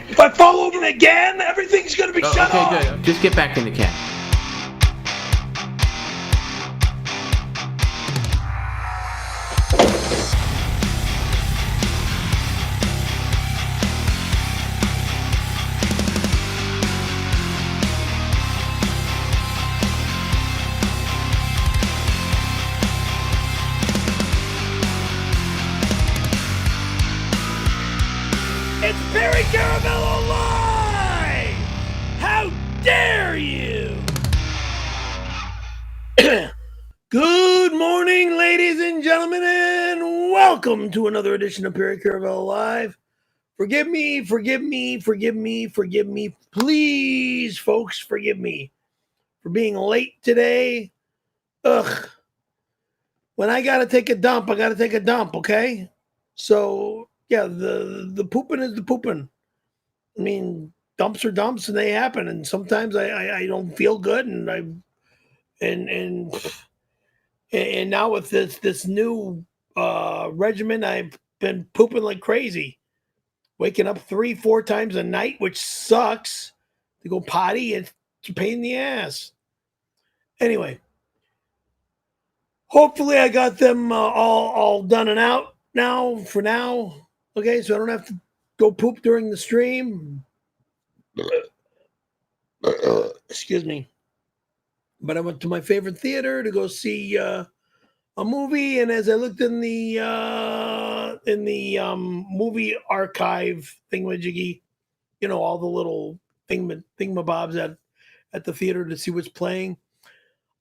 If I fall over again, everything's gonna be shut off. Okay, good. Just get back in the cab. It's Perry Caravello Live! How dare you! Good morning, ladies and gentlemen, and welcome to another edition of Perry Caravello Live. Forgive me. Please, folks, forgive me for being late today. Ugh. When I gotta take a dump, I gotta take a dump, okay? So, yeah, the pooping is the pooping. I mean, dumps are dumps, and they happen. And sometimes I don't feel good, and now with this new regimen, I've been pooping like crazy, waking up 3-4 times a night, which sucks. To go potty, it's a pain in the ass. Anyway, hopefully I got them all done and out now. For now. Okay, so I don't have to go poop during the stream. Excuse me. But I went to my favorite theater to go see a movie, and as I looked in the movie archive thingamajiggy, you know, all the little thingamabobs at the theater to see what's playing,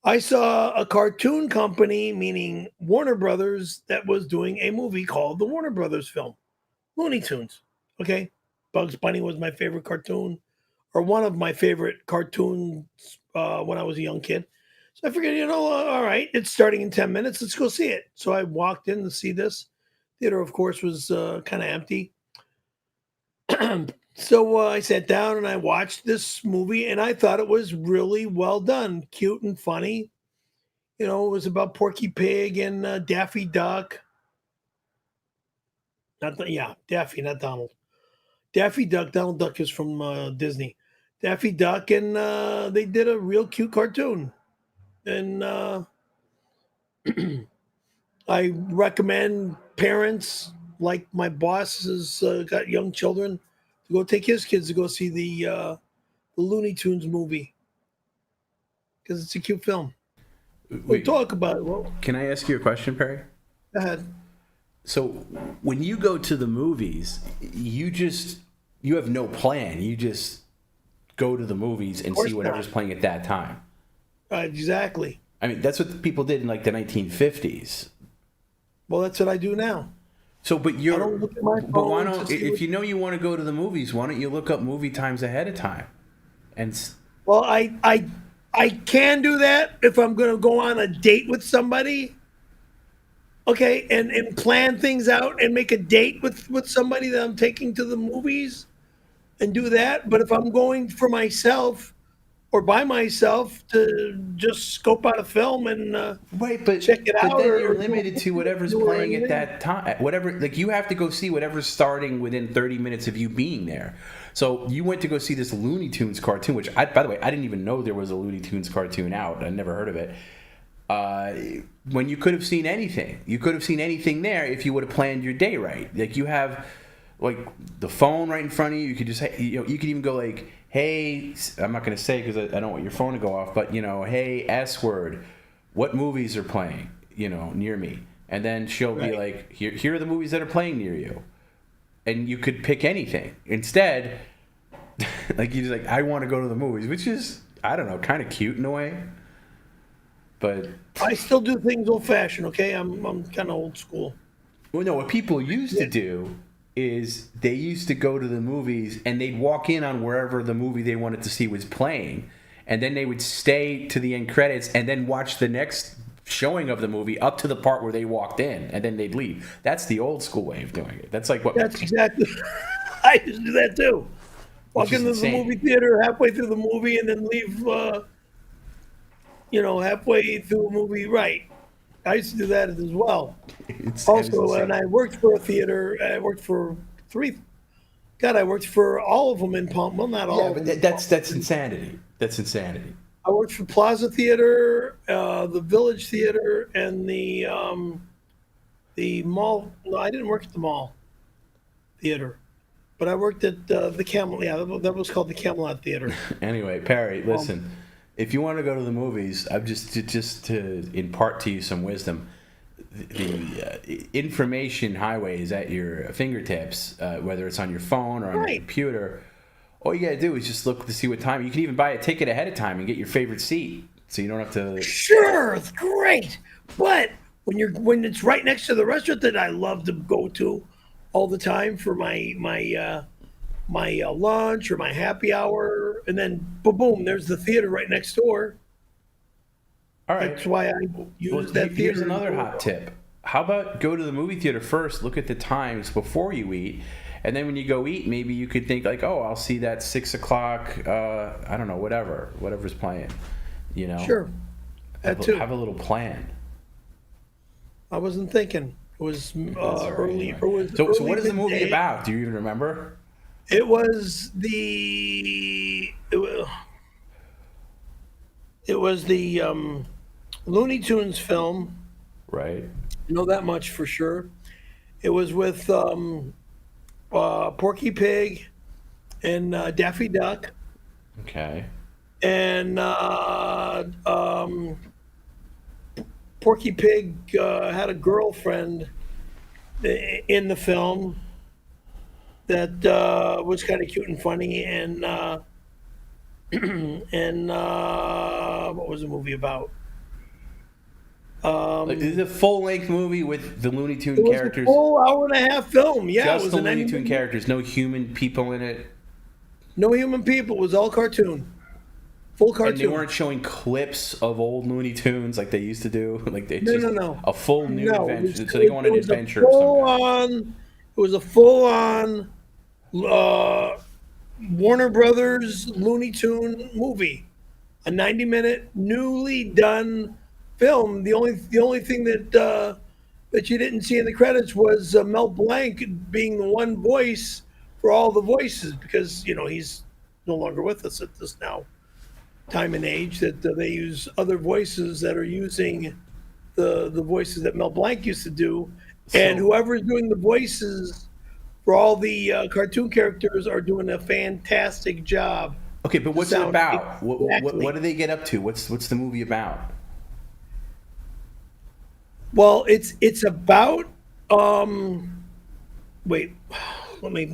I saw a cartoon company, meaning Warner Brothers, that was doing a movie called the Warner Brothers film. Looney Tunes, okay? Bugs Bunny was my favorite cartoon, or one of my favorite cartoons when I was a young kid. So I figured, all right, it's starting in 10 minutes. Let's go see it. So I walked in to see this. Theater, of course, was kind of empty. So I sat down and I watched this movie, and I thought it was really well done, cute and funny. You know, it was about Porky Pig and Daffy Duck. Daffy, not Donald. Daffy Duck. Donald Duck is from Disney. Daffy Duck, and they did a real cute cartoon. And I recommend parents, like my boss has got young children, to go take his kids to go see the Looney Tunes movie, because it's a cute film. We'll talk about it. Well, Can I ask you a question, Perry? go ahead. So when you go to the movies, you have no plan. You just go to the movies and see whatever's playing at that time. Exactly. I mean, that's what people did in like the 1950s. Well, that's what I do now. So, but I don't look at my phone. But why don't, if you know you want to go to the movies, why don't you look up movie times ahead of time? Well, I can do that if I'm going to go on a date with somebody. Okay, and plan things out and make a date with somebody that I'm taking to the movies and do that. But if I'm going for myself or by myself to just scope out a film and check it out. But then you're limited to whatever's playing at that time. Whatever, like, you have to go see whatever's starting within 30 minutes of you being there. So you went to go see this Looney Tunes cartoon, which, by the way, I didn't even know there was a Looney Tunes cartoon out. I never heard of it. When you could have seen anything. You could have seen anything there if you would have planned your day right. Like, you have, like, the phone right in front of you. You could just, you could even go like, hey, I'm not going to say because I don't want your phone to go off, but, hey, S word, what movies are playing, near me? And then she'll be like, here are the movies that are playing near you. And you could pick anything. Instead, like, you're just like, I want to go to the movies, which is, I don't know, kind of cute in a way. But I still do things old-fashioned, okay? I'm kind of old school. Well, no, what people used to do is they used to go to the movies and they'd walk in on wherever the movie they wanted to see was playing, and then they would stay to the end credits and then watch the next showing of the movie up to the part where they walked in, and then they'd leave. That's the old school way of doing it. That's like what. That's exactly. I used to do that too. Walk into the movie theater halfway through the movie and then leave. Halfway through a movie, right? I used to do that as well. Also, when I worked for a theater, I worked for God, I worked for all of them in Palm. Well, not all Yeah, of but them. that's insanity. That's insanity. I worked for Plaza Theater, the Village Theater, and the mall. No, I didn't work at the mall theater, but I worked at the Camelot. Yeah, that was called the Camelot Theater. Anyway, Perry, listen. If you want to go to the movies, I'm just to impart to you some wisdom. The information highway is at your fingertips, whether it's on your phone or on your computer. All you gotta do is just look to see what time. You can even buy a ticket ahead of time and get your favorite seat, so you don't have to. Sure, it's great, but when it's right next to the restaurant that I love to go to all the time for my lunch or my happy hour, and then boom, there's the theater right next door. All right. That's why I use that theater. Here's another hot tip. How about go to the movie theater first, look at the times before you eat, and then when you go eat, maybe you could think like, oh, I'll see that 6 o'clock, I don't know, whatever's playing, you know? Sure. Have a little plan. I wasn't thinking. It was early. Anyway. So what is the movie about? Do you even remember? It was the Looney Tunes film. Right. I know that much for sure. It was with Porky Pig and Daffy Duck. Okay. And Porky Pig had a girlfriend in the film that was kind of cute and funny, and what was the movie about? Is it a full-length movie with the Looney Tunes characters? It was a full hour-and-a-half film. Yeah, just it was the Looney Tunes characters, no human people in it. No human people. It was all cartoon. Full cartoon. And they weren't showing clips of old Looney Tunes like they used to do. Like no. A full new adventure. So they go on an adventure. It was a full-on Warner Brothers Looney Tune movie, a 90-minute newly done film. The only thing that you didn't see in the credits was Mel Blanc being the one voice for all the voices, because he's no longer with us at this now time and age, that they use other voices that are using the voices that Mel Blanc used to do, and whoever is doing the voices for all the cartoon characters are doing a fantastic job. Okay, but what's it about? What do they get up to? What's the movie about? Well, it's about wait,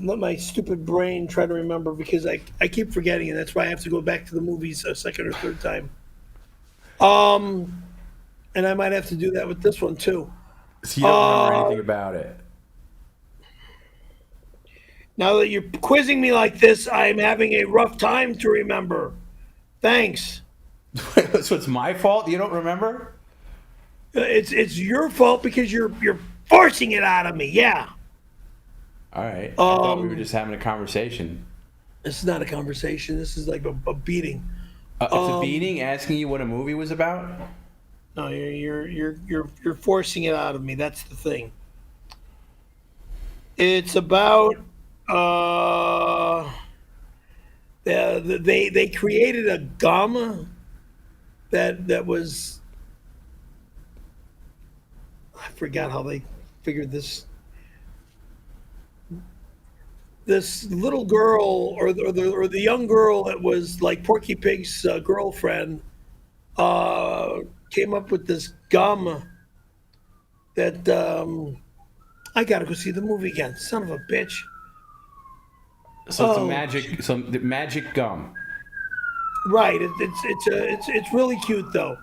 let my stupid brain try to remember, because I keep forgetting, and that's why I have to go back to the movies a second or third time. And I might have to do that with this one too. So you don't remember anything about it? Now that you're quizzing me like this, I'm having a rough time to remember. Thanks. So it's my fault you don't remember? It's your fault because you're forcing it out of me. Yeah. All right. I thought we were just having a conversation. This is not a conversation. This is like a beating. It's a beating. Asking you what a movie was about. No, you're forcing it out of me. That's the thing. It's about they created a gum that was, I forgot how they figured this. This little girl, or the young girl that was like Porky Pig's girlfriend, came up with this gum that I gotta go see the movie again. Son of a bitch. So it's the magic gum. Right. It's really cute though.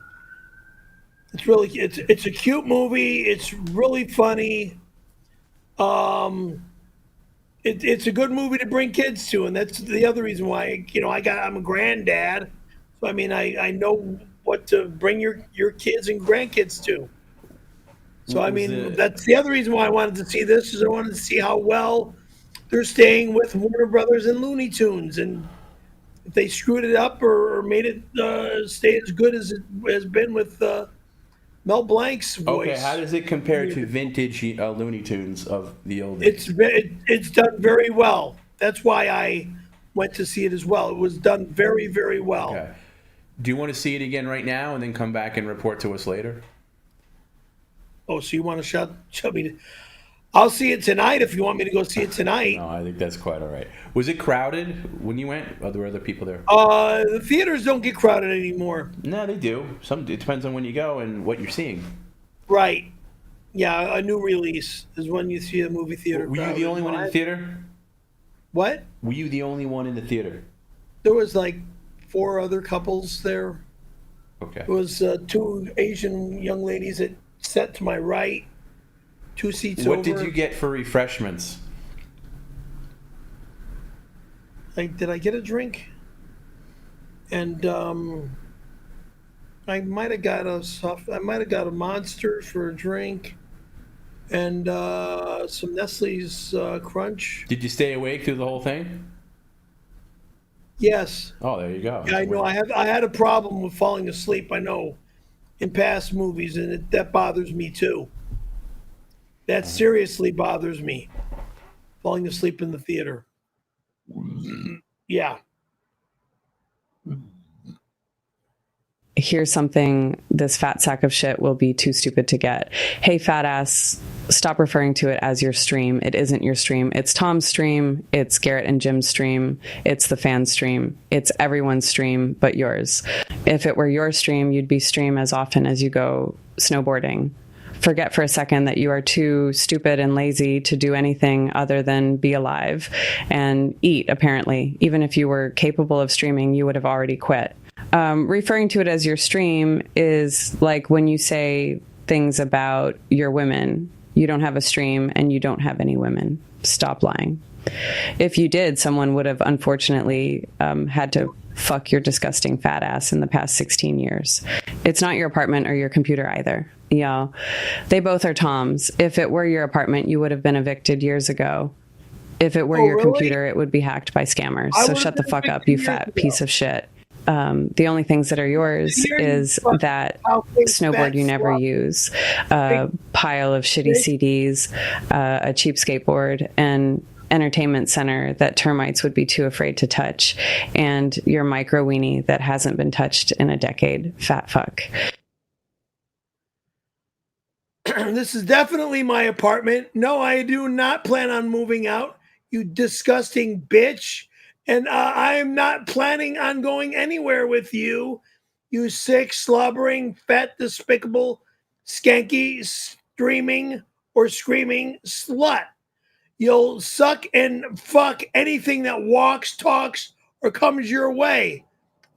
It's a cute movie. It's really funny. It's a good movie to bring kids to, and that's the other reason why I'm a granddad, so I mean I know what to bring your kids and grandkids to. So I mean that's the other reason why I wanted to see this, is I wanted to see how well they're staying with Warner Brothers and Looney Tunes, and if they screwed it up or made it stay as good as it has been with Mel Blanc's voice. Okay, how does it compare to vintage Looney Tunes of the old days? It's done very well. That's why I went to see it as well. It was done very, very well. Okay. Do you want to see it again right now and then come back and report to us later? Oh, so you want to shut me? I'll see it tonight if you want me to go see it tonight. No, I think that's quite all right. Was it crowded when you went? Or there were other people there? The theaters don't get crowded anymore. No, they do. It depends on when you go and what you're seeing. Right. Yeah, a new release is when you see a movie theater. Were you the only one in the theater? What? Were you the only one in the theater? There was like 4 other couples there. Okay. It was 2 Asian young ladies that sat to my right, 2 seats over. What did you get for refreshments? Did I get a drink? And I might have got a Monster for a drink, and some Nestle's Crunch. Did you stay awake through the whole thing? Yes. Oh, there you go. Yeah, I know. I had a problem with falling asleep. I know, in past movies, and that bothers me too. That seriously bothers me. Falling asleep in the theater. Yeah. Here's something this fat sack of shit will be too stupid to get. Hey, fat ass, stop referring to it as your stream. It isn't your stream. It's Tom's stream. It's Garrett and Jim's stream. It's the fan stream. It's everyone's stream but yours. If it were your stream, you'd be stream as often as you go snowboarding. Forget for a second that you are too stupid and lazy to do anything other than be alive and eat, apparently. Even if you were capable of streaming, you would have already quit. Referring to it as your stream is like when you say things about your women. You don't have a stream and you don't have any women. Stop lying. If you did, someone would have unfortunately had to fuck your disgusting fat ass in the past 16 years. It's not your apartment or your computer either. Yeah, they both are Tom's. If it were your apartment, you would have been evicted years ago. If it were your computer, it would be hacked by scammers. So shut the fuck up, you fat piece of shit. The only things that are yours is that snowboard you never use, a pile of shitty CDs, a cheap skateboard, and entertainment center that termites would be too afraid to touch, and your micro weenie that hasn't been touched in a decade. Fat fuck. This is definitely my apartment. No, I do not plan on moving out, you disgusting bitch. And I am not planning on going anywhere with you, you sick, slobbering, fat, despicable, skanky, streaming, or screaming slut. You'll suck and fuck anything that walks, talks, or comes your way.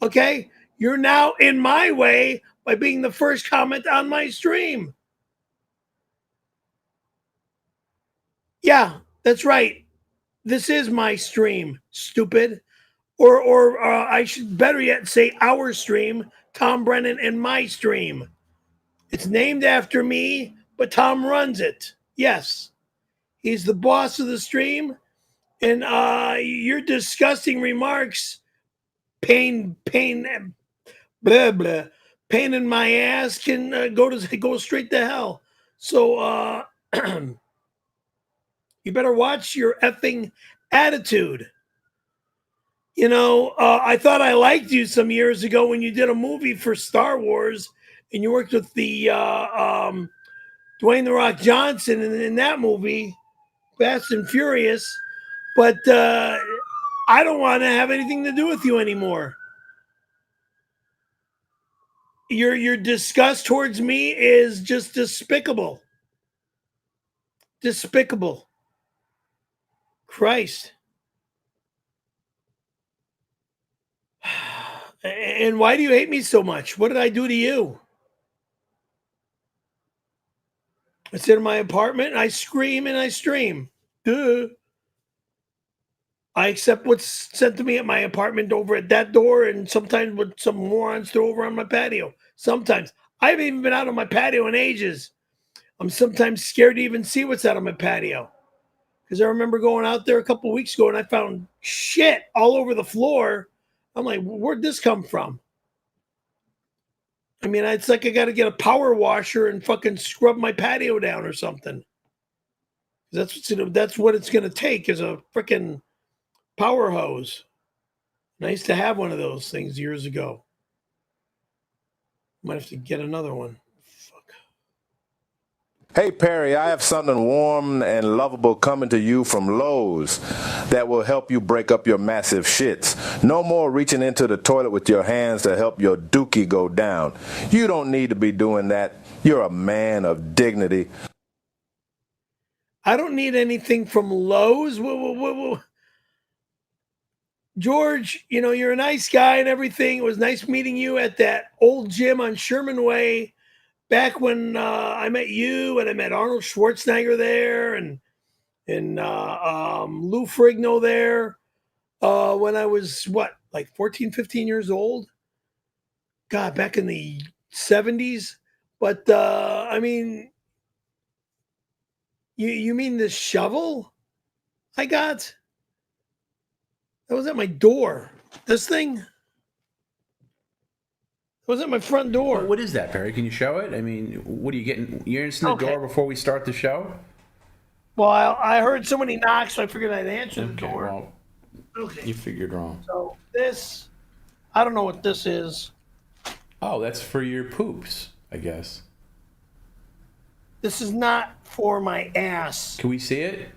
Okay? You're now in my way by being the first comment on my stream. Yeah, that's right. This is my stream, stupid. Or I should better yet say our stream, Tom Brennan and my stream. It's named after me, but Tom runs it. Yes. He's the boss of the stream. And your disgusting remarks, pain, blah, blah, pain in my ass can go straight to hell. So you better watch your effing attitude. You know, I thought I liked you some years ago when you did a movie for Star Wars and you worked with the Dwayne "The Rock" Johnson in that movie, Fast and Furious. But I don't want to have anything to do with you anymore. Your disgust towards me is just despicable. Despicable. Christ. And why do you hate me so much? What did I do to you? I sit in my apartment, I scream and I stream. Duh. I accept what's sent to me at my apartment over at that door, and sometimes what some morons throw over on my patio. Sometimes. I haven't even been out on my patio in ages. I'm sometimes scared to even see what's out on my patio. Because I remember going out there a couple of weeks ago and I found shit all over the floor. I'm like, where'd this come from? I mean, it's like I got to get a power washer and fucking scrub my patio down or something. That's what it's going to take is a freaking power hose. Nice to have one of those things years ago. Might have to get another one. Fuck. Hey Perry, I have something warm and lovable coming to you from Lowe's that will help you break up your massive shits. No more reaching into the toilet with your hands to help your dookie go down. You don't need to be doing that. You're a man of dignity. I don't need anything from Lowe's. Whoa. George, you're a nice guy and everything. It was nice meeting you at that old gym on Sherman Way back when I met you, and I met Arnold Schwarzenegger there and Lou Ferrigno there when I was, 14, 15 years old? God, back in the 70s. But, you mean this shovel I got? That was at my door. This thing? That was at my front door. What is that, Perry? Can you show it? I mean, what are you getting? You're answering the door before we start the show? Well, I heard so many knocks, so I figured I'd answer the door. Well, you figured wrong. So this, I don't know what this is. Oh, that's for your poops, I guess. This is not for my ass. Can we see it?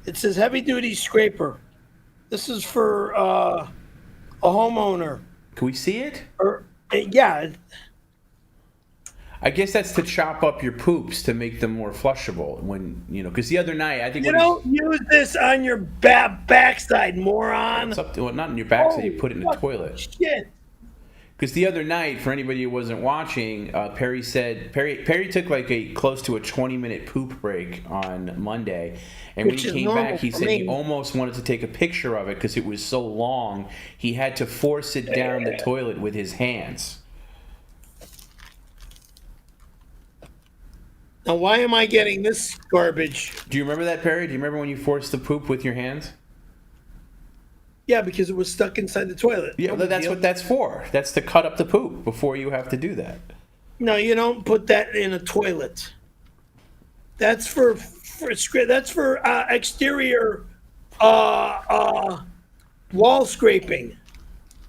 It says heavy duty scraper. This is for a homeowner. Can we see it? Yeah. I guess that's to chop up your poops to make them more flushable. When because the other night I think you don't use this on your backside, moron. It's up to, not in your backside. You put it in the toilet. Shit. Because the other night, for anybody who wasn't watching, Perry said Perry took like close to a 20-minute poop break on Monday, and when he came back, he said he almost wanted to take a picture of it because it was so long. He had to force it down the toilet with his hands. Now, why am I getting this garbage? Do you remember that, Perry? Do you remember when you forced the poop with your hands? Yeah, because it was stuck inside the toilet. Yeah, that's what that's for. That's to cut up the poop before you have to do that. No, you don't put that in a toilet. That's for exterior wall scraping.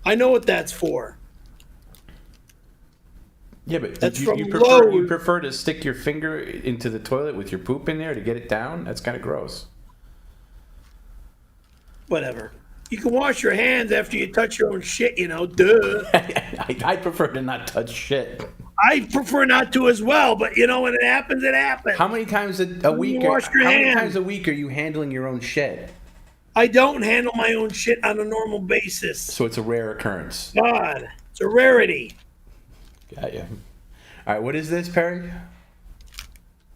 I know what that's for. Yeah, but that's you prefer to stick your finger into the toilet with your poop in there to get it down? That's kind of gross. Whatever. You can wash your hands after you touch your own shit, duh. I prefer to not touch shit. I prefer not to as well, but when it happens, it happens. How many times a week? Many times a week are you handling your own shit? I don't handle my own shit on a normal basis. So it's a rare occurrence. God, it's a rarity. Got you. All right, what is this, Perry?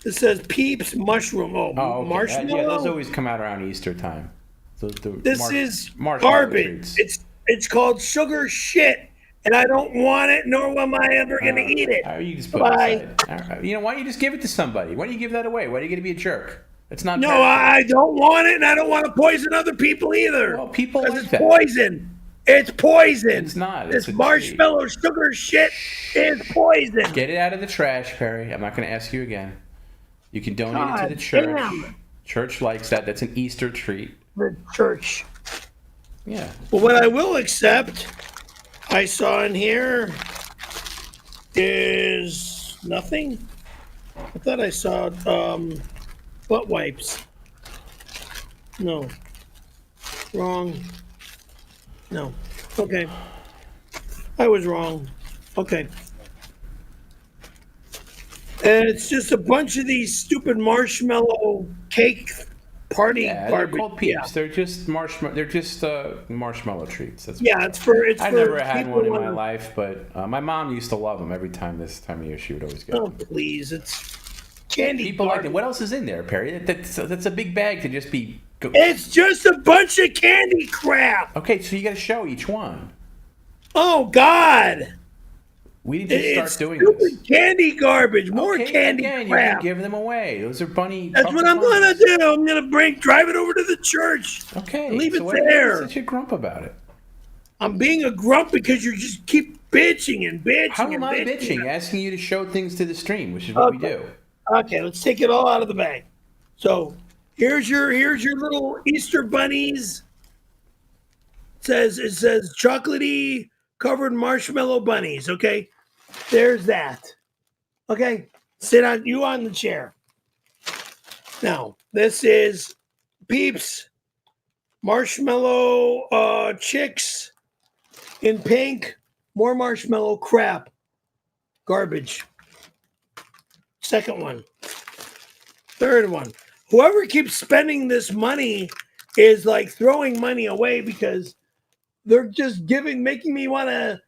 It says Peeps mushroom. Oh, okay. Marshmallow. Yeah, those always come out around Easter time. This is garbage. It's called sugar shit, and I don't want it, nor am I ever going to eat it. You just put it aside. Why don't you just give it to somebody? Why don't you give that away? Why do you get to be a jerk? It's not. No, I don't want it, and I don't want to poison other people either. Well, people like it's that. Poison. It's poison. It's not. This marshmallow sugar shit is poison. Get it out of the trash, Perry. I'm not going to ask you again. You can donate it to the church. Damn. Church likes that. That's an Easter treat. The church. Yeah. Well, what I will accept, I saw in here, is nothing. I thought I saw butt wipes. No. Wrong. No. Okay. I was wrong. Okay. And it's just a bunch of these stupid marshmallow cake party garbage. They're called Peeps. Yeah. They're just marshmallow treats. It's I never had one in my life, but my mom used to love them. Every time this time of year, she would always get them. Oh, please. It's candy. People like them. What else is in there, Perry? That's a big bag to just be. It's just a bunch of candy crap. Okay, so you got to show each one. Oh, God. We need to start doing this. Candy garbage, more candy crap. You can give them away. Those are bunny. That's what I'm going to do. I'm going to drive it over to the church. Okay. Leave it there. Such a grump about it. I'm being a grump because you just keep bitching and bitching. How am I bitching? Asking you to show things to the stream, which is what we do. Okay, let's take it all out of the bag. So here's your little Easter bunnies. It says chocolatey covered marshmallow bunnies. Okay, there's that. Okay, sit on the chair. Now this is Peeps marshmallow chicks in pink. More marshmallow crap. Garbage. Second one. Third one. Whoever keeps spending this money is like throwing money away because they're just making me want to,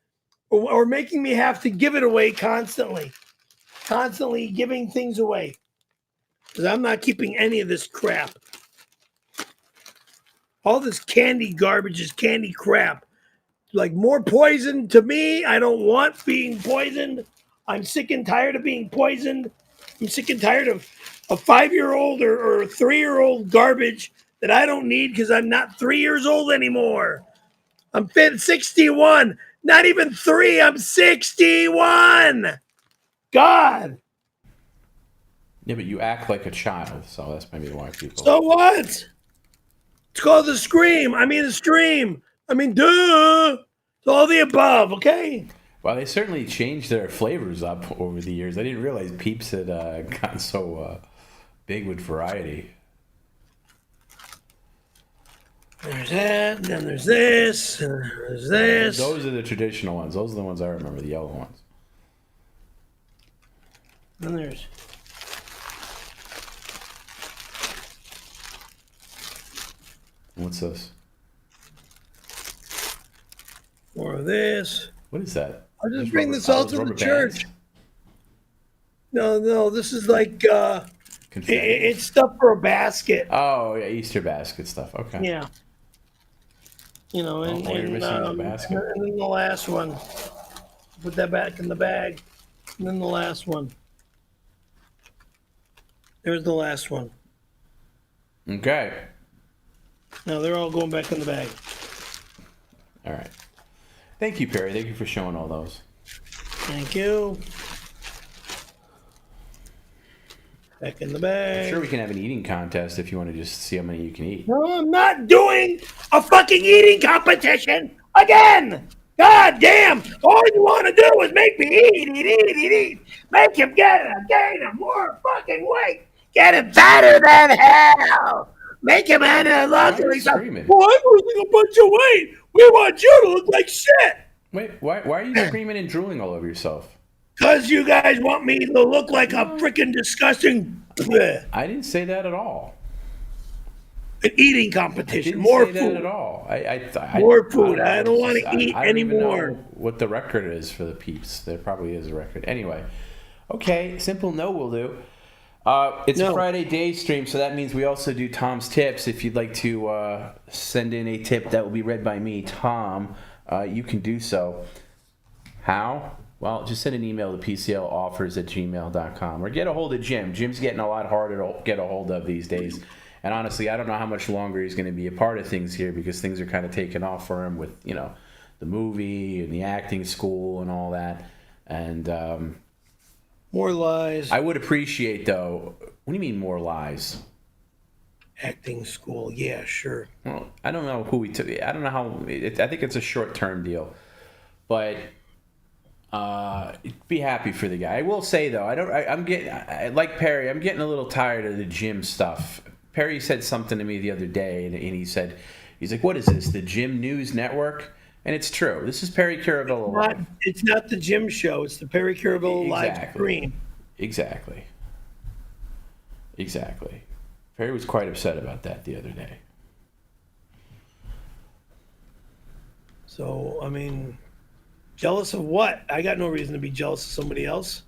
or making me have to give it away constantly. Constantly giving things away. Because I'm not keeping any of this crap. All this candy garbage is candy crap. Like more poison to me. I don't want being poisoned. I'm sick and tired of being poisoned. I'm sick and tired of a 5-year-old or 3-year-old garbage that I don't need because I'm not 3 years old anymore. I'm 61. Not even 3. I'm 61. God. Yeah, but you act like a child, so that's maybe why people. So what? It's called the stream. Duh. It's all the above, okay? Well, they certainly changed their flavors up over the years. I didn't realize Peeps had gotten so big with variety. There's that, and then there's this, and there's this. Those are the traditional ones. Those are the ones I remember, the yellow ones. Then there's... What's this? More of this. What is that? I'll just bring this all to the church. No, this is like it's stuff for a basket. Oh yeah, Easter basket stuff. Okay. Yeah. You know, and you're missing the basket. And then the last one. Put that back in the bag. And then the last one. There's the last one. Okay. Now they're all going back in the bag. All right. Thank you, Perry. Thank you for showing all those. Thank you. Back in the bag. I'm sure we can have an eating contest if you want to just see how many you can eat. No, I'm not doing a fucking eating competition again. God damn. All you want to do is make me eat. Make him gain more fucking weight. Get him fatter than hell. Make him out of luxury. Why are you screaming? Well, I'm losing a bunch of weight. We want you to look like shit. Wait, why are you screaming and drooling all over yourself? Because you guys want me to look like a freaking disgusting I didn't say that at all. An eating competition. Didn't More say food. That at all. More food. I don't want to eat I don't anymore. even know what the record is for the Peeps. There probably is a record. Anyway, okay, simple no will do. It's a Friday day stream, so that means we also do Tom's tips. If you'd like to send in a tip that will be read by me, Tom, you can do so. How? Well, just send an email to PCLoffers@gmail.com or get a hold of Jim. Jim's getting a lot harder to get a hold of these days. And honestly, I don't know how much longer he's going to be a part of things here because things are kind of taking off for him with, the movie and the acting school and all that. And more lies. I would appreciate, though. What do you mean more lies? Acting school. Yeah, sure. Well, I don't know who he took. I don't know how. I think it's a short-term deal. But be happy for the guy. I will say, though, like Perry, I'm getting a little tired of the gym stuff. Perry said something to me the other day, and he's like, what is this, the Gym News Network? And it's true. This is Perry Caravello Live. It's not the gym show. It's the Perry Caravello Live stream. Exactly. Perry was quite upset about that the other day. So, I mean, jealous of what? I got no reason to be jealous of somebody else.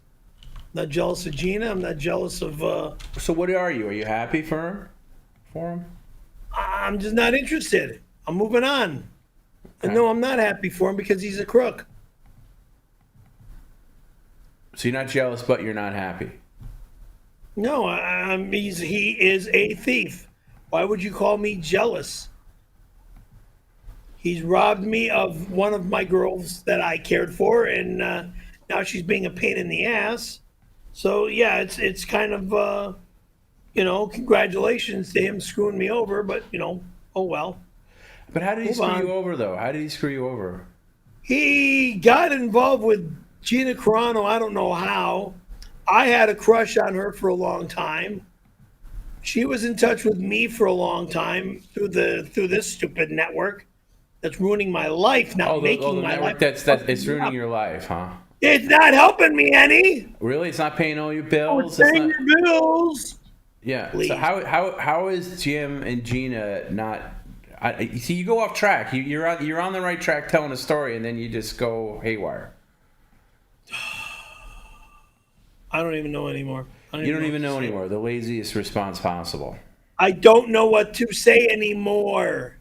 I'm not jealous of Gina. I'm not jealous of... So what are you? Are you happy for him? I'm just not interested. I'm moving on. Okay. And no, I'm not happy for him because he's a crook. So you're not jealous, but you're not happy? No, he is a thief. Why would you call me jealous? He's robbed me of one of my girls that I cared for, and now she's being a pain in the ass. So, yeah, it's kind of, congratulations to him screwing me over, but, oh well. But how did he Move screw on. you over, though? How did he screw you over? He got involved with Gina Carano. I don't know how. I had a crush on her for a long time. She was in touch with me for a long time through this stupid network that's ruining my life now, making my life. It's ruining your life, huh? It's not helping me any. Really? It's not paying all your bills? It's paying your bills. Yeah. Please. So how is Jim and Gina not? You see, you go off track. You're on the right track telling a story, and then you just go haywire. I don't even know anymore. You don't even know anymore. The laziest response possible. I don't know what to say anymore.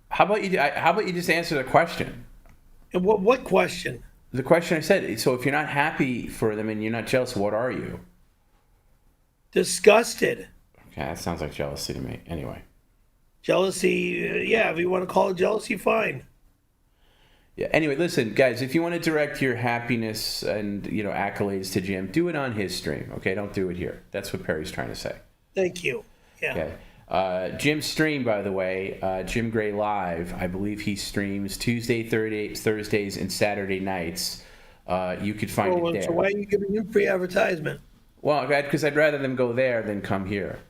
How about you just answer the question? And what question? The question I said. So if you're not happy for them and you're not jealous, what are you? Disgusted. Okay, that sounds like jealousy to me. Anyway. Jealousy, yeah, if you want to call it jealousy, fine. Yeah. Anyway, listen, guys, if you want to direct your happiness and accolades to Jim, do it on his stream. Okay, don't do it here. That's what Perry's trying to say. Thank you. Yeah. Okay. Jim's stream, by the way, Jim Gray Live. I believe he streams Tuesday, Thursdays, and Saturday nights. You could find it there. So why are you giving him free advertisement? Well, because I'd rather them go there than come here.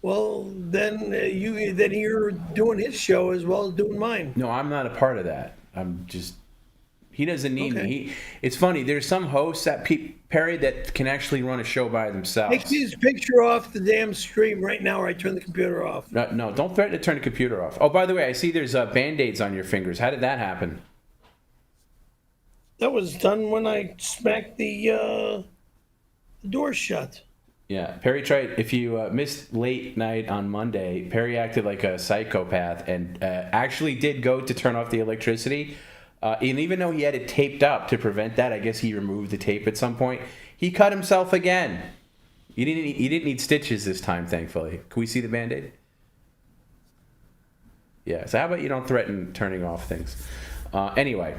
Well, then you're doing his show as well as doing mine. No, I'm not a part of that. He doesn't need me. It's funny. There's some hosts at Perry that can actually run a show by themselves. Take his picture off the damn stream right now, or I turn the computer off. No, don't threaten to turn the computer off. Oh, by the way, I see there's Band-Aids on your fingers. How did that happen? That was done when I smacked the door shut. Yeah, Perry tried. If you missed late night on Monday, Perry acted like a psychopath and actually did go to turn off the electricity. And even though he had it taped up to prevent that, I guess he removed the tape at some point. He cut himself again. He didn't need stitches this time, thankfully. Can we see the Band-Aid? Yeah. So how about you don't threaten turning off things? Anyway.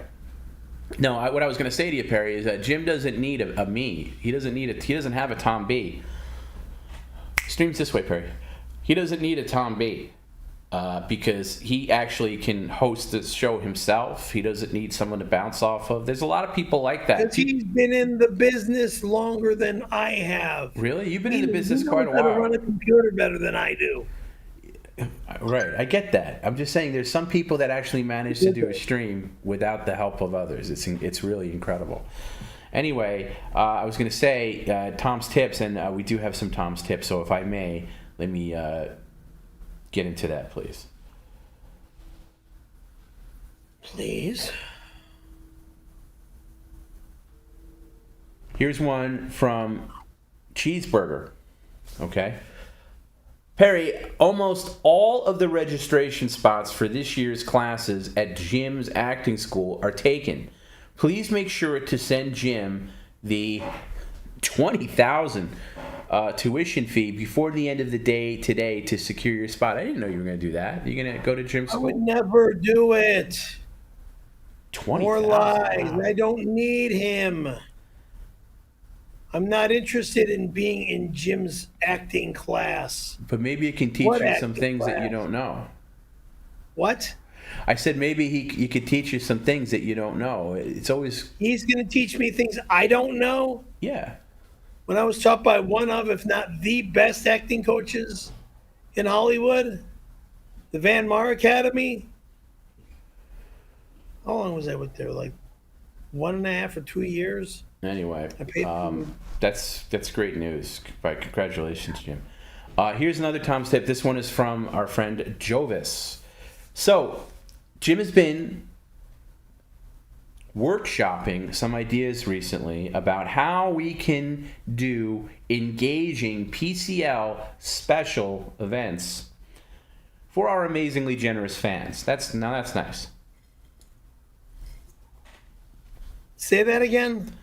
No, what I was going to say to you, Perry, is that Jim doesn't need a me. He doesn't have a Tom B. Streams this way, Perry. He doesn't need a Tom B. Because he actually can host this show himself. He doesn't need someone to bounce off of. There's a lot of people like that. Because he's been in the business longer than I have. Really? You've been in the business quite a while. He knows how to run a computer better than I do. Right, I get that. I'm just saying there's some people that actually manage to do a stream without the help of others. It's really incredible. Anyway, I was going to say Tom's tips, and we do have some Tom's tips, so if I may, let me get into that, please. Please. Here's one from Cheeseburger, okay? Perry, almost all of the registration spots for this year's classes at Jim's acting school are taken. Please make sure to send Jim the $20,000 tuition fee before the end of the day today to secure your spot. I didn't know you were going to do that. You're going to go to Jim's school? I would never do it. 20,000. More lies. I don't need him. I'm not interested in being in Jim's acting class. But maybe it can teach you some things that you don't know. What? I said maybe he could teach you some things that you don't know. It's always... He's going to teach me things I don't know? Yeah. When I was taught by one of, if not the best acting coaches in Hollywood, the Van Mar Academy. How long was I with there? Like 1.5 or 2 years? Anyway, I paid that's great news. Congratulations, Jim. Here's another Tom's tip. This one is from our friend Jovis. So, Jim has been workshopping some ideas recently about how we can do engaging PCL special events for our amazingly generous fans. That's nice. Say that again?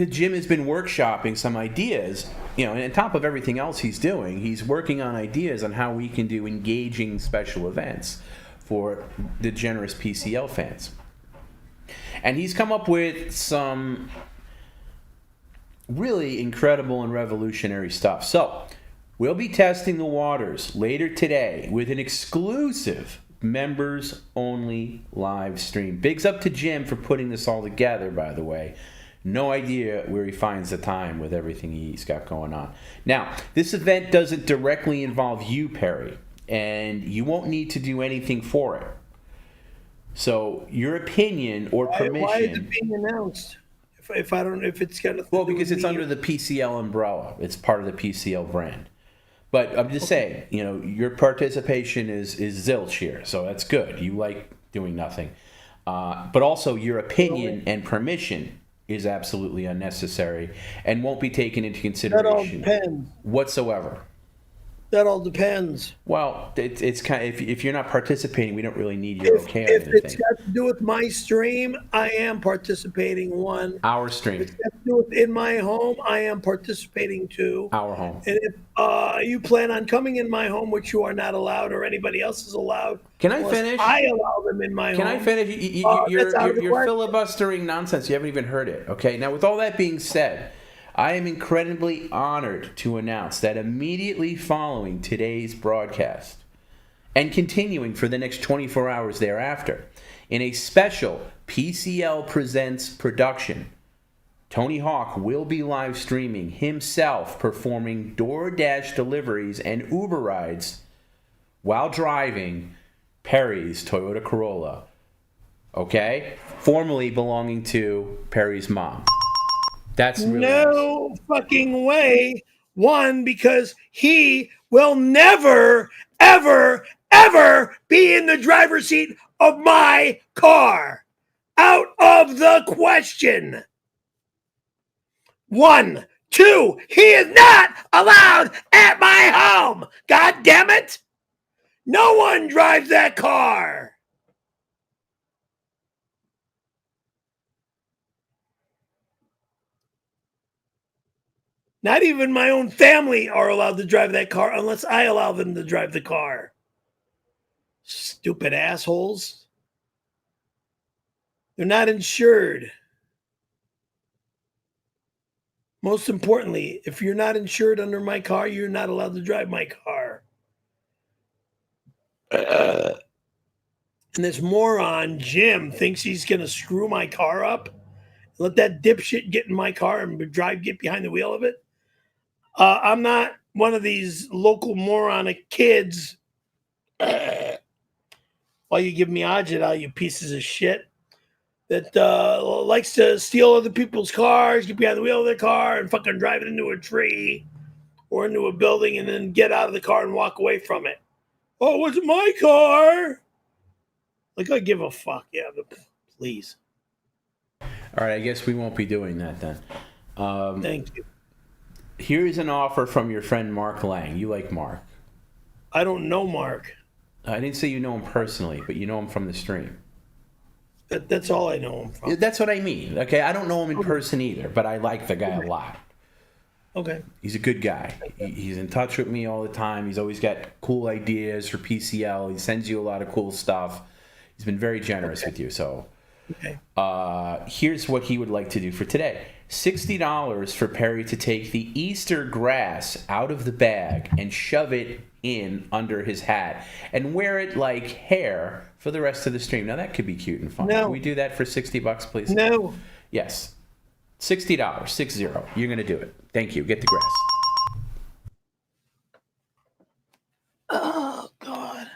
Jim has been workshopping some ideas, and on top of everything else he's doing, he's working on ideas on how we can do engaging special events for the generous PCL fans. And he's come up with some really incredible and revolutionary stuff. So, We'll be testing the waters later today with an exclusive members-only live stream. Bigs up to Jim for putting this all together, by the way. No idea where he finds the time with everything he's got going on. Now, this event doesn't directly involve you, Perry, and you won't need to do anything for it. So, your opinion or permission... Why is it being announced? If it's got to... Well, because it's under the PCL umbrella. It's part of the PCL brand. But I'm just saying, your participation is zilch here, so that's good. You like doing nothing. But also, your opinion and permission is absolutely unnecessary and won't be taken into consideration whatsoever. That all depends. Well, it's kind of, if you're not participating, we don't really need your okay on anything. If it's got to do with my stream, I am participating. Our stream. If it's got to do with in my home, I am participating too. Our home. And if you plan on coming in my home, which you are not allowed or anybody else is allowed. Can I finish? I allow them in my home. Can I finish? You're filibustering nonsense. You haven't even heard it. Okay. Now, with all that being said, I am incredibly honored to announce that immediately following today's broadcast and continuing for the next 24 hours thereafter, in a special PCL Presents production, Tony Hawk will be live streaming himself performing DoorDash deliveries and Uber rides while driving Perry's Toyota Corolla, okay? Formerly belonging to Perry's mom. That's really no fucking way. Because he will never, ever, ever be in the driver's seat of my car. Out of the question. 1, 2, he is not allowed at my home. God damn it. No one drives that car. Not even my own family are allowed to drive that car unless I allow them to drive the car. Stupid assholes. They're not insured. Most importantly, if you're not insured under my car, you're not allowed to drive my car. And this moron, Jim, thinks he's going to screw my car up. Let that dipshit get in my car and get behind the wheel of it. I'm not one of these local moronic kids. Why you give me 𝙎𝙃𝙊𝙾, you pieces of shit, that likes to steal other people's cars, get behind the wheel of their car, and fucking drive it into a tree or into a building and then get out of the car and walk away from it. Oh, it wasn't my car. Like, I give a fuck. Yeah, but please. All right, I guess we won't be doing that then. Thank you. Here's an offer from your friend Mark Lang. You like Mark. I don't know Mark. I didn't say you know him personally, but you know him from the stream. That's all I know him from. That's what I mean. Okay, I don't know him in person either, but I like the guy a lot. Okay. He's a good guy. He's in touch with me all the time. He's always got cool ideas for PCL. He sends you a lot of cool stuff. He's been very generous with you. So here's what he would like to do for today. $60 for Perry to take the Easter grass out of the bag and shove it in under his hat and wear it like hair for the rest of the stream. Now that could be cute and fun. No. Can we do that for $60, please? No. Yes. $60, 60. You're going to do it. Thank you. Get the grass. Oh, God.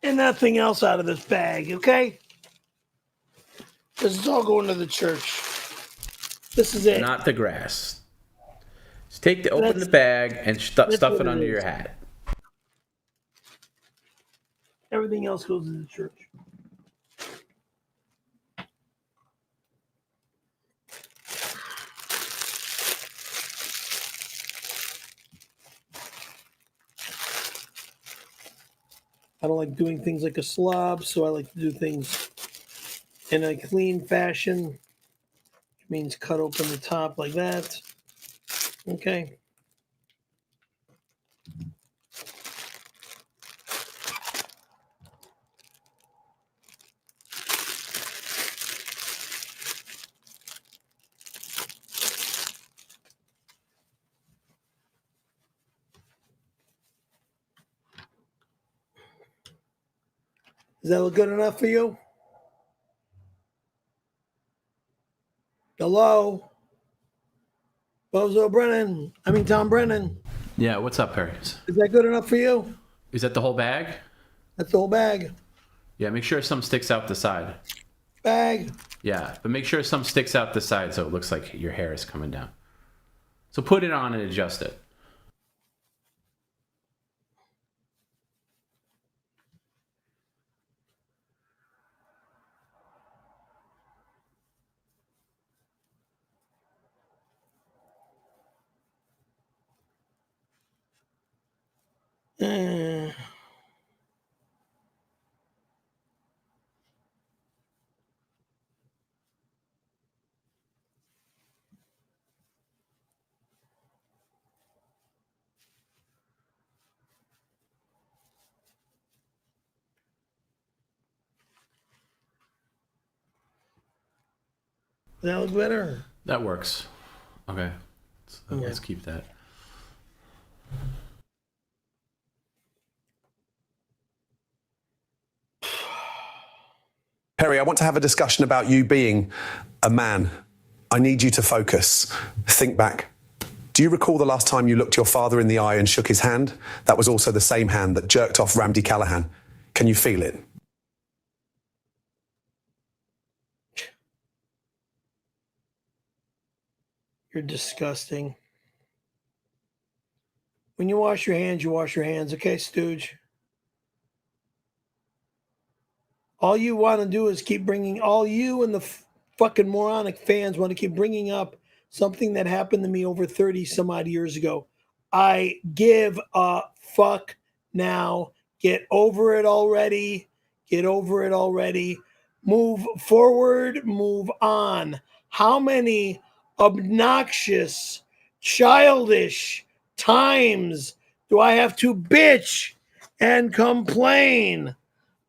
And nothing else out of this bag, okay? This is all going to the church. This is it. Not the grass. Just open the bag and stuff it under your hat. Everything else goes to the church. I don't like doing things like a slob, so I like to do things in a clean fashion, which means cut open the top like that. Okay. Does that look good enough for you? Hello? Bozo Brennan. Tom Brennan. Yeah, what's up, Perry? Is that good enough for you? Is that the whole bag? That's the whole bag. Yeah, make sure some sticks out the side. Bag. Yeah, but make sure some sticks out the side so it looks like your hair is coming down. So put it on and adjust it. Does that look better? That works. Okay. So let's keep that. Perry, I want to have a discussion about you being a man. I need you to focus. Think back. Do you recall the last time you looked your father in the eye and shook his hand? That was also the same hand that jerked off 𝙈𝙁𝙊𝙑𝘾. Can you feel it? You're disgusting. When you wash your hands, you wash your hands. Okay, stooge? All you want to do is keep bringing, all you and the fucking moronic fans want to keep bringing up something that happened to me over 30 some odd years ago. I give a fuck now. Get over it already. Get over it already. Move forward, move on. How many obnoxious, childish times do I have to bitch and complain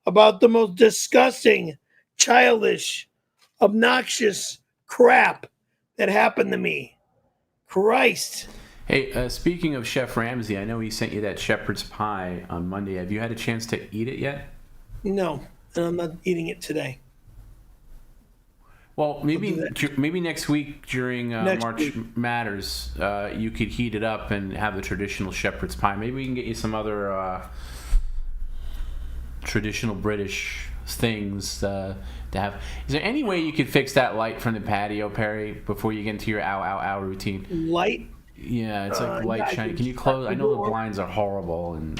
about the most disgusting, childish, obnoxious crap that happened to me? Christ. Hey, speaking of Chef Ramsay, I know he sent you that shepherd's pie on Monday. Have you had a chance to eat it yet? No, and I'm not eating it today. Well, maybe next week during March week. Matters, you could heat it up and have the traditional shepherd's pie. Maybe we can get you some other traditional British things to have. Is there any way you could fix that light from the patio, Perry, before you get into your ow routine? Light? Yeah, it's like light shining. Can you close? I know the blinds are horrible and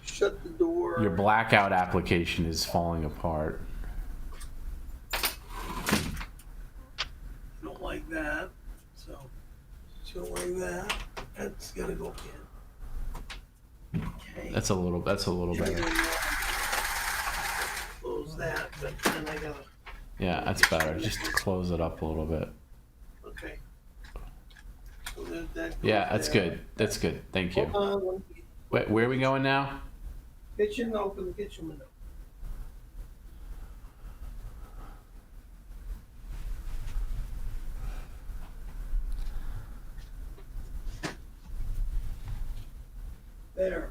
shut the door. Your blackout application is falling apart. Don't like that. So don't like that. That's gotta go in. Okay. That's a little better. Close that, but then I gotta. Yeah, that's better. Just close it up a little bit. Okay. So that yeah, that's good. That's good. Thank you. Hold on. Wait, where are we going now? Kitchen, open the kitchen window. There.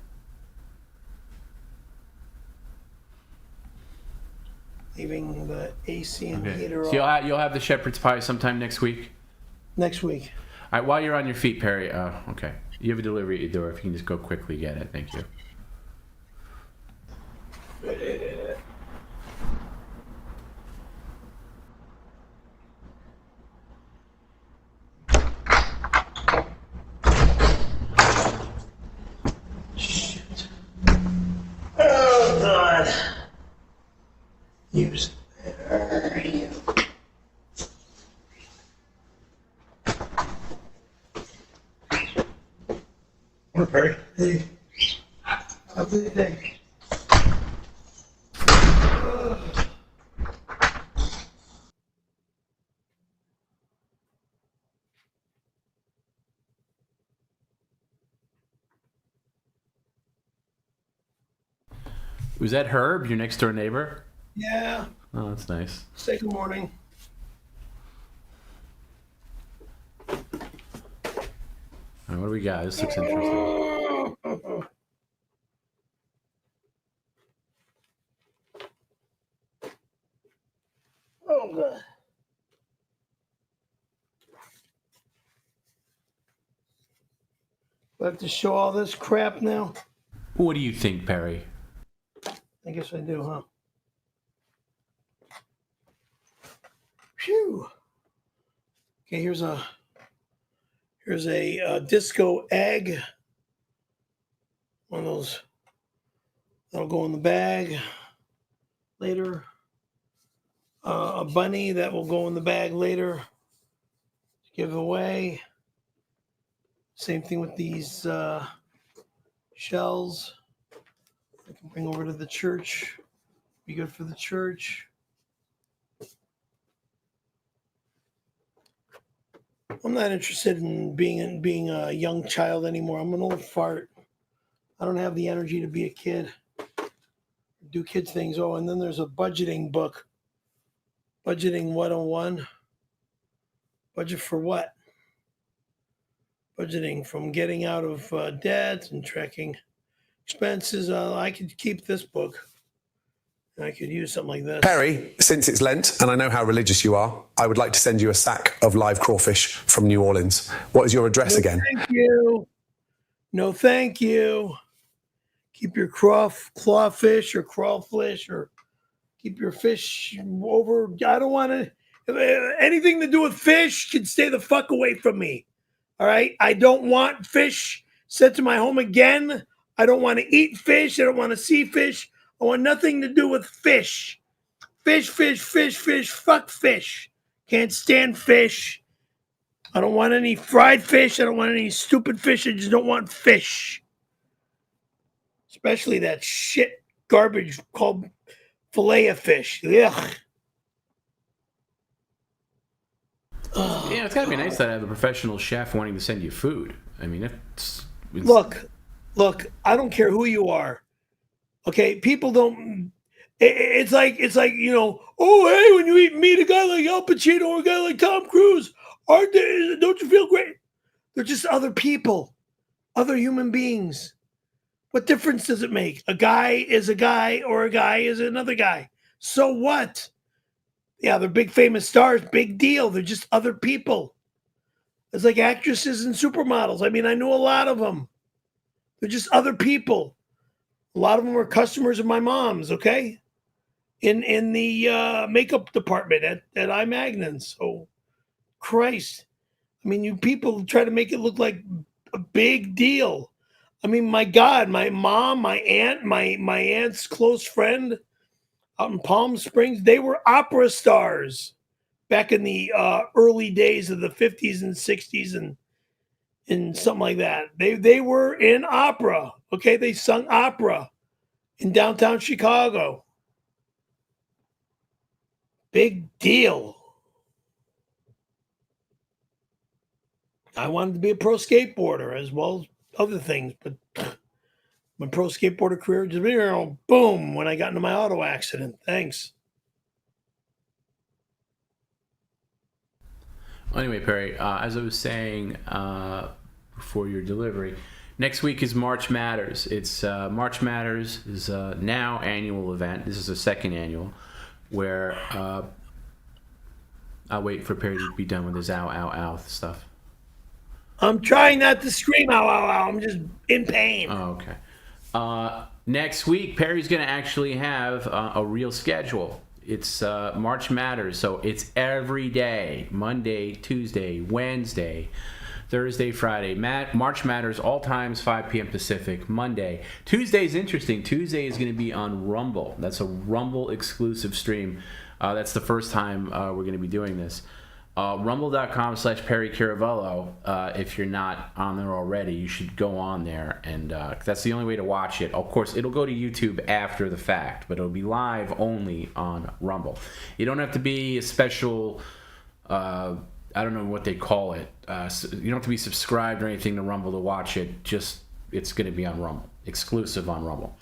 Leaving the AC and heater so off. you'll have the shepherd's pie sometime next week? Next week. All right, while you're on your feet, Perry, okay. You have a delivery at your door. If you can just go quickly get it. Thank you. Shit. Oh, God. Use better. Perry. Hey. Have a good day. Was that Herb, your next door neighbor? Yeah. Oh, that's nice. Say good morning. All right, what do we got? This looks interesting. I'm good. Do I have to show all this crap now? What do you think, Perry? I guess I do, huh? Phew. Okay, here's a disco egg. One of those that'll go in the bag later. A bunny that will go in the bag later to give away. Same thing with these shells. I can bring over to the church. Be good for the church. I'm not interested in being a young child anymore. I'm an old fart. I don't have the energy to be a kid. Do kid things. Oh, and then there's a budgeting book. Budgeting 101. Budget for what? Budgeting from getting out of debt and tracking expenses. I could keep this book. I could use something like this. Perry, since it's Lent, and I know how religious you are, I would like to send you a sack of live crawfish from New Orleans. What is your address again? Thank you. No, thank you. Keep your clawfish or crawfish, or keep your fish over. I don't want to. Anything to do with fish can stay the fuck away from me. All right? I don't want fish sent to my home again. I don't want to eat fish. I don't want to see fish. I want nothing to do with fish. Fish, fuck fish. Can't stand fish. I don't want any fried fish. I don't want any stupid fish. I just don't want fish. Especially that shit garbage called fillet of fish. Ugh. Yeah, it's got to be nice that I have a professional chef wanting to send you food. I mean, it's Look, I don't care who you are. Okay, people don't. It's like oh hey, when you meet a guy like Al Pacino or a guy like Tom Cruise, don't you feel great? They're just other people, other human beings. What difference does it make? A guy is a guy or a guy is another guy. So what? Yeah, they're big famous stars, big deal. They're just other people. It's like actresses and supermodels. I mean, I know a lot of them. They're just other people. A lot of them were customers of my mom's, okay? In the makeup department at 𝙈𝙾. So, Christ. I mean, you people try to make it look like a big deal. I mean, my God, my mom, my aunt, my aunt's close friend out in Palm Springs, they were opera stars back in the early days of the 50s and 60s and something like that. They were in opera, okay? They sung opera in downtown Chicago. Big deal. I wanted to be a pro skateboarder as well as other things, but my pro skateboarder career just boom when I got into my auto accident. Thanks. Anyway, Perry, as I was saying before your delivery, next week is March Matters. It's March Matters is a now annual event. This is a second annual where I'll wait for Perry to be done with his ow stuff. I'm trying not to scream ow, ow, ow. I'm just in pain. Oh, okay. Next week, Perry's going to actually have a real schedule. It's March Matters, so it's every day, Monday, Tuesday, Wednesday, Thursday, Friday. March Matters, all times, 5 p.m. Pacific, Monday. Tuesday's interesting. Tuesday is going to be on Rumble. That's a Rumble exclusive stream. That's the first time we're going to be doing this. Rumble.com/PerryCaravello. If you're not on there already, you should go on there, and that's the only way to watch it. Of course, it'll go to YouTube after the fact, but it'll be live only on Rumble. You don't have to be a special, I don't know what they call it. You don't have to be subscribed or anything to Rumble to watch it. Just, it's going to be on Rumble, exclusive on Rumble.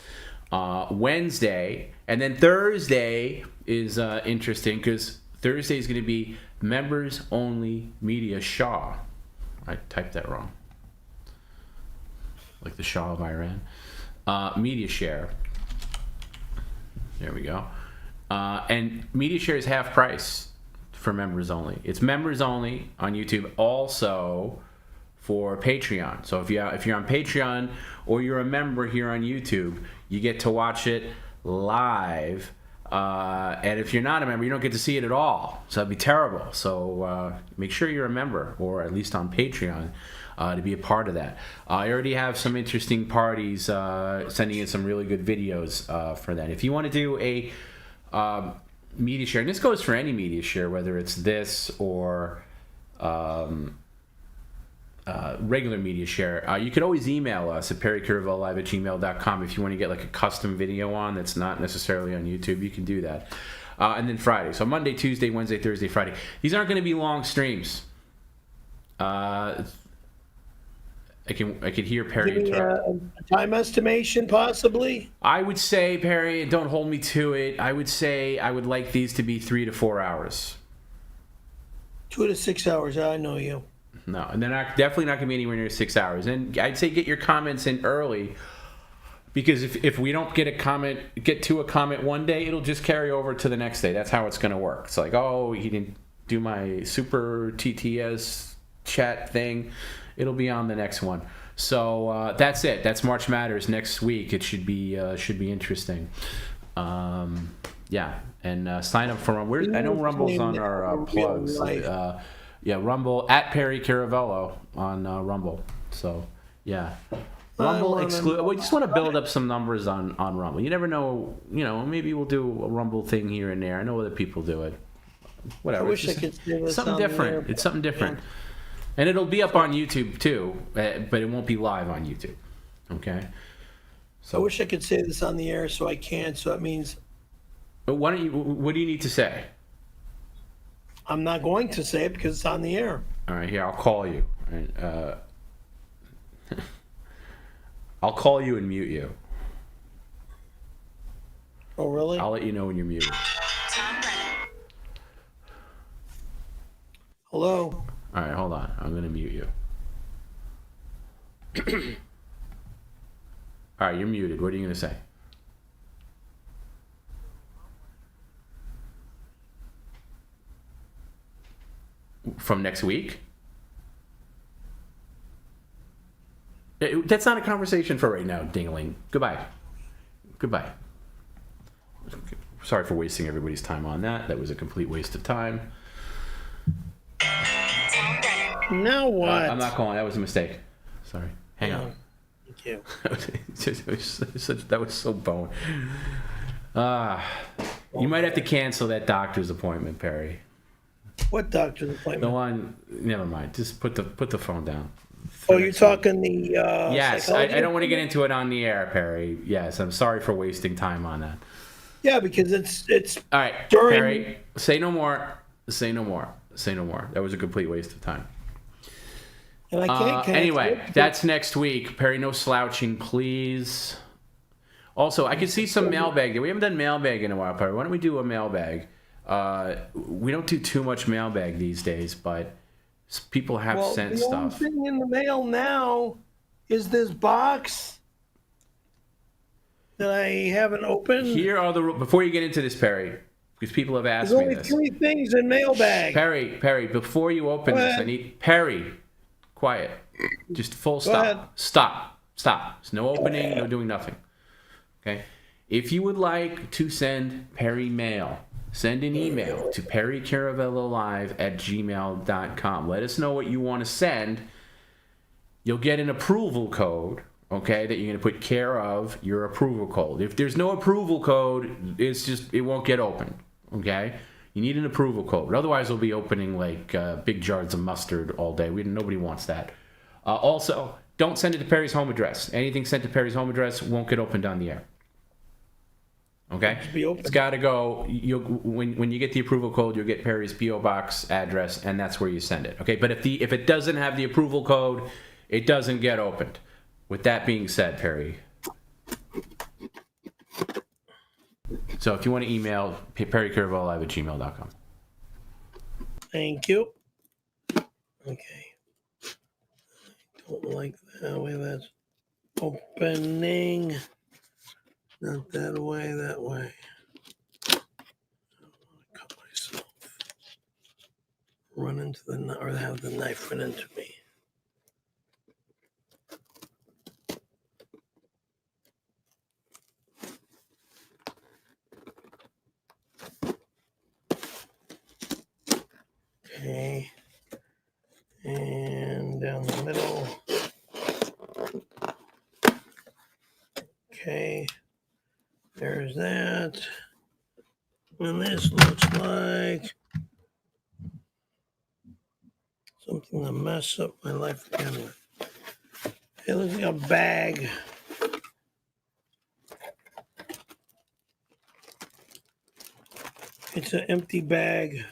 Wednesday, and then Thursday is interesting because Thursday is going to be members only media Shah. I typed that wrong. Like the Shah of Iran. Media share. There we go. And media share is half price. for members only. It's members only on YouTube. Also for Patreon. So if you're on Patreon or you're a member here on YouTube, you get to watch it live. And if you're not a member, you don't get to see it at all. So that'd be terrible. So make sure you're a member, or at least on Patreon, to be a part of that. I already have some interesting parties sending in some really good videos for that. If you want to do a media share, and this goes for any media share, whether it's this or regular media share, you can always email us at perrycaravellolive@gmail.com if you want to get like a custom video on that's not necessarily on YouTube. You can do that. And then Friday. So Monday, Tuesday, Wednesday, Thursday, Friday. These aren't going to be long streams. I could hear Perry. Give me a time estimation, possibly. I would say, Perry, don't hold me to it. I would say I would like these to be 3 to 4 hours. 2 to 6 hours. I know you. No, and they're definitely not going to be anywhere near 6 hours. And I'd say get your comments in early, because if we don't get to a comment one day, it'll just carry over to the next day. That's how it's going to work. It's like, oh, he didn't do my super TTS chat thing. It'll be on the next one. So that's it. That's March Matters next week. It should be interesting. Yeah, and sign up for Rumble. I know Rumble's on our plugs. Yeah, Rumble at Perry Caravello on Rumble. So yeah, Rumble exclude. We just want to build up some numbers on Rumble. You never know. Maybe we'll do a Rumble thing here and there. I know other people do it. Whatever. I wish I could say this something on different. there, It's something different. And it'll be up on YouTube too, but it won't be live on YouTube. Okay. So I wish I could say this on the air, so I can't. So that means. But why don't you? What do you need to say? I'm not going to say it because it's on the air. All right, here, I'll call you. I'll call you and mute you. Oh, really? I'll let you know when you're muted. Hello? All right, hold on. I'm going to mute you. All right, you're muted. What are you going to say? From next week? That's not a conversation for right now, Dingling. Goodbye. Sorry for wasting everybody's time on that. That was a complete waste of time. Now what? I'm not calling. That was a mistake. Sorry. Hang on. Thank you. That was so bone. You might have to cancel that doctor's appointment, Perry. What doctor's appointment? The one. Never mind. Just put the phone down. Oh, you're talking the. Yes, I don't want to get into it on the air, Perry. Yes, I'm sorry for wasting time on that. Yeah, because it's. All right, during... Perry. Say no more. That was a complete waste of time. And I can't anyway, that's next week. Perry, no slouching, please. Also, I can see some mailbag. We haven't done mailbag in a while, Perry. Why don't we do a mailbag? We don't do too much mailbag these days, but people have sent stuff. The only thing in the mail now is this box that I haven't opened. Here are the before you get into this, Perry, because people have asked me this. There's only 3 things in mailbag. Perry, before you open this, I need Perry. Quiet. Just full stop. Ahead. Stop. There's no opening, no doing nothing. Okay? If you would like to send Perry mail, send an email to perrycaravellolive@gmail.com. Let us know what you want to send. You'll get an approval code, okay, that you're going to put care of your approval code. If there's no approval code, it won't get opened, okay? You need an approval code. Otherwise, we'll be opening like big jars of mustard all day. Nobody wants that. Also, don't send it to Perry's home address. Anything sent to Perry's home address won't get opened on the air. Okay? It's got to go. When you get the approval code, you'll get Perry's P.O. Box address, and that's where you send it. Okay? But if it doesn't have the approval code, it doesn't get opened. With that being said, Perry. So if you want to email, perrycaravellolive@gmail.com. Thank you. Okay. I don't like that way that's opening. Not that way, that way. I don't want to cut myself. run into or have the knife run into me. Okay. And down the middle. Okay. There's that. And this looks like something to mess up my life again with. It looks like a bag. It's an empty bag.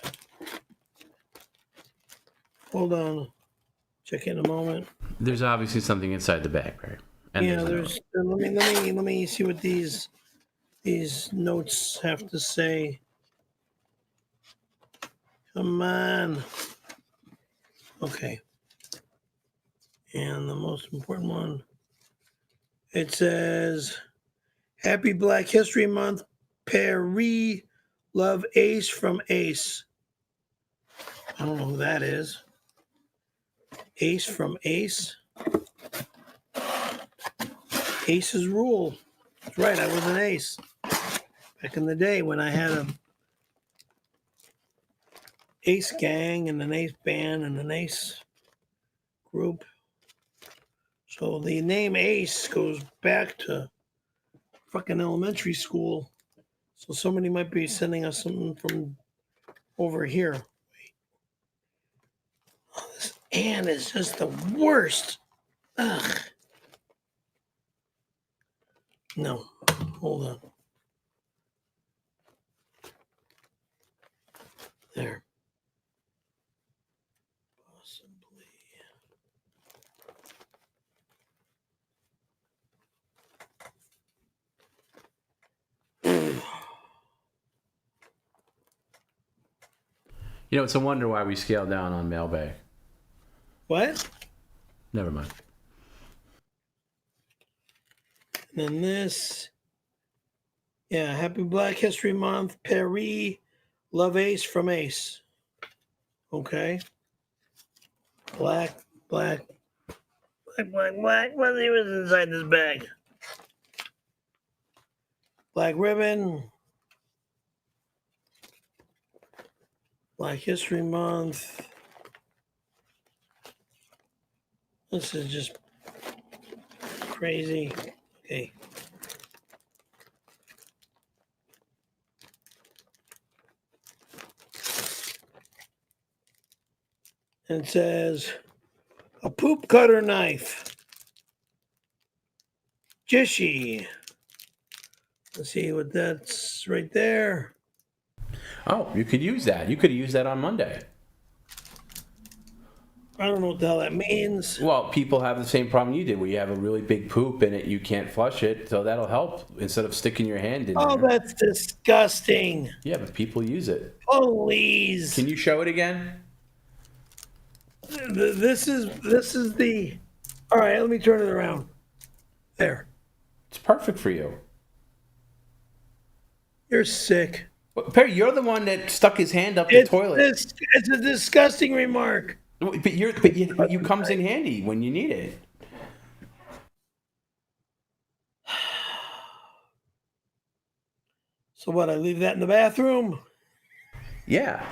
Hold on. Check it in a moment. There's obviously something inside the bag, right? And Yeah, let me see what these notes have to say. Come on. Okay. And the most important one, it says, Happy Black History Month, Perry, love Ace from Ace. I don't know who that is. Ace from Ace? Ace's rule. That's right, I was an ace. Back in the day when I had a ace gang and an ace band and an ace group. So the name Ace goes back to fucking elementary school. So somebody might be sending us something from over here. Wait. Oh, this Ann is just the worst. Ugh. No, hold on. There. Possibly. You know, it's a wonder why we scaled down on mailbag. What? Never mind. And then this. Yeah, Happy Black History Month, Perry, love Ace from Ace. Okay. Black. What was inside this bag? Black ribbon. Black History Month. This is just crazy. Okay. And it says, a poop cutter knife. Jishy. Let's see what that's right there. Oh, you could use that. You could use that on Monday. I don't know what the hell that means. Well, people have the same problem you did, where you have a really big poop in it, you can't flush it, so that'll help instead of sticking your hand in Oh, there. that's disgusting. Yeah, but people use it. Please. Can you show it again? This is the. All right, let me turn it around. There. It's perfect for you. You're sick. Well, Perry, you're the one that stuck his hand up the toilet. It's a disgusting remark. But you comes in handy when you need it. So what? I leave that in the bathroom? Yeah.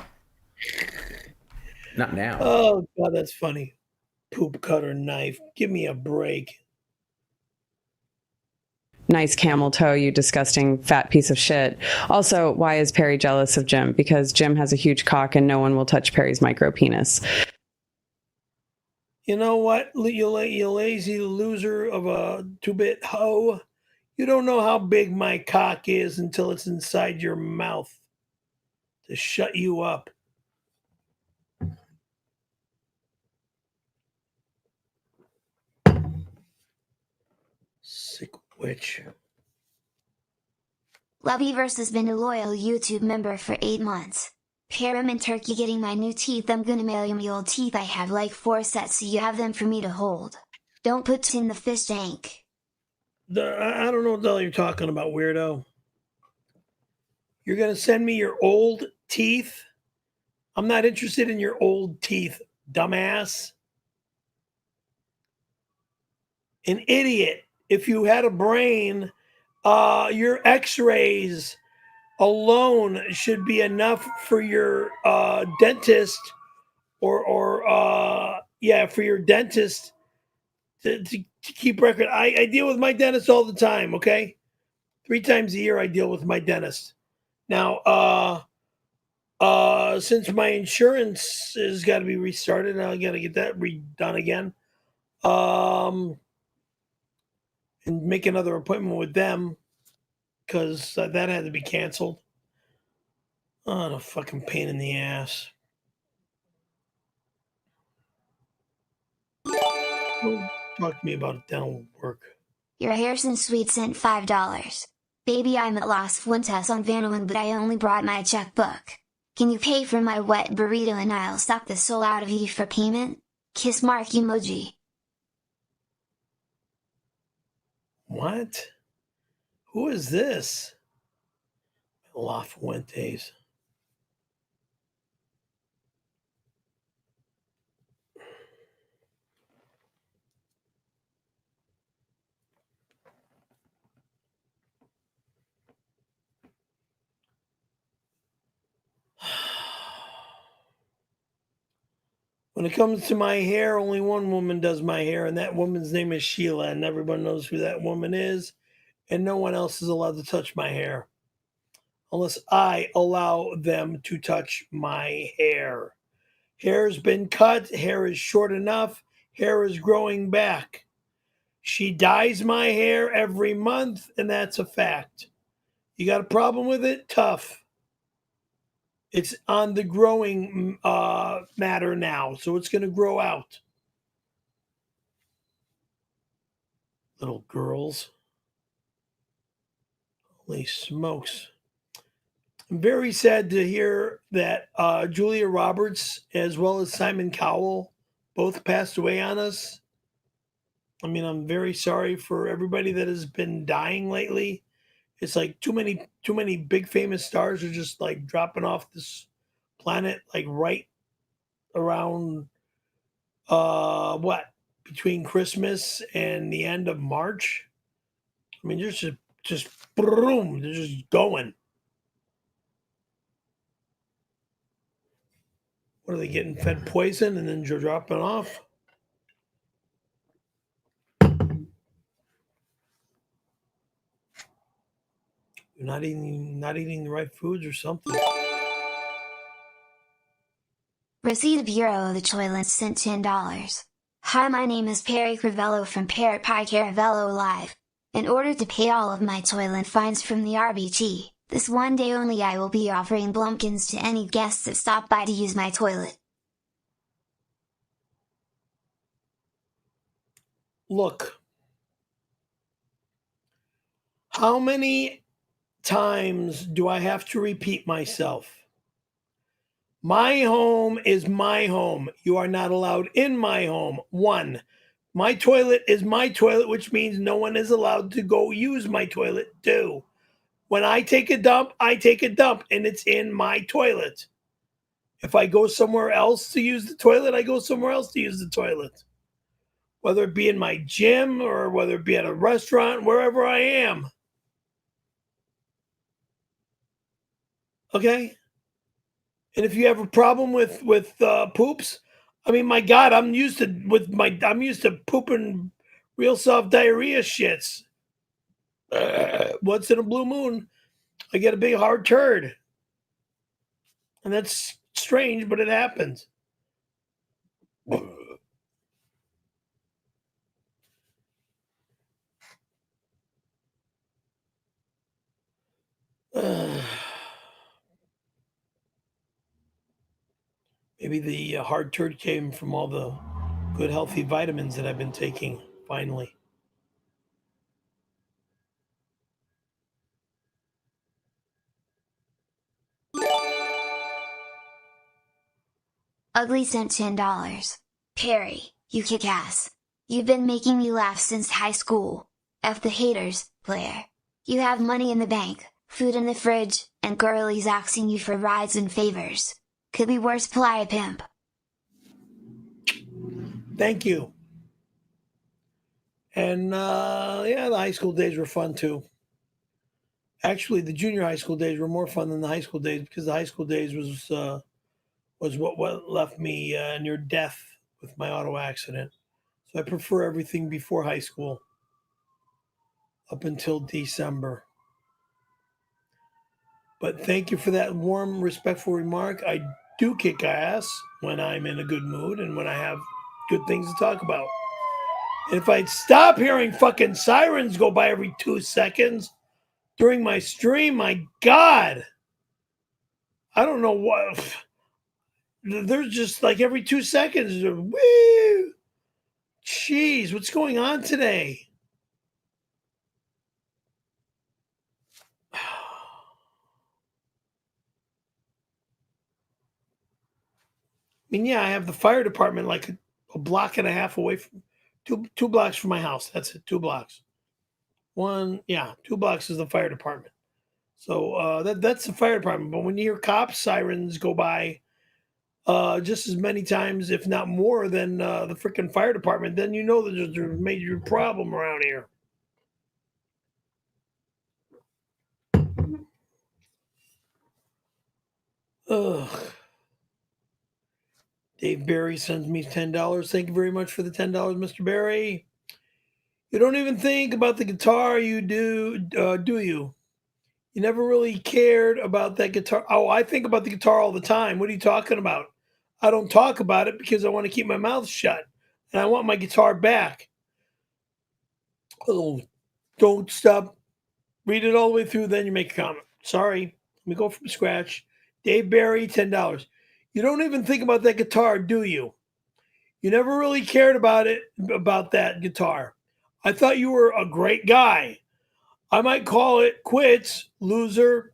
Not now. Oh God, that's funny. Poop cutter knife. Give me a break. Nice camel toe, you disgusting fat piece of shit. Also, why is Perry jealous of Jim? Because Jim has a huge cock and no one will touch Perry's micro penis. You know what, you lazy loser of a 2-bit hoe? You don't know how big my cock is until it's inside your mouth to shut you up. Sick witch. Loveverse has been a loyal YouTube member for 8 months. Here I'm in Turkey getting my new teeth. I'm gonna mail you my old teeth. I have like 4 sets, so you have them for me to hold. Don't put in the fish tank. I don't know what the hell you're talking about, weirdo. You're gonna send me your old teeth? I'm not interested in your old teeth, dumbass. An idiot. If you had a brain, your x-rays alone should be enough for your dentist for your dentist to keep record. I deal with my dentist all the time, okay? 3 times a year I deal with my dentist. Now, since my insurance has got to be restarted, I got to get that redone again. And make another appointment with them because that had to be canceled. Oh, the fucking pain in the ass. Don't talk to me about dental work. Your Harrison Sweet sent $5. Baby, I'm at Las Fuentes on Vanuatu, but I only brought my checkbook. Can you pay for my wet burrito and I'll suck the soul out of you for payment? Kiss mark emoji. What? Who is this? Las Fuentes. When it comes to my hair, only one woman does my hair, and that woman's name is Sheila, and everyone knows who that woman is, and no one else is allowed to touch my hair unless I allow them to touch my hair. Hair's been cut, hair is short enough, hair is growing back. She dyes my hair every month, and that's a fact. You got a problem with it? Tough. It's on the growing matter now, so it's going to grow out. Little girls. Holy smokes. I'm very sad to hear that Julia Roberts as well as Simon Cowell both passed away on us. I mean, I'm very sorry for everybody that has been dying lately. It's like too many big famous stars are just like dropping off this planet like right around between Christmas and the end of March. I mean, just boom, they're just going. What are they getting fed poison and then dropping off? You're not eating the right foods or something. Receipt of 𝙎𝙃 sent $10. Hi, my name is Perry Caravello from PCL. In order to pay all of my toilet fines from the RBG, this one day only I will be offering Blumpkins to any guests that stop by to use my toilet. Look, how many times do I have to repeat myself? My home is my home. You are not allowed in my home. 1, my toilet is my toilet, which means no one is allowed to go use my toilet. 2, when I take a dump, I take a dump, and it's in my toilet. If I go somewhere else to use the toilet, I go somewhere else to use the toilet. Whether it be in my gym or whether it be at a restaurant, wherever I am. Okay? And if you have a problem with poops, I mean, my God, I'm used to pooping real soft diarrhea shits. Once in a blue moon, I get a big hard turd, and that's strange, but it happens. Maybe the hard turd came from all the good, healthy vitamins that I've been taking, finally. Ugly sent $10. Perry, you kick ass. You've been making me laugh since high school. F the haters, player. You have money in the bank, food in the fridge, and girlies asking you for rides and favors. Could be worse, 𝙈𝙀𝙈𝙾. Thank you. And yeah, the high school days were fun too. Actually, the junior high school days were more fun than the high school days because the high school days was what left me near death with my auto accident. So I prefer everything before high school up until December. But thank you for that warm, respectful remark. I do kick ass when I'm in a good mood and when I have good things to talk about. And if I'd stop hearing fucking sirens go by every 2 seconds during my stream, my God, I don't know what. There's just like every 2 seconds. Woo! Jeez, what's going on today? I mean, yeah, I have the fire department like a block and a half away from two blocks from my house. That's it, 2 blocks. 2 blocks is the fire department. So that's the fire department. But when you hear cops sirens go by just as many times, if not more, than the freaking fire department, then you know that there's a major problem around here. Ugh. Dave Barry sends me $10. Thank you very much for the $10, Mr. Barry. You don't even think about the guitar you do you? You never really cared about that guitar. Oh, I think about the guitar all the time. What are you talking about? I don't talk about it because I want to keep my mouth shut. And I want my guitar back. Oh, don't stop. Read it all the way through, then you make a comment. Sorry. Let me go from scratch. Dave Barry, $10. You don't even think about that guitar, do you? You never really cared about that guitar. I thought you were a great guy. I might call it quits, loser.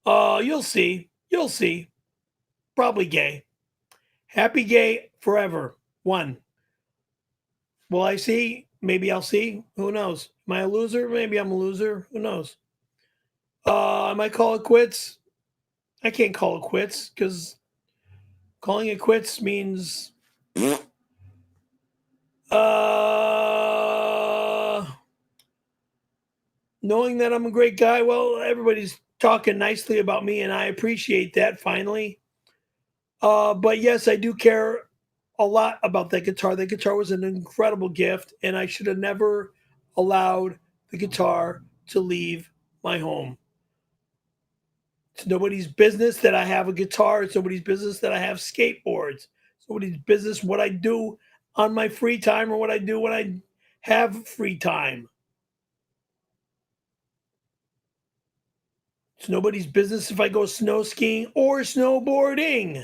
You'll see. You'll see. Probably gay. Happy gay forever. 1. Will I see? Maybe I'll see. Who knows? Am I a loser? Maybe I'm a loser. Who knows? I might call it quits. I can't call it quits because calling it quits means knowing that I'm a great guy. Well, everybody's talking nicely about me, and I appreciate that finally. But yes, I do care a lot about that guitar. That guitar was an incredible gift, and I should have never allowed the guitar to leave my home. It's nobody's business that I have a guitar. It's nobody's business that I have skateboards. It's nobody's business what I do on my free time or what I do when I have free time. It's nobody's business if I go snow skiing or snowboarding.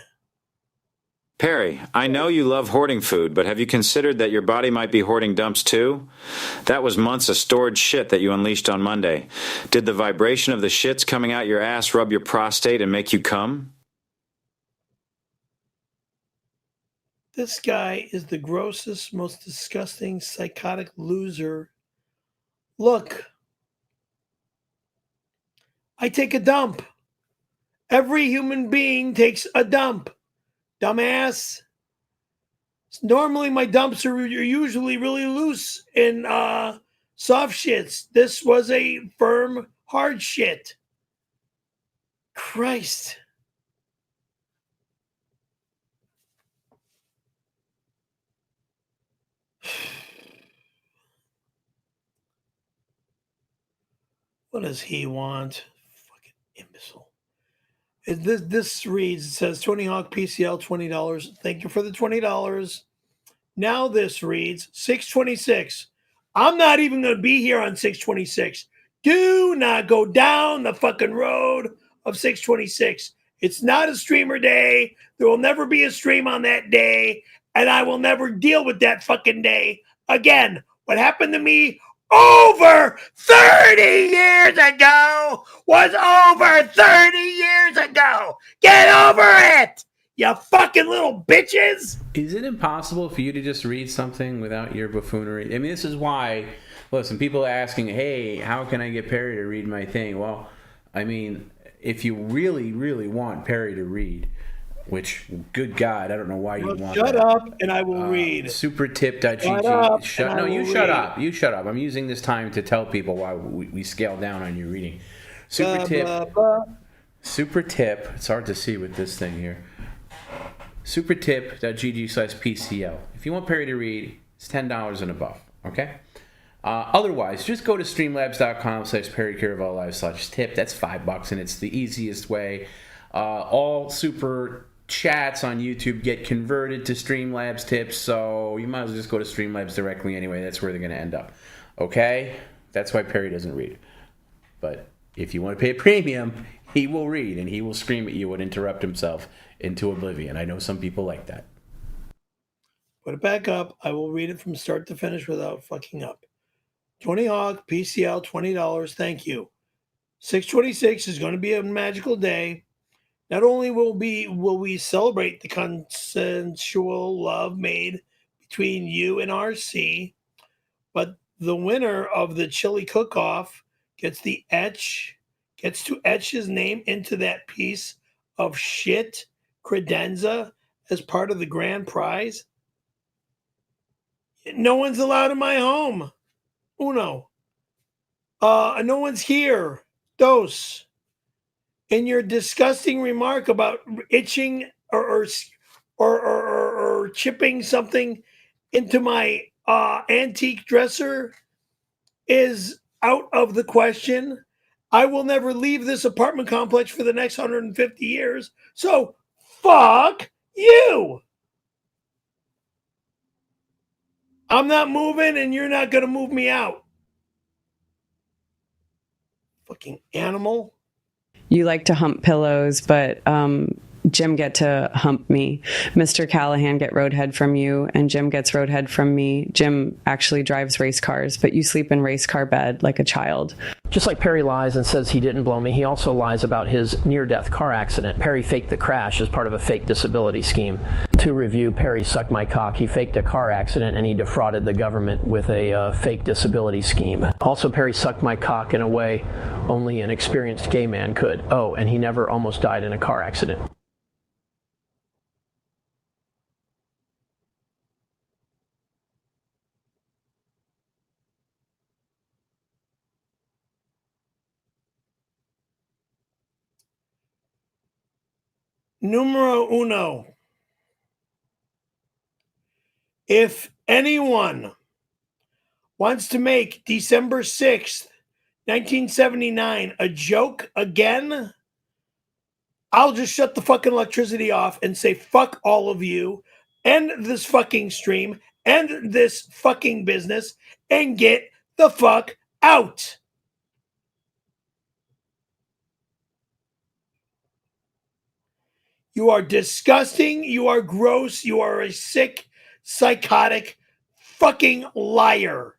Perry, I know you love hoarding food, but have you considered that your body might be hoarding dumps too? That was months of stored shit that you unleashed on Monday. Did the vibration of the shits coming out your ass rub your prostate and make you come? This guy is the grossest, most disgusting, psychotic loser. Look, I take a dump. Every human being takes a dump. Dumbass. Normally, my dumps are usually really loose and soft shits. This was a firm, hard shit. Christ. What does he want? Fucking imbecile. This reads, it says Tony Hawk PCL $20. Thank you for the $20. Now this reads 626. I'm not even going to be here on 626. Do not go down the fucking road of 626. It's not a streamer day. There will never be a stream on that day. And I will never deal with that fucking day again. What happened to me over 30 years ago was over 30 years ago. Get over it, you fucking little bitches. Is it impossible for you to just read something without your buffoonery? I mean, this is why, listen, people are asking, hey, how can I get Perry to read my thing? Well, I mean, if you really, really want Perry to read, which, good God, I don't know why you want shut that. up and I will read. Supertip.gg. Shut read. up. You shut up. I'm using this time to tell people why we scale down on your reading. Supertip. Blah, blah, blah. Supertip. It's hard to see with this thing here. Supertip.gg/PCL. If you want Perry to read, it's $10 and above. Okay? Otherwise, just go to streamlabs.com/perrycaravellolive/tip. That's $5, and it's the easiest way. All super chats on YouTube get converted to Streamlabs tips, so you might as well just go to Streamlabs directly anyway. That's where they're going to end up. Okay? That's why Perry doesn't read. But if you want to pay a premium, he will read, and he will scream at you and interrupt himself into oblivion. I know some people like that. Put it back up. I will read it from start to finish without fucking up. Tony Hawk, PCL, $20. Thank you. 6/26 is going to be a magical day. Not only will we celebrate the consensual love made between you and RC, but the winner of the chili cook-off gets to etch his name into that piece of shit credenza as part of the grand prize. No one's allowed in my home. Uno. No one's here. Dos. In your disgusting remark about itching or chipping something into my antique dresser is out of the question. I will never leave this apartment complex for the next 150 years. So fuck you. I'm not moving and you're not going to move me out. Fucking animal. You like to hump pillows, but Jim get to hump me. Mr. Callahan get roadhead from you, and Jim gets roadhead from me. Jim actually drives race cars, but you sleep in race car bed like a child. Just like Perry lies and says he didn't blow me, he also lies about his near-death car accident. Perry faked the crash as part of a fake disability scheme. To review, Perry sucked my cock. He faked a car accident and he defrauded the government with a fake disability scheme. Also, Perry sucked my cock in a way only an experienced gay man could. Oh, and he never almost died in a car accident. Numero uno. If anyone wants to make December 6th, 1979 a joke again, I'll just shut the fucking electricity off and say fuck all of you, end this fucking stream, end this fucking business, and get the fuck out. You are disgusting. You are gross. You are a sick, psychotic, fucking liar.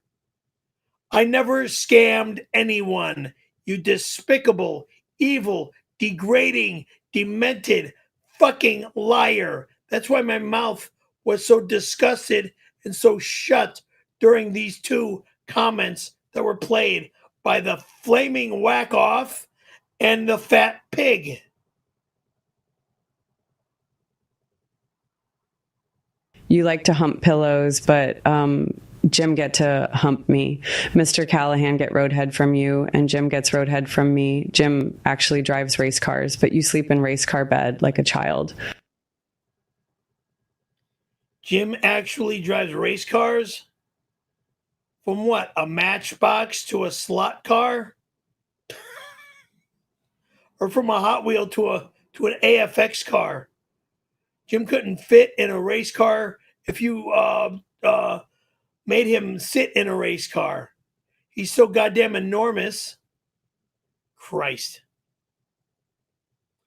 I never scammed anyone. You despicable, evil, degrading, demented, fucking liar. That's why my mouth was so disgusted and so shut during these two comments that were played by the flaming whack off and the fat pig. You like to hump pillows, but Jim get to hump me. Mr. Callahan get roadhead from you, and Jim gets roadhead from me. Jim actually drives race cars, but you sleep in race car bed like a child. Jim actually drives race cars? From what, a Matchbox to a slot car? Or from a Hot Wheel to an AFX car? Jim couldn't fit in a race car if you made him sit in a race car. He's so goddamn enormous. Christ.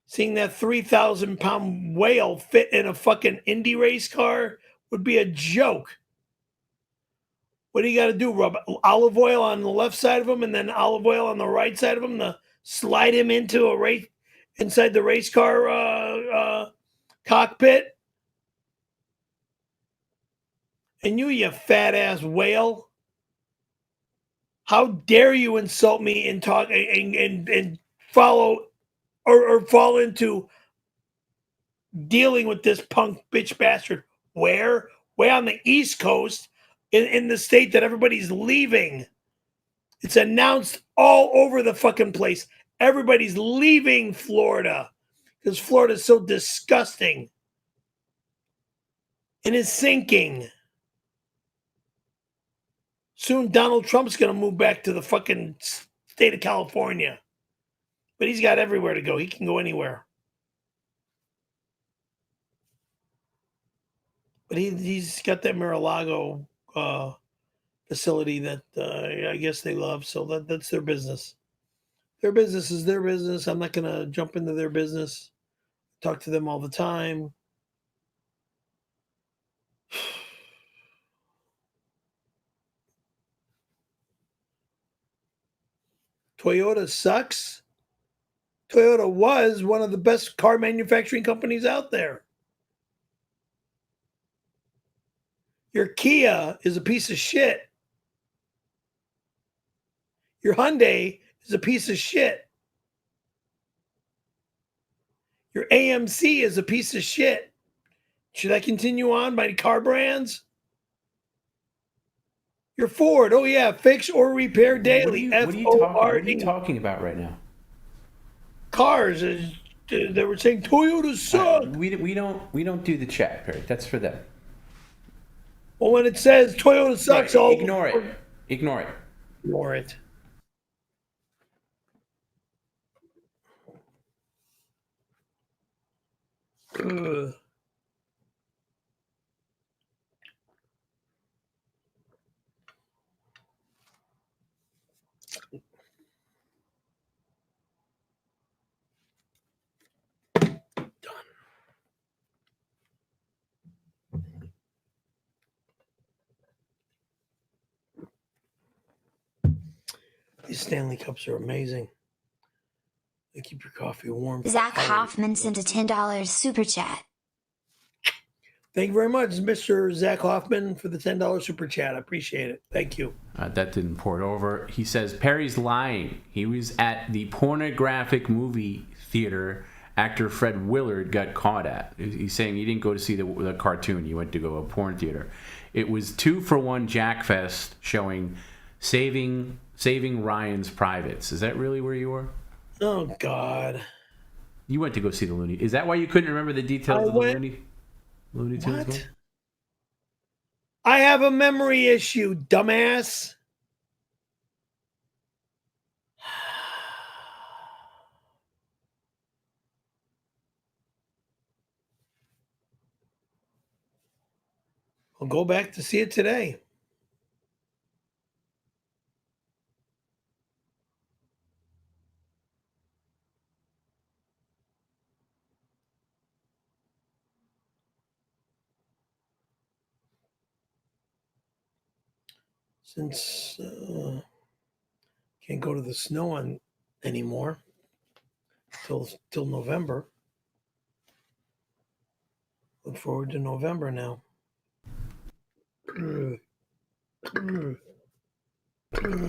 Seeing that 3,000-pound whale fit in a fucking Indy race car would be a joke. What do you got to do? Rub olive oil on the left side of him and then olive oil on the right side of him to slide him into a race inside the race car cockpit? And you fat ass whale, how dare you insult me and talk and follow or fall into dealing with this punk bitch bastard. Where? Way on the East Coast, in the state that everybody's leaving. It's announced all over the fucking place. Everybody's leaving Florida because Florida is so disgusting and is sinking. Soon Donald Trump's going to move back to the fucking state of California. But he's got everywhere to go. He can go anywhere. But he's got that Mar-a-Lago facility that I guess they love. So that's their business. Their business is their business. I'm not going to jump into their business. Talk to them all the time. Toyota sucks. Toyota was one of the best car manufacturing companies out there. Your Kia is a piece of shit. Your Hyundai is a piece of shit. Your AMC is a piece of shit. Should I continue on by car brands? Your Ford, oh yeah, fix or repair daily. What are you talking about right now? Cars. They were saying Toyota suck. We don't do the chat, Perry. That's for them. Well, when it says Toyota sucks, ignore it. Ignore it. Ignore it. Ugh. These Stanley Cups are amazing. They keep your coffee warm. Zach Hoffman sent a $10 super chat. Thank you very much, Mr. Zach Hoffman, for the $10 super chat. I appreciate it. Thank you. That didn't port over. He says, Perry's lying. He was at the pornographic movie theater actor Fred Willard got caught at. He's saying he didn't go to see the cartoon. He went to go to a porn theater. It was 2-for-1 Jackfest showing Saving Ryan's Privates. Is that really where you were? Oh, God. You went to go see the Looney. Is that why you couldn't remember the details of the Looney Tunes? What? I have a memory issue, dumbass. I'll go back to see it today. Since can't go to the snow anymore till November. Look forward to November now.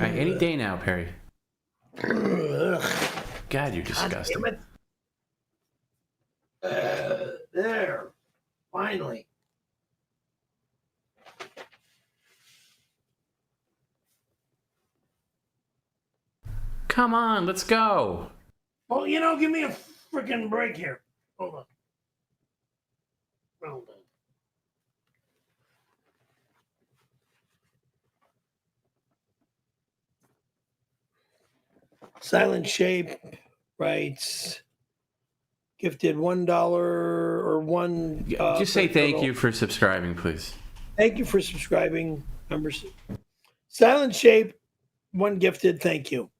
Any day now, Perry. God, you're disgusting. There. Finally. Come on, let's go. Well, give me a freaking break here. Hold on. Hold on. Silent Shape writes, gifted $1 or one. Just say thank you for subscribing, please. Thank you for subscribing, members. Silent Shape, one gifted. Thank you.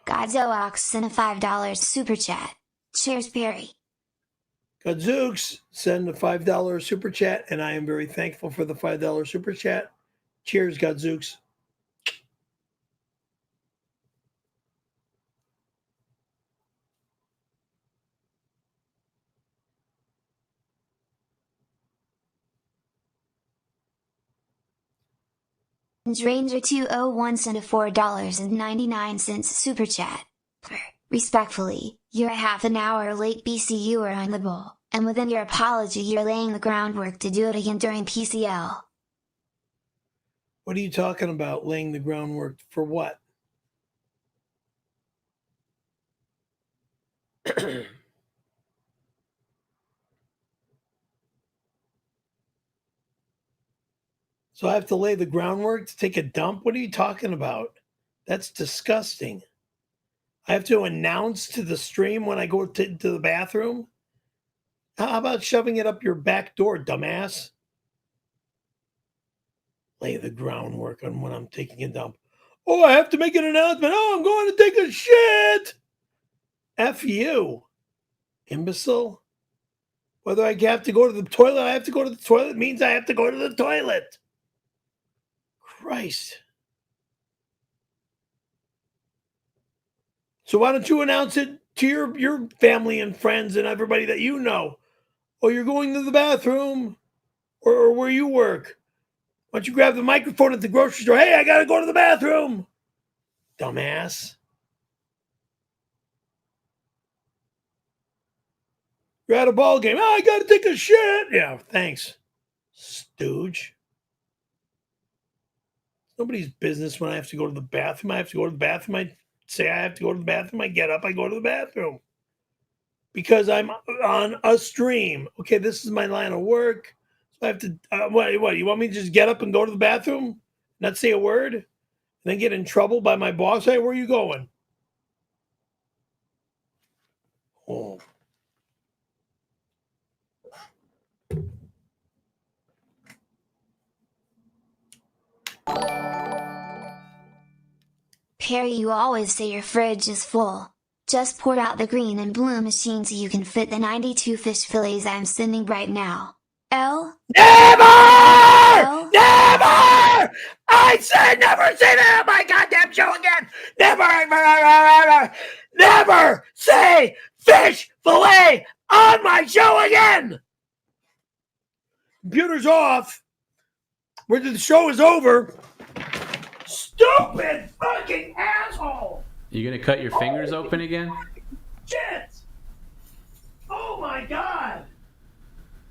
Godzilla sent a $5 super chat. Cheers, Perry. Gadzooks send a $5 super chat, and I am very thankful for the $5 super chat. Cheers, Gadzooks. Ranger 201 sent a $4.99 super chat. Respectfully, you're a half an hour late BC. You are on the ball, and within your apology you're laying the groundwork to do it again during PCL. What are you talking about, laying the groundwork for what? So I have to lay the groundwork to take a dump? What are you talking about? That's disgusting. I have to announce to the stream when I go to the bathroom? How about shoving it up your back door, dumbass? Lay the groundwork on when I'm taking a dump. Oh, I have to make an announcement. Oh, I'm going to take a shit. F you, imbecile. Whether I have to go to the toilet, I have to go to the toilet means I have to go to the toilet. Christ. So why don't you announce it to your family and friends and everybody that you know? Oh, you're going to the bathroom or where you work. Why don't you grab the microphone at the grocery store? Hey, I got to go to the bathroom. Dumbass. You're at a ball game. Oh, I got to take a shit. Yeah, thanks, stooge. Nobody's business when I have to go to the bathroom. I have to go to the bathroom. I say I have to go to the bathroom. I get up. I go to the bathroom. Because I'm on a stream. Okay, this is my line of work. So I have to, what, you want me to just get up and go to the bathroom? Not say a word? And then get in trouble by my boss? Hey, where are you going? Oh. Perry, you always say your fridge is full. Just poured out the green and blue machine so you can fit the 92 fish fillets I'm sending right now. L? Never! L? Never! I said never say that on my goddamn show again! Never say fish fillet on my show again! Computer's off. Where the show is over. Stupid fucking asshole! You gonna cut your fingers open again? Shit! Oh my god!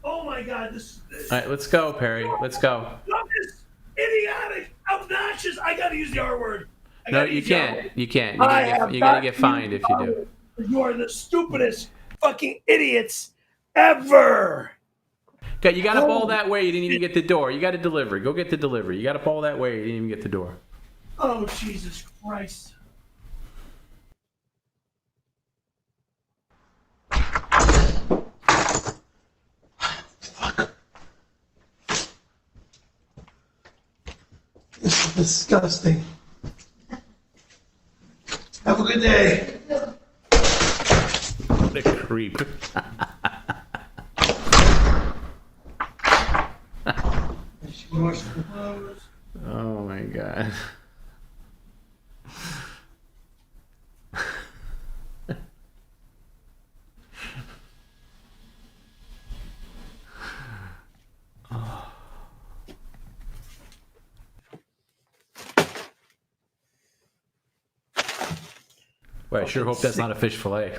Oh my god! This. All right, let's go, Perry. Let's go. This idiotic, obnoxious. I gotta use the R word. No, you can't. You can't. You're gonna get fined if you do. You are the stupidest fucking idiots ever. Okay, you got up all that way. You didn't even get the door. You got a delivery. Go get the delivery. You got up all that way. You didn't even get the door. Oh Jesus Christ! Fuck. This is disgusting. Have a good day. What a creep. Oh my god. Well, I sure hope that's not a fish fillet.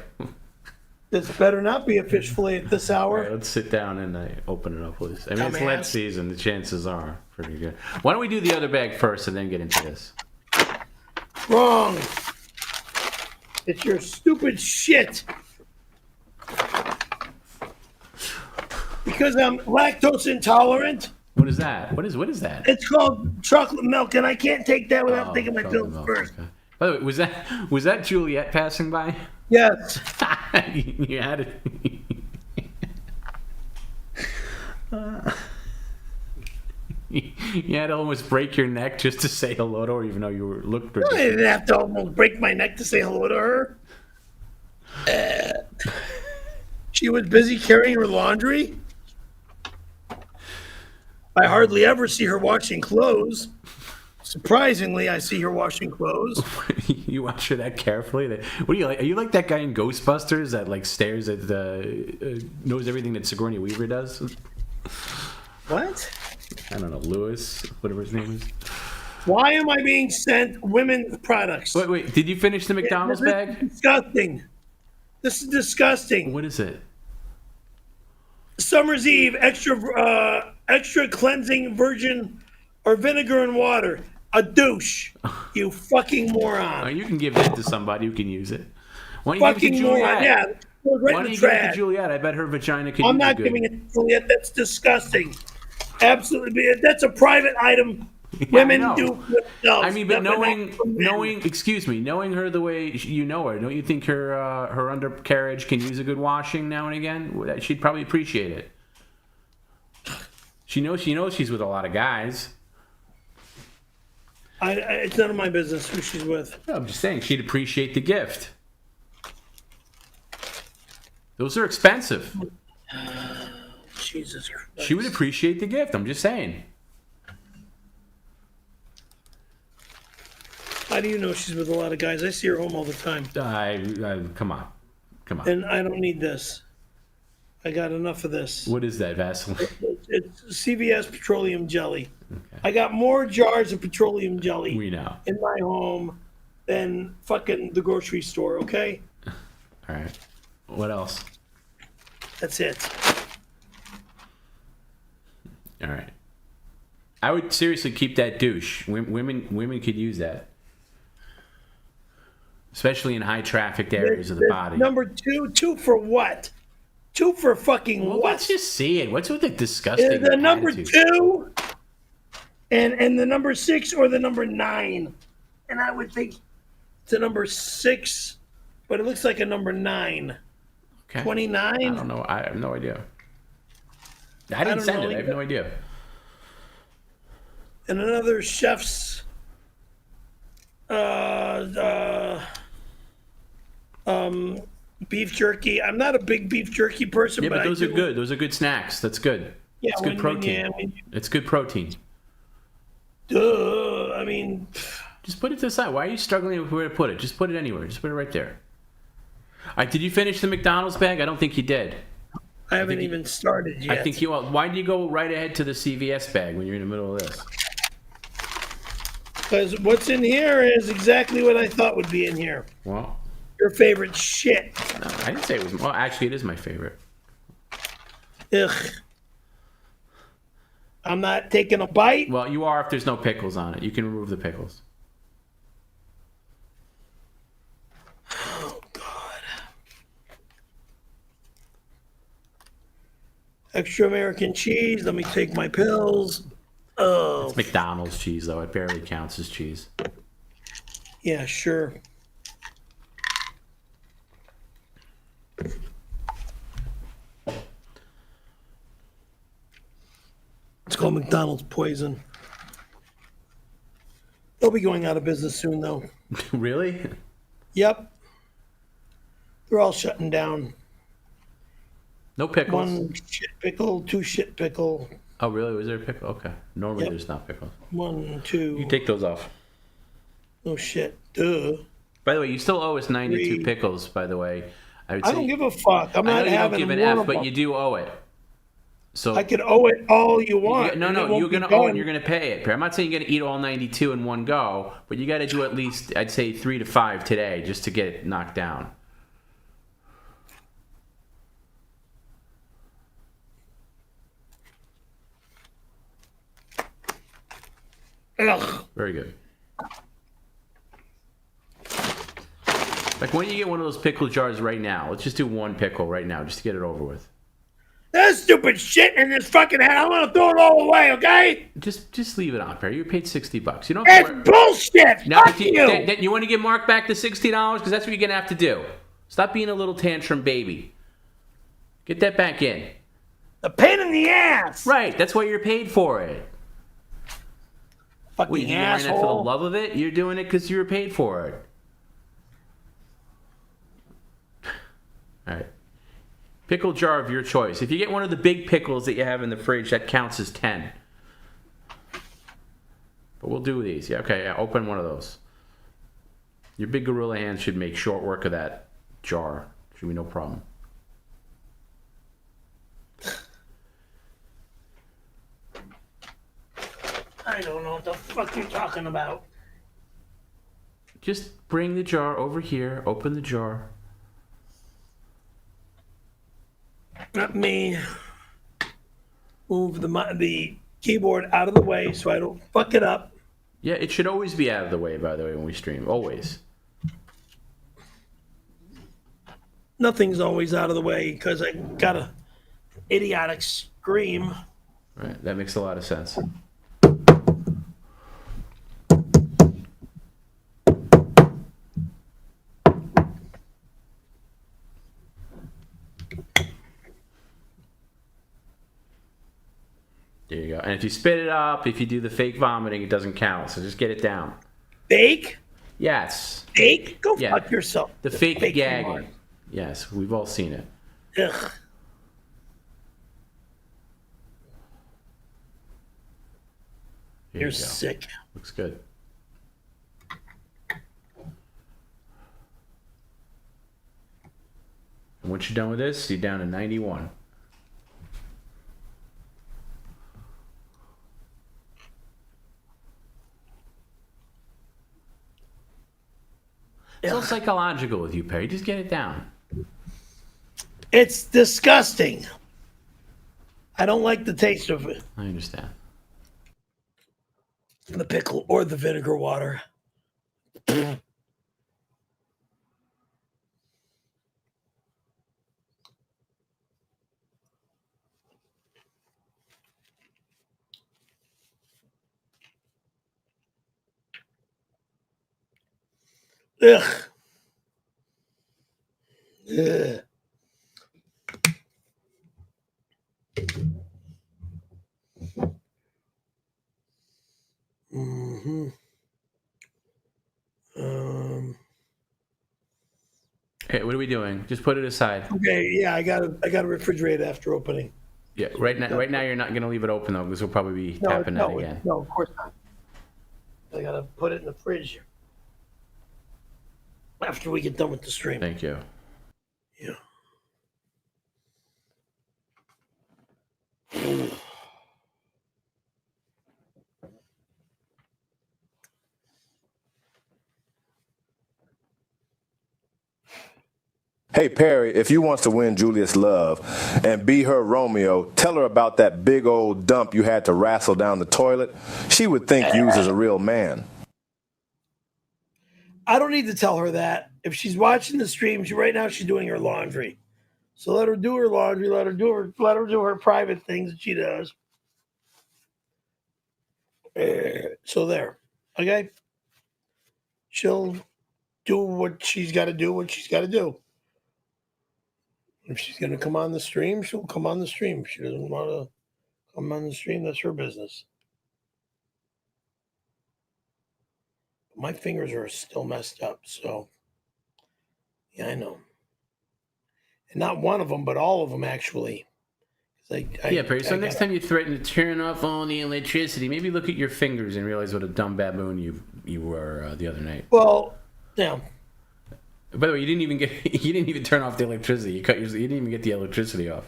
This better not be a fish fillet at this hour. All right, let's sit down and open it up, please. I mean, it's Lent season. The chances are pretty good. Why don't we do the other bag first and then get into this? Wrong. It's your stupid shit. Because I'm lactose intolerant. What is that? What is that? It's called chocolate milk, and I can't take that without taking my pills first. Okay. By the way, was that Juliet passing by? Yes. You had it. You had to almost break your neck just to say hello to her, even though you looked ridiculous. I didn't have to almost break my neck to say hello to her. She was busy carrying her laundry. I hardly ever see her washing clothes. Surprisingly, I see her washing clothes. You watch her that carefully? What are you like? Are you like that guy in Ghostbusters that like stares at knows everything that Sigourney Weaver does? What? I don't know, Lewis, whatever his name is. Why am I being sent women's products? Wait. Did you finish the McDonald's bag? This is disgusting. This is disgusting. What is it? Summer's Eve, extra cleansing virgin or vinegar and water. A douche. You fucking moron. Oh, you can give that to somebody who can use it. Why don't you give it to Fucking moron. Juliet? Yeah. Right Why in don't the you give it trash. to Juliet? I bet her vagina can I'm use not it good. giving it to Juliet. That's disgusting. Absolutely. That's a private item. Women I know. do themselves. I mean, but That's knowing her the way you know her, don't you think her undercarriage can use a good washing now and again? She'd probably appreciate it. She knows she's with a lot of guys. it's none of my business who she's with. No, I'm just saying she'd appreciate the gift. Those are expensive. Jesus Christ. She would appreciate the gift. I'm just saying. How do you know she's with a lot of guys? I see her home all the time. Come on. And I don't need this. I got enough of this. What is that, Vaseline? It's CVS petroleum jelly. Okay. I got more jars of petroleum jelly We know. in my home than fucking the grocery store, okay? All right. What else? That's it. All right. I would seriously keep that douche. Women could use that. Especially in high trafficked areas of the body. Number two for what? Two for fucking what? Let's just see it. What's with the disgusting The number attitude? 2 and the number 6 or the number 9. And I would think it's a number 6, but it looks like a number 9. Okay. 29? I don't know. I have no idea. I didn't send it. I have no idea. And another chef's beef jerky. I'm not a big beef jerky person, Yeah, but those I are good. Those are good snacks. That's good. Yeah, it's good protein. It's good protein. Duh. I mean, just put it to the side. Why are you struggling with where to put it? Just put it anywhere. Just put it right there. All right. Did you finish the McDonald's bag? I don't think you did. I haven't even started yet. I think you. Why did you go right ahead to the CVS bag when you're in the middle of this? Because what's in here is exactly what I thought would be in here. Well, your favorite shit. No, I didn't say it was. Well, actually, it is my favorite. Ugh. I'm not taking a bite. Well, you are if there's no pickles on it. You can remove the pickles. Oh, God. Extra American cheese. Let me take my pills. Oh. It's McDonald's cheese, though. It barely counts as cheese. Yeah, sure. It's called McDonald's poison. They'll be going out of business soon, though. Really? Yep. They're all shutting down. No pickles. 1 shit pickle, 2 shit pickle. Oh, really? Was there a pickle? Okay. Normally Yep. there's not pickles. 1, 2. You take those off. Oh, shit. Duh. By the way, you still owe us 92 3. pickles, by the way. I don't give a fuck. I'm not I know you having don't give an one F, of but them. you do owe it. So I could owe it all you want. No, and it you're won't be going to owe it done. and you're going to pay it. I'm not saying you're going to eat all 92 in one go, but you got to do at least, I'd say, 3 to 5 today just to get it knocked down. Ugh. Very good. Like, when you get one of those pickle jars right now, let's just do 1 pickle right now just to get it over with. That stupid shit in this fucking head. I'm gonna throw it all away, okay? Just leave it on, Perry. You paid $60. You don't have to It's bullshit. Now, Fuck you. you want to give Mark back the $60? Because that's what you're going to have to do. Stop being a little tantrum baby. Get that back in. A pain in the ass. Right. That's why you're paid for it. Fucking What, you doing that for the asshole. love of it? You're doing it because you were paid for it. All right. Pickle jar of your choice. If you get one of the big pickles that you have in the fridge, that counts as 10. But we'll do these. Yeah, okay, yeah, open one of those. Your big gorilla hands should make short work of that jar. Should be no problem. I I don't know what the fuck you're talking about. Just bring the jar over here. Open the jar. Let me move the keyboard out of the way so I don't fuck it up. Yeah, it should always be out of the way, by the way, when we stream. Always. Nothing's always out of the way because I got a idiotic scream. Right, that makes a lot of sense. There you go. And if you spit it up, if you do the fake vomiting, it doesn't count. So just get it down. Fake? Yes. Fake? Go fuck yourself. The fake gagging. Remark. Yes, we've all seen it. Ugh. You're you sick. Looks good. And once you're done with this, you're down to 91. It's all psychological with you, Perry. Just get it down. It's disgusting. I don't like the taste of it. I understand. The pickle or the vinegar water. Ugh. Ugh. Mm-hmm. Hey, what are we doing? Just put it aside. Okay, yeah, I got a refrigerator after opening. Yeah, right now you're not going to leave it open though, because we'll probably be tapping that again. No, of course not. I got to put it in the fridge after we get done with the stream. Thank you. Yeah. Hey, Perry, if you wants to win Julia's love and be her Romeo, tell her about that big old dump you had to wrestle down the toilet. She would think you was a real man. I don't need to tell her that. If she's watching the stream, right now she's doing her laundry. So let her do her laundry, let her do her private things that she does. So there. Okay? She'll do what she's got to do, what she's got to do. If she's going to come on the stream, she'll come on the stream. If she doesn't want to come on the stream, that's her business. My fingers are still messed up, so yeah, I know. And not one of them, but all of them, actually. Yeah, Perry, so next time you threaten to turn off all the electricity, maybe look at your fingers and realize what a dumb baboon you were the other night. Well, yeah. By the way, you didn't even turn off the electricity. You didn't even get the electricity off.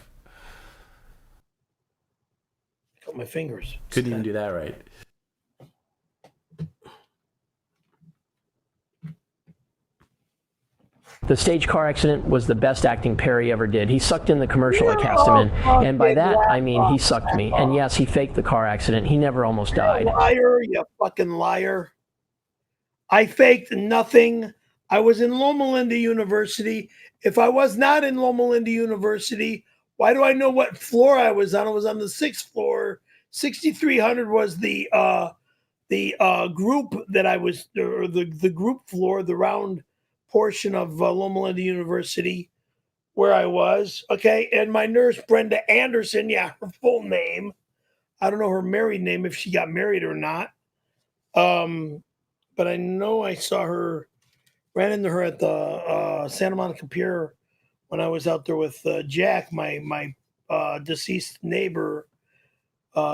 Cut my fingers. Couldn't even do that right. The stage car accident was the best acting Perry ever did. He sucked in the commercial I cast him in. And by that, I mean he sucked me. And yes, he faked the car accident. He never almost died. Liar, you fucking liar. I faked nothing. I was in Loma Linda University. If I was not in Loma Linda University, why do I know what floor I was on? I was on the 6th floor. 6300 was the group that I was, or the group floor, the round portion of Loma Linda University where I was. Okay. And my nurse, Brenda Anderson, yeah, her full name. I don't know her married name, if she got married or not. But I know I ran into her at the Santa Monica Pier when I was out there with Jack, my deceased neighbor,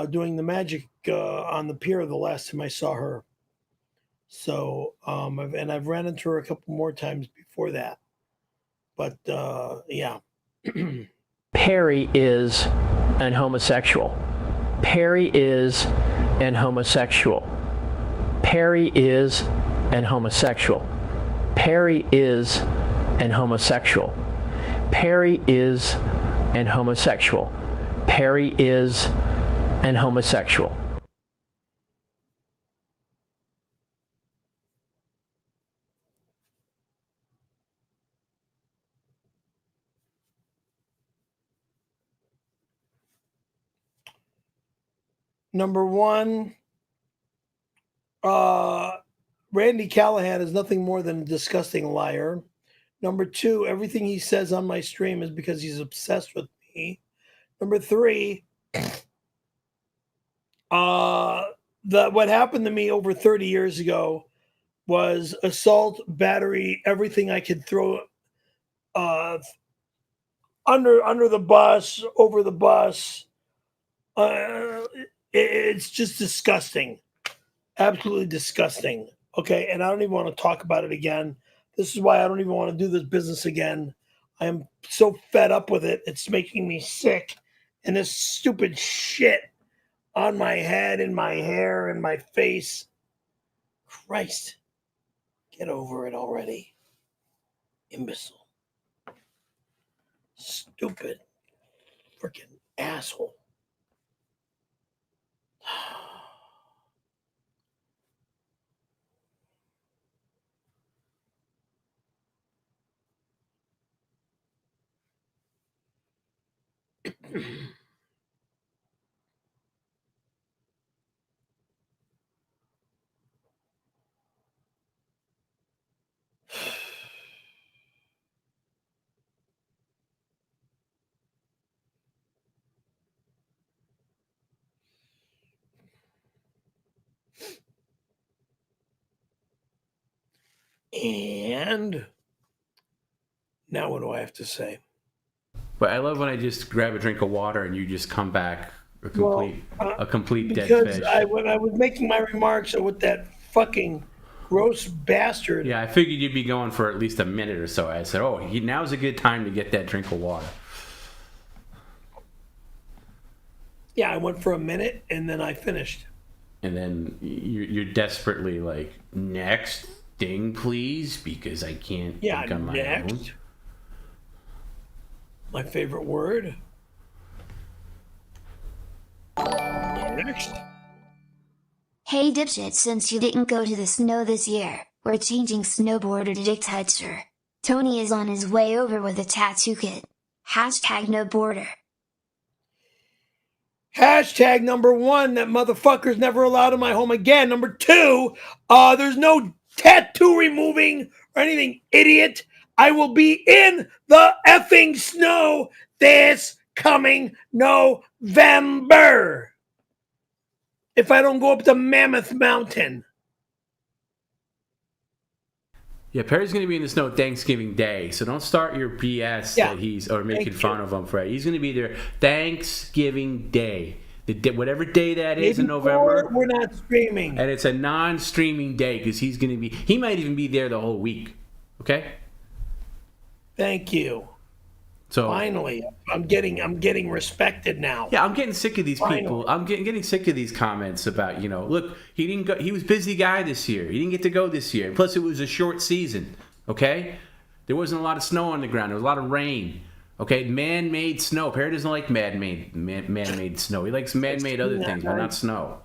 doing the magic on the pier the last time I saw her. So, I've ran into her a couple more times before that. But, yeah. Perry is an homosexual. Perry is an homosexual. Perry is an homosexual. Perry is an homosexual. Perry is an homosexual. Perry is an homosexual. Number one, Randy Callahan is nothing more than a disgusting liar. Number two, everything he says on my stream is because he's obsessed with me. Number three, what happened to me over 30 years ago was assault, battery, everything I could throw under the bus, over the bus. It's just disgusting. Absolutely disgusting. Okay, and I don't even want to talk about it again. This is why I don't even want to do this business again. I am so fed up with it. It's making me sick. And this stupid shit on my head, in my hair, in my face. Christ. Get over it already. Imbecile. Stupid. Freaking asshole. And now what do I have to say? But I love when I just grab a drink of water and you just come back a complete dead because fish. when I was making my remarks with that fucking gross bastard. Yeah, I figured you'd be going for at least a minute or so. I said, now's a good time to get that drink of water. Yeah, I went for a minute and then I finished. And then you're desperately like, next thing, please, because I can't think on my own. My favorite word. Next. Hey dipshit, since you didn't go to the snow this year, we're changing snowboarder to dictator. Tony is on his way over with a tattoo kit. Hashtag no border. Hashtag number one, that motherfucker's never allowed in my home again. Number two, there's no tattoo removing or anything, idiot. I will be in the effing snow this coming November. If I don't go up to Mammoth Mountain. Yeah, Perry's going to be in the snow Thanksgiving Day, so don't start your BS that or making fun of him for it. He's going to be there Thanksgiving Day. Whatever day that is in November. We're not streaming. And it's a non-streaming day because he might even be there the whole week. Okay? Thank you. So finally, I'm getting respected now. Yeah, I'm getting sick of these people. I'm getting sick of these comments about, look, he didn't go. He was a busy guy this year. He didn't get to go this year. Plus, it was a short season. Okay, there wasn't a lot of snow on the ground. There was a lot of rain. Okay, man-made snow. Perry doesn't like man-made snow. He likes man-made other things, but not snow.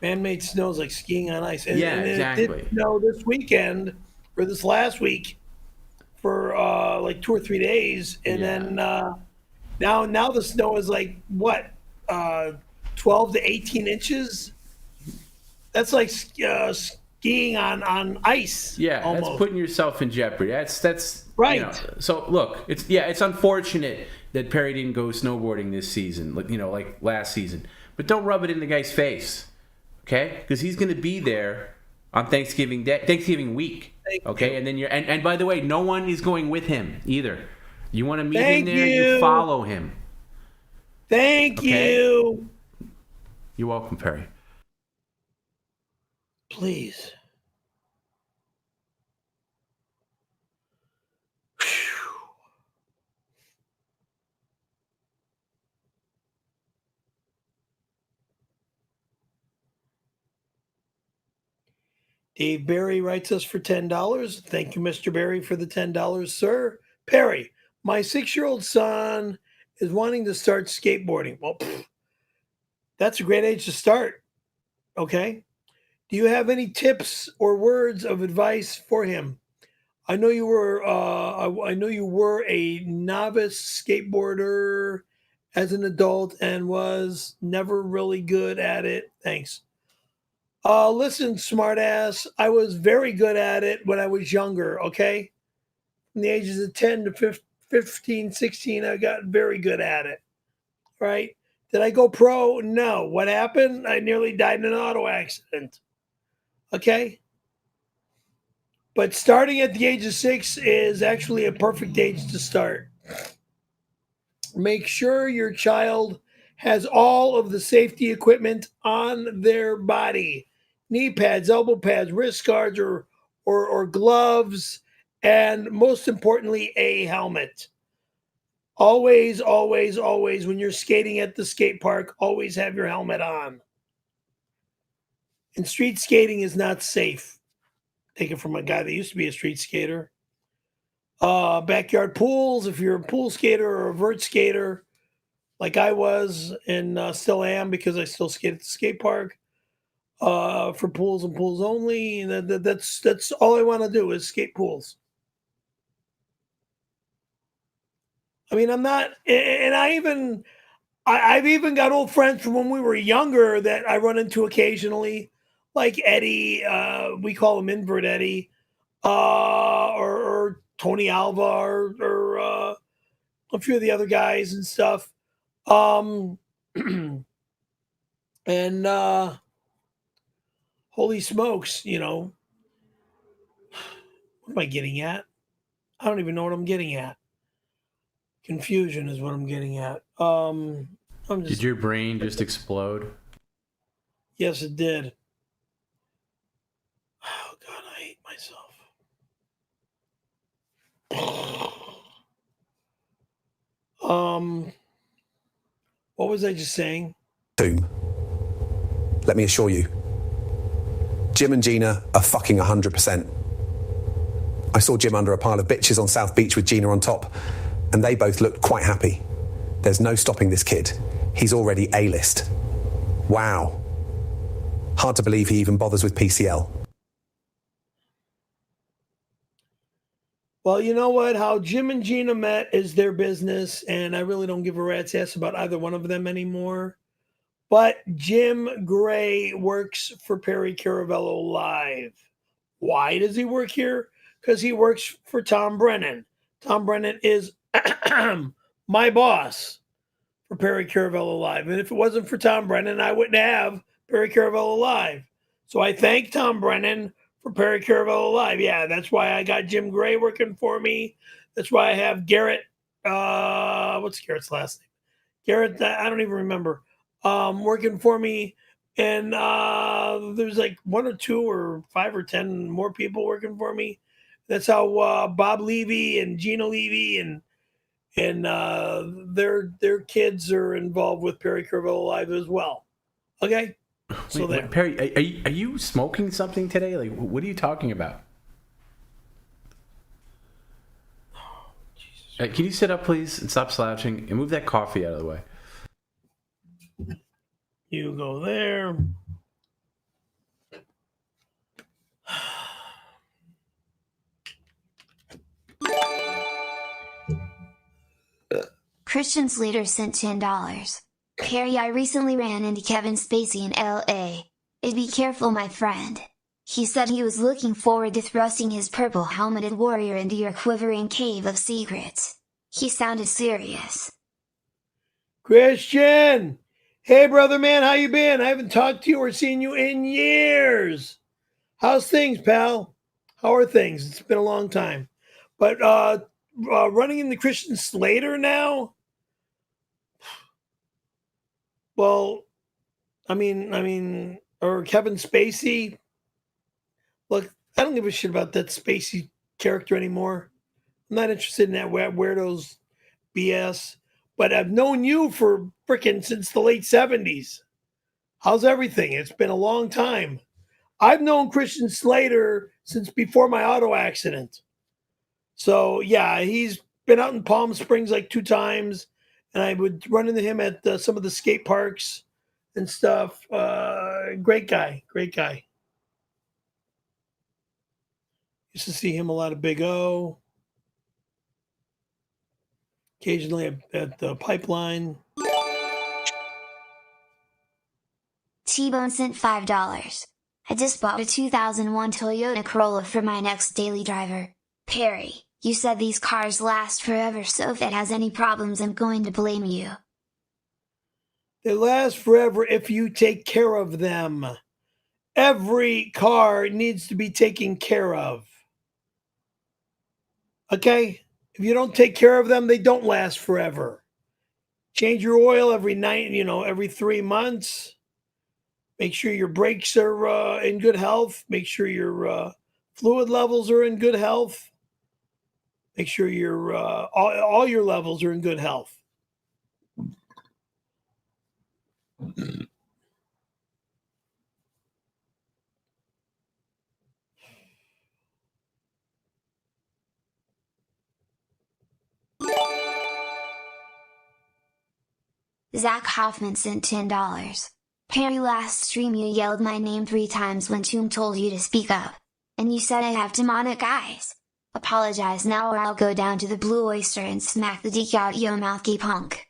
Man-made snow is like skiing on ice. And exactly. It did snow this weekend or this last week for like 2 or 3 days, and then now the snow is like what 12 to 18 inches. That's like skiing on ice. Yeah, almost. That's putting yourself in jeopardy. That's right. So look, it's unfortunate that Perry didn't go snowboarding this season, like last season. But don't rub it in the guy's face, okay? Because he's going to be there on Thanksgiving week. Okay, and then and by the way, no one is going with him either. You want to meet him there, you follow him. Thank you. You're welcome, Perry. Please. Dave Barry writes us for $10. Thank you, Mr. Barry, for the $10, sir. Perry, my 6-year-old son is wanting to start skateboarding. Well, that's a great age to start. Okay. Do you have any tips or words of advice for him? I know you were a novice skateboarder as an adult and was never really good at it. Thanks. Listen, smartass, I was very good at it when I was younger, okay? From the ages of 10 to 15, 16, I got very good at it, right? Did I go pro? No. What happened? I nearly died in an auto accident, okay? But starting at the age of 6 is actually a perfect age to start. Make sure your child has all of the safety equipment on their body. Knee pads, elbow pads, wrist guards, or gloves, and most importantly, a helmet. Always, always, always, when you're skating at the skate park, always have your helmet on. And street skating is not safe. Take it from a guy that used to be a street skater. Backyard pools, if you're a pool skater or a vert skater, like I was and still am because I still skate at the skate park, for pools and pools only. That's all I want to do is skate pools. I mean, I'm not, and I've even got old friends from when we were younger that I run into occasionally, like Eddie, we call him Invert Eddie, or Tony Alva, or a few of the other guys and stuff. And holy smokes, what am I getting at? I don't even know what I'm getting at. Confusion is what I'm getting at. Did your brain just explode? Yes, it did. Oh God, I hate myself. What was I just saying? Let me assure you, Jim and Gina are fucking 100%. I saw Jim under a pile of bitches on South Beach with Gina on top, and they both looked quite happy. There's no stopping this kid. He's already A-list. Wow. Hard to believe he even bothers with PCL. Well, you know what? How Jim and Gina met is their business, and I really don't give a rat's ass about either one of them anymore. But Jim Gray works for Perry Caravello Live. Why does he work here? Because he works for Tom Brennan. Tom Brennan is my boss for Perry Caravello Live. And if it wasn't for Tom Brennan, I wouldn't have Perry Caravello Live. So I thank Tom Brennan for Perry Caravello Live. Yeah, that's why I got Jim Gray working for me. That's why I have Garrett. What's Garrett's last name? Garrett, I don't even remember. Working for me. And there's like 1 or 2 or 5 or 10 more people working for me. That's how Bob Levy and Gina Levy and their kids are involved with Perry Caravello Live as well. Okay, so wait, Perry, are you smoking something today? Like, what are you talking about? Oh, Jesus. Can you sit up, please, and stop slouching and move that coffee out of the way? You go there. Christian Slater sent $10. Perry, I recently ran into Kevin Spacey in LA. Be careful, my friend. He said he was looking forward to thrusting his purple helmeted warrior into your quivering cave of secrets. He sounded serious. Christian! Hey, brother man, how you been? I haven't talked to you or seen you in years. How's things, pal? How are things? It's been a long time. But running into Christian Slater now? Well, I mean, or Kevin Spacey. Look, I don't give a shit about that Spacey character anymore. I'm not interested in that weirdo's BS. But I've known you for frickin' since the late 70s. How's everything? It's been a long time. I've known Christian Slater since before my auto accident. So, yeah, he's been out in Palm Springs like 2 times, and I would run into him at some of the skate parks and stuff. Great guy. Used to see him a lot of Big O. Occasionally at the Pipeline. T-Bone sent $5. I just bought a 2001 Toyota Corolla for my next daily driver. Perry, you said these cars last forever, so if it has any problems, I'm going to blame you. They last forever if you take care of them. Every car needs to be taken care of. Okay? If you don't take care of them, they don't last forever. Change your oil every 3 months. Make sure your brakes are in good health. Make sure your fluid levels are in good health. Make sure your all your levels are in good health. Zach Hoffman sent $10. Perry, last stream you yelled my name 3 times when Toom told you to speak up. And you said I have demonic eyes. Apologize now or I'll go down to the Blue Oyster and smack the dick out your mouth, punk.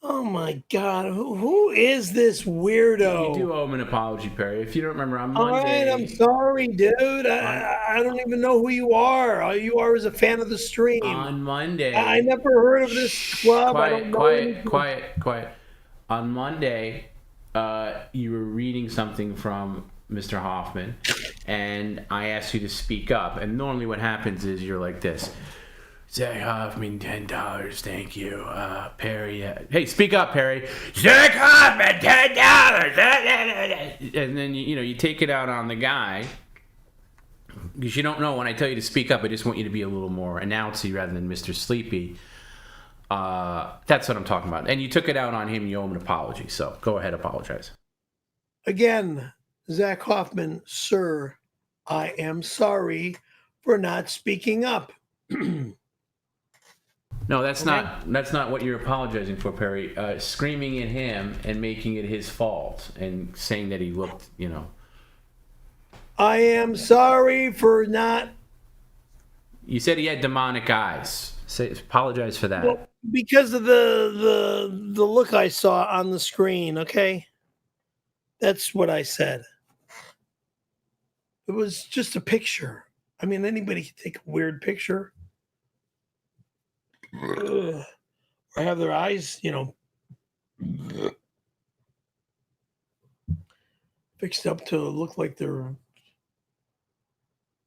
Oh my God, who is this weirdo? You do owe him an apology, Perry. If you don't remember, on All Monday... right, I'm sorry, dude. I don't even know who you are. All you are is a fan of the stream. On Monday... I never heard of this club. Quiet. On Monday, you were reading something from Mr. Hoffman, and I asked you to speak up. And normally what happens is you're like this. Zach Hoffman, $10, thank you. Perry, hey, speak up, Perry. Zach Hoffman, $10. And then you take it out on the guy because you don't know when I tell you to speak up. I just want you to be a little more announcy rather than Mr. Sleepy. That's what I'm talking about. And you took it out on him. You owe him an apology. So go ahead, apologize. Again, Zach Hoffman, sir, I am sorry for not speaking up. No, that's not what you're apologizing for, Perry. Screaming at him and making it his fault and saying that he looked, I am sorry for not. You said he had demonic eyes. Apologize for that. Well, because of the look I saw on the screen, okay? That's what I said. It was just a picture. I mean, anybody can take a weird picture. Or have their eyes, fixed up to look like they're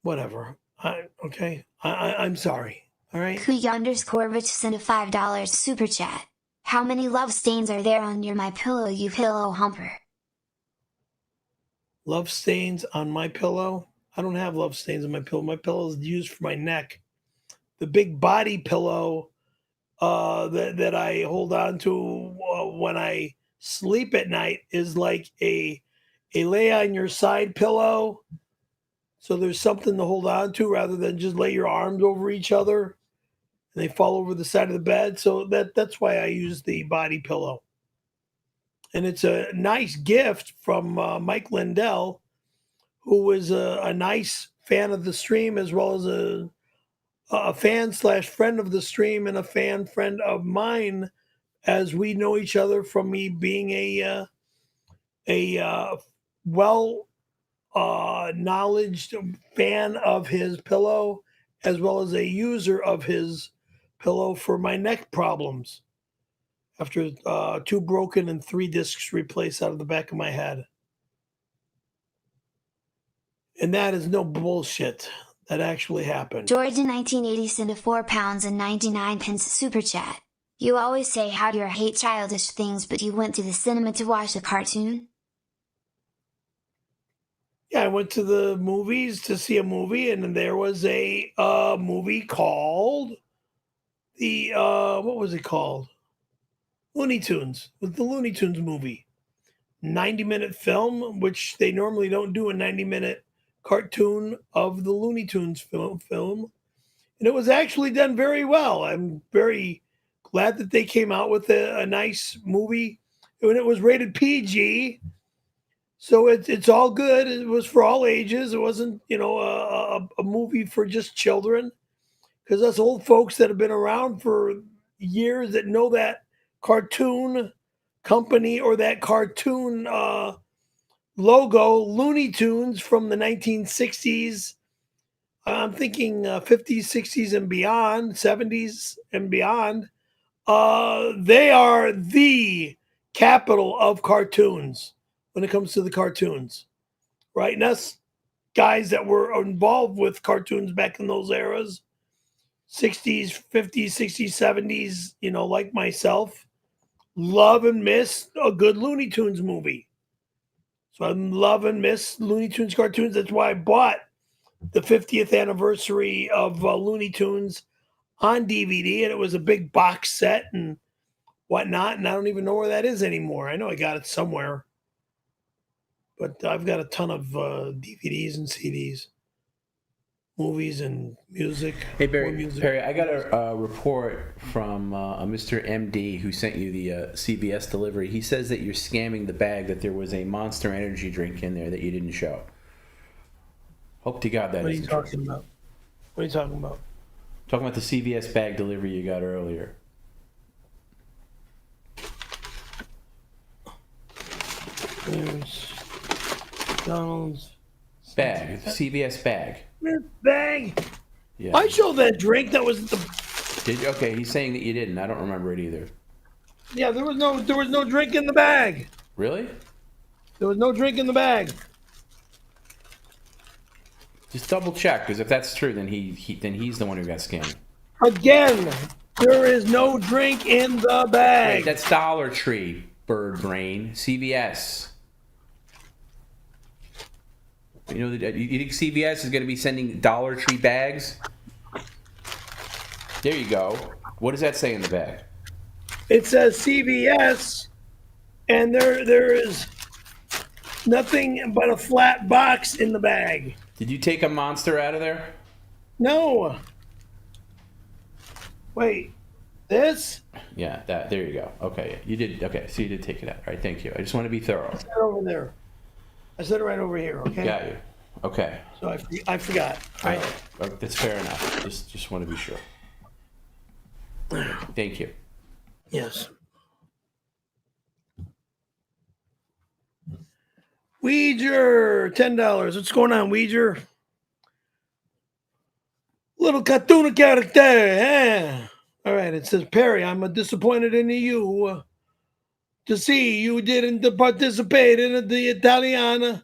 whatever. I'm sorry. All right. Kuya_Rich sent a $5 super chat. How many love stains are there on your My Pillow, you pillow humper? Love stains on my pillow? I don't have love stains on my pillow. My pillow is used for my neck. The big body pillow that I hold on to when I sleep at night is like a lay on your side pillow. So there's something to hold on to rather than just lay your arms over each other and they fall over the side of the bed. So that's why I use the body pillow. And it's a nice gift from Mike Lindell, who was a nice fan of the stream as well as a fan/friend of the stream and a friend of mine, as we know each other from me being a knowledged fan of his pillow as well as a user of his pillow for my neck problems after 2 broken and 3 discs replaced out of the back of my head. And that is no bullshit. That actually happened. George in 1980 sent a £4.99 super chat. You always say how you hate childish things, but you went to the cinema to watch a cartoon? Yeah, I went to the movies to see a movie, and there was a movie called what was it called? Looney Tunes. It was the Looney Tunes movie. 90-minute film, which they normally don't do a 90-minute cartoon of the Looney Tunes film. And it was actually done very well. I'm very glad that they came out with a nice movie. When it was rated PG, so it's all good. It was for all ages. It wasn't, a movie for just children. Because us old folks that have been around for years that know that cartoon company or that cartoon logo, Looney Tunes from the 1960s. I'm thinking 50s, 60s and beyond, 70s and beyond. They are the capital of cartoons when it comes to the cartoons, right? And us guys that were involved with cartoons back in those eras, 60s, 50s, 60s, 70s, like myself, love and miss a good Looney Tunes movie. So I love and miss Looney Tunes cartoons. That's why I bought the 50th anniversary of Looney Tunes on DVD, and it was a big box set and whatnot, and I don't even know where that is anymore. I know I got it somewhere, but I've got a ton of DVDs and CDs, movies and music. Hey, Perry, I got a report from a Mr. MD who sent you the CVS delivery. He says that you're scamming the bag, that there was a Monster Energy drink in there that you didn't show. Hope to God that What are you isn't talking true. about? What are you talking about? Talking about the CVS bag delivery you got earlier. There's McDonald's Bag. It's a CVS bag. bag. Yeah. I showed that drink. That was the. Did you? Okay, he's saying that you didn't. I don't remember it either. Yeah, there was no drink in the bag. Really? There was no drink in the bag. Just double check, because if that's true, then he's the one who got scammed. Again, there is no drink in the bag. Wait, that's Dollar Tree, bird brain. CVS. You know, you think CVS is going to be sending Dollar Tree bags? There you go. What does that say in the bag? It says CVS, and there is nothing but a flat box in the bag. Did you take a Monster out of there? No. Wait, this? Yeah, that. There you go. Okay, you did. Okay, so you did take it out. All right, thank you. I just want to be thorough. I said it over there. I said it right over here. Okay. Got you. Okay. So I forgot. All right. That's fair enough. Just want to be sure. Thank you. Yes. Ouija, $10. What's going on, Ouija? Little cartoon character, eh? All right, it says, Perry, I'm disappointed in you to see you didn't participate in the Italian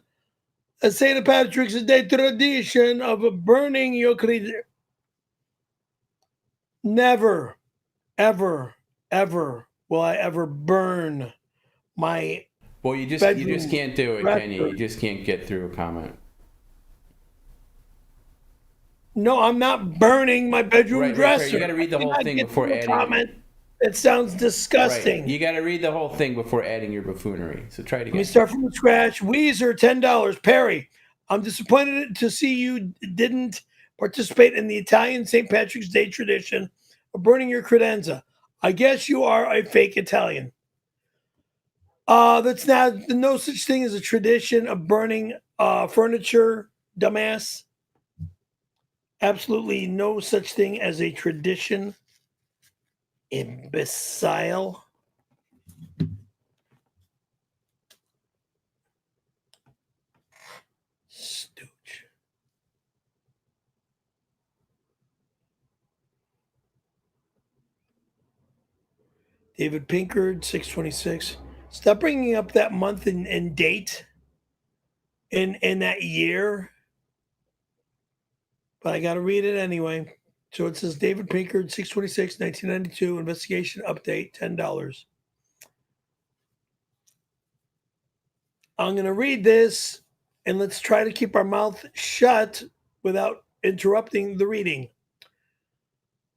St. Patrick's Day tradition of burning your credit. Never, ever, ever will I ever burn my Well, you just can't do it, can you? You just can't get through a comment. No, I'm not burning my bedroom dresser. Right. You got to read the whole thing before adding. Comment. It sounds disgusting. Right. You got to read the whole thing before adding your buffoonery. So try it again. Let me start from scratch. Weezer, $10. Perry, I'm disappointed to see you didn't participate in the Italian St. Patrick's Day tradition of burning your credenza. I guess you are a fake Italian. That's not no such thing as a tradition of burning furniture, dumbass. Absolutely no such thing as a tradition, imbecile. Stooge. David Pinkard, 626. Stop bringing up that month and date in that year. But I got to read it anyway. So it says David Pinkard, 626, 1992, investigation update, $10. I'm going to read this, and let's try to keep our mouth shut without interrupting the reading.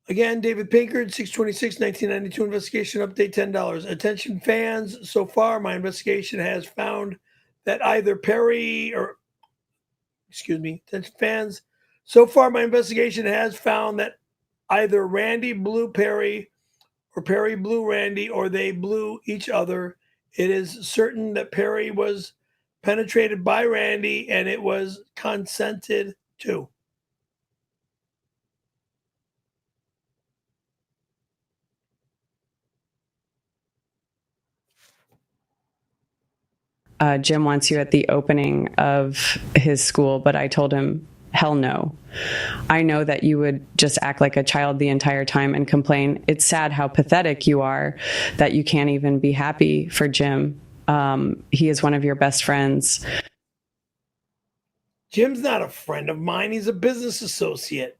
Again, David Pinkard, 6/26, 1992 investigation update, $10. Attention fans, so far my investigation has found that either Perry or, excuse me, attention fans, so far my investigation has found that either Randy blew Perry or Perry blew Randy or they blew each other. It is certain that Perry was penetrated by Randy and it was consented to. Jim wants you at the opening of his school, but I told him, hell no. I know that you would just act like a child the entire time and complain. It's sad how pathetic you are that you can't even be happy for Jim. He is one of your best friends. Jim's not a friend of mine. He's a business associate.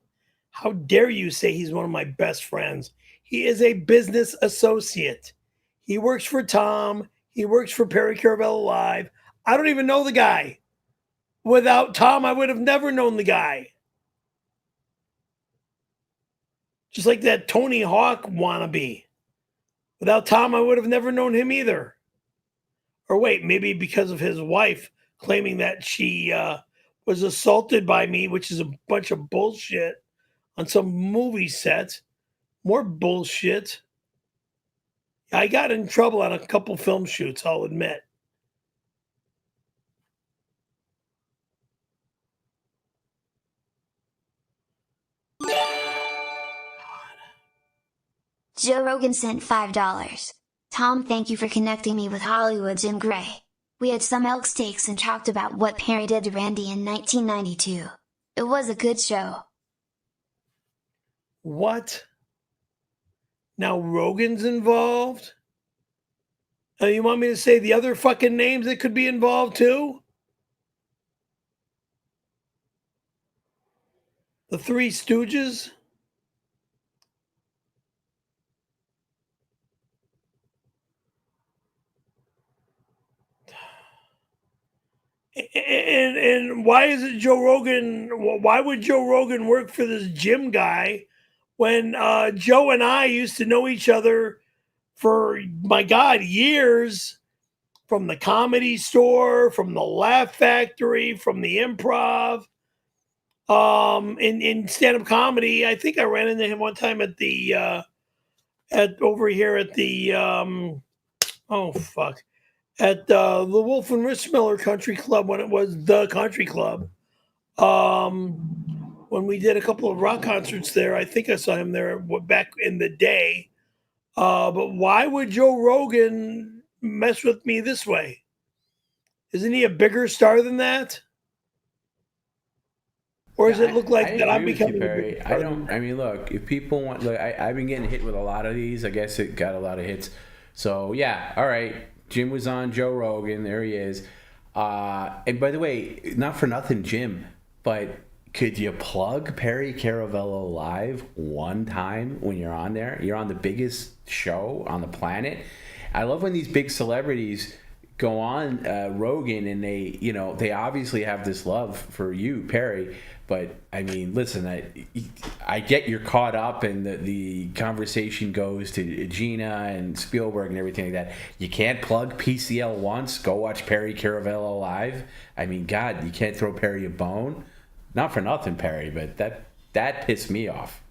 How dare you say he's one of my best friends? He is a business associate. He works for Tom. He works for Perry Caravello Live. I don't even know the guy. Without Tom, I would have never known the guy. Just like that Tony Hawk wannabe. Without Tom, I would have never known him either. Or wait, maybe because of his wife claiming that she was assaulted by me, which is a bunch of bullshit, on some movie set. More bullshit. I got in trouble on a couple film shoots, I'll admit. Joe Rogan sent $5. Tom, thank you for connecting me with Hollywood's Jim Gray. We had some elk steaks and talked about what Perry did to Randy in 1992. It was a good show. What? Now Rogan's involved? You want me to say the other fucking names that could be involved too? The Three Stooges? And why is it Joe Rogan? Why would Joe Rogan work for this Jim guy when Joe and I used to know each other for, my God, years, from the Comedy Store, from the Laugh Factory, from the Improv, in stand-up comedy. I think I ran into him one time at the over here at the at the Wolf and Rich Miller Country Club, when it was the Country Club. When we did a couple of rock concerts there, I think I saw him there back in the day. But why would Joe Rogan mess with me this way? Isn't he a bigger star than that? Or does it look like that I'm becoming a bigger star? I mean, look, if people want, look, I've been getting hit with a lot of these. I guess it got a lot of hits. So, yeah, all right. Jim was on Joe Rogan. There he is. And by the way, not for nothing, Jim, but could you plug Perry Caravello Live one time when you're on there? You're on the biggest show on the planet. I love when these big celebrities go on Rogan and they obviously have this love for you, Perry. But I mean, listen, I get you're caught up and the conversation goes to Gina and Spielberg and everything like that. You can't plug PCL once. Go watch Perry Caravello Live. I mean, God, you can't throw Perry a bone. Not for nothing, Perry, but that pissed me off.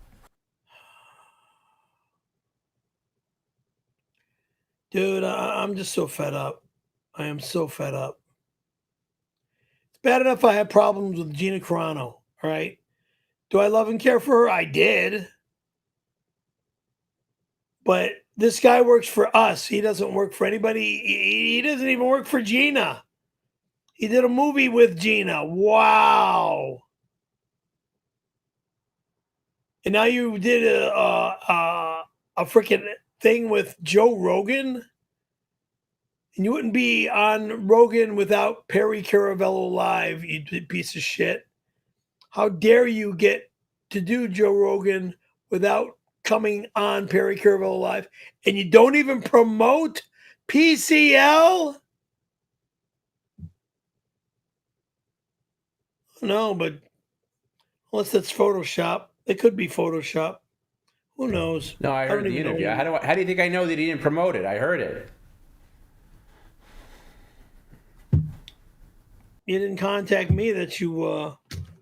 Dude, I'm just so fed up. I am so fed up. It's bad enough I had problems with Gina Carano, all right? Do I love and care for her? I did. But this guy works for us. He doesn't work for anybody. He doesn't even work for Gina. He did a movie with Gina. Wow. And now you did a freaking thing with Joe Rogan? And you wouldn't be on Rogan without Perry Caravello Live, you piece of shit. How dare you get to do Joe Rogan without coming on Perry Caravello Live? And you don't even promote PCL? No, but unless that's Photoshop. It could be Photoshop. Who knows? No, I heard don't the even interview. know. How do you think I know that he didn't promote it? I heard it. You didn't contact me that that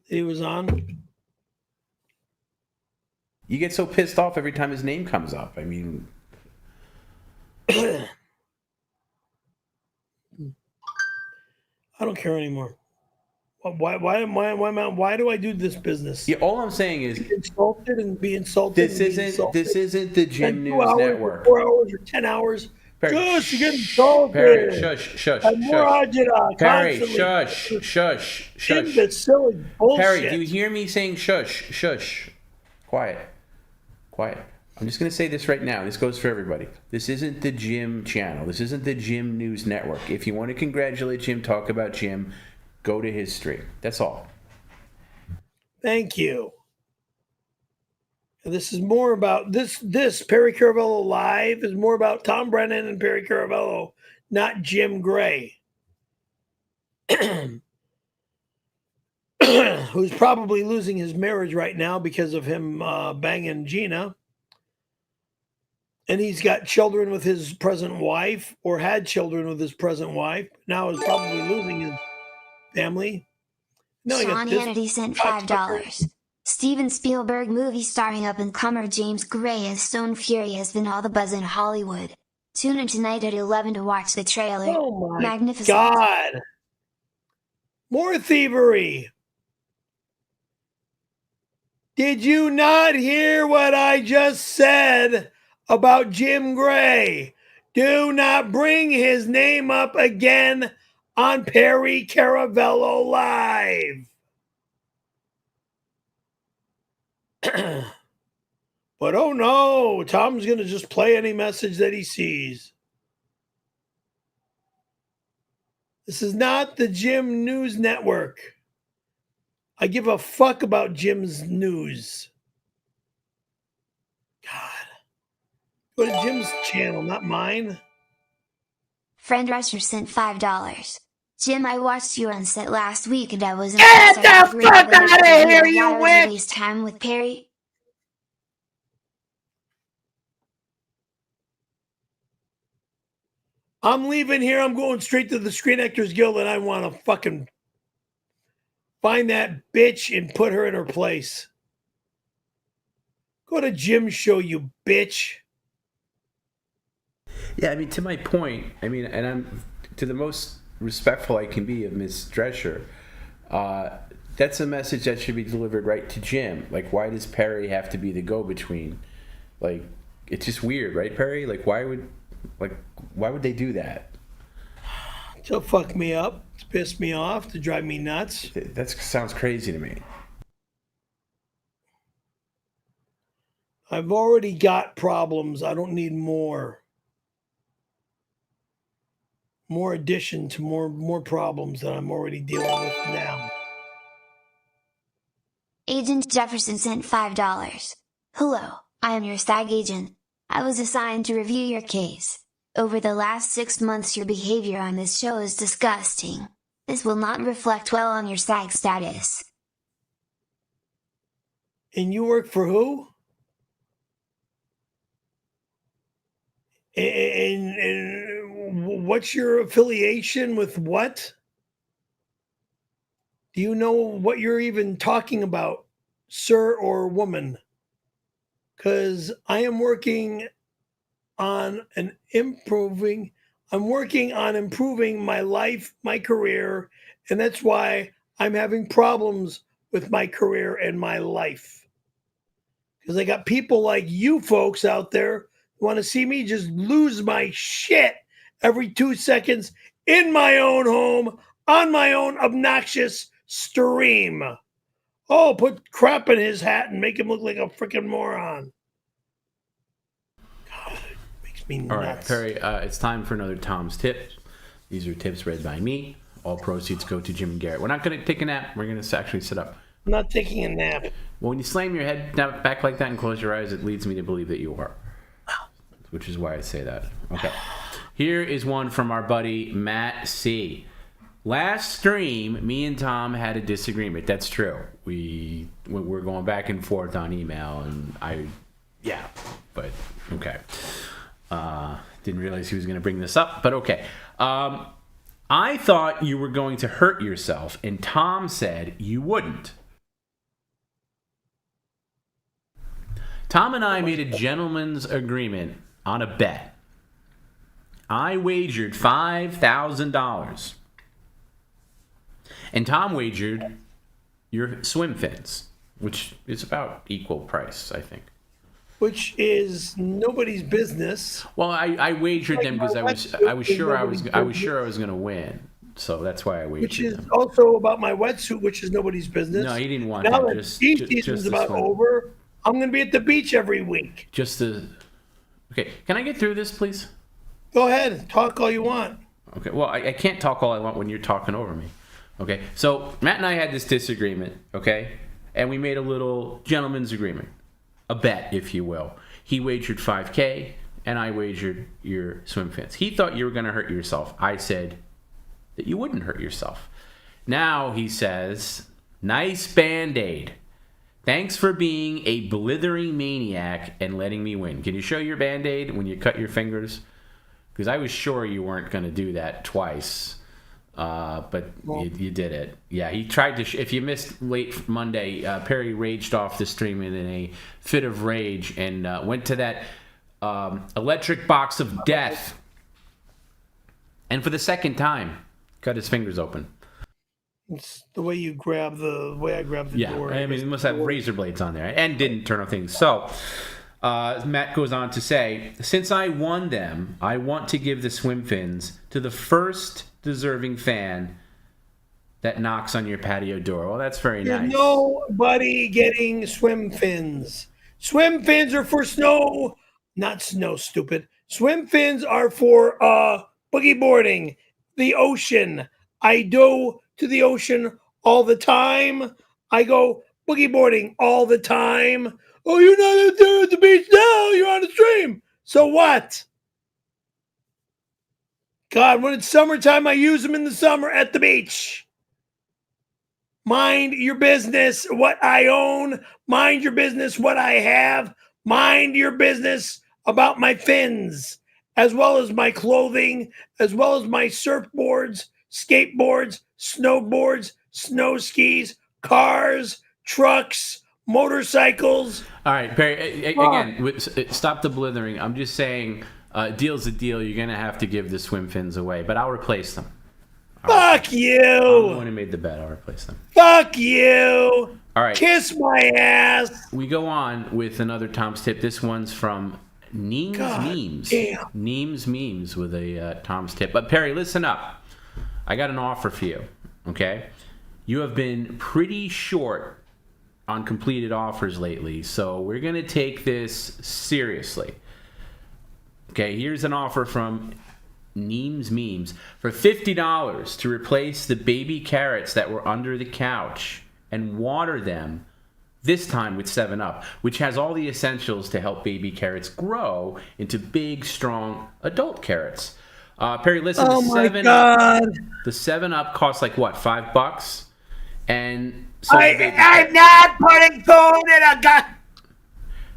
he was on. You get so pissed off every time his name comes up. I mean, I don't care anymore. Why do I do this business? yeah, all I'm saying is Be insulted and be insulted. this and be isn't the Jim Spend 2 News hours Network. Or 4 hours or 10 hours. Perry, Just to get insulted. Perry, shush. And more agita, Perry, constantly. shush. Imbecile bullshit. Perry, do you hear me saying shush? Quiet. I'm just going to say this right now. This goes for everybody. This isn't the Jim channel. This isn't the Jim News Network. If you want to congratulate Jim, talk about Jim, go to his stream. That's all. Thank you. And this is more about this Perry Caravello Live is more about Tom Brennan and Perry Caravello, not Jim Gray. Who's probably losing his marriage right now because of him banging Gina. And he's got children with his present wife, or had children with his present wife. Now is probably losing his family. No, Sean Hannity sent $5. Steven Spielberg movie starring up-and-comer James Gray as Stone Fury has been all the buzz in Hollywood. Tune in tonight at 11 to watch the trailer. Oh my Magnificent. God. More thievery. Did you not hear what I just said about Jim Gray? Do not bring his name up again on Perry Caravello Live. But oh no, Tom's going to just play any message that he sees. This is not the Jim News Network. I give a fuck about Jim's news. God. Go to Jim's channel, not mine. Friend Rusher sent $5. Jim, I watched you on set last week and I was Get the fuck out of here, you witch! Waste time with Perry. I'm leaving here. I'm going straight to the Screen Actors Guild and I want to fucking find that bitch and put her in her place. Go to Jim's show, you bitch. Yeah, I mean, to my point, I mean, and I'm to the most respectful I can be of Miss Drescher. That's a message that should be delivered right to Jim. Like, why does Perry have to be the go-between? Like, it's just weird, right, Perry? Like, why would they do that? To fuck me up, to piss me off, to drive me nuts. That sounds crazy to me. I've already got problems. I don't need more. More addition to more problems that I'm already dealing with now. Agent Jefferson sent $5. Hello, I am your SAG agent. I was assigned to review your case. Over the last 6 months, your behavior on this show is disgusting. This will not reflect well on your SAG status. And you work for who? And what's your affiliation with what? Do you know what you're even talking about, sir or woman? Because I am working on improving my life, my career, and that's why I'm having problems with my career and my life. Because I got people like you folks out there who want to see me just lose my shit every 2 seconds in my own home, on my own obnoxious stream. Oh, put crap in his hat and make him look like a freaking moron. God, it makes me nuts. All right, Perry, it's time for another Tom's Tip. These are tips read by me. All proceeds go to Jim and Garrett. We're not going to take a nap. We're going to actually sit up. I'm not taking a nap. Well, when you slam your head back like that and close your eyes, it leads me to believe that you are. Which is why I say that. Okay. Here is one from our buddy Matt C. Last stream, me and Tom had a disagreement. That's true. We're going back and forth on email, and Yeah, but okay. Didn't realize he was going to bring this up, but okay. I thought you were going to hurt yourself, and Tom said you wouldn't. Tom and I made a gentleman's agreement on a bet. I wagered $5,000. And Tom wagered your swim fins, which is about equal price, I think. Which is nobody's business. Well, I wagered them because I was sure I was going to win, so that's why I wagered. Which is them. also about my wetsuit, which is nobody's business. No, he didn't want now that. That season's about over. I'm going to be at the beach every week. Okay. Can I get through this, please? Go ahead, talk all you want. Okay. Well, I can't talk all I want when you're talking over me. Okay. So Matt and I had this disagreement. Okay, and we made a little gentleman's agreement. A bet, if you will. He wagered $5,000, and I wagered your swim fins. He thought you were going to hurt yourself. I said that you wouldn't hurt yourself. Now he says, nice Band-Aid. Thanks for being a blithering maniac and letting me win. Can you show your Band-Aid when you cut your fingers? Because I was sure you weren't going to do that twice. But you did it. Yeah, he tried to. If you missed late Monday, Perry raged off the stream in a fit of rage and went to that electric box of death. And for the second time, cut his fingers open. It's the way I grab the door. I mean, it must have razor blades on there and didn't turn off things. So Matt goes on to say, since I won them, I want to give the swim fins to the first deserving fan that knocks on your patio door. Well, that's very nice. Nobody getting swim fins. Swim fins are for snow, not snow, stupid. Swim fins are for boogie boarding, the ocean. I go to the ocean all the time. I go boogie boarding all the time. Oh, you're not out there at the beach now. You're on the stream. So what? God, when it's summertime, I use them in the summer at the beach. Mind your business what I own. Mind your business what I have. Mind your business about my fins, as well as my clothing, as well as my surfboards, skateboards, snowboards, snow skis, cars, trucks, motorcycles. All right, Perry, again, stop the blithering. I'm just saying... deal's a deal. You're going to have to give the swim fins away, but I'll replace them. Fuck you. I'm the one who made the bet. I'll replace them. Fuck you. All right. Kiss my ass. We go on with another Tom's tip. This one's from Neems Memes. Damn. Neems Memes with a Tom's tip. But Perry, listen up. I got an offer for you, okay? You have been pretty short on completed offers lately, so we're going to take this seriously. Okay, here's an offer from Neems Memes for $50 to replace the baby carrots that were under the couch and water them, this time with 7-Up, which has all the essentials to help baby carrots grow into big, strong adult carrots. Perry, listen, oh my God. The 7-Up costs like what, $5? And so I'm not putting food in a gun.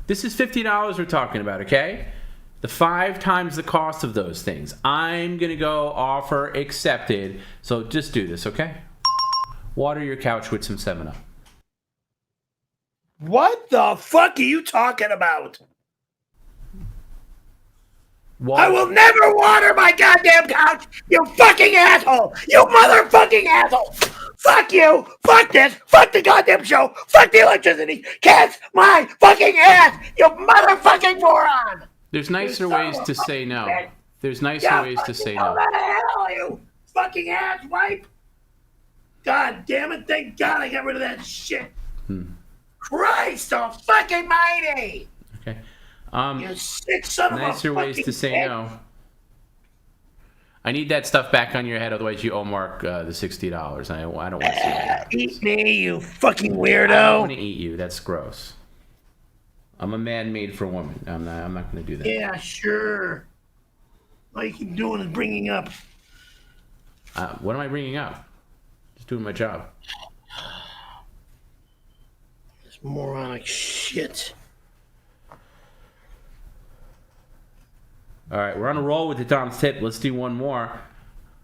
This is $50 we're talking about, okay? The 5 times the cost of those things. I'm going to go offer accepted. So just do this, okay? Water your couch with some 7-Up. What the fuck are you talking about? I will never water my goddamn couch, you fucking asshole! You motherfucking asshole! Fuck you! Fuck this! Fuck the goddamn show! Fuck the electricity! Kiss my fucking ass! You motherfucking moron! There's nicer ways to say no. There's nicer ways to say no. What the hell are you? Fucking ass wipe! God damn it, thank God I got rid of that shit. Christ fucking mighty! Okay. You sick son of a nicer ways to say no. I need that stuff back on your head, otherwise you owe Mark the $60. I don't want to see that. Eat me, you fucking weirdo. I don't want to eat you. That's gross. I'm a man made for a woman. I'm not going to do that. Yeah, sure. All you keep doing is bringing up. What am I bringing up? Just doing my job. This moronic shit. All right, we're on a roll with the Tom's Tip. Let's do one more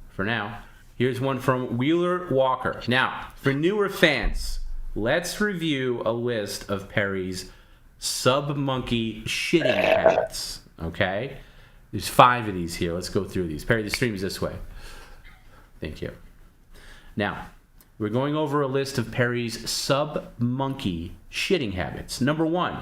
for now. Here's one from Wheeler Walker. Now, for newer fans, let's review a list of Perry's sub-monkey shitting habits, okay? There's 5 of these here. Let's go through these. Perry, the stream's this way. Thank you. Now, we're going over a list of Perry's sub-monkey shitting habits. Number 1,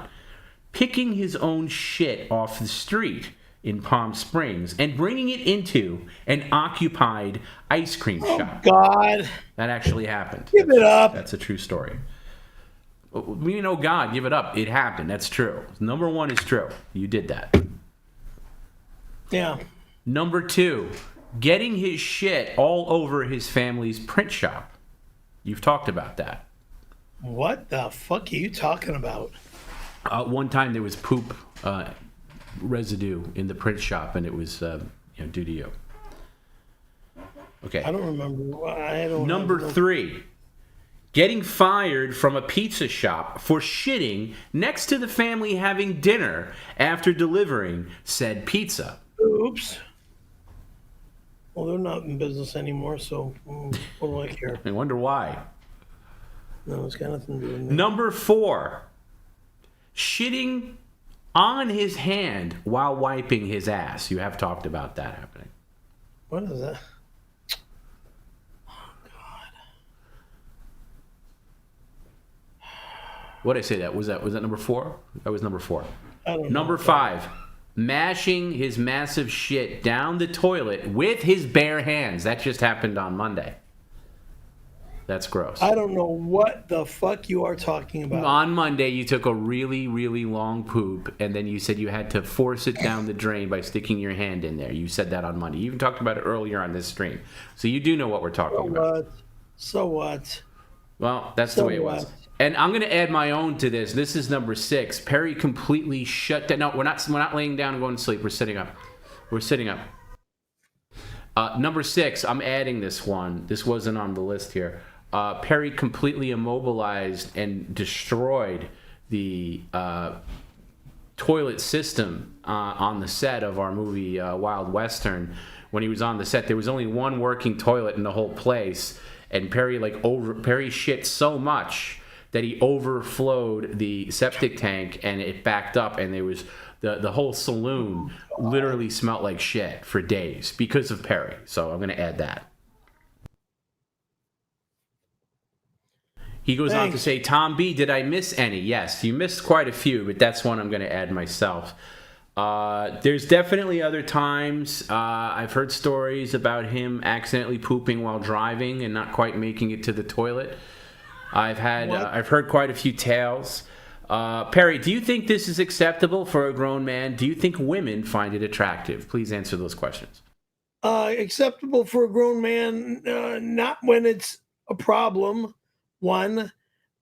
picking his own shit off the street in Palm Springs and bringing it into an occupied ice cream shop. God. That actually happened. Give it up. That's a true story. We know God, give it up. It happened. That's true. Number 1 is true. You did that. Yeah. Number 2, getting his shit all over his family's print shop. You've talked about that. What the fuck are you talking about? One time there was poop residue in the print shop, and it was due to you. Okay. I don't remember. I don't. Number 3, getting fired from a pizza shop for shitting next to the family having dinner after delivering said pizza. Oops. Well, they're not in business anymore, so what do I care? I wonder why. No, it's got nothing to do with me. Number 4, shitting on his hand while wiping his ass. You have talked about that happening. What is that? What did I say that? Was that number 4? That was number 4. I don't know. Number 5, mashing his massive shit down the toilet with his bare hands. That just happened on Monday. That's gross. I don't know what the fuck you are talking about. On Monday, you took a really, really long poop, and then you said you had to force it down the drain by sticking your hand in there. You said that on Monday. You even talked about it earlier on this stream. So you do know what we're talking about. So what? Well, that's the way it was. And I'm going to add my own to this. This is number 6. Perry completely shut down. No, we're not laying down and going to sleep. We're sitting up. We're sitting up. Number 6, I'm adding this one. This wasn't on the list here. Perry completely immobilized and destroyed the toilet system on the set of our movie Wild Western. When he was on the set, there was only one working toilet in the whole place, and Perry shit so much that he overflowed the septic tank, and it backed up, and there was the whole saloon literally smelled like shit for days because of Perry. So I'm going to add that. He goes on to say, Tom B., did I miss any? Yes, you missed quite a few, but that's one I'm going to add myself. There's definitely other times. I've heard stories about him accidentally pooping while driving and not quite making it to the toilet. I've heard quite a few tales. Perry, do you think this is acceptable for a grown man? Do you think women find it attractive? Please answer those questions. Acceptable for a grown man, not when it's a problem, 1.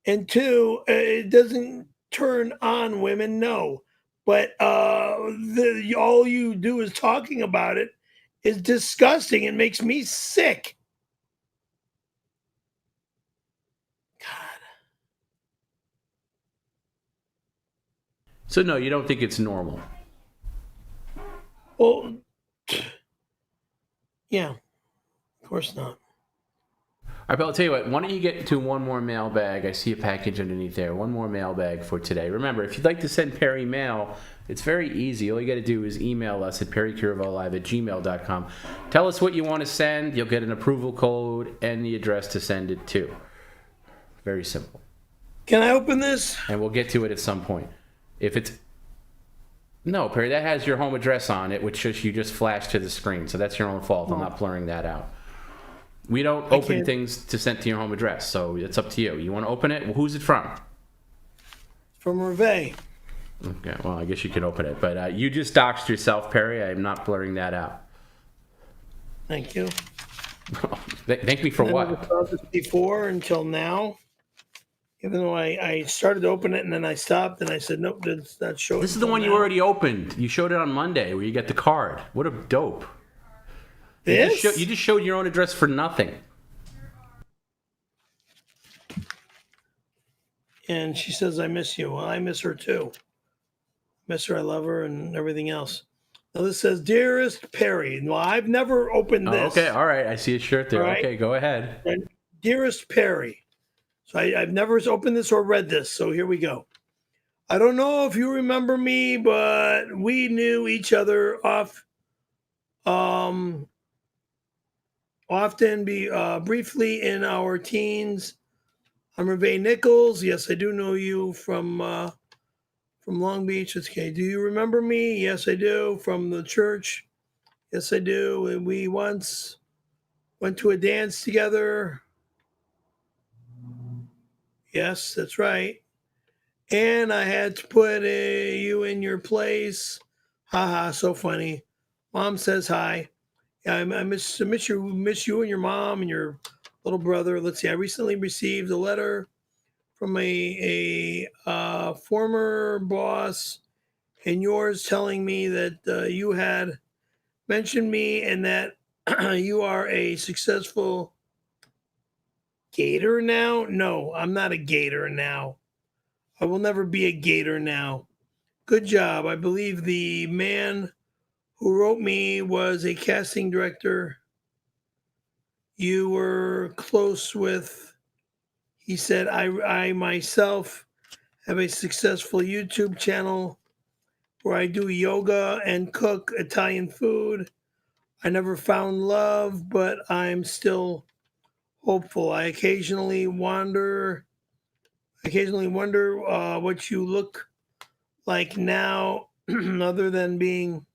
And 2, it doesn't turn on women, no. But all you do is talking about it is disgusting. It makes me sick. So no, you don't think it's normal? Well, yeah, of course not. All right, but I'll tell you what, why don't you get to one more mailbag? I see a package underneath there. One more mailbag for today. Remember, if you'd like to send Perry mail, it's very easy. All you got to do is email us at perrycaravellolive@gmail.com. Tell us what you want to send. You'll get an approval code and the address to send it to. Very simple. Can I open this? And we'll get to it at some point. If it's... No, Perry, that has your home address on it, which you just flashed to the screen. So that's your own fault. I'm not blurring that out. We don't open things to send to your home address, so it's up to you. You want to open it? Well, who's it from? From Reve. Okay, well, I guess you can open it. But you just doxed yourself, Perry. I'm not blurring that out. Thank you. Thank me for what? I never saw this before until now. Even though I started to open it and then I stopped and I said, nope, that's not showing. This is the one you already opened. You showed it on Monday where you get the card. What a dope. This? You just showed your own address for nothing. And she says, I miss you. Well, I miss her too. Miss her, I love her, and everything else. Now this says, Dearest Perry. Well, I've never opened Oh, this. okay, all right. I see a shirt there. All right. Okay, go ahead. Right. Dearest Perry. So I've never opened this or read this. So here we go. I don't know if you remember me, but we knew each other often briefly in our teens. I'm Reve Nichols. Yes, I do know you from Long Beach. Okay. Do you remember me? Yes, I do. From the church. Yes, I do. And we once went to a dance together. Yes, that's right. And I had to put you in your place. Haha, so funny. Mom says hi. Yeah, I miss you and your mom and your little brother. Let's see. I recently received a letter from a former boss and yours telling me that you had mentioned me and that you are a successful gator now. No, I'm not a gator now. I will never be a gator now. Good job. I believe the man who wrote me was a casting director you were close with. He said, I myself have a successful YouTube channel where I do yoga and cook Italian food. I never found love, but I'm still hopeful. I occasionally wonder what you look like now, other than being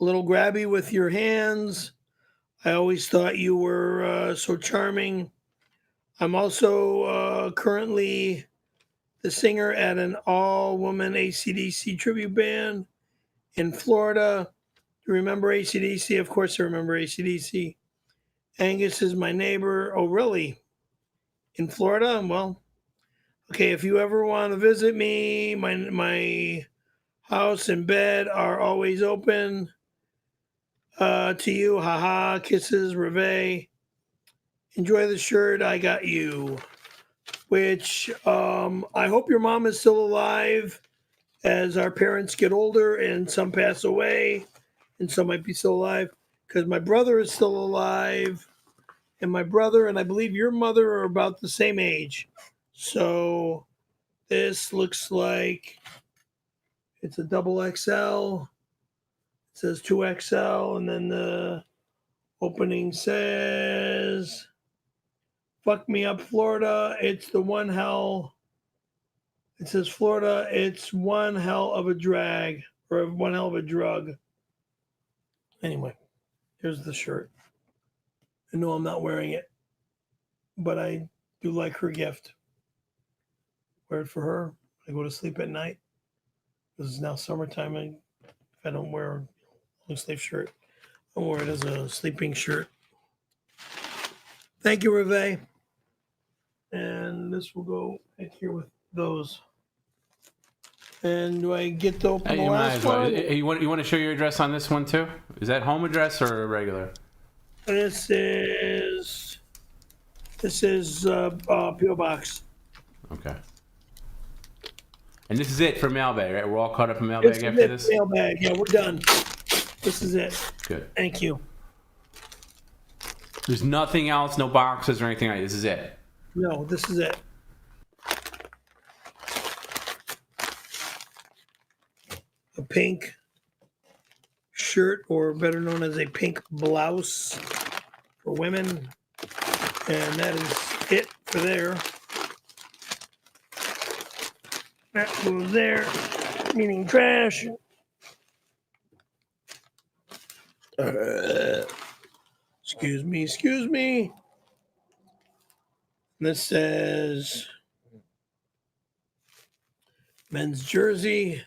a little grabby with your hands. I always thought you were so charming. I'm also currently the singer at an all-woman AC/DC tribute band in Florida. Do you remember AC/DC? Of course I remember AC/DC. Angus is my neighbor. Oh, really? In Florida? Well, okay, if you ever want to visit me, my house and bed are always open to you. Haha, kisses, Reve. Enjoy the shirt I got you. Which I hope your mom is still alive as our parents get older and some pass away and some might be still alive, because my brother is still alive and my brother and I believe your mother are about the same age. So this looks like it's a double XL. It says 2XL, and then the opening says, fuck me up, Florida. It's the one hell. It says Florida, it's one hell of a drag, or one hell of a drug. Anyway, here's the shirt. I know I'm not wearing it, but I do like her gift. Wear it for her. I go to sleep at night. This is now summertime. If I don't wear a long sleeve shirt, I'll wear it as a sleeping shirt. Thank you, Reve. And this will go right here with those. And do I get to open the last one? You want to show your address on this one too? Is that home address or regular? This is P.O. Box. Okay. And this is it for mailbag, right? We're all caught up in mailbag after this? Mailbag. Yeah, we're done. This is it. Good. Thank you. There's nothing else, no boxes or anything like that. This is it. No, this is it. A pink shirt, or better known as a pink blouse for women. And that is it for there. That goes there, meaning trash. Excuse me. This says men's jersey.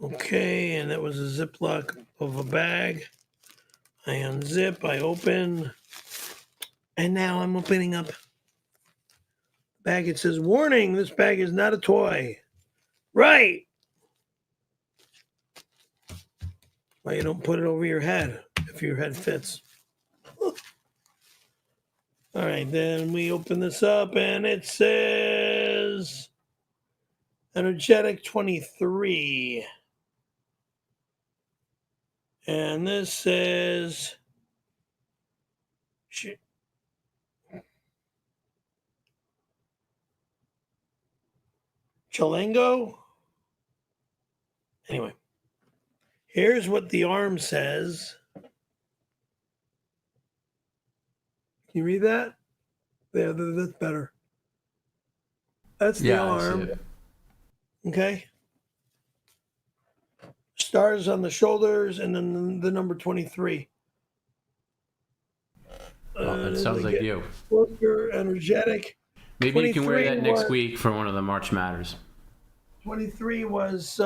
Okay, and that was a Ziploc of a bag. I unzip, I open, and now I'm opening up the bag. It says, warning, this bag is not a toy. Right. Well, you don't put it over your head if your head fits. All right, then we open this up, and it says Energetic 23. And this says, Chalango. Anyway, here's what the arm says. Can you read that? Yeah, that's better. That's the arm. Okay. Stars on the shoulders, and then the number 23. Well, that sounds like you. Worker, energetic. Maybe you can wear that next week for one of the March Matters. 23 was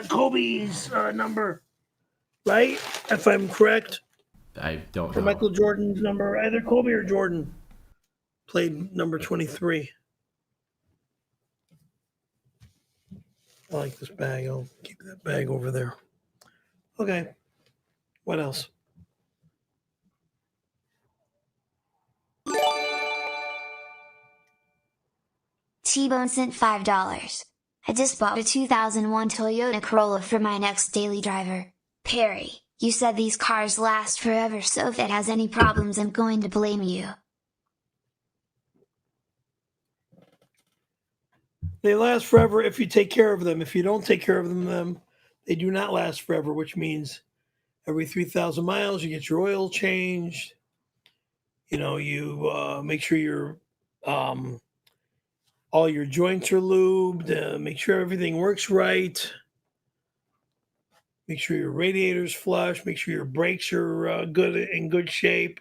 Kobe's number, right? If I'm correct. I don't know. For Michael Jordan's number, either Kobe or Jordan played number 23. I like this bag. I'll keep that bag over there. Okay. What else? T-Bone sent $5. I just bought a 2001 Toyota Corolla for my next daily driver. Perry, you said these cars last forever, so if it has any problems, I'm going to blame you. They last forever if you take care of them. If you don't take care of them, they do not last forever, which means every 3,000 miles you get your oil changed. You know, you make sure your all your joints are lubed. Make sure everything works right. Make sure your radiator's flush. Make sure your brakes are in good shape.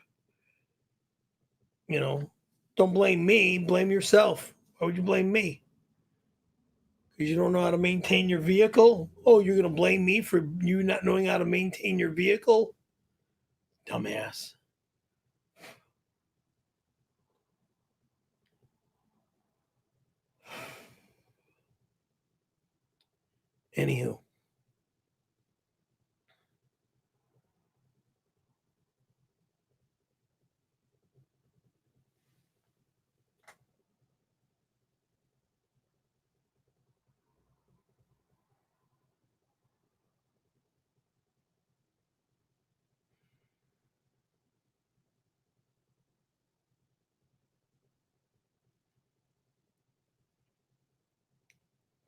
You know, don't blame me. Blame yourself. Why would you blame me? Because you don't know how to maintain your vehicle? Oh, you're going to blame me for you not knowing how to maintain your vehicle? Dumbass. Anywho.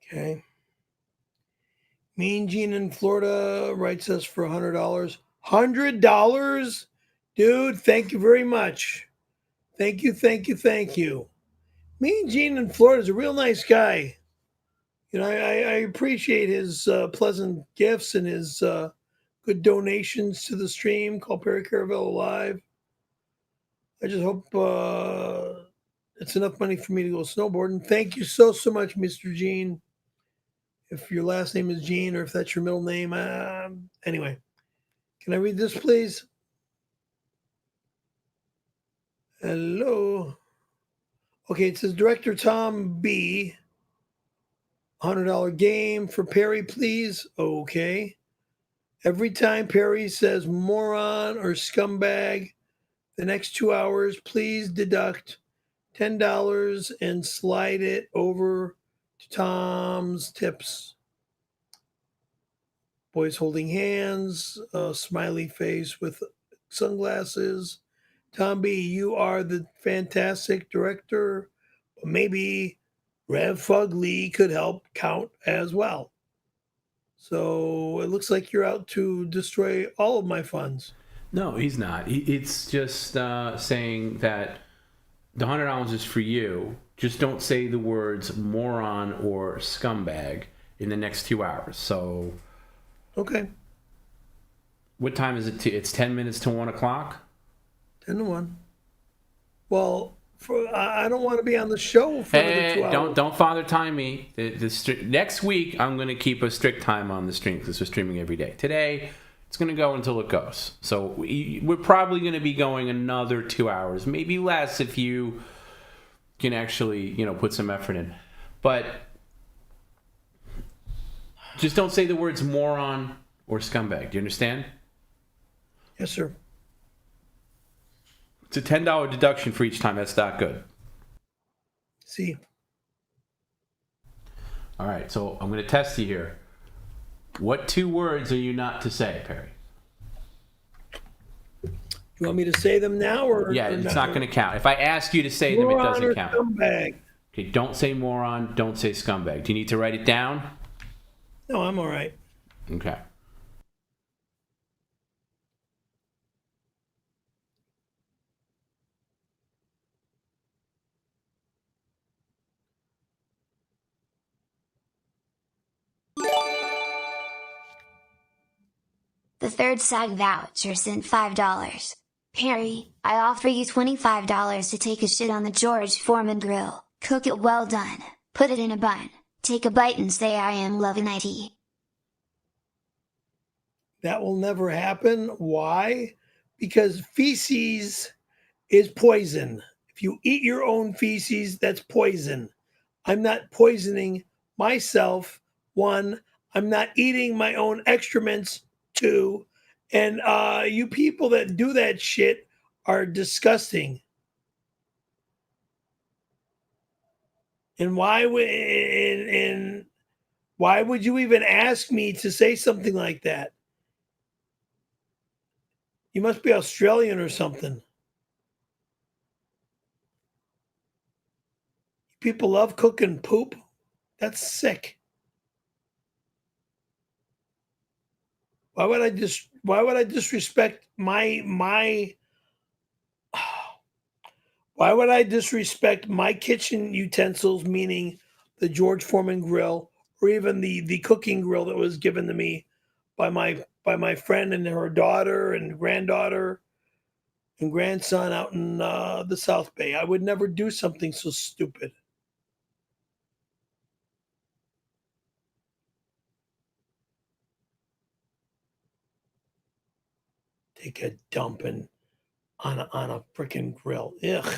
Okay. Mean Gene in Florida writes us for $100. $100? Dude, thank you very much. Thank you, thank you, thank you. Mean Gene in Florida is a real nice guy. You know, I appreciate his pleasant gifts and his good donations to the stream called Perry Caravello Live. I just hope it's enough money for me to go snowboarding. Thank you so much, Mr. Gene. If your last name is Gene or if that's your middle name. Anyway, can I read this, please? Hello. Okay, it says Director Tom B. $100 game for Perry, please. Okay. Every time Perry says moron or scumbag the next 2 hours, please deduct $10 and slide it over to Tom's tips. Boys holding hands, a smiley face with sunglasses. Tom B., you are the fantastic director. Maybe Rev Fugly could help count as well. So it looks like you're out to destroy all of my funds. No, he's not. It's just saying that the $100 is for you. Just don't say the words moron or scumbag in the next 2 hours. So, okay. What time is it? It's 10 minutes to 1 o'clock? 10 to 1. Well, I don't want to be on the show for another 2 hours. Don't father time me. Next week, I'm going to keep a strict time on the stream because we're streaming every day. Today, it's going to go until it goes. So we're probably going to be going another 2 hours, maybe less if you can actually, put some effort in. But just don't say the words moron or scumbag. Do you understand? Yes, sir. It's a $10 deduction for each time. That's not good. See. All right, so I'm going to test you here. What 2 words are you not to say, Perry? You want me to say them now, or Yeah, or it's not going to count. If I ask you to say them, it Moron doesn't or count. scumbag? Okay, don't say moron. Don't say scumbag. Do you need to write it down? No, I'm all right. Okay. The third SAG voucher sent $5. Perry, I offer you $25 to take a shit on the George Foreman grill, cook it well done, put it in a bun, take a bite and say I am loving it. That will never happen. Why? Because feces is poison. If you eat your own feces, that's poison. I'm not poisoning myself. 1, I'm not eating my own excrements. 2, and you people that do that shit are disgusting. And why would you even ask me to say something like that? You must be Australian or something. People love cooking poop. That's sick. Why would I disrespect my why would I disrespect my kitchen utensils, meaning the George Foreman grill, or even the cooking grill that was given to me by my friend and her daughter and granddaughter and grandson out in the South Bay? I would never do something so stupid. Take a dumping on a freaking grill. Ugh.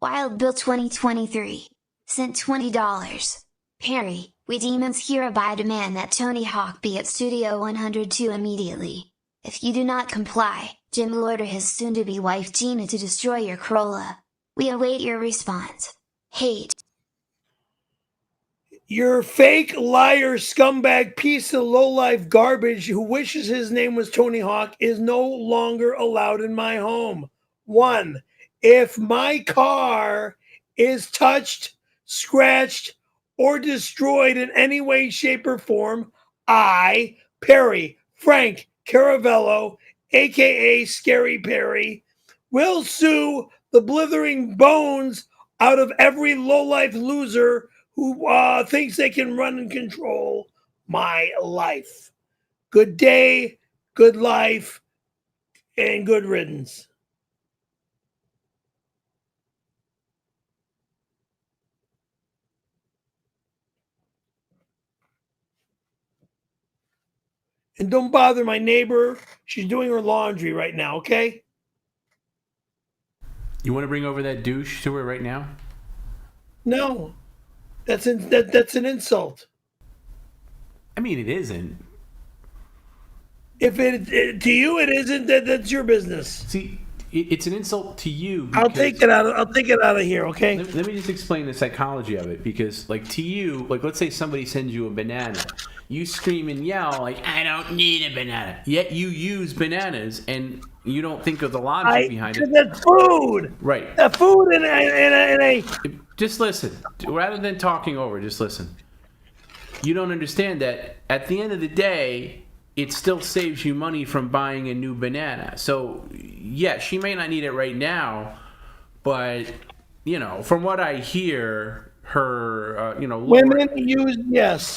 Wild Bill 2023 sent $20. Perry, we demons hereby demand that Tony Hawk be at Studio 102 immediately. If you do not comply, Jim will order his soon-to-be wife Gina to destroy your Corolla. We await your response. Hate. Your fake liar scumbag piece of lowlife garbage who wishes his name was Tony Hawk is no longer allowed in my home. 1, if my car is touched, scratched, or destroyed in any way, shape, or form, I, Perry, Frank Caravello, aka Scary Perry, will sue the blithering bones out of every lowlife loser who thinks they can run and control my life. Good day, good life, and good riddance. And don't bother my neighbor. She's doing her laundry right now, okay? You want to bring over that douche to her right now? No. That's an insult. I mean, it isn't. If to you it isn't, that's your business. See, it's an insult to you. I'll take it out of here, okay? Let me just explain the psychology of it, because, like, to you, like, let's say somebody sends you a banana, you scream and yell like, "I don't need a banana." Yet you use bananas, and you don't think of the logic behind it. That's food, right? The food in a. Just listen, rather than talking over. Just listen. You don't understand that at the end of the day, it still saves you money from buying a new banana. So, yeah, she may not need it right now, but, you know, from what I hear, her,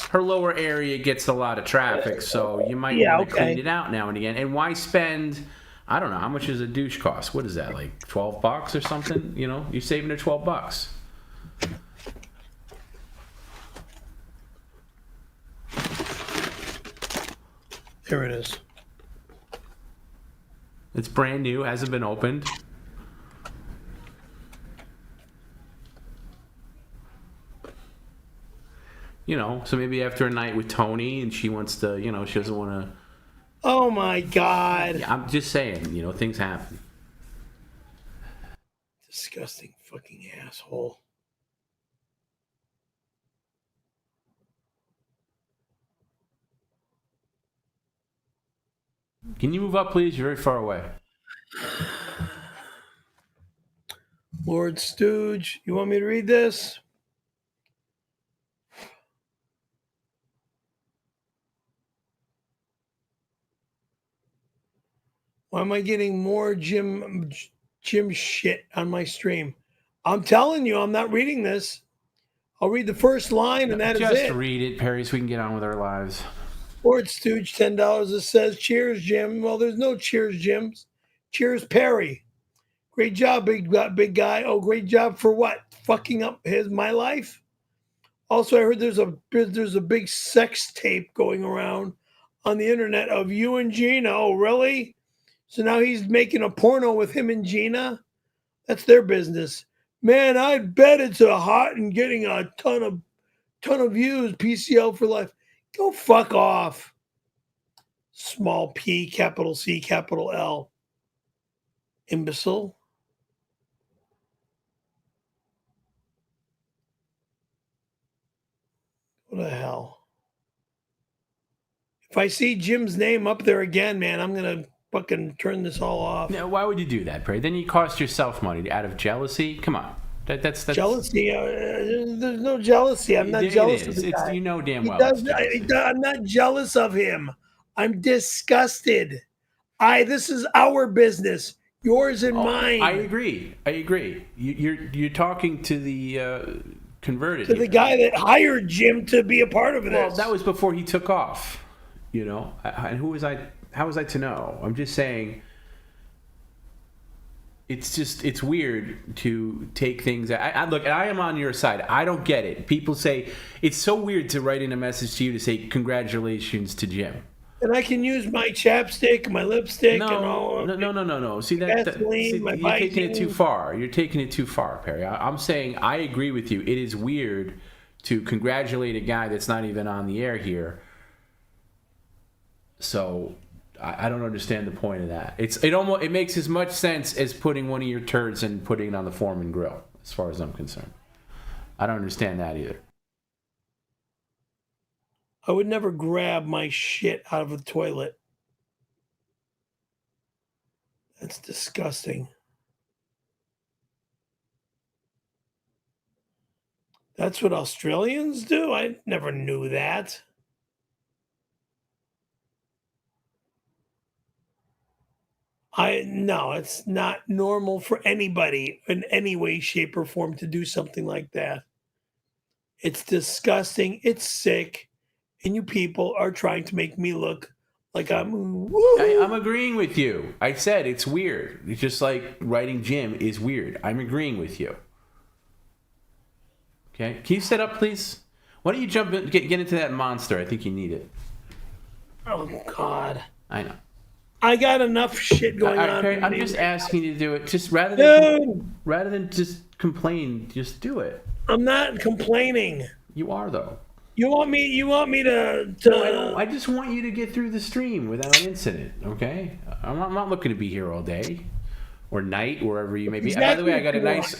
her lower area gets a lot of traffic, so you might want to clean it out now and again. And why spend, I don't know, how much does a douche cost? What is that, like $12 or something? You know, you're saving her $12. There it is. It's brand new, hasn't been opened. You know, so maybe after a night with Tony and she wants to, you know, she doesn't want to. Oh my God. Yeah, I'm just saying, you know, things happen. Disgusting fucking asshole. Can you move up, please? You're very far away. Lord Stooge, you want me to read this? Why am I getting more Jim shit on my stream? I'm telling you, I'm not reading this. I'll read the first line, and that is it. Just read it, Perry, so we can get on with our lives. Lord Stooge, $10. It says, cheers, Jim. Well, there's no cheers, Jims. Cheers, Perry. Great job, big guy. Oh, great job for what? Fucking up my life? Also, I heard there's a big sex tape going around on the internet of you and Gina. Oh, really? So now he's making a porno with him and Gina? That's their business. Man, I bet it's a hot and getting a ton of views. PCL for life. Go fuck off. Small P, capital C, capital L. Imbecile. What the hell? If I see Jim's name up there again, man, I'm going to fucking turn this all off. Now, why would you do that, Perry? Then you cost yourself money out of jealousy. Come on. That's jealousy. There's no jealousy. I'm not jealous of the guy. You know damn well. I'm not jealous of him. I'm disgusted. This is our business. Yours and mine. I agree. You're talking to the converted. To the guy that hired Jim to be a part of this. Well, that was before he took off. You know, and who was I? How was I to know? I'm just saying. It's weird to take things. Look, I am on your side. I don't get it. People say it's so weird to write in a message to you to say congratulations to Jim. And I can use my chapstick, my lipstick, no. See you're taking it too far. You're taking it too far, Perry. I'm saying I agree with you. It is weird to congratulate a guy that's not even on the air here. So I don't understand the point of that. It makes as much sense as putting one of your turds and putting it on the Foreman grill, as far as I'm concerned. I don't understand that either. I would never grab my shit out of a toilet. That's disgusting. That's what Australians do? I never knew that. No, it's not normal for anybody in any way, shape, or form to do something like that. It's disgusting. It's sick. And you people are trying to make me look like I'm agreeing with you. I said it's weird. It's just like writing Jim is weird. I'm agreeing with you. Okay? Can you set up, please? Why don't you jump in, get into that monster? I think you need it. Oh, God. I know. I got enough shit going on. Perry, I'm just asking you to do it. Just rather than just complain, just do it. I'm not complaining. You are, though. You want me to No, I just want you to get through the stream without an incident, okay? I'm not looking to be here all day or night, wherever you may be. Exactly. By the way,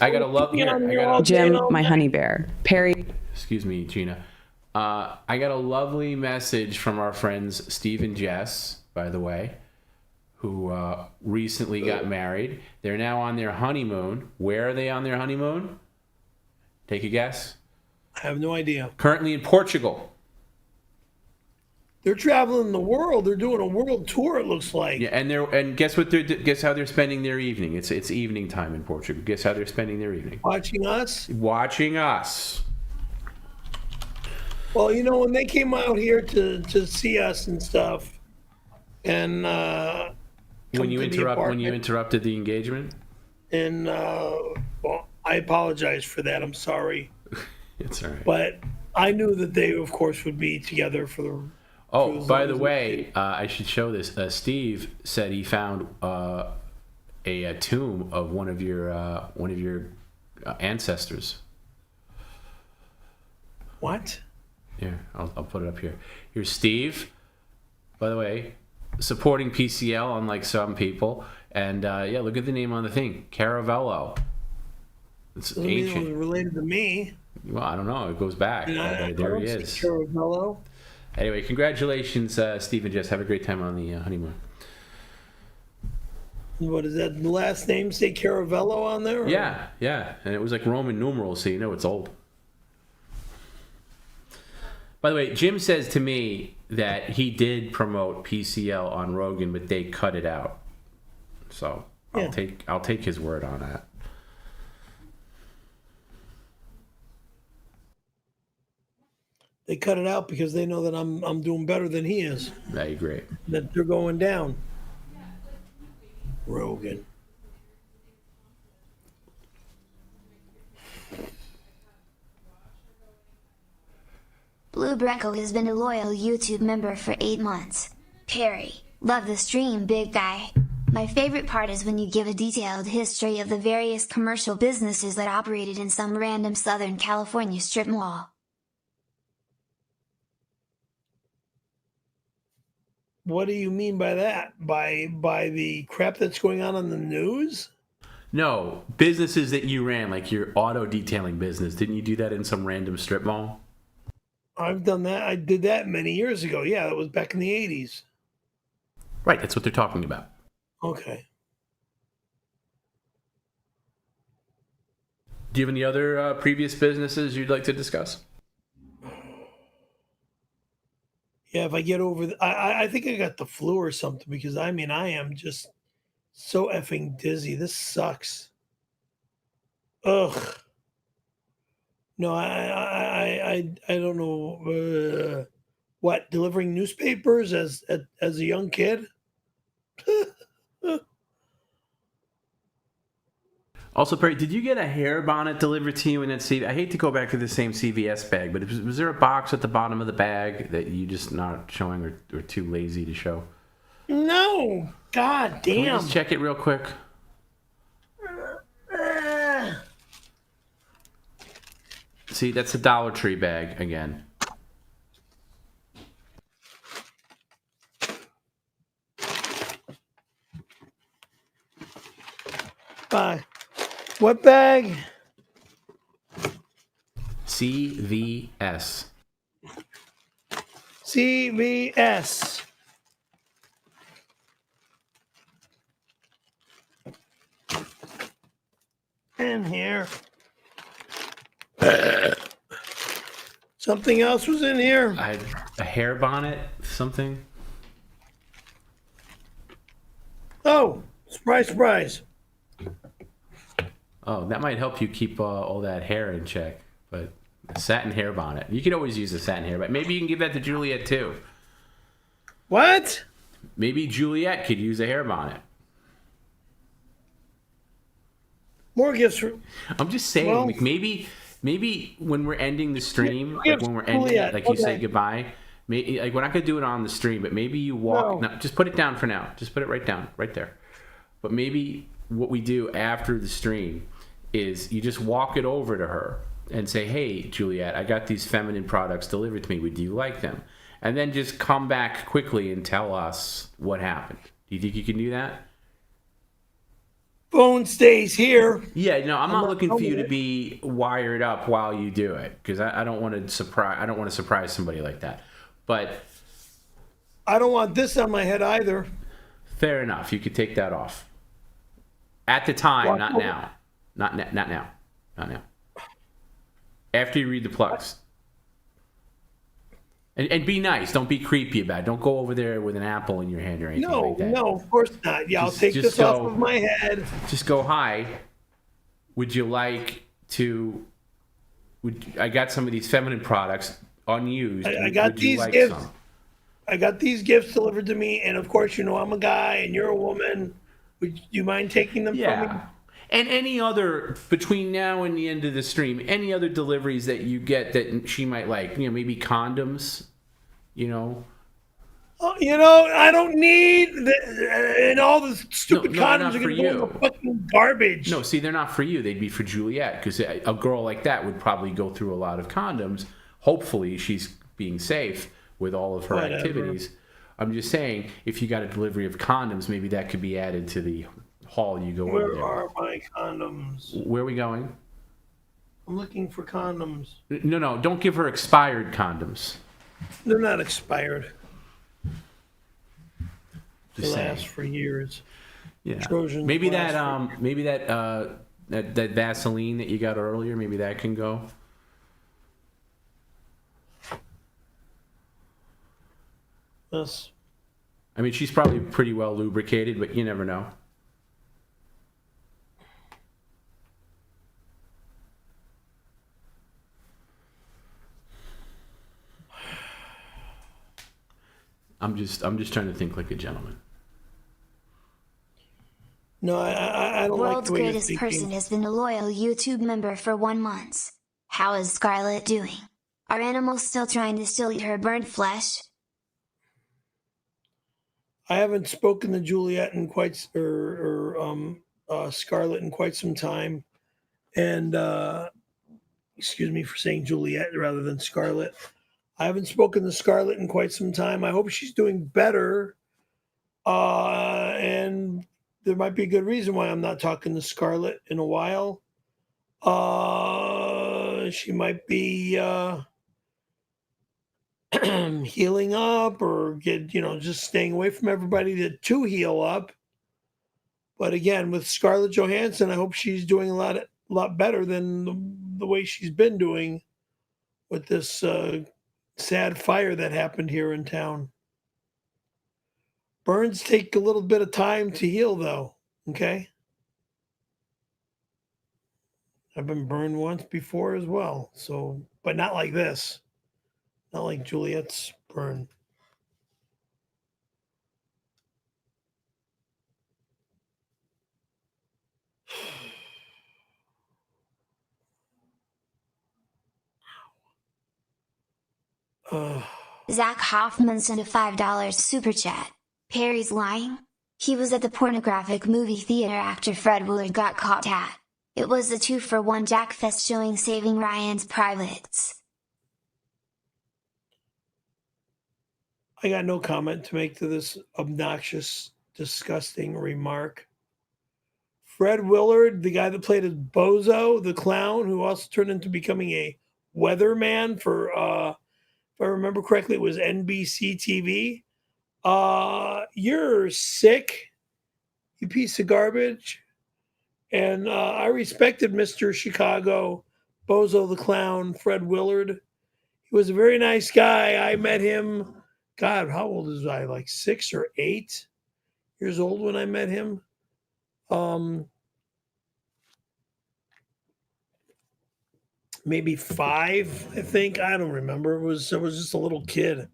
I got a love here. Jim, my honey bear. Perry. Excuse me, Gina. I got a lovely message from our friends Steve and Jess, by the way, who recently got married. They're now on their honeymoon. Where are they on their honeymoon? Take a guess. I have no idea. Currently in Portugal. They're traveling the world. They're doing a world tour, it looks like. Yeah, and guess how they're spending their evening? It's evening time in Portugal. Guess how they're spending their evening? Watching us. Well, when they came out here to see us and stuff, and when you interrupted the engagement, and well, I apologize for that. I'm sorry. It's all right. But I knew that they, of course, would be together for the. Oh, by the way, I should show this. Steve said he found a tomb of one of your ancestors. What? Here, I'll put it up here. Here's Steve. By the way, supporting PCL, unlike some people. And yeah, look at the name on the thing, Caravello. It's ancient. It was related to me. Well, I don't know. It goes back. There he is. Caravello. Anyway, congratulations, Steve and Jess. Have a great time on the honeymoon. What is that last name? Say Caravello on there? Or? Yeah, and it was like Roman numerals, so you know it's old. By the way, Jim says to me that he did promote PCL on Rogan, but they cut it out. So I'll take his word on that. They cut it out because they know that I'm doing better than he is. I agree. That they're going down. Rogan. Blue Brecco has been a loyal YouTube member for 8 months. Perry, love the stream, big guy. My favorite part is when you give a detailed history of the various commercial businesses that operated in some random Southern California strip mall. What do you mean by that? By the crap that's going on the news? No, businesses that you ran, like your auto detailing business. Didn't you do that in some random strip mall? I've done that. I did that many years ago. Yeah, that was back in the 80s. Right, that's what they're talking about. Okay. Do you have any other previous businesses you'd like to discuss? Yeah, if I get over I think I got the flu or something, because I am just so effing dizzy. This sucks. Ugh. No, I don't know. What, delivering newspapers as a young kid? Also, Perry, did you get a hair bonnet delivered to you in that CV? I hate to go back to the same CVS bag, but was there a box at the bottom of the bag that you just not showing or too lazy to show? No. God damn. Can we just check it real quick? See, that's a Dollar Tree bag again. Bye. What bag? CVS. CVS. In here. Something else was in here. A hair bonnet, something. Oh, surprise, surprise. Oh, that might help you keep all that hair in check. But a satin hair bonnet. You could always use a satin hair bonnet. Maybe you can give that to Juliet too. What? Maybe Juliet could use a hair bonnet. More gifts for... I'm just saying, Well, like maybe when we're ending the stream, like when we're ending Juliet, it, like you okay. say goodbye. Maybe, like we're not gonna do it on the stream, but maybe you walk. No. No, just put it down for now. Just put it right down, right there. But maybe what we do after the stream is you just walk it over to her and say, "Hey, Juliet, I got these feminine products delivered to me. Would you like them?" And then just come back quickly and tell us what happened. Do you think you can do that? Phone stays here. Yeah, no, I'm not looking for you to it. be wired up while you do it, because I don't want to surprise. I don't want to surprise somebody like that. But I don't want this on my head either. fair enough. You could take that off. At the time, Walk not over. now. Not now. Not now. After you read the plugs. And be nice. Don't be creepy about it. Don't go over there with an apple in your hand or anything No, like that. no, of course not. Yeah, I'll take Just this off go- of my head. Just go, "Hi, would you like to... I got some of these feminine products unused. I got Would you these like gifts. some?" I got these gifts delivered to me, and of course, you know, I'm a guy and you're a woman. Would you mind taking them from me? Yeah. And any other, between now and the end of the stream, any other deliveries that you get that she might like, maybe condoms, Oh, you know, I don't need and all the stupid No, they're condoms not are for going to go in you. the fucking garbage. No, see, they're not for you. They'd be for Juliet, because a girl like that would probably go through a lot of condoms. Hopefully, she's being safe with all of her Whatever. activities. I'm just saying, if you got a delivery of condoms, maybe that could be added to the haul you go over Where there. are my condoms? Where are we going? I'm looking for condoms. No, don't give her expired condoms. They're not expired. They Just saying. last for years. Yeah. Trojans Maybe last that Vaseline that you got earlier, maybe that can go. Yes. I mean, she's probably pretty well lubricated, but you never know. I'm just trying to think like a gentleman. No, I don't like World's the way greatest you're person thinking. has been a loyal YouTube member for 1 month. How is Scarlett doing? Are animals still trying to still eat her burned flesh? I haven't spoken to Juliet in quite Scarlett in quite some time, and excuse me for saying Juliet rather than Scarlett. I haven't spoken to Scarlett in quite some time. I hope she's doing better, and there might be a good reason why I'm not talking to Scarlett in a while. She might be healing up or just staying away from everybody to heal up. But again, with Scarlett Johansson, I hope she's doing a lot better than the way she's been doing with this sad fire that happened here in town. Burns take a little bit of time to heal, though. Okay. I've been burned once before as well. So, but not like this. Not like Juliet's burn. Zach Hoffman sent a $5 super chat. Perry's lying? He was at the pornographic movie theater after Fred Willard got caught at. It was a 2-for-1 Jackfest showing Saving Ryan's Privates. I got no comment to make to this obnoxious, disgusting remark. Fred Willard, the guy that played as Bozo, the clown, who also turned into becoming a weatherman for, if I remember correctly, it was NBC TV. You're sick, you piece of garbage. And I respected Mr. Chicago, Bozo the Clown, Fred Willard. He was a very nice guy. I met him, God, how old was I? Like 6 or 8 years old when I met him. Maybe 5, I think. I don't remember. I was just a little kid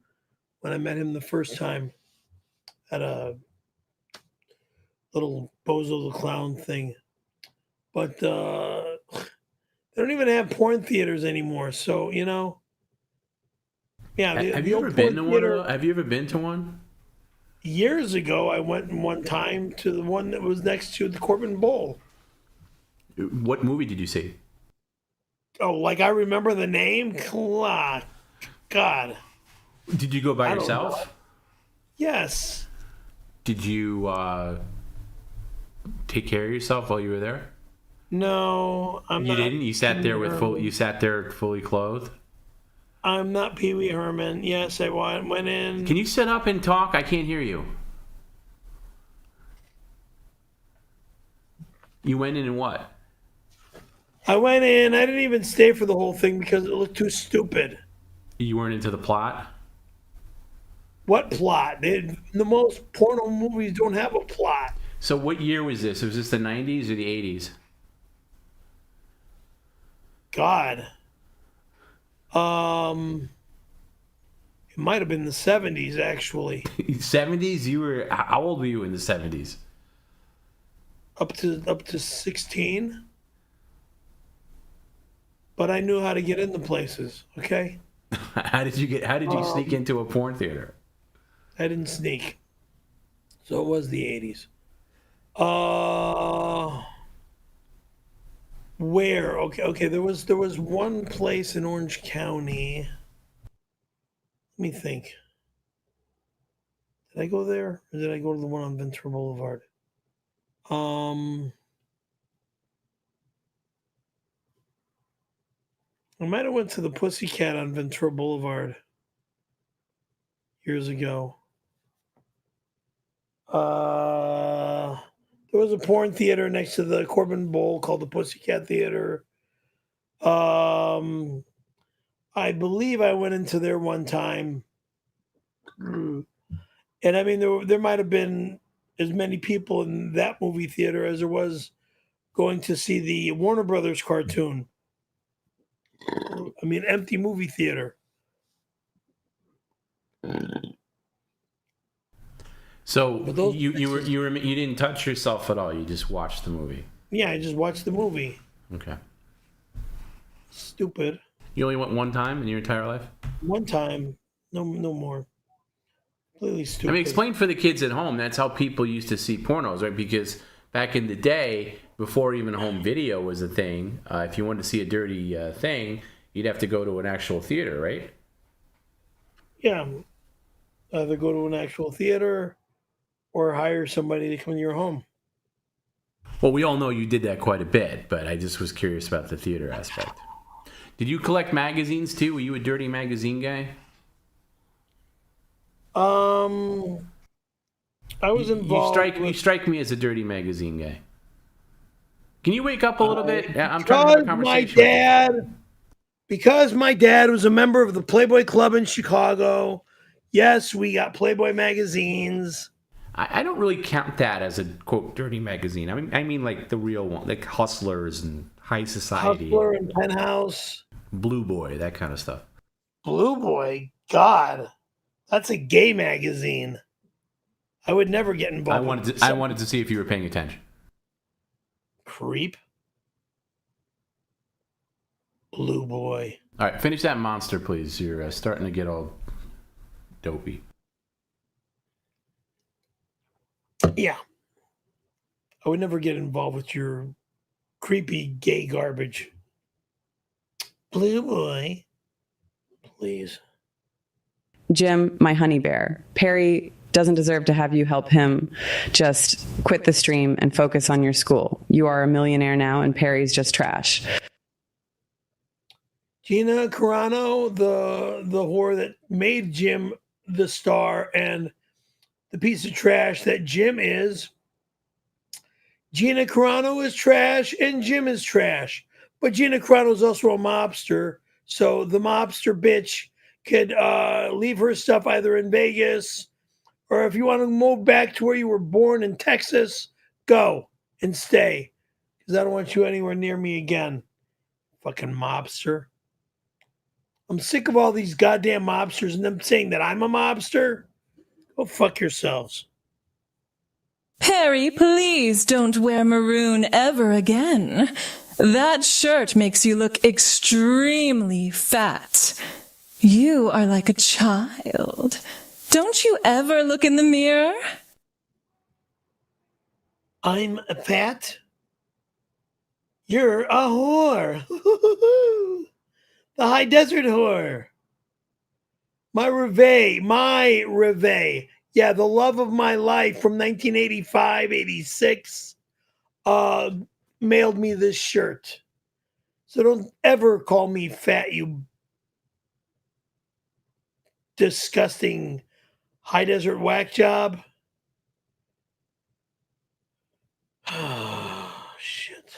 when I met him the first time at a little Bozo the Clown thing. But they don't even have porn theaters anymore. So, yeah. Have you ever been to one? Have you ever been to one? Years ago, I went one time to the one that was next to the Corbin Bowl. What movie did you see? Oh, like I remember the name? God. Did you go by yourself? Yes. Did you take care of yourself while you were there? No, You didn't. You sat there You sat there fully clothed. I'm not Pee Wee Herman. Yes, I went in. Can you sit up and talk? I can't hear you. You went in and what? I went in. I didn't even stay for the whole thing because it looked too stupid. You weren't into the plot? What plot? The most porno movies don't have a plot. So what year was this? Was this the 90s or the 80s? God. It might have been the 70s, actually. 70s? How old were you in the 70s? Up to 16. But I knew how to get into places, okay? How did you sneak into a porn theater? I didn't sneak. So it was the 80s. Where? Okay. There was one place in Orange County. Let me think. Did I go there, or did I go to the one on Ventura Boulevard? I might have went to the Pussycat on Ventura Boulevard years ago. There was a porn theater next to the Corbin Bowl called the Pussycat Theater. I believe I went into there one time. And I mean, there might have been as many people in that movie theater as there was going to see the Warner Brothers cartoon. I mean, empty movie theater. So you didn't touch yourself at all. You just watched the movie. Yeah, I just watched the movie. Okay. Stupid. You only went one time in your entire life? One time. No more. Completely stupid. I mean, explain for the kids at home. That's how people used to see pornos, right? Because back in the day, before even home video was a thing, if you wanted to see a dirty thing, you'd have to go to an actual theater, right? Yeah. Either go to an actual theater or hire somebody to come to your home. Well, we all know you did that quite a bit, but I just was curious about the theater aspect. Did you collect magazines too? Were you a dirty magazine guy? I was involved. You strike me as a dirty magazine guy. Can you wake up a little bit? Yeah, I'm trying to have a conversation. Because my dad was a member of the Playboy Club in Chicago. Yes, we got Playboy magazines. I don't really count that as a, quote, dirty magazine. I mean like the real one, like Hustlers and High Society. Hustler and Penthouse. Blue Boy, that kind of stuff. Blue Boy? God. That's a gay magazine. I would never get involved. I wanted to see if you were paying attention. Creep. Blue Boy. All right, finish that monster, please. You're starting to get all dopey. Yeah. I would never get involved with your creepy gay garbage. Blue Boy. Please. Jim, my honey bear. Perry doesn't deserve to have you help him. Just quit the stream and focus on your school. You are a millionaire now, and Perry's just trash. Gina Carano, the whore that made Jim the star and the piece of trash that Jim is. Gina Carano is trash and Jim is trash. But Gina Carano is also a mobster. So the mobster bitch could leave her stuff either in Vegas, or if you want to move back to where you were born in Texas, go and stay. Because I don't want you anywhere near me again. Fucking mobster. I'm sick of all these goddamn mobsters and them saying that I'm a mobster. Go fuck yourselves. Perry, please don't wear maroon ever again. That shirt makes you look extremely fat. You are like a child. Don't you ever look in the mirror? I'm fat? You're a whore. The high desert whore. My Reve. Yeah, the love of my life from 1985, 86, mailed me this shirt. So don't ever call me fat, you disgusting high desert whack job. Oh, shit.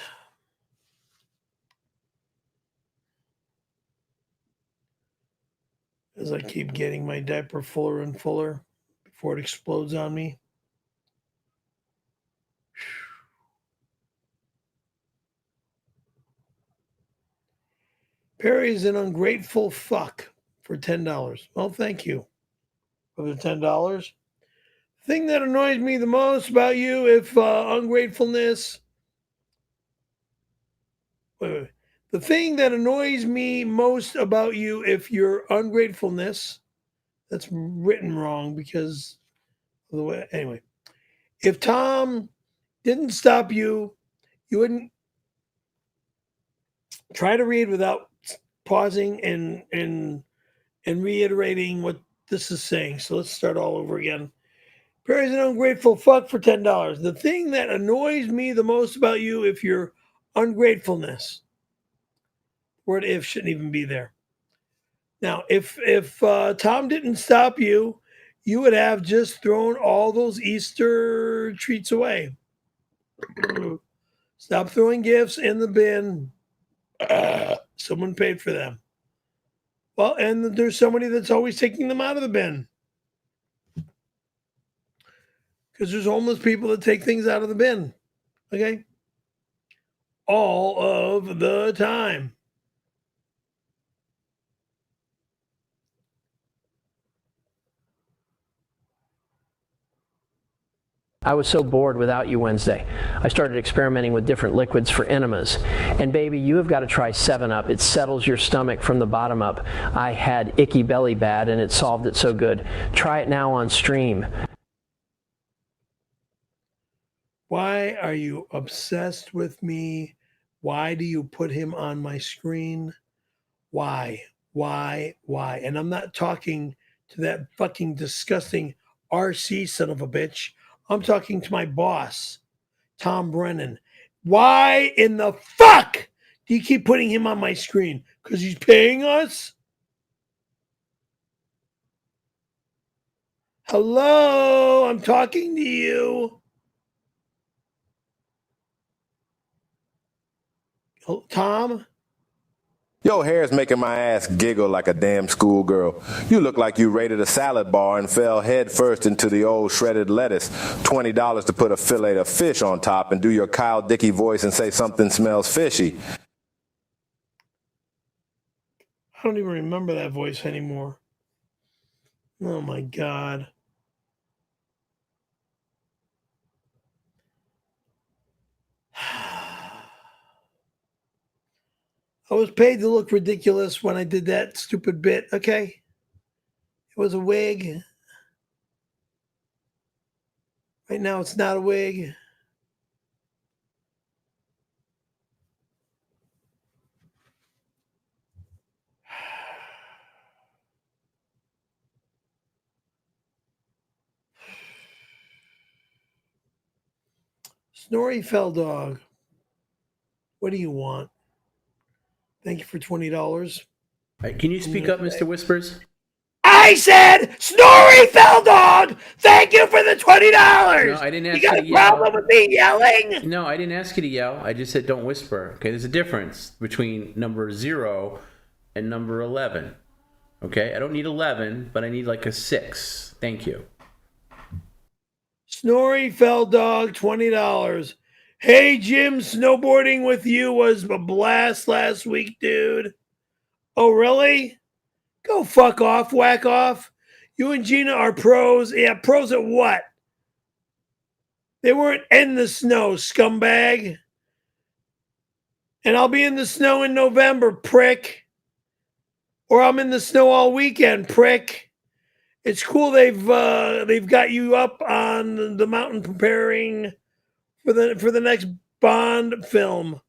As I keep getting my diaper fuller and fuller before it explodes on me. Perry is an ungrateful fuck for $10. Well, thank you for the $10. Thing that annoys me the most about you, if ungratefulness. Wait. The thing that annoys me most about you, if your ungratefulness, that's written wrong because of the way. Anyway, if Tom didn't stop you, you wouldn't try to read without pausing and reiterating what this is saying. So let's start all over again. Perry's an ungrateful fuck for $10. The thing that annoys me the most about you, if your ungratefulness. Word if shouldn't even be there. Now, if Tom didn't stop you, you would have just thrown all those Easter treats away. Stop throwing gifts in the bin. Someone paid for them. Well, and there's somebody that's always taking them out of the bin. Because there's homeless people that take things out of the bin. Okay? All of the time. I was so bored without you Wednesday. I started experimenting with different liquids for enemas. And baby, you have got to try 7-Up. It settles your stomach from the bottom up. I had icky belly bad and it solved it so good. Try it now on stream. Why are you obsessed with me? Why do you put him on my screen? Why? And I'm not talking to that fucking disgusting RC son of a bitch. I'm talking to my boss, Tom Brennan. Why in the fuck do you keep putting him on my screen? Because he's paying us? Hello, I'm talking to you. Tom? Your hair's making my ass giggle like a damn schoolgirl. You look like you raided a salad bar and fell head first into the old shredded lettuce. $20 to put a fillet of fish on top and do your Kyle Dickey voice and say something smells fishy. I don't even remember that voice anymore. Oh my God. I was paid to look ridiculous when I did that stupid bit, okay? It was a wig. Right now it's not a wig. Snorri Felldog, what do you want? Thank you for $20. Can you speak up, Mr. Whispers? I said, Snorri Felldog, thank you for the $20. No, I didn't ask you got you a to yell. problem with me yelling? No, I didn't ask you to yell. I just said don't whisper. Okay, there's a difference between number 0 and number 11. Okay, I don't need 11, but I need like a 6. Thank you. Snorri Felldog, $20. Hey, Jim, snowboarding with you was a blast last week, dude. Oh, really? Go fuck off, whack off. You and Gina are pros. Yeah, pros at what? They weren't in the snow, scumbag. And I'll be in the snow in November, prick. Or I'm in the snow all weekend, prick. It's cool they've got you up on the mountain preparing for the next Bond film.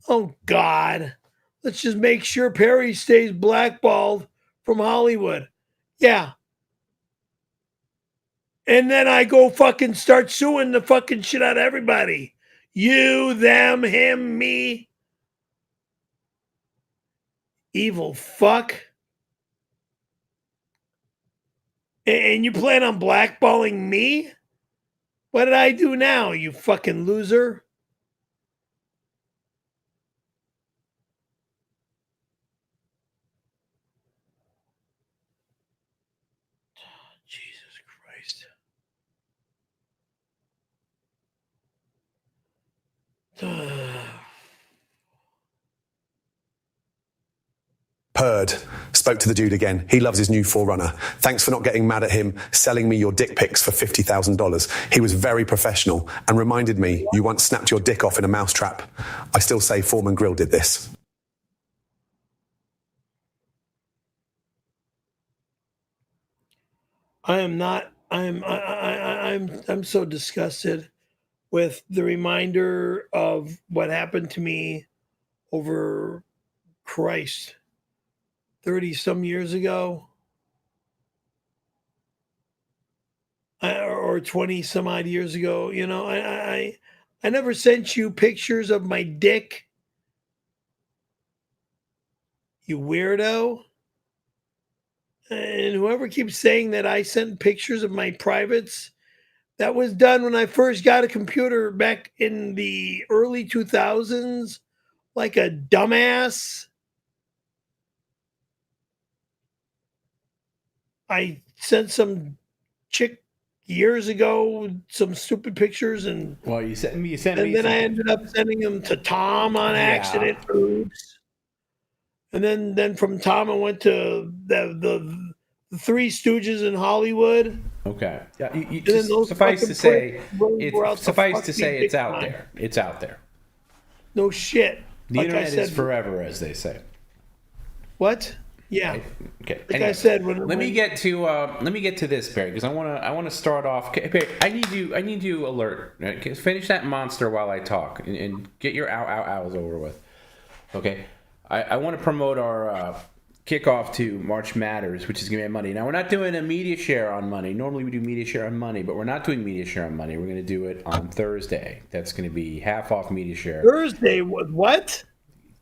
Oh God. Let's just make sure Perry stays blackballed from Hollywood. Yeah. And then I go fucking start suing the fucking shit out of everybody. You, them, him, me. Evil fuck. And you plan on blackballing me? What did I do now, you fucking loser? Jesus Christ. Purred. Spoke to the dude again. He loves his new 4Runner. Thanks for not getting mad at him selling me your dick pics for $50,000. He was very professional and reminded me you once snapped your dick off in a mousetrap. I still say Foreman Grill did this. I'm so disgusted with the reminder of what happened to me over Christ 30 some years ago or 20 some odd years ago. You know, I never sent you pictures of my dick, you weirdo. And whoever keeps saying that I sent pictures of my privates, That was done when I first got a computer back in the early 2000s, like a dumbass. I sent some chick years ago some stupid pictures, and Well, you sent me. and then I ended up sending them to Tom on accident. Oops. And then from Tom I went to the Three Stooges in Hollywood. Okay. Yeah. You And then just, those suffice to fucking say, pricks were out the fucking it's big out time. there. It's out there. No shit. The Like I internet said, is forever, as they say. What? Yeah. Okay. Like Anyway, I said, let me get to this, Perry, because I want to start off. Okay, Perry, I need you alert. Okay, finish that monster while I talk, and get your ows over with. Okay. I want to promote our kickoff to March Matters, which is going to be on Monday. Now, we're not doing a media share on Monday. Normally, we do media share on Monday, but we're not doing media share on Monday. We're going to do it on Thursday. That's going to be half off media share. Thursday? What?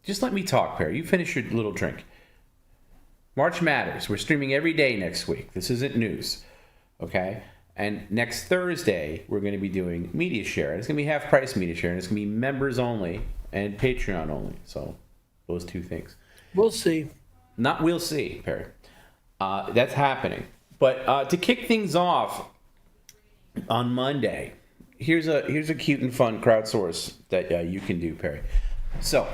Just let me talk, Perry. You finish your little drink. March Matters. We're streaming every day next week. This isn't news. Okay? And next Thursday, we're going to be doing media share. And it's going to be half price media share. And it's going to be members only and Patreon only. So, those two things. We'll see. We'll see, Perry. That's happening. But to kick things off on Monday, here's a cute and fun crowdsource that you can do, Perry. So,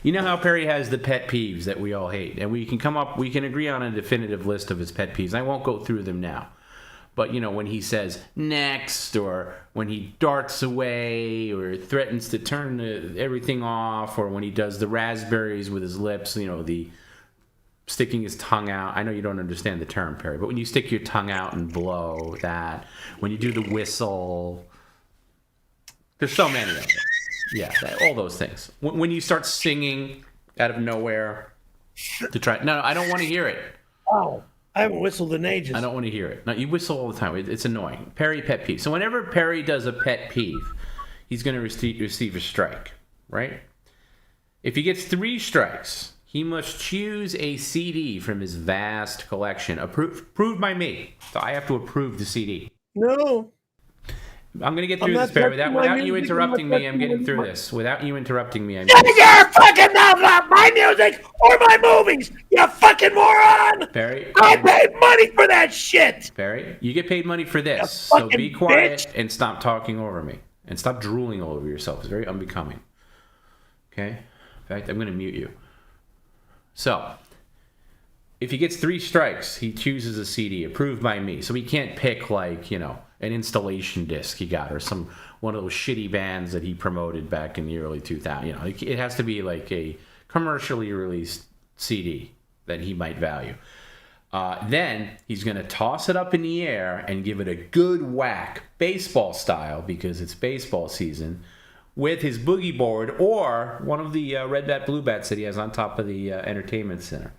you know how Perry has the pet peeves that we all hate, and we can agree on a definitive list of his pet peeves. I won't go through them now. But, you know, when he says next, or when he darts away, or threatens to turn everything off, or when he does the raspberries with his lips, you know, the sticking his tongue out. I know you don't understand the term, Perry, but when you stick your tongue out and blow that, when you do the whistle, there's so many of them. Yeah, all those things. When you start singing out of nowhere to try... No, I don't want to hear it. Oh. I haven't whistled in ages. I don't want to hear it. No, you whistle all the time. It's annoying. Perry pet peeve. So whenever Perry does a pet peeve, he's going to receive a strike, right? If he gets 3 strikes, he must choose a CD from his vast collection, approved by me. So I have to approve the CD. No. I'm going to get through this, Perry. Without you interrupting me, I'm getting through this. Without you interrupting me, I'm getting through your fucking mouth about my music or my movies, you fucking moron! Perry, I paid money for that shit! Perry, you get paid money for this, so be quiet and stop talking over me. And stop drooling all over yourself. It's very unbecoming. Okay? In fact, I'm going to mute you. So, if he gets 3 strikes, he chooses a CD approved by me. So he can't pick, like, you know, an installation disc he got, or one of those shitty bands that he promoted back in the early 2000s. You know, it has to be like a commercially released CD that he might value. Then he's going to toss it up in the air and give it a good whack, baseball style, because it's baseball season, with his boogie board or one of the red bat, blue bats that he has on top of the entertainment center.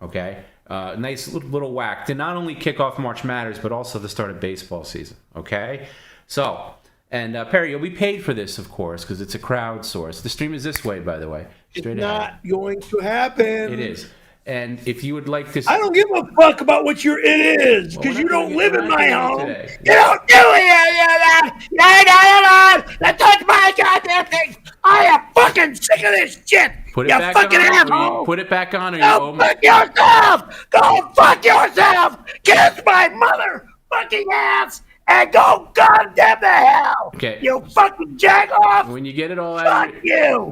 Okay? Nice little whack to not only kick off March Matters, but also the start of baseball season. Okay? So, and Perry, you'll be paid for this, of course, because it's a crowdsource. The stream is this way, by the way. Straight it's not ahead. Going to happen. It is. And if you would like to... I don't give a fuck about what it is, because you don't live in my home. You don't do it! You're touch my goddamn thing! I am fucking sick of this shit! Put it back on. Put it back on. Go fuck yourself! Go fuck yourself! Kiss my mother fucking ass! And go goddamn the hell! Okay. You fucking jack off! When you get it all out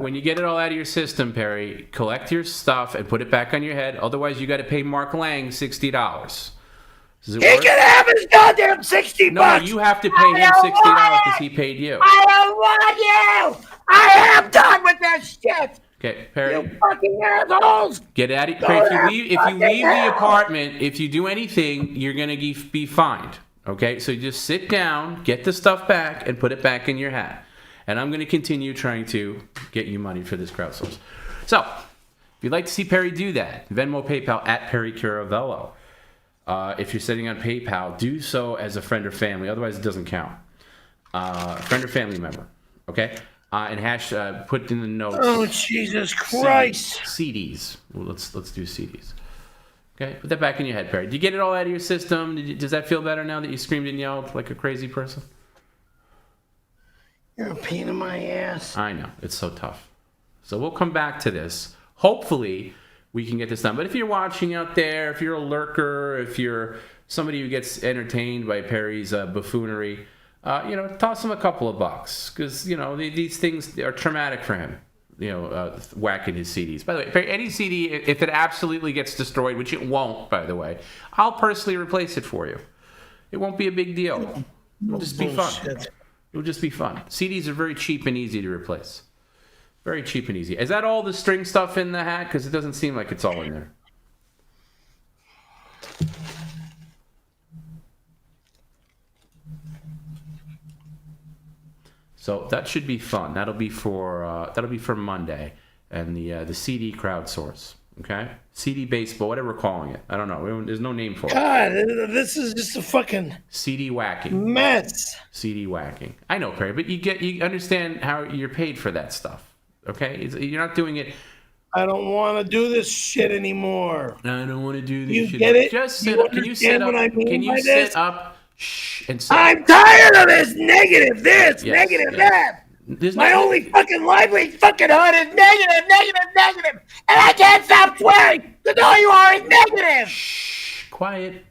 when you get it all out of your system, Perry, collect your stuff and put it back on your head. Otherwise, you got to pay Mark Lang $60. He can have his goddamn $60. No, you have to pay him $60 because he paid you. I don't want you! I am done with this shit! Okay, Perry. You fucking assholes! Get out of here. If you leave the apartment, if you do anything, you're going to be fined. Okay, so just sit down, get the stuff back, and put it back in your hat. And I'm going to continue trying to get you money for this crowdsource. So, if you'd like to see Perry do that, Venmo, PayPal, at Perry Caravello. If you're sitting on PayPal, do so as a friend or family. Otherwise, it doesn't count. Friend or family member. Okay? And put in the notes. Oh, Jesus Christ. CDs. Well, let's do CDs. Okay, put that back in your head, Perry. Did you get it all out of your system? Does that feel better now that you screamed and yelled like a crazy person? You're a pain in my ass. I know. It's so tough. So we'll come back to this. Hopefully, we can get this done. But if you're watching out there, if you're a lurker, if you're somebody who gets entertained by Perry's buffoonery, toss him a couple of bucks. Because, these things are traumatic for him. Whacking his CDs. By the way, any CD, if it absolutely gets destroyed, which it won't, by the way, I'll personally replace it for you. It won't be a big deal. It'll just be fun. It'll just be fun. CDs are very cheap and easy to replace. Very cheap and easy. Is that all the string stuff in the hat? Because it doesn't seem like it's all in there. So that should be fun. That'll be for Monday, and the CD crowdsource. Okay, CD baseball, whatever we're calling it. I don't know. There's no name for it. God, this is just a fucking CD whacking mess. CD whacking. I know, Perry, but you understand how you're paid for that stuff. Okay, you're not doing it. I don't want to do this shit anymore. I don't want to do this shit. You get it? Just sit up. Can you sit up? Can you sit up? And sit. I'm tired of this negative that. My only fucking lively fucking hood is negative, and I can't stop swearing because all you are is negative. Shh, quiet.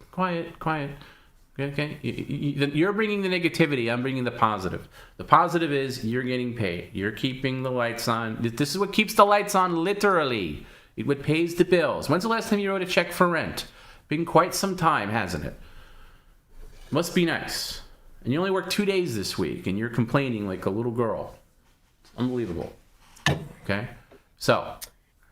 Okay, you're bringing the negativity. I'm bringing the positive. The positive is you're getting paid. You're keeping the lights on. This is what keeps the lights on, literally. It what pays the bills. When's the last time you wrote a check for rent? Been quite some time, hasn't it? Must be nice. And you only worked 2 days this week, and you're complaining like a little girl. Unbelievable. Okay? So.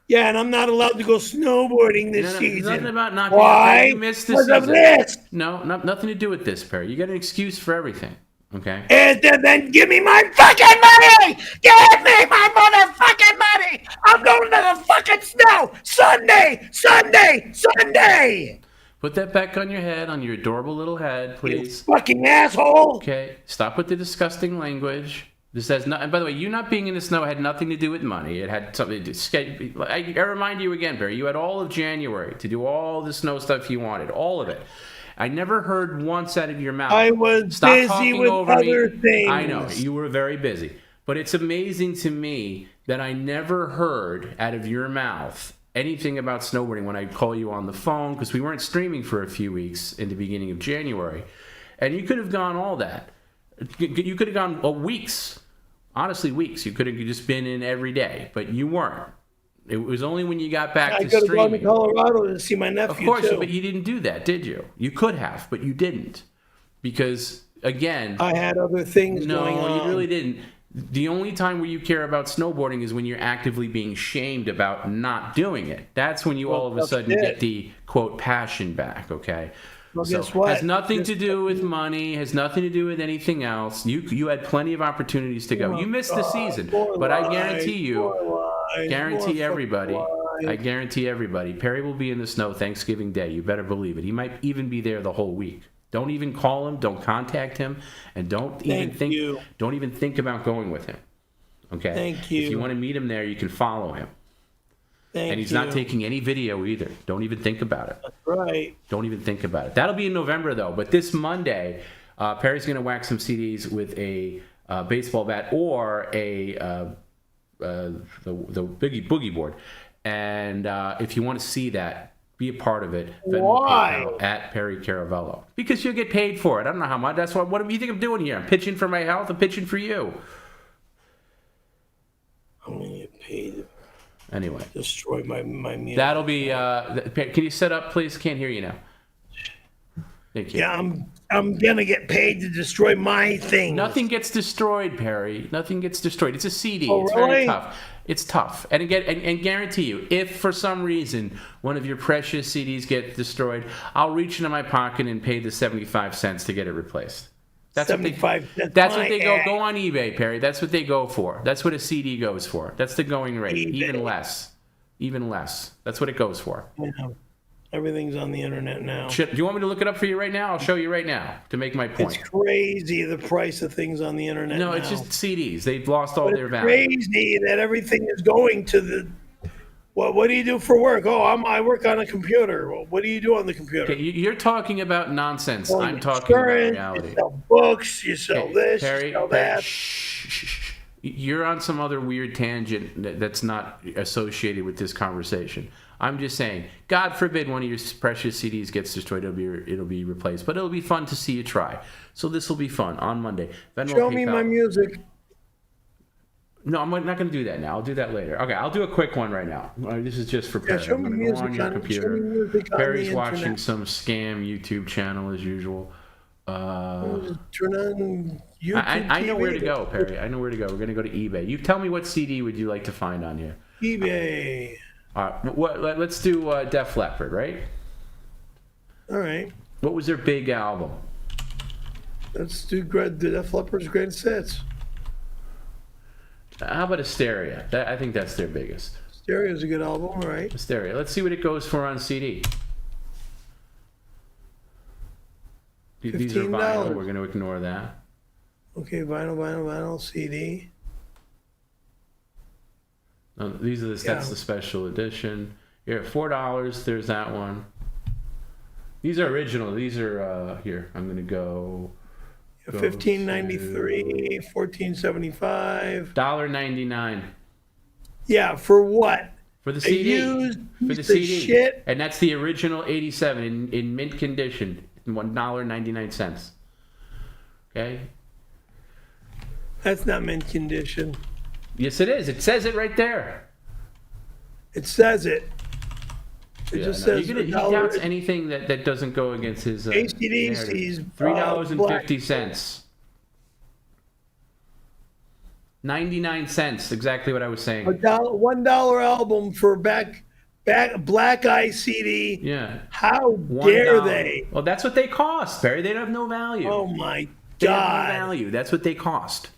Yeah, and I'm not allowed to go snowboarding this season. Nothing about not Why? You missed this season. Of this. No, nothing to do with this, Perry. You got an excuse for everything. Okay? And then give me my fucking money! Give me my motherfucking money! I'm going to the fucking snow! Sunday! Put that back on your head, on your adorable little head, please. You fucking asshole! Okay, stop with the disgusting language. This has not. And by the way, you not being in the snow had nothing to do with money. It had something to do. I remind you again, Barry. You had all of January to do all the snow stuff you wanted, all of it. I never heard once out of your mouth. I was busy with other things. I know you were very busy, but it's amazing to me that I never heard out of your mouth anything about snowboarding when I call you on the phone, because we weren't streaming for a few weeks in the beginning of January, and you could have gone all that. You could have gone weeks. Honestly, weeks. You could have just been in every day, but you weren't. It was only when you got back to streaming. I could have gone to Colorado to see my nephew, Of course, too. But you didn't do that, did you? You could have, but you didn't. Because, again... I had other things going on. No, you really didn't. The only time where you care about snowboarding is when you're actively being shamed about not doing it. That's when you all of a sudden get the, quote, passion back, okay? Well, so guess what? Has nothing to do with money, has nothing to do with anything else. You had plenty of opportunities to go. You missed the season, but I guarantee you, I guarantee everybody, Perry will be in the snow Thanksgiving Day. You better believe it. He might even be there the whole week. Don't even call him, don't contact him, and don't even think about going with him. Okay? Thank you. If you want to meet him there, you can follow him. And he's not taking any video either. Don't even think about it. That's right. Don't even think about it. That'll be in November, though. But this Monday, Perry's going to whack some CDs with a baseball bat or the boogie board. And if you want to see that, be a part of it. Why? At Perry Caravello. Because you'll get paid for it. I don't know how much. That's what do you think I'm doing here? I'm pitching for my health. I'm pitching for you. I'm going to get paid. Anyway, destroy my meal. That'll be. Can you set up, please? Can't hear you now. Thank you. Yeah, I'm gonna get paid to destroy my thing. Nothing gets destroyed, Perry. Nothing gets destroyed. It's a CD. Oh, it's really? very tough. It's tough. And again, and guarantee you, if for some reason one of your precious CDs get destroyed, I'll reach into my pocket and pay the 75 cents to get it replaced. That's 75 cents. That's what they go on eBay, Perry. That's what they go for. That's what a CD goes for. That's the going rate. eBay. Even less. That's what it goes for. Yeah. Everything's on the internet now. Do you want me to look it up for you right now? I'll show you right now to make my point. It's crazy, the price of things on the internet No, now. it's just CDs. They've lost all their value. It's crazy that everything is going to the What do you do for work? Oh, I work on a computer. Well, what do you do on the computer? Okay, you're talking about nonsense. Well, I'm talking about reality. You sell books. You sell this. Perry, you sell Perry, that. shh. You're on some other weird tangent that's not associated with this conversation. I'm just saying, God forbid one of your precious CDs gets destroyed, it'll be replaced. But it'll be fun to see you try. So this will be fun on Monday. Show me my music. No, I'm not going to do that now. I'll do that later. Okay, I'll do a quick one right now. This is just for Perry. Show me music on your computer. Show me music on Perry's the watching internet. some scam YouTube channel as usual. Turn on YouTube I know TV. where to go, Perry. I know where to go. We're going to go to eBay. You tell me what CD would you like to find on here? eBay. All right, let's do Def Leppard, right? All right. What was their big album? Let's do the Def Leppard's greatest hits. How about Hysteria? I think that's their biggest. Hysteria is a good album, all right. Hysteria. Let's see what it goes for on CD. These are vinyl. $15. We're going to ignore that. Okay, vinyl, CD. No, that's the special edition. Here, $4. There's that one. These are original. These are here. I'm going to go. $15.93, $14.75. $1.99. Yeah, for what? For the CD. For the CD. Shit. And that's the original 87 in mint condition. $1.99. Okay? That's not mint condition. Yes, it is. It says it right there. It says it. It just says he doubts anything that doesn't go against his ACDC's $3.50. 99 cents, exactly what I was saying. $1 album for back Black Eye CD. Yeah. How dare they? Well, that's what they cost, Barry. They have no value. Oh my They God. have no value. That's what they cost.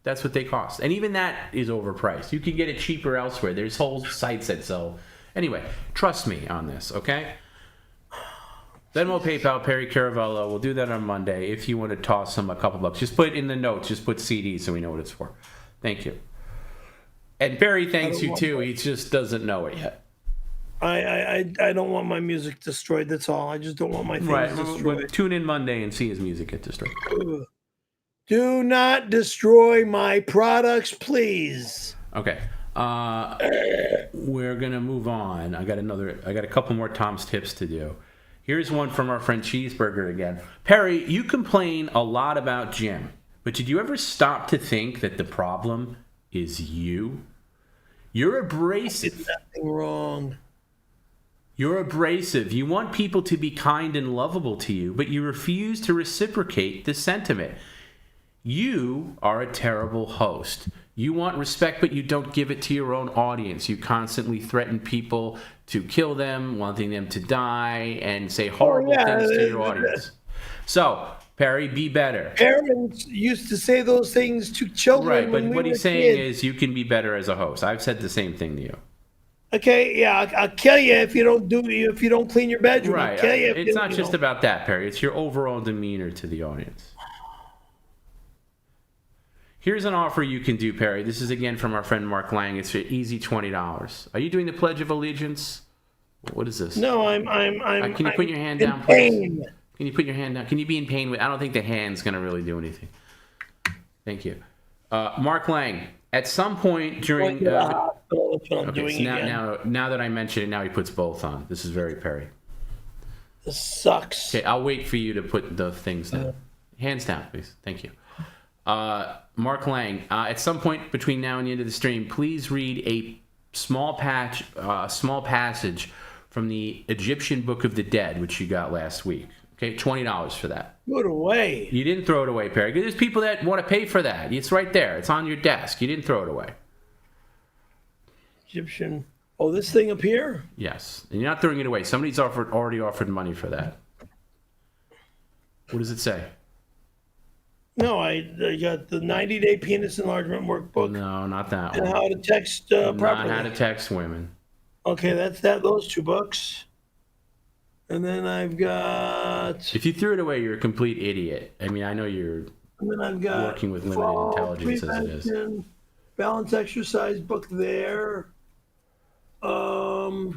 That's what they cost. And even that is overpriced. You can get it cheaper elsewhere. There's whole sites that sell. Anyway, trust me on this, okay? Venmo, PayPal, Perry Caravello. We'll do that on Monday. If you want to toss him a couple bucks, just put it in the notes. Just put CD so we know what it's for. Thank you. And Barry thanks you too. He just doesn't know it yet. I don't want my music destroyed. That's all. I just don't want my things destroyed. Well, tune in Monday and see his music get destroyed. Do not destroy my products, please. Okay. We're gonna move on. I got a couple more Tom's tips to do. Here's one from our friend Cheeseburger again. Perry, you complain a lot about Jim, but did you ever stop to think that the problem is you? You're abrasive. I did nothing wrong. You're abrasive. You want people to be kind and lovable to you, but you refuse to reciprocate the sentiment. You are a terrible host. You want respect, but you don't give it to your own audience. You constantly threaten people to kill them, wanting them to die, and say horrible things to your audience. So, Perry, be better. Parents used to say those things to children. Right, but when what we he's were saying kids. is you can be better as a host. I've said the same thing to you. Okay, yeah, I'll kill you if you don't clean your bedroom. Right. I'll kill you. It's not just about that, Perry. It's your overall demeanor to the audience. Here's an offer you can do, Perry. This is again from our friend Mark Lang. It's for easy $20. Are you doing the Pledge of Allegiance? What is this? No, I'm. Can you put your hand down, please? Can you put your hand down? Can you be in pain with? I don't think the hand's going to really do anything. Thank you, Mark Lang. At some point during. Now that I mention it, now he puts both on. This is very Perry. This sucks. Okay, I'll wait for you to put the things down. Hands down, please. Thank you. Mark Lang, at some point between now and the end of the stream, please read a small passage from the Egyptian Book of the Dead, which you got last week. Okay, $20 for that. Throw it away. You didn't throw it away, Perry. There's people that want to pay for that. It's right there. It's on your desk. You didn't throw it away. Egyptian. Oh, this thing up here? Yes. And you're not throwing it away. Somebody's already offered money for that. What does it say? No, I got the 90-day penis enlargement workbook. No, not that one. And how to text properly. Not how to text women. Okay, that's that. Those 2 books. And then I've got. If you threw it away, you're a complete idiot. I mean, I know you're And then I've got working with limited intelligence as it is. Balance exercise book there. Those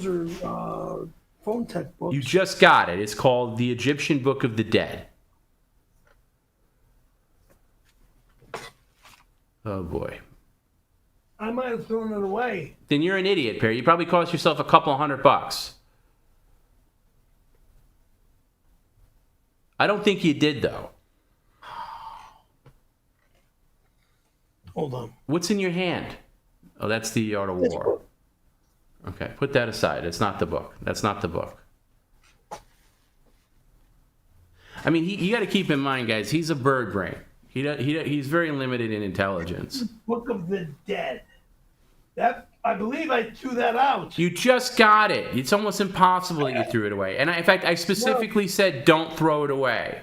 are phone tech books. You just got it. It's called The Egyptian Book of the Dead. Oh, boy. I might have thrown it away. Then you're an idiot, Perry. You probably cost yourself a couple $100. I don't think you did, though. Hold on. What's in your hand? Oh, that's the Art of War. Okay, put that aside. It's not the book. That's not the book. I mean, you got to keep in mind, guys, he's a bird brain. He's very limited in intelligence. Book of the Dead. That, I believe I threw that out. You just got it. It's almost impossible that you threw it away. And in fact, I specifically said don't throw it away.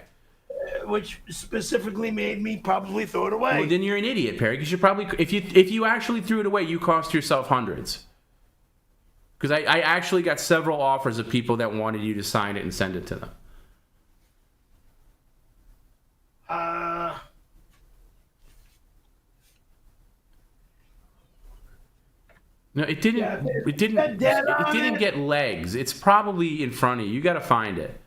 Which specifically made me probably throw it away. Well, then you're an idiot, Perry, because you probably, if you actually threw it away, you cost yourself hundreds. Because I actually got several offers of people that wanted you to sign it and send it to them. No, it didn't. Yeah, it didn't get legs. It's probably in front of you. You got to find it.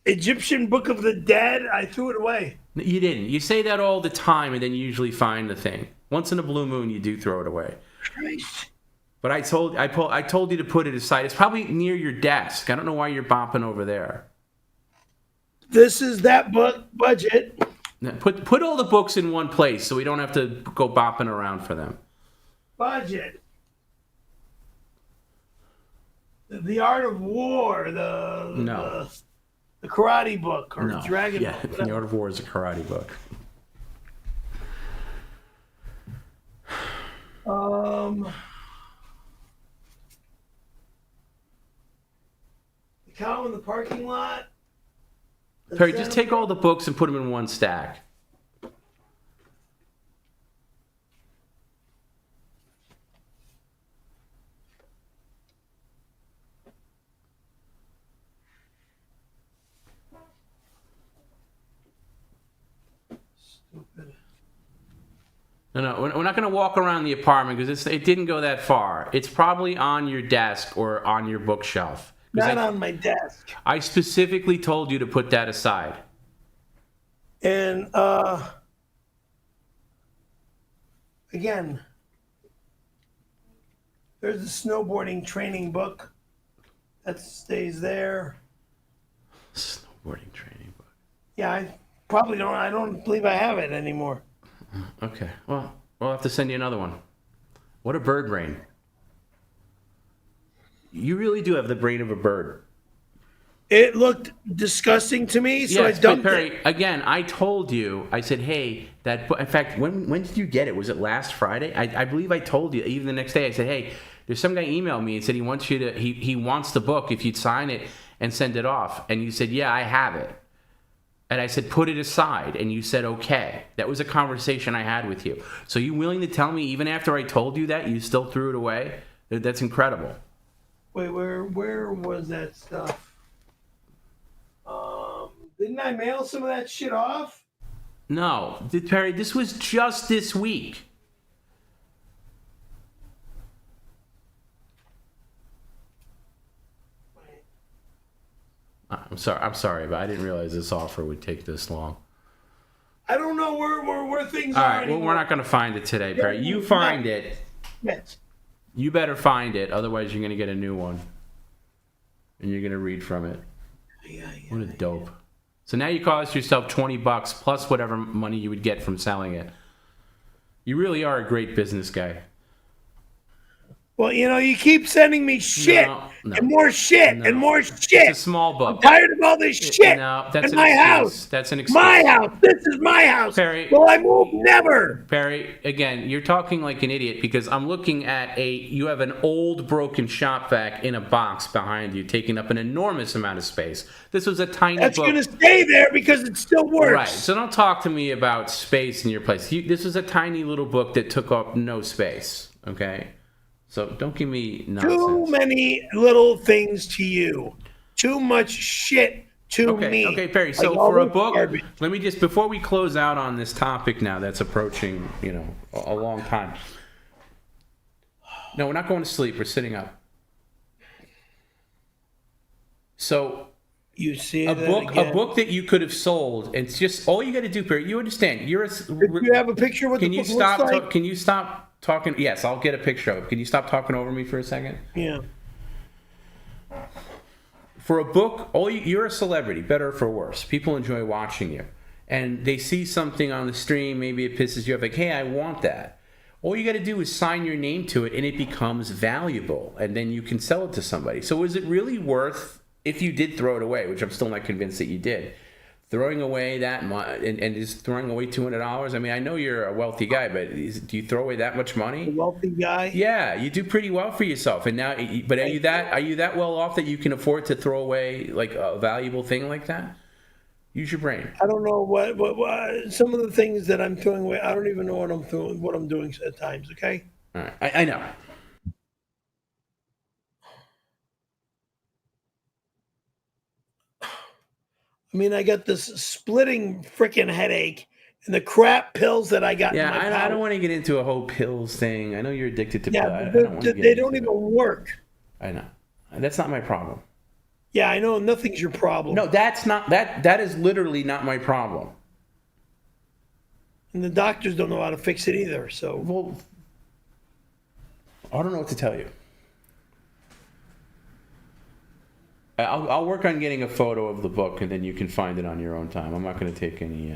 Egyptian Book of the Dead. I threw it away. You didn't. You say that all the time, and then you usually find the thing. Once in a blue moon, you do throw it away. Christ. But I told you to put it aside. It's probably near your desk. I don't know why you're bopping over there. This is that book budget. Put all the books in one place so we don't have to go bopping around for them. Budget. The Art of War. The karate book or dragon book. Yeah, The Art of War is a karate book. The Cow in the Parking Lot. Perry, just take all the books and put them in one stack. Stupid. No, we're not going to walk around the apartment because it didn't go that far. It's probably on your desk or on your bookshelf. Not on my desk. I specifically told you to put that aside. And again, there's a snowboarding training book that stays there. Snowboarding training book. Yeah, I don't believe I have it anymore. Okay, well, we'll have to send you another one. What a bird brain. You really do have the brain of a bird. It looked disgusting to me, so yes, I dumped but Perry, it. Again, I told you, I said, hey, in fact, when did you get it? Was it last Friday? I believe I told you, even the next day, I said, hey, there's some guy emailed me and said he wants the book if you'd sign it and send it off. And you said, yeah, I have it. And I said, put it aside. And you said, okay. That was a conversation I had with you. So you willing to tell me, even after I told you that, you still threw it away? That's incredible. Wait, where was that stuff? Didn't I mail some of that shit off? No. Perry, this was just this week. I'm sorry, but I didn't realize this offer would take this long. I don't know where things All are. right, well, we're not going to find it today, Perry. You find it. Yes. You better find it, otherwise you're going to get a new one. And you're going to read from it. What a dope. So now you cost yourself $20 plus whatever money you would get from selling it. You really are a great business guy. Well, you keep sending me shit and more shit and more shit. It's a small book. I'm tired of all this shit that's in my house. That's an excuse. My house. This is my house. Perry, will I move? Never. Perry, again, you're talking like an idiot because I'm looking at you have an old broken Shop-Vac in a box behind you, taking up an enormous amount of space. This was a tiny book. That's going to stay there because it still works. Right. So don't talk to me about space in your place. This was a tiny little book that took up no space. Okay. So don't give me nonsense. Too many little things to you. Too much shit to Okay, me. okay, Perry. Like, So all for a this book, garbage. let me just, before we close out on this topic now that's approaching, a long time. No, we're not going to sleep. We're sitting up. So You see a that book again. that you could have sold, and it's just all you got to do, Perry. You understand? Do you have a picture of what Can the you book stop? looks like? Can you stop talking? Yes, I'll get a picture of it. Can you stop talking over me for a second? Yeah. For a book, you're a celebrity, better or for worse. People enjoy watching you, and they see something on the stream. Maybe it pisses you off. Like, hey, I want that. All you got to do is sign your name to it, and it becomes valuable, and then you can sell it to somebody. So, is it really worth, if you did throw it away, which I'm still not convinced that you did, throwing away that much, and just throwing away $200? I mean, I know you're a wealthy guy, but do you throw away that much money? A wealthy guy? Yeah, you do pretty well for yourself. And now, but are you that well off that you can afford to throw away like a valuable thing like that? Use your brain. I don't know what some of the things that I'm throwing away. I don't even know what I'm doing at times. Okay. All right, I know. I mean, I got this splitting freaking headache and the crap pills that I got. Yeah, in my I powder. don't want to get into a whole pills thing. I know you're addicted to pills. Yeah, They don't even work. I know. That's not my problem. Yeah, I know nothing's your problem. No, that's not that is literally not my problem. And the doctors don't know how to fix it either. So, well, I don't know what to tell you. I'll work on getting a photo of the book, and then you can find it on your own time. I'm not going to take any.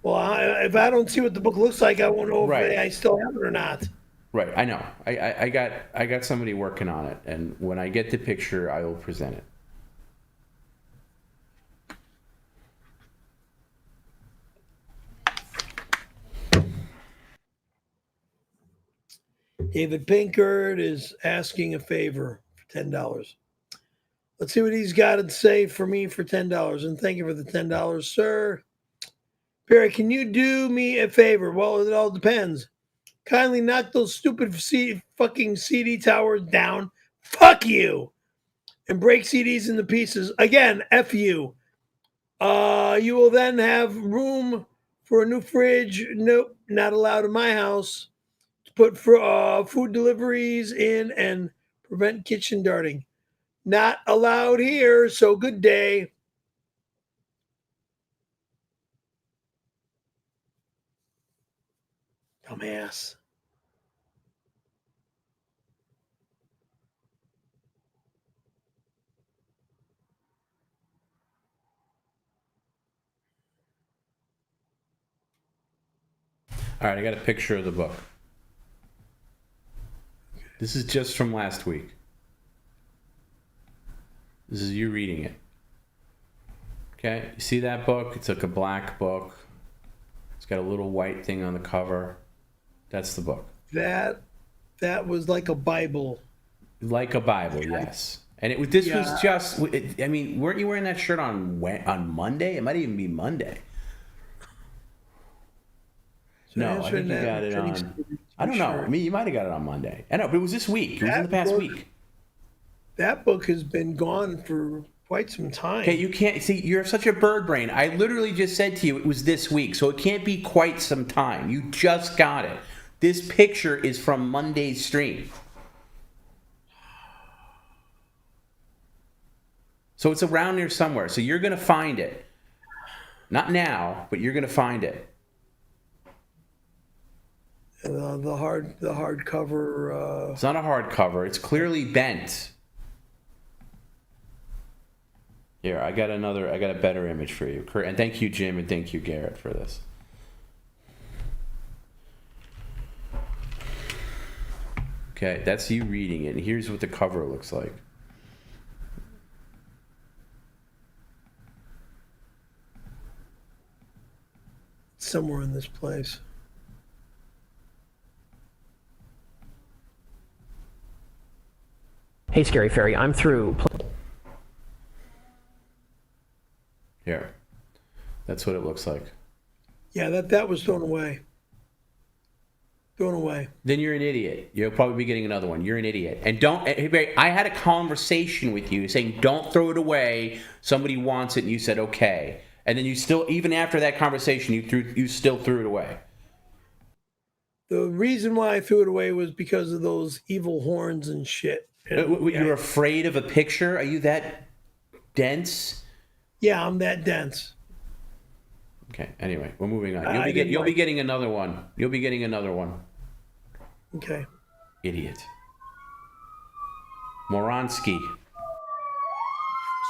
Well, if I don't see what the book looks like, I won't know if Right. I still have it or not. Right, I know. I got somebody working on it, and when I get the picture, I will present it. David Pinkard is asking a favor for $10. Let's see what he's got to say for me for $10. And thank you for the $10, sir. Perry, can you do me a favor? Well, it all depends. Kindly knock those stupid fucking CD towers down. Fuck you. And break CDs into pieces. Again, F you. You will then have room for a new fridge. Nope, not allowed in my house. To put food deliveries in and prevent kitchen darting. Not allowed here, so good day. Dumbass. All right, I got a picture of the book. This is just from last week. This is you reading it. Okay, you see that book? It's like a black book. It's got a little white thing on the cover. That's the book. That was like a Bible. Like a Bible, yes. And this was just. I mean, weren't you wearing that shirt on Monday? It might even be Monday. So No, I think you got it on. I don't know. I mean, you might have got it on Monday. I know, but it was this week. It was in the past week. That book has been gone for quite some time. Okay, you can't see. You're such a bird brain. I literally just said to you it was this week, so it can't be quite some time. You just got it. This picture is from Monday's stream. So it's around here somewhere. So you're going to find it. Not now, but you're going to find it. The hardcover. It's not a hardcover. It's clearly bent. Here, I got a better image for you. And thank you, Jim, and thank you, Garrett, for this. Okay, that's you reading it. And here's what the cover looks like. Somewhere in this place. Hey, Scary Fairy, I'm through. Here. That's what it looks like. Yeah, that was thrown away. Thrown away. Then you're an idiot. You'll probably be getting another one. You're an idiot. And don't. I had a conversation with you saying don't throw it away. Somebody wants it, and you said okay. And then you still, even after that conversation, you still threw it away. The reason why I threw it away was because of those evil horns and shit. You're afraid of a picture? Are you that dense? Yeah, I'm that dense. Okay. Anyway, we're moving on. You'll be getting another one. You'll be getting another one. Okay. Idiot. Moronsky.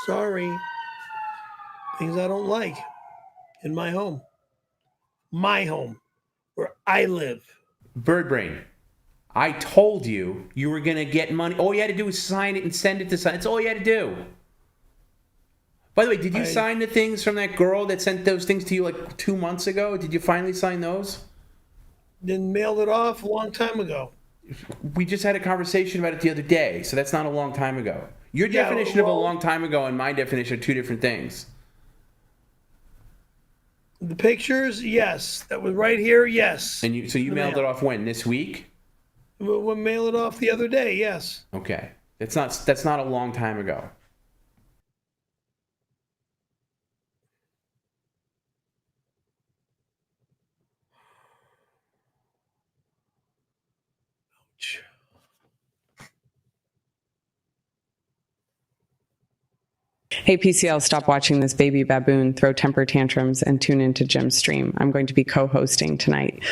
Sorry. Things I don't like in my home. My home, where I live. Bird Brain. I told you were going to get money. All you had to do was sign it and send it to sign. That's all you had to do. By the way, did you sign the things from that girl that sent those things to you like 2 months ago? Did you finally sign those? Then mailed it off a long time ago. We just had a conversation about it the other day, so that's not a long time ago. Your definition of a long time ago and my definition are two different things. The pictures, yes. That was right here, yes. And you mailed it off when? This week? We'll mail it off the other day, yes. Okay. That's not a long time ago. Hey, PCL, stop watching this baby baboon throw temper tantrums and tune into Jim's stream. I'm going to be co-hosting tonight.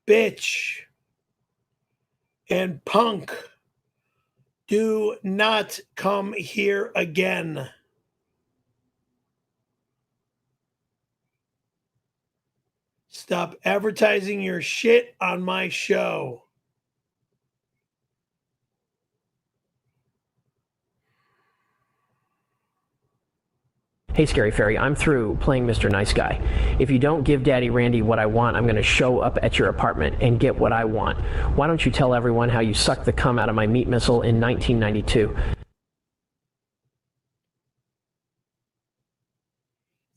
Bitch and punk, do not come here again. Stop advertising your shit on my show. Hey, Scary Fairy, I'm through playing Mr. Nice Guy. If you don't give Daddy Randy what I want, I'm going to show up at your apartment and get what I want. Why don't you tell everyone how you sucked the cum out of my meat missile in 1992?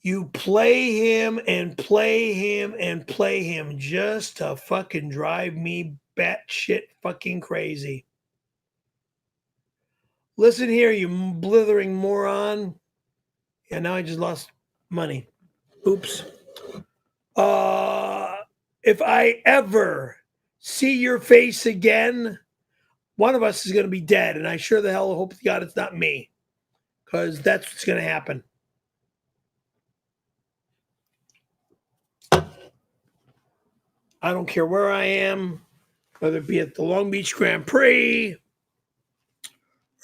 You play him and play him and play him just to fucking drive me batshit fucking crazy. Listen here, you blithering moron. Yeah, now I just lost money. Oops. If I ever see your face again, one of us is going to be dead. And I sure the hell hope to God it's not me. Because that's what's going to happen. I don't care where I am, whether it be at the Long Beach Grand Prix,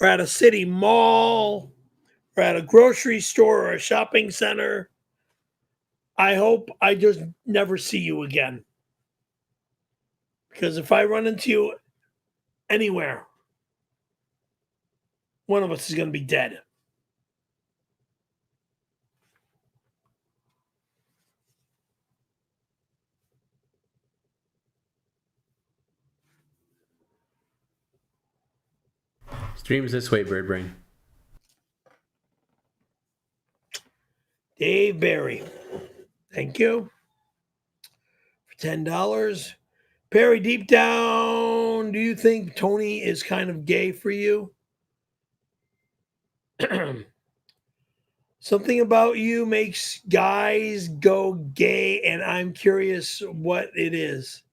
or at a city mall, or at a grocery store or a shopping center. I hope I just never see you again. Because if I run into you anywhere, one of us is going to be dead. Streams this way, Bird Brain. Dave Barry, thank you for $10. Perry, deep down, do you think Tony is kind of gay for you? Something about you makes guys go gay, and I'm curious what it is.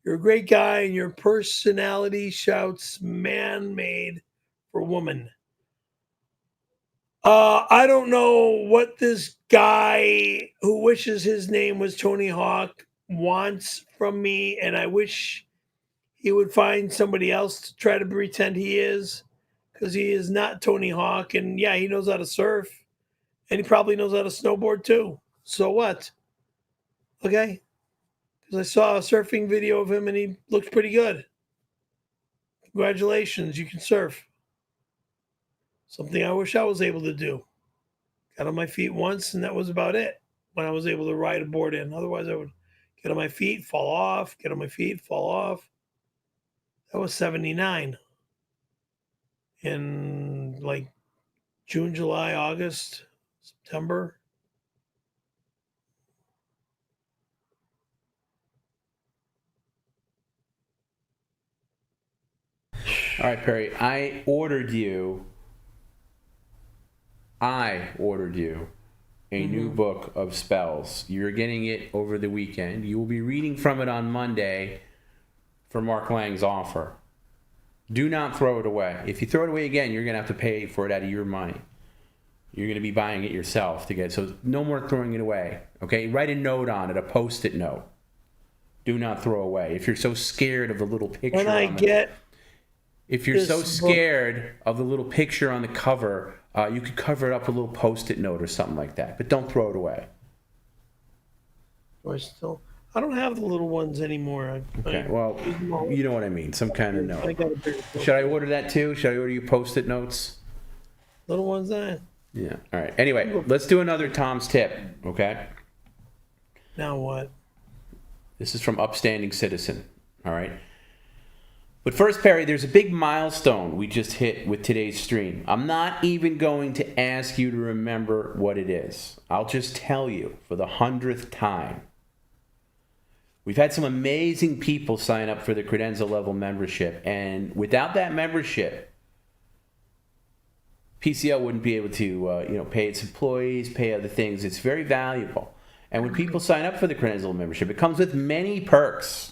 You're a great guy, and your personality shouts man-made for woman. I don't know what this guy who wishes his name was Tony Hawk wants from me, and I wish he would find somebody else to try to pretend he is, because he is not Tony Hawk. And yeah, he knows how to surf, and he probably knows how to snowboard too. So what? Okay, because I saw a surfing video of him and he looked pretty good. Congratulations, you can surf. Something I wish I was able to do. Got on my feet once, and that was about it when I was able to ride a board in. Otherwise, I would get on my feet, fall off, get on my feet, fall off. That was 79. In like June, July, August, September. All right, Perry. I ordered you a new book of spells. You're getting it over the weekend. You will be reading from it on Monday for Mark Lang's offer. Do not throw it away. If you throw it away again, you're going to have to pay for it out of your money. You're going to be buying it yourself to get it. So no more throwing it away. Okay? Write a note on it, a Post-it note. Do not throw away. If you're so scared of the little picture if you're so scared of the little picture on the cover, you could cover it up with a little Post-it note or something like that. But don't throw it away. I don't have the little ones anymore. Okay, well, you know what I mean. Some kind of note. Should I order that too? Should I order you Post-it notes? Little ones, Yeah. All right. Anyway, let's do another Tom's tip, okay? Now what? This is from Upstanding Citizen, all right? But first, Perry, there's a big milestone we just hit with today's stream. I'm not even going to ask you to remember what it is. I'll just tell you for the 100th time. We've had some amazing people sign up for the Credenza level membership, and without that membership, PCL wouldn't be able to pay its employees, pay other things. It's very valuable. And when people sign up for the Credenza level membership, it comes with many perks.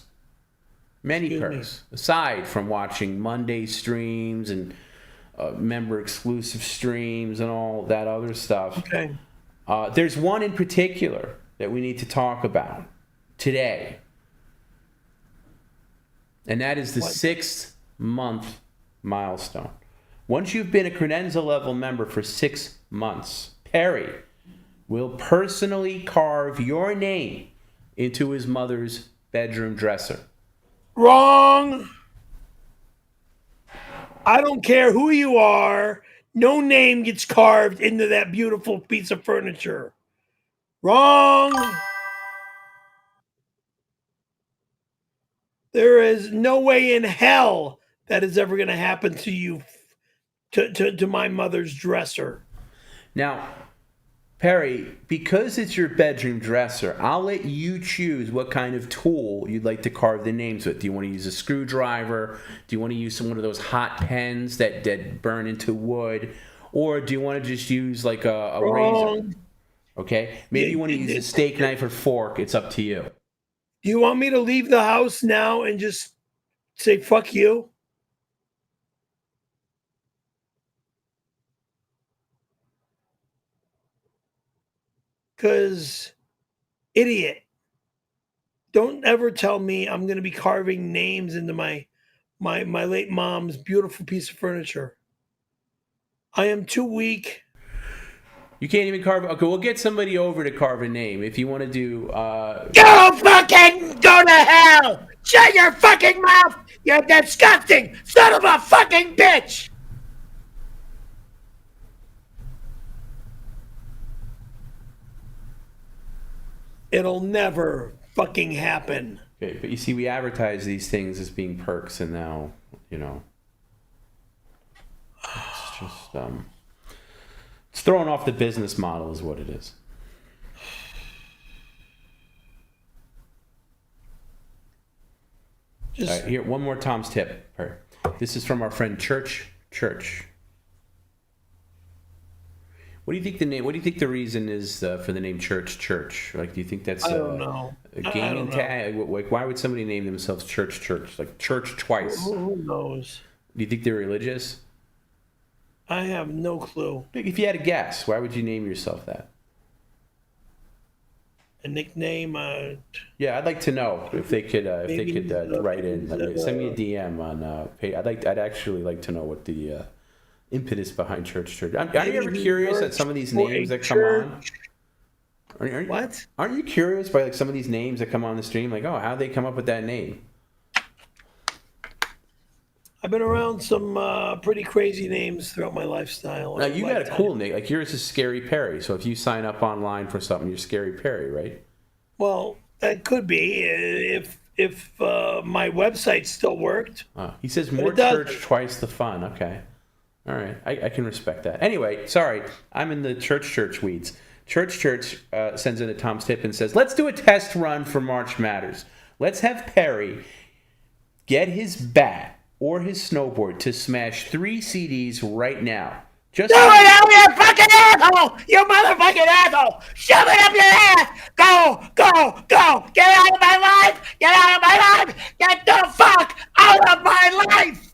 Many perks, aside from watching Monday streams and member-exclusive streams and all that other stuff. Okay. There's one in particular that we need to talk about today, and that is the 6-month milestone. Once you've been a Credenza level member for 6 months, Perry will personally carve your name into his mother's bedroom dresser. Wrong. I don't care who you are. No name gets carved into that beautiful piece of furniture. Wrong. There is no way in hell that is ever going to happen to you, to my mother's dresser. Now, Perry, because it's your bedroom dresser, I'll let you choose what kind of tool you'd like to carve the names with. Do you want to use a screwdriver? Do you want to use one of those hot pens that burn into wood? Or do you want to just use like a razor? Okay? Maybe you want to use a steak knife or fork. It's up to you. Do you want me to leave the house now and just say, fuck you? Because, idiot, don't ever tell me I'm going to be carving names into my late mom's beautiful piece of furniture. I am too weak. You can't even carve. Okay, we'll get somebody over to carve a name if you want to do. Go fucking go to hell! Shut your fucking mouth! You disgusting son of a fucking bitch! It'll never fucking happen. Okay, but you see, we advertise these things as being perks, and now, it's just, it's throwing off the business model is what it is. All right, here, one more Tom's tip. This is from our friend Church. What do you think the name? What do you think the reason is for the name Church? Like, do you think that's I don't know. A game and tag? Like, why would somebody name themselves Church? Like church twice? Who knows? Do you think they're religious? I have no clue. If you had a guess, why would you name yourself that? A nickname? Yeah, I'd like to know if they could write in. Send me a DM on. I'd actually like to know what the impetus behind Church. Aren't you ever curious at some of these names that come on? What? Aren't you curious by like some of these names that come on the stream? Like, how'd they come up with that name? I've been around some pretty crazy names throughout my lifestyle. Now, you got a cool name. Like, yours is Scary Perry. So if you sign up online for something, you're Scary Perry, right? Well, that could be if my website still worked. He says more church, twice the fun. Okay. All right. I can respect that. Anyway, sorry. I'm in the church weeds. Church sends in a Tom's tip and says, let's do a test run for March Matters. Let's have Perry get his bat or his snowboard to smash 3 CDs right now. Just do it up your fucking asshole! You motherfucking asshole! Shove it up your ass! Go! Go! Go! Get out of my life! Get out of my life! Get the fuck out of my life!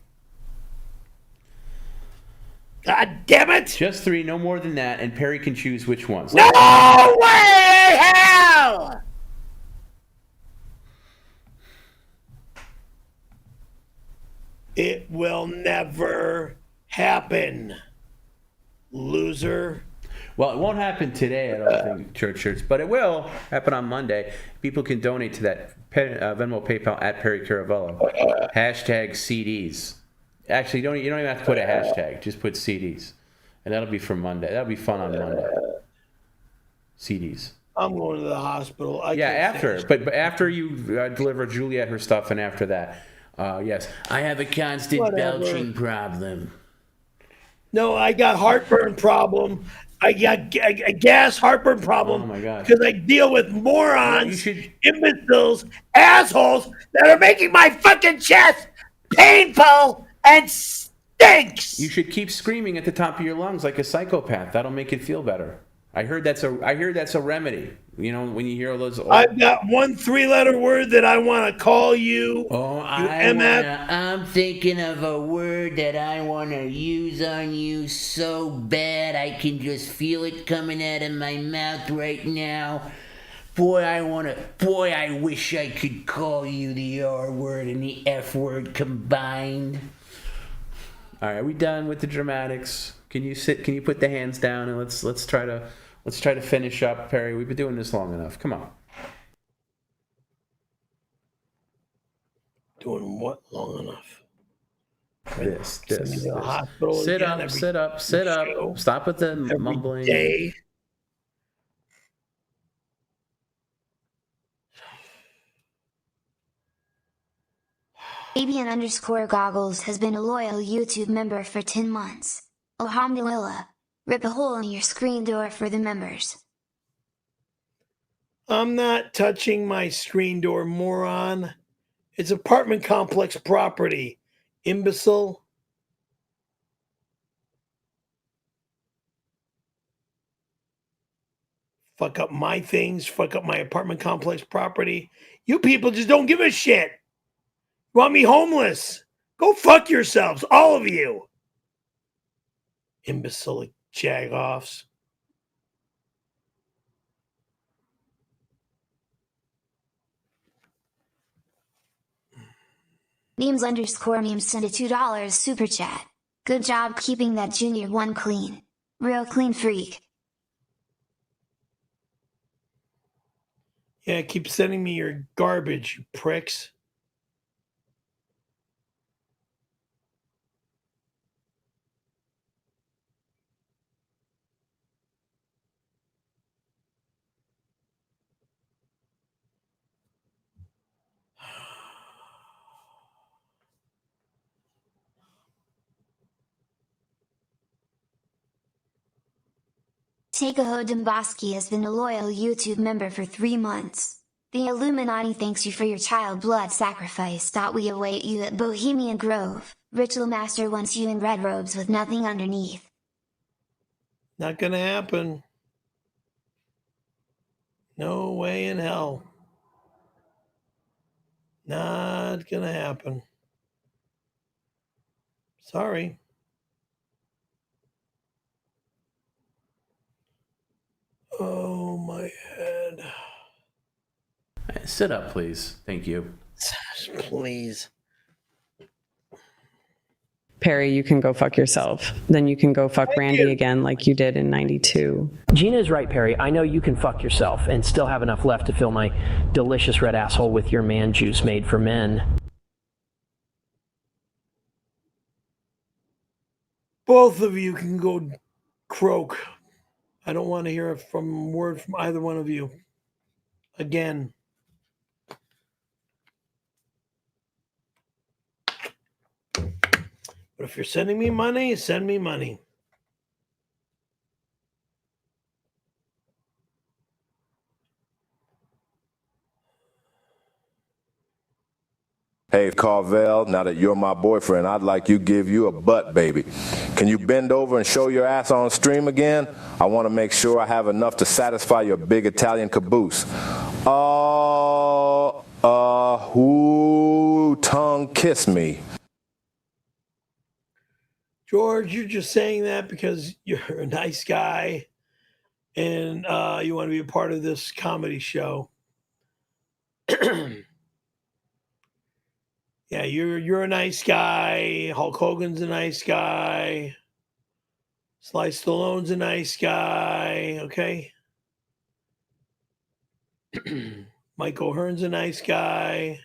God damn it! Just 3, no more than that, and Perry can choose which ones. No way in hell! It will never happen. Loser. Well, it won't happen today, I don't think, Church, but it will happen on Monday. People can donate to that Venmo, PayPal at Perry Caravello. Hashtag CDs. Actually, you don't even have to put a hashtag. Just put CDs. And that'll be for Monday. That'll be fun on Monday. CDs. I'm going to the hospital. But after you deliver Juliet her stuff, and after that, yes. I have a constant belching problem. No, I got heartburn problem. I got a gas heartburn problem. Oh my God! Because I deal with morons, imbeciles, assholes that are making my fucking chest painful and stinks. You should keep screaming at the top of your lungs like a psychopath. That'll make it feel better. I heard that's a remedy. You know, when you hear all those. I've got one 3-letter word that I want to call you. I'm thinking of a word that I want to use on you so bad I can just feel it coming out of my mouth right now. Boy, I wish I could call you the R word and the F word combined. All right, are we done with the dramatics? Can you sit? Can you put the hands down and let's try to finish up, Perry. We've been doing this long enough. Come on. Doing what long enough? This. Sit up. Stop with the mumbling. Day. 𝙎𝙃_goggles has been a loyal YouTube member for 10 months. Alhamdulillah. Rip a hole in your screen door for the members. I'm not touching my screen door, moron. It's apartment complex property, imbecile. Fuck up my things, fuck up my apartment complex property. You people just don't give a shit. You want me homeless? Go fuck yourselves, all of you. Imbecilic jagoffs. Memes_memes sent a $2 super chat. Good job keeping that junior one clean. Real clean freak. Yeah, keep sending me your garbage, you pricks. 𝙎𝙃_𝙊𝙀𝙊𝙾 has been a loyal YouTube member for 3 months. The Illuminati thanks you for your child blood sacrifice. We await you at Bohemian Grove. Ritual Master wants you in red robes with nothing underneath. Not gonna happen. No way in hell. Not gonna happen. Sorry. Oh, my head. Sit up, please. Thank you. Please. Perry, you can go fuck yourself. Then you can go fuck Randy again like you did in 92. Gina's right, Perry. I know you can fuck yourself and still have enough left to fill my delicious red asshole with your man juice made for men. Both of you can go croak. I don't want to hear a word from either one of you. Again. But if you're sending me money, send me money. Hey, Carvel, now that you're my boyfriend, I'd like to give you a butt, baby. Can you bend over and show your ass on stream again? I want to make sure I have enough to satisfy your big Italian caboose. Who tongue kiss me? George, you're just saying that because you're a nice guy and you want to be a part of this comedy show. Yeah, you're a nice guy. Hulk Hogan's a nice guy. Sly Stallone's a nice guy. Okay. Mike O'Hearn's a nice guy.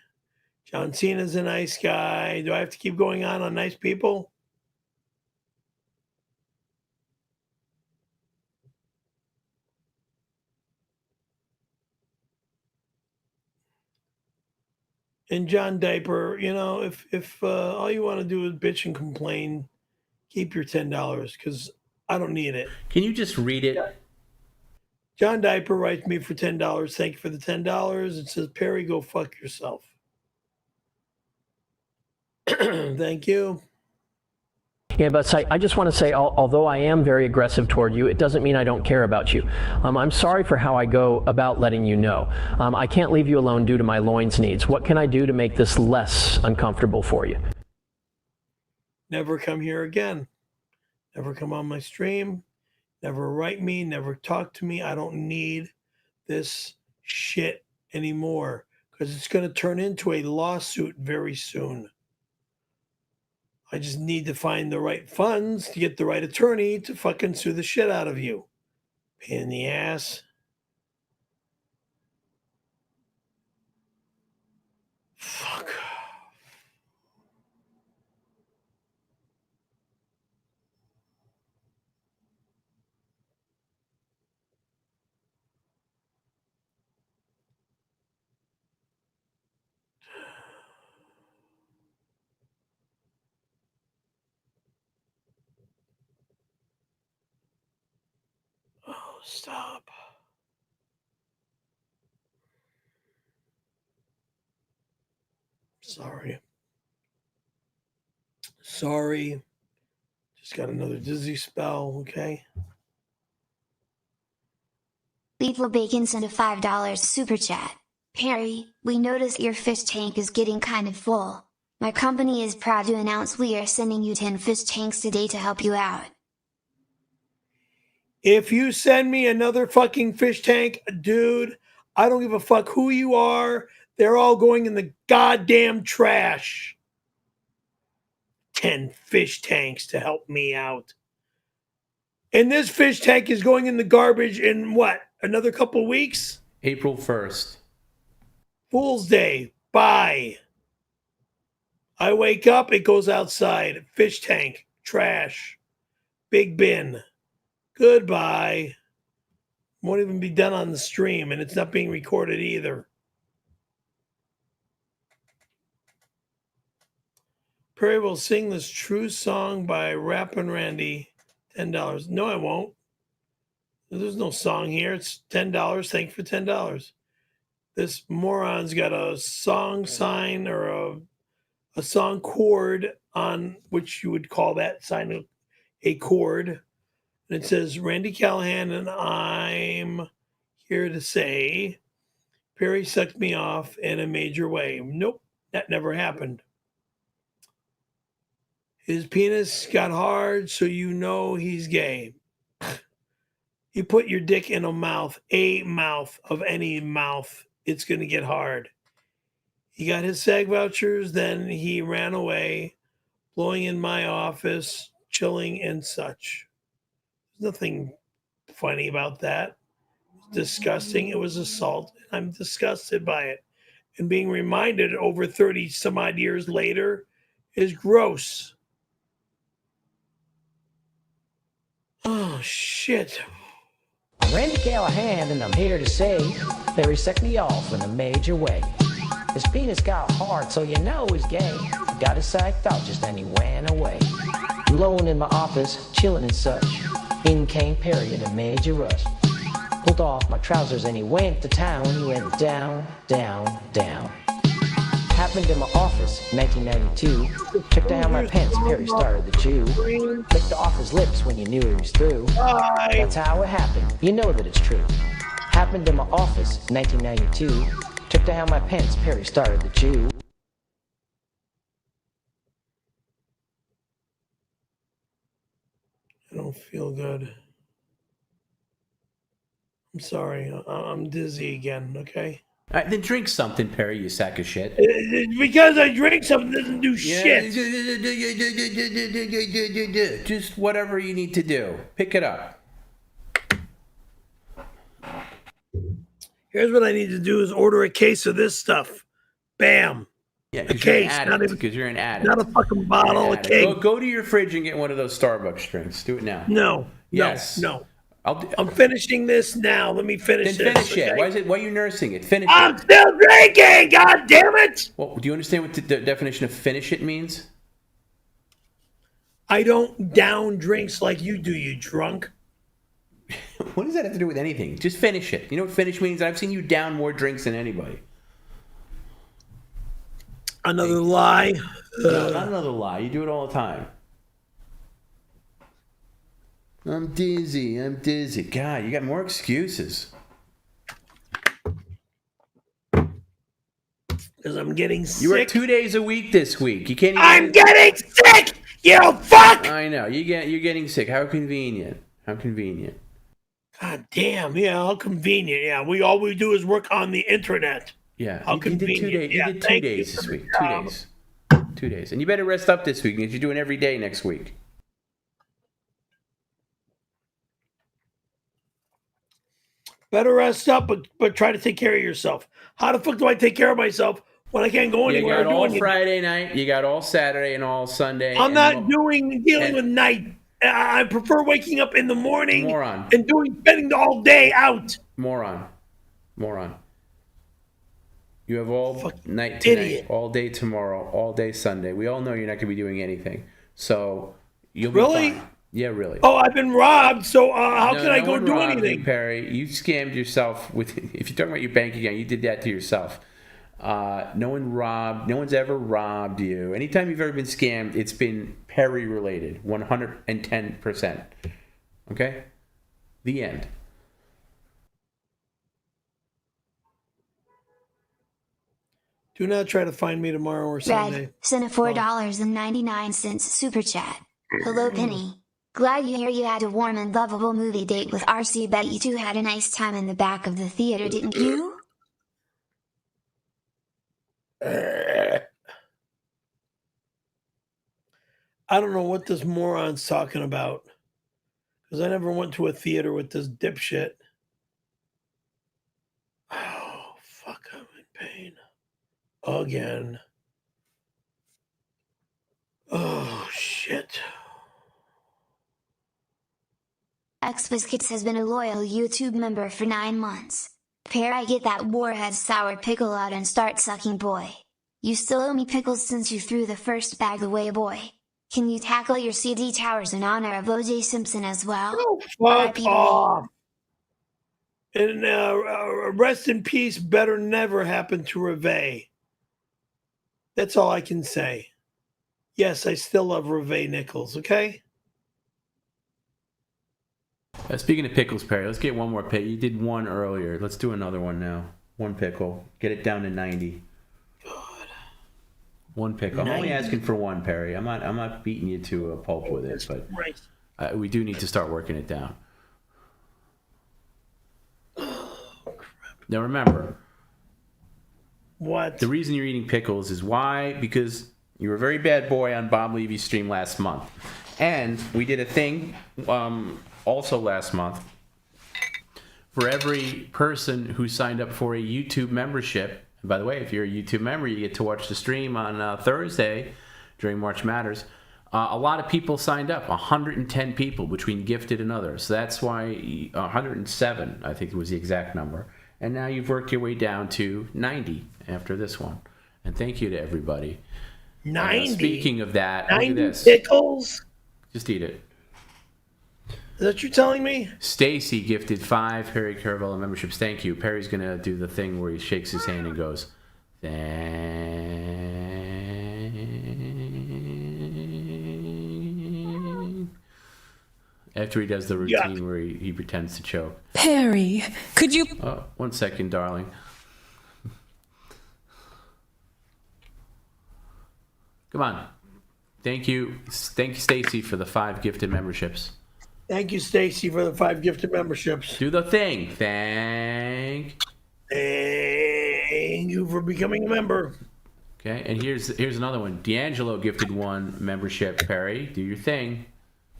John Cena's a nice guy. Do I have to keep going on nice people? And John Diaper, you know, if all you want to do is bitch and complain, keep your $10 because I don't need it. Can you just read it? John Diaper writes me for $10. Thank you for the $10. It says, Perry, go fuck yourself. Thank you. Yeah, but I just want to say, although I am very aggressive toward you, it doesn't mean I don't care about you. I'm sorry for how I go about letting you know. I can't leave you alone due to my loins needs. What can I do to make this less uncomfortable for you? Never come here again. Never come on my stream. Never write me. Never talk to me. I don't need this shit anymore because it's going to turn into a lawsuit very soon. I just need to find the right funds to get the right attorney to fucking sue the shit out of you. Pain in the ass. Fuck. Oh, stop. Sorry. Just got another dizzy spell, okay? 𝙔𝙊𝙐𝙾 sent a $5 super chat. Perry, we noticed your fish tank is getting kind of full. My company is proud to announce we are sending you 10 fish tanks today to help you out. If you send me another fucking fish tank, dude, I don't give a fuck who you are. They're all going in the goddamn trash. 10 fish tanks to help me out. And this fish tank is going in the garbage in what? Another couple weeks? April 1st. Fool's Day. Bye. I wake up, it goes outside. Fish tank. Trash. Big bin. Goodbye. Won't even be done on the stream, and it's not being recorded either. Perry will sing this true song by Rappin' Randy. $10. No, I won't. There's no song here. It's $10. Thank you for $10. This moron's got a song sign or a song chord on which you would call that sign a chord. And it says, Randy Callahan, and I'm here to say, Perry sucked me off in a major way. Nope, that never happened. His penis got hard, so you know he's gay. You put your dick in a mouth of any mouth, it's going to get hard. He got his SAG vouchers, then he ran away, blowing in my office, chilling and such. There's nothing funny about that. It's disgusting. It was assault, and I'm disgusted by it. And being reminded over 30 some odd years later is gross. Oh, shit. I'm Randy Callahan, and I'm here to say Perry sucked me off in a major way. His penis got hard, so you know he's gay. He got his psyched out just then he went away. Alone in my office, chilling and such. In came Perry in a major rush. Pulled off my trousers and he went to town. He went down, down, down. Happened in my office, 1992. Checked out how my pants, Perry started the Jew. Licked off his lips when you knew he was through. That's how it happened, you know that it's true. Happened in my office, 1992. Checked out how my pants, Perry started the Jew. I don't feel good. I'm sorry. I'm dizzy again, okay? All right, then drink something, Perry, you sack of shit. Because I drink something doesn't do shit. Just whatever you need to do. Pick it up. Here's what I need to do is order a case of this stuff. Bam. Yeah, a because you're an case, addict. Because you're an addict. Not a fucking bottle, a case. Go to your fridge and get one of those Starbucks drinks. Do it now. No. Yes. No. I'm finishing this now. Let me finish Then this. finish it. Why are you nursing it? Finish I'm it. still drinking. God damn it! Well, do you understand what the definition of finish it means? I don't down drinks like you do, you drunk. What does that have to do with anything? Just finish it. You know what finish means? I've seen you down more drinks than anybody. Another lie. No, not another lie. You do it all the time. I'm dizzy. God, you got more excuses. Because I'm getting sick. You were 2 days a week this week. You can't even... I'm getting sick! You fuck! I know. You're getting sick. How convenient. God damn. Yeah, how convenient. Yeah, all we do is work on the internet. Yeah. How convenient. You did 2 days this week. 2 days. 2 days. And you better rest up this week because you're doing every day next week. Better rest up, but try to take care of yourself. How the fuck do I take care of myself when I can't go anywhere? You got all Friday night, you got all Saturday and all Sunday. I'm not dealing with night. I prefer waking up in the morning and spending the whole day out. Moron. You have all night tonight, all day tomorrow, all day Sunday. We all know you're not going to be doing anything. So you'll be fine. Yeah, really. Oh, I've been robbed, so how can I go do anything? You, Perry, you scammed yourself with. If you're talking about your bank account, you did that to yourself. No one's ever robbed you. Anytime you've ever been scammed, it's been Perry related, 110%. Okay, the end. Do not try to find me tomorrow or Sunday. Red sent a $4.99 super chat. Hello, Penny. Glad you had a warm and lovable movie date with RC. Bet you two had a nice time in the back of the theater, didn't you? I don't know what this moron's talking about. Because I never went to a theater with this dipshit. Oh, fuck, I'm in pain. Again. Oh, shit. 𝙎𝙃 has been a loyal YouTube member for 9 months. I get that warhead sour pickle out and start sucking, boy. You still owe me pickles since you threw the first bag away, boy. Can you tackle your CD towers in honor of O.J. Simpson as well? Oh, fuck off. And rest in peace, better never happen to Reve. That's all I can say. Yes, I still love Reve Nichols, okay? Speaking of pickles, Perry, let's get one more pickle. You did one earlier. Let's do another one now. One pickle. Get it down to 90. God. One pickle. 90. I'm only asking for one, Perry. I'm not beating you to a pulp with it, but we do need to start working it down. Now remember, what? The reason you're eating pickles is why? Because you were a very bad boy on Bob Levy's stream last month. And we did a thing also last month. For every person who signed up for a YouTube membership, and by the way, if you're a YouTube member, you get to watch the stream on Thursday during March Matters. A lot of people signed up, 110 people between gifted and others. So that's why 107, I think was the exact number. And now you've worked your way down to 90 after this one. And thank you to everybody. 90? Speaking of that, 90 look at this. pickles? Just eat it. Is that what you're telling me? Stacy gifted 5 Perry Caravello memberships. Thank you. Perry's going to do the thing where he shakes his hand and goes, After he does the routine where he pretends to choke. Perry, could you... Oh, 1 second, darling. Come on. Thank you, Stacy, for the 5 gifted memberships. Thank you, Stacy, for the 5 gifted memberships. Do the thing. Thank you for becoming a member. Okay, and here's another one. D'Angelo gifted 1 membership. Perry, do your thing.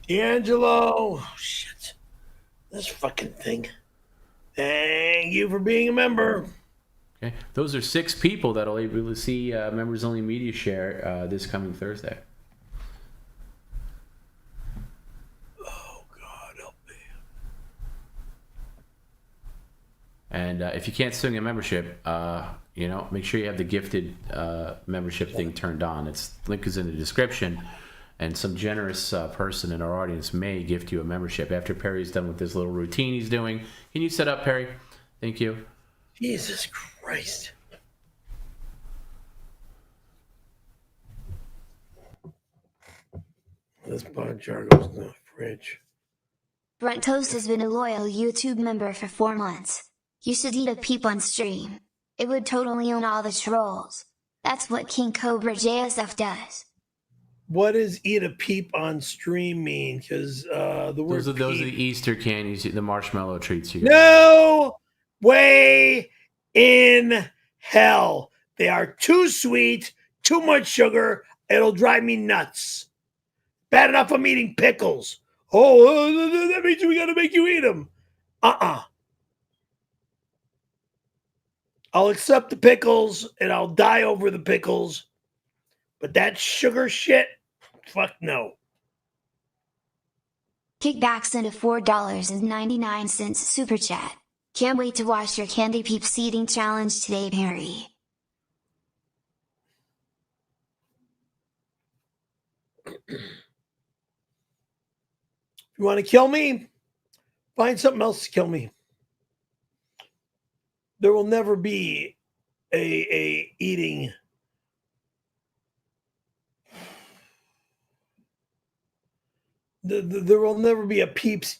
D'Angelo. Oh, shit. This fucking thing. Thank you for being a member. Okay, those are 6 people that'll be able to see members only media share this coming Thursday. Oh God, help me! And if you can't swing a membership, make sure you have the gifted membership thing turned on. Link is in the description, and some generous person in our audience may gift you a membership after Perry's done with this little routine he's doing. Can you set up, Perry? Thank you. Jesus Christ. This bar jar goes in the fridge. Brent Toast has been a loyal YouTube member for 4 months. You should eat a peep on stream. It would totally own all the trolls. That's what 𝘾𝙍𝙊𝙑𝘼𝙈 does. What does eat a peep on stream mean? Because the word those are the Easter candies, the marshmallow treats you get. No way in hell. They are too sweet, too much sugar. It'll drive me nuts. Bad enough I'm eating pickles. Oh, that means we got to make you eat them. I'll accept the pickles and I'll die over the pickles. But that sugar shit, fuck no. Kickbacks into $4.99 super chat. Can't wait to watch your Candy Peeps eating challenge today, Perry. If you want to kill me, find something else to kill me. There will never be a eating. There will never be a Peeps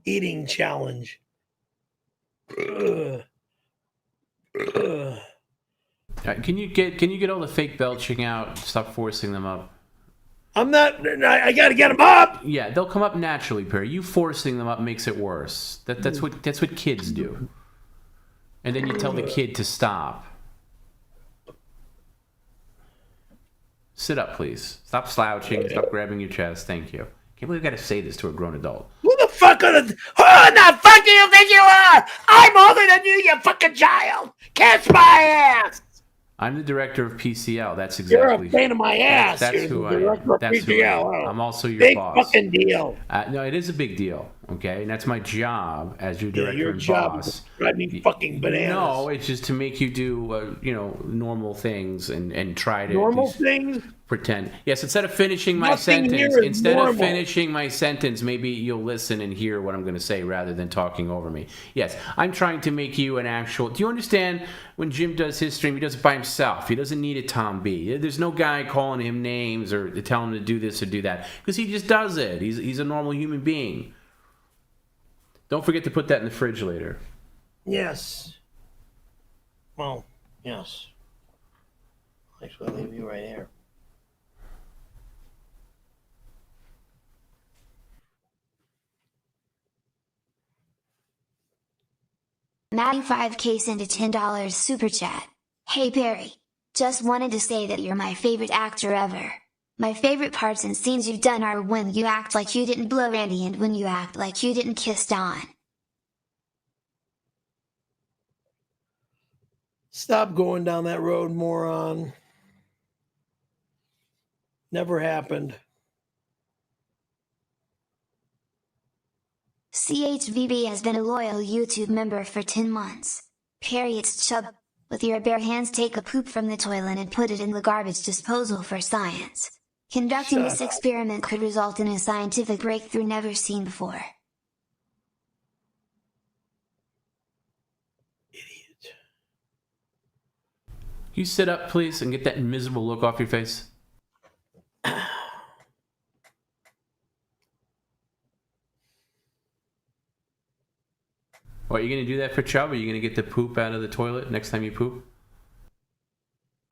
eating challenge. Can you get all the fake belching out? Stop forcing them up. I'm not. I got to get them up. Yeah, they'll come up naturally, Perry. You forcing them up makes it worse. That's what kids do. And then you tell the kid to stop. Sit up, please. Stop slouching. Stop grabbing your chest. Thank you. Can't believe I got to say this to a grown adult. Who the fuck who the fuck do you think you are? I'm older than you fucking child. Kiss my ass. I'm the director of PCL. That's exactly. You're a pain in my ass. That's who I am. That's who I am. I'm also your big boss. Big fucking deal. No, it is a big deal. Okay, and that's my job as your director your and job boss. Is to drive me fucking bananas. No, it's just to make you do normal things and try to normal things. Pretend. Yes, instead of finishing my sentence, maybe you'll listen and hear what I'm going to say rather than talking over me. Yes, I'm trying to make you an actual. Do you understand? When Jim does his stream, he does it by himself. He doesn't need a Tom B. There's no guy calling him names or telling him to do this or do that because he just does it. He's a normal human being. Don't forget to put that in the fridge later. Yes. Well, yes. Actually, I'll leave you right here. Maddie 5K into $10 super chat. Hey Perry. Just wanted to say that you're my favorite actor ever. My favorite parts and scenes you've done are when you act like you didn't blow Randy and when you act like you didn't kiss Dawn. Stop going down that road, moron. Never happened. CHVB has been a loyal YouTube member for 10 months. Perry, it's Chub. With your bare hands, take a poop from the toilet and put it in the garbage disposal for science. Conducting this experiment could result in a scientific breakthrough never seen before. Idiot. You sit up, please, and get that miserable look off your face. What, are you going to do that for Chubb? Are you going to get the poop out of the toilet next time you poop?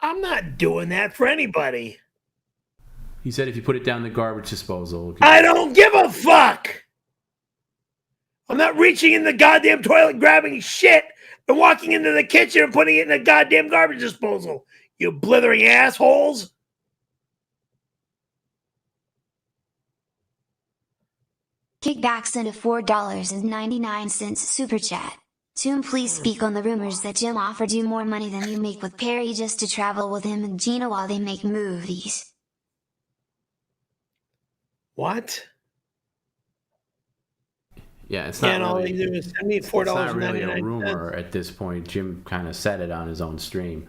I'm not doing that for anybody. He said if you put it down the garbage disposal. I don't give a fuck. I'm not reaching in the goddamn toilet, grabbing shit, and walking into the kitchen and putting it in a goddamn garbage disposal. You blithering assholes. Kickback sent a $4.99 super chat. Toon, please speak on the rumors that Jim offered you more money than you make with Perry just to travel with him and Gina while they make movies. What? Yeah, it's not all really, they do is send me $4.99. it's not really a rumor at this point. Jim kind of said it on his own stream.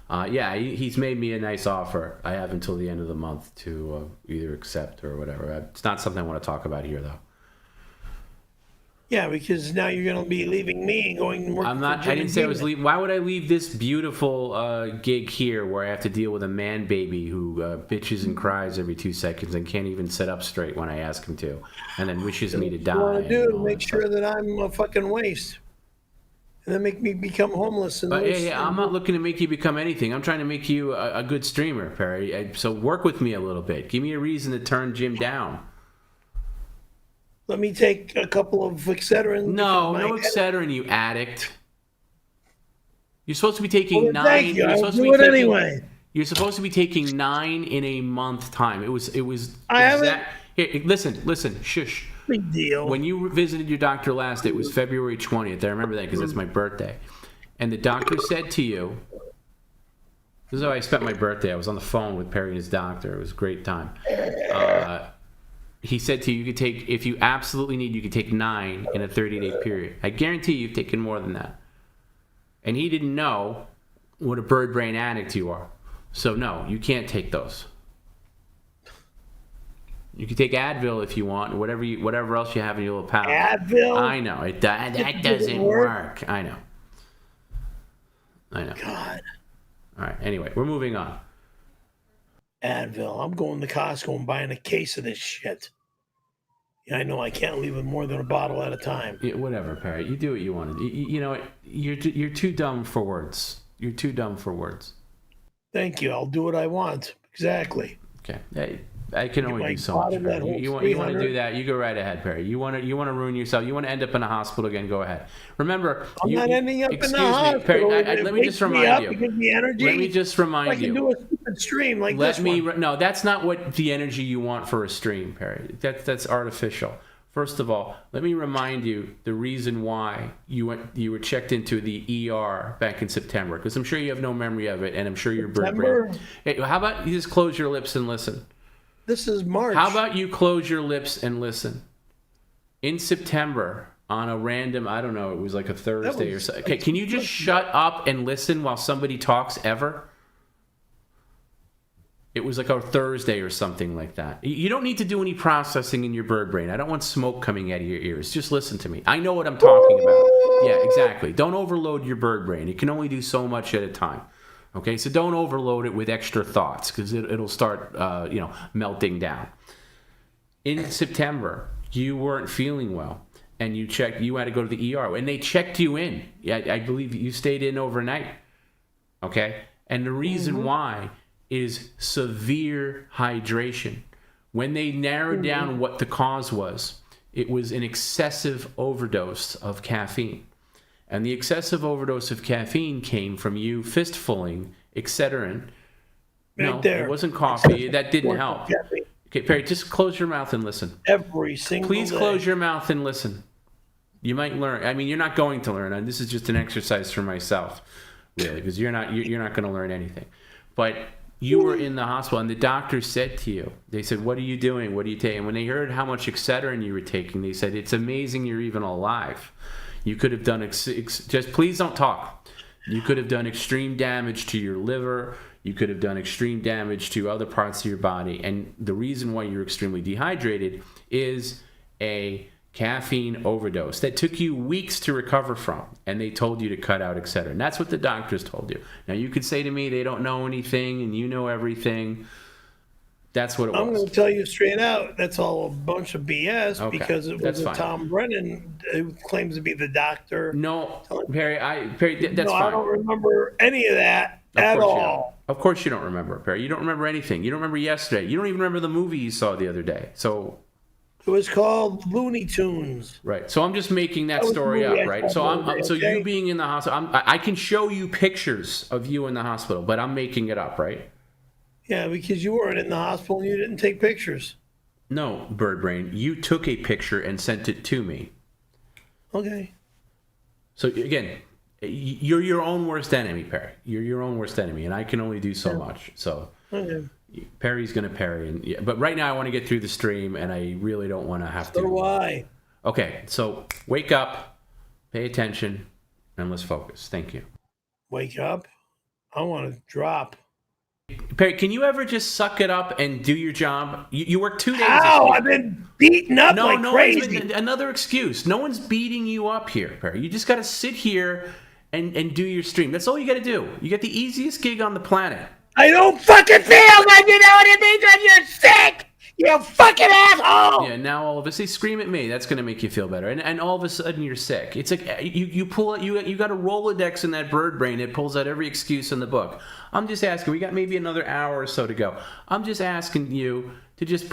Yeah, he's made me a nice offer. I have until the end of the month to either accept or whatever. It's not something I want to talk about here, though. Yeah, because now you're going to be leaving me and going and work. I'm not. I didn't say I was leaving. Why would I leave this beautiful gig here where I have to deal with a man baby who bitches and cries every 2 seconds and can't even sit up straight when I ask him to, and then wishes me to die? What I want to do make sure that I'm a fucking waste, and then make me become homeless. And yeah, I'm not looking to make you become anything. I'm trying to make you a good streamer, Perry. So work with me a little bit. Give me a reason to turn Jim down. Let me take a couple of Excedrin. No Excedrin, you addict. You're supposed to be taking 9. Thank you. You're I'll do it anyway. You're supposed to be taking 9 in a month time. It was. I haven't. Here, listen. Shush. Big deal. When you visited your doctor last, it was February 20th. I remember that because that's my birthday. And the doctor said to you, this is how I spent my birthday. I was on the phone with Perry and his doctor. It was a great time. He said to you, you could take, if you absolutely need, you could take 9 in a 30-day period. I guarantee you've taken more than that. And he didn't know what a bird brain addict you are. So no, you can't take those. You can take Advil if you want, whatever else you have in your little pouch. Advil? I know. That doesn't work. I know. God. All right. Anyway, we're moving on. Advil. I'm going to Costco and buying a case of this shit. Yeah, I know I can't leave it more than a bottle at a time. Yeah, whatever, Perry. You do what you want to do. You know what? You're too dumb for words. You're too dumb for words. Thank you. I'll do what I want. Exactly. Okay. Hey, I can only do so much. You want to do that? You go right ahead, Perry. You want to ruin yourself? You want to end up in a hospital again? Go ahead. Remember, I'm not ending up in the hospital. Perry, let me just remind you. Give me energy. Let me just remind you. I can do a stupid stream like this one. No, that's not what the energy you want for a stream, Perry. That's artificial. First of all, let me remind you the reason why you were checked into the ER back in September, because I'm sure you have no memory of it, and I'm sure you're bird brain. Hey, how about you just close your lips and listen? This is March. How about you close your lips and listen? In September, on a random, I don't know, it was like a Thursday or something. Okay, can you just shut up and listen while somebody talks ever? It was like a Thursday or something like that. You don't need to do any processing in your bird brain. I don't want smoke coming out of your ears. Just listen to me. I know what I'm talking about. Yeah, exactly. Don't overload your bird brain. It can only do so much at a time. Okay, so don't overload it with extra thoughts because it'll start, melting down. In September, you weren't feeling well, and you had to go to the ER, and they checked you in. Yeah, I believe you stayed in overnight. Okay, and the reason why is severe hydration. When they narrowed down what the cause was, it was an excessive overdose of caffeine. And the excessive overdose of caffeine came from you fistfulling Excedrin. No, it wasn't coffee. That didn't help. Okay, Perry, just close your mouth and listen. Every single Please day. Close your mouth and listen. You might learn. I mean, you're not going to learn. And this is just an exercise for myself, really, because you're not going to learn anything. But you were in the hospital, and the doctor said to you, they said, "What are you doing? What are you taking?" When they heard how much Excedrin you were taking, they said, "It's amazing you're even alive. You could have done, just please don't talk. You could have done extreme damage to your liver. You could have done extreme damage to other parts of your body. And the reason why you're extremely dehydrated is a caffeine overdose that took you weeks to recover from, and they told you to cut out, etc. And that's what the doctors told you. Now, you could say to me, they don't know anything, and you know everything. That's what it was. I'm going to tell you straight out, that's all a bunch of BS because it was Tom Brennan who claims to be the doctor. No, Perry, that's fine. I don't remember any of that at all. Of course you don't remember, Perry. You don't remember anything. You don't remember yesterday. You don't even remember the movie you saw the other day. So it was called Looney Tunes. Right. So I'm just making that story up, right? So you being in the hospital, I can show you pictures of you in the hospital, but I'm making it up, right? Yeah, because you weren't in the hospital and you didn't take pictures. No, Bird Brain, you took a picture and sent it to me. Okay. So again, you're your own worst enemy, Perry. You're your own worst enemy, and I can only do so much. So Perry's going to parry. But right now I want to get through the stream, and I really don't want to have to. So do I. Okay, so wake up, pay attention, and let's focus. Thank you. Wake up? I want to drop. Perry, can you ever just suck it up and do your job? You work 2 days. Ow, I've been beaten up like crazy. Another excuse. No one's beating you up here, Perry. You just got to sit here and do your stream. That's all you got to do. You get the easiest gig on the planet. I don't fucking feel like you know what it means when you're sick. You fucking asshole! Yeah, now all of us, they scream at me. That's going to make you feel better. And all of a sudden you're sick. It's like you pull out, you got a Rolodex in that bird brain that pulls out every excuse in the book. I'm just asking, we got maybe another hour or so to go. I'm just asking you to just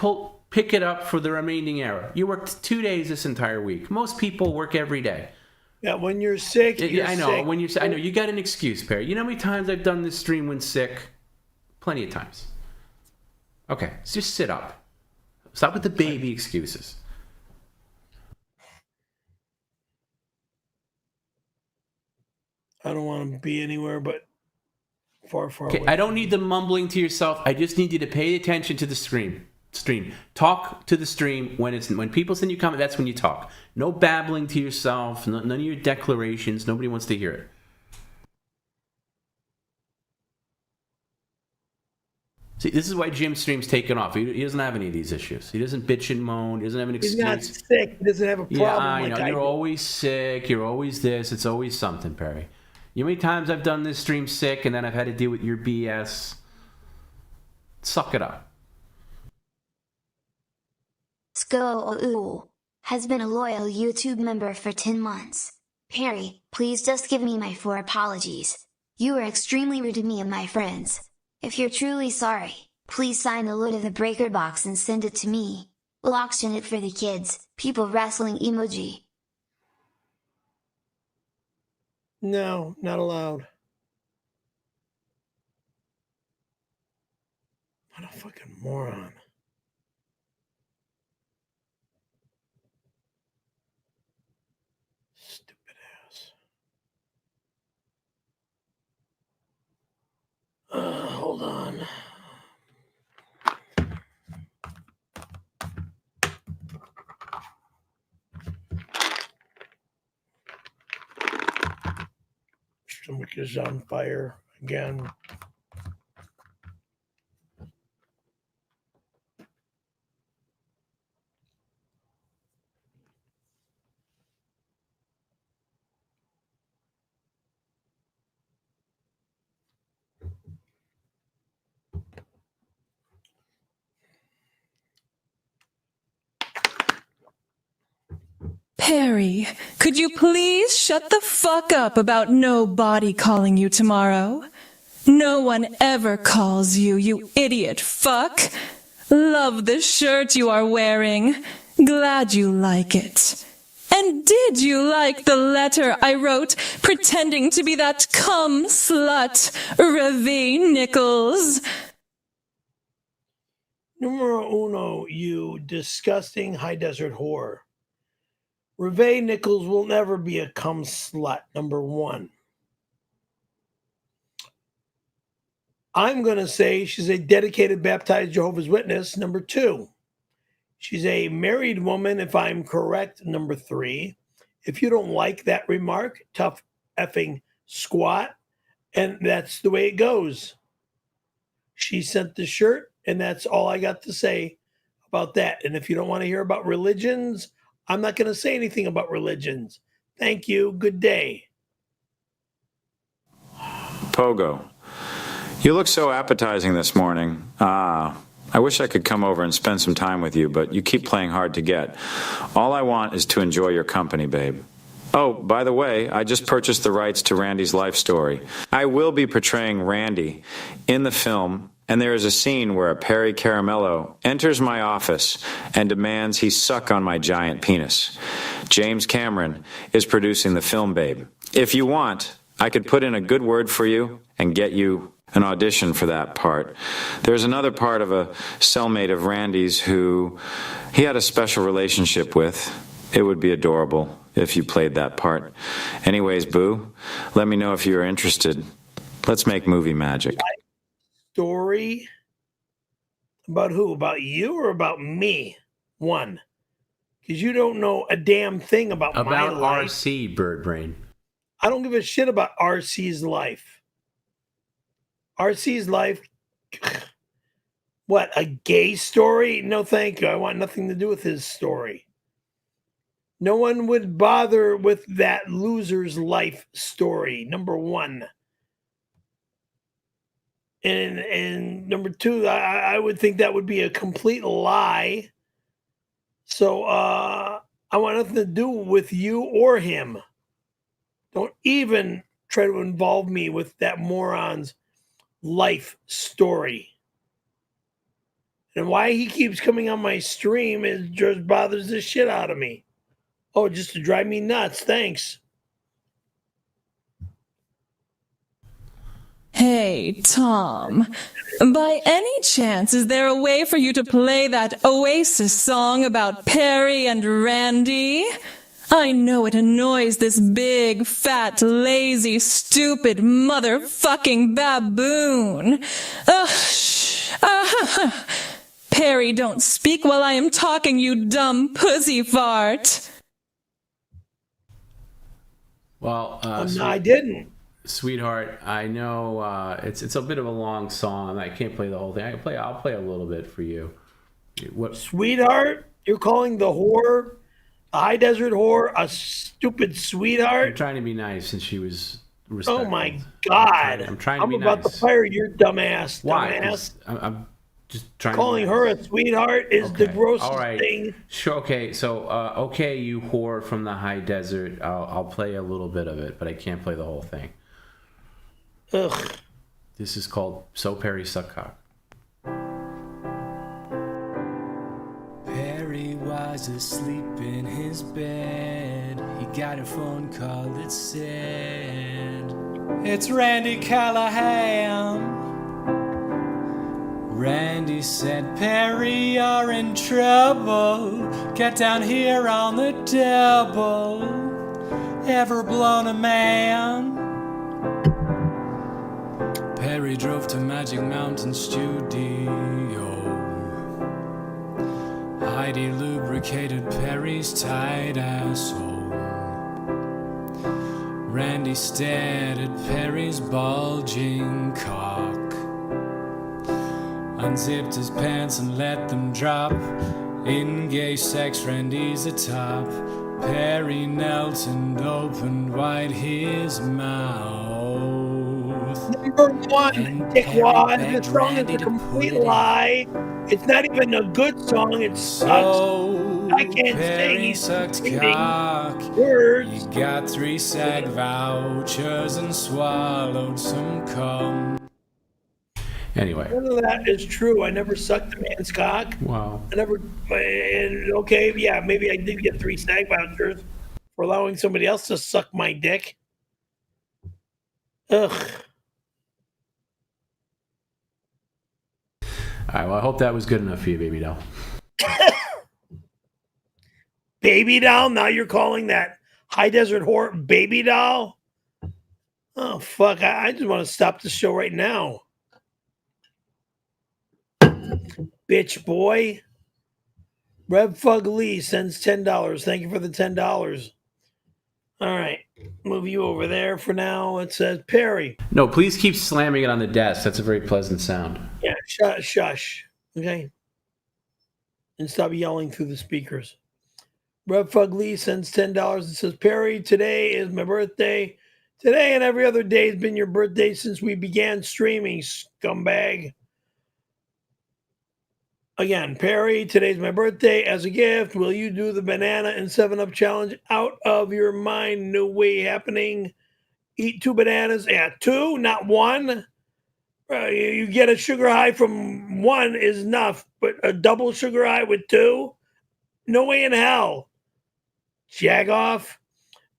pick it up for the remaining hour. You worked 2 days this entire week. Most people work every day. Yeah, when you're sick, I know. sick. When you're sick, I know you got an excuse, Perry. You know how many times I've done this stream when sick? Plenty of times. Okay, so just sit up. Stop with the baby excuses. I don't want to be anywhere but far away. I don't need the mumbling to yourself. I just need you to pay attention to the stream. Talk to the stream when people send you comment. That's when you talk. No babbling to yourself. None of your declarations. Nobody wants to hear it. See, this is why Jim's stream's taken off. He doesn't have any of these issues. He doesn't bitch and moan. He doesn't have an excuse. He's not sick. He doesn't have a problem. Yeah, I know. You're always sick. You're always this. It's always something, Perry. You know how many times I've done this stream sick and then I've had to deal with your BS? Suck it up. 𝙎𝙃𝙊𝙃 has been a loyal YouTube member for 10 months. Perry, please just give me my 4 apologies. You were extremely rude to me and my friends. If you're truly sorry, please sign the loot of the breaker box and send it to me. We'll auction it for the kids. People wrestling emoji. No, not allowed. What a fucking moron. Stupid ass. Hold on. Stomach is on fire again. Perry, could you please shut the fuck up about nobody calling you tomorrow? No one ever calls you, you idiot fuck. Love the shirt you are wearing. Glad you like it. And did you like the letter I wrote pretending to be that cum slut, 𝙈𝙃𝙊𝙃? Numero uno, you disgusting high desert whore. 𝙈𝙃𝙊𝙃 will never be a cum slut, number 1. I'm going to say she's a dedicated baptized Jehovah's Witness, number 2. She's a married woman, if I'm correct, number 3. If you don't like that remark, tough effing squat, and that's the way it goes. She sent the shirt, and that's all I got to say about that. And if you don't want to hear about religions, I'm not going to say anything about religions. Thank you. Good day. Pogo. You look so appetizing this morning. I wish I could come over and spend some time with you, but you keep playing hard to get. All I want is to enjoy your company, babe. Oh, by the way, I just purchased the rights to Randy's life story. I will be portraying Randy in the film, and there is a scene where a Perry Caramello enters my office and demands he suck on my giant penis. James Cameron is producing the film, babe. If you want, I could put in a good word for you and get you an audition for that part. There's another part of a cellmate of Randy's who he had a special relationship with. It would be adorable if you played that part. Anyways, boo, let me know if you're interested. Let's make movie magic. Story about who? About you or about me? One, because you don't know a damn thing about my life. RC, Bird Brain. I don't give a shit about RC's life. RC's life, what, a gay story? No, thank you. I want nothing to do with his story. No one would bother with that loser's life story, number one. And number two, I would think that would be a complete lie. So I want nothing to do with you or him. Don't even try to involve me with that moron's life story. And why he keeps coming on my stream is just bothers the shit out of me. Oh, just to drive me nuts. Thanks. Hey, Tom. By any chance, is there a way for you to play that Oasis song about Perry and Randy? I know it annoys this big, fat, lazy, stupid, motherfucking baboon. Perry, don't speak while I am talking, you dumb pussy fart. Well, no, I didn't. Sweetheart, I know it's a bit of a long song. I can't play the whole thing. I'll play a little bit for you. What? Sweetheart? You're calling the whore, a high desert whore, a stupid sweetheart? I'm trying to be nice since she was respectful. Oh my God. I'm trying to be about nice. to fire your dumbass. Why? Dumbass. I'm just trying Calling to be her nice. a sweetheart is the grossest All right. thing. Sure. Okay. So, okay, you whore from the high desert. I'll play a little bit of it, but I can't play the whole thing. Ugh. This is called So Perry Suck Cock. Perry was asleep in his bed. He got a phone call that said, "It's Randy Callahan." Randy said, "Perry, you're in trouble. Get down here on the double. Ever blown a man?" Perry drove to Magic Mountain Studio. Heidi lubricated Perry's tight asshole. Randy stared at Perry's bulging cock, unzipped his pants and let them drop. In gay sex, Randy's a top. Perry knelt and opened wide his mouth. Number one, dickwad. This song is a complete lie. It's not even a good song. It sucks. I can't sing. He's sucked cock. Words. He got 3 SAG vouchers and swallowed some cum. Anyway. None of that is true. I never sucked a man's cock. Wow. I never. Okay, yeah, maybe I did get 3 SAG vouchers for allowing somebody else to suck my dick. Ugh. All right, well, I hope that was good enough for you, baby doll. Baby doll? Now you're calling that high desert whore baby doll? Oh, fuck. I just want to stop the show right now. Bitch boy. Rev Fug Lee sends $10. Thank you for the $10. All right. Move you over there for now. It says Perry. No, please keep slamming it on the desk. That's a very pleasant sound. Yeah, shush. Okay? And stop yelling through the speakers. Rev Fug Lee sends $10 and says, Perry, today is my birthday. Today and every other day has been your birthday since we began streaming, scumbag. Again, Perry, today's my birthday. As a gift, will you do the banana and 7-Up challenge? Out of your mind, no way happening. Eat 2 bananas. Yeah, 2, not 1. You get a sugar high from 1 is enough, but a double sugar high with 2? No way in hell. Jag off.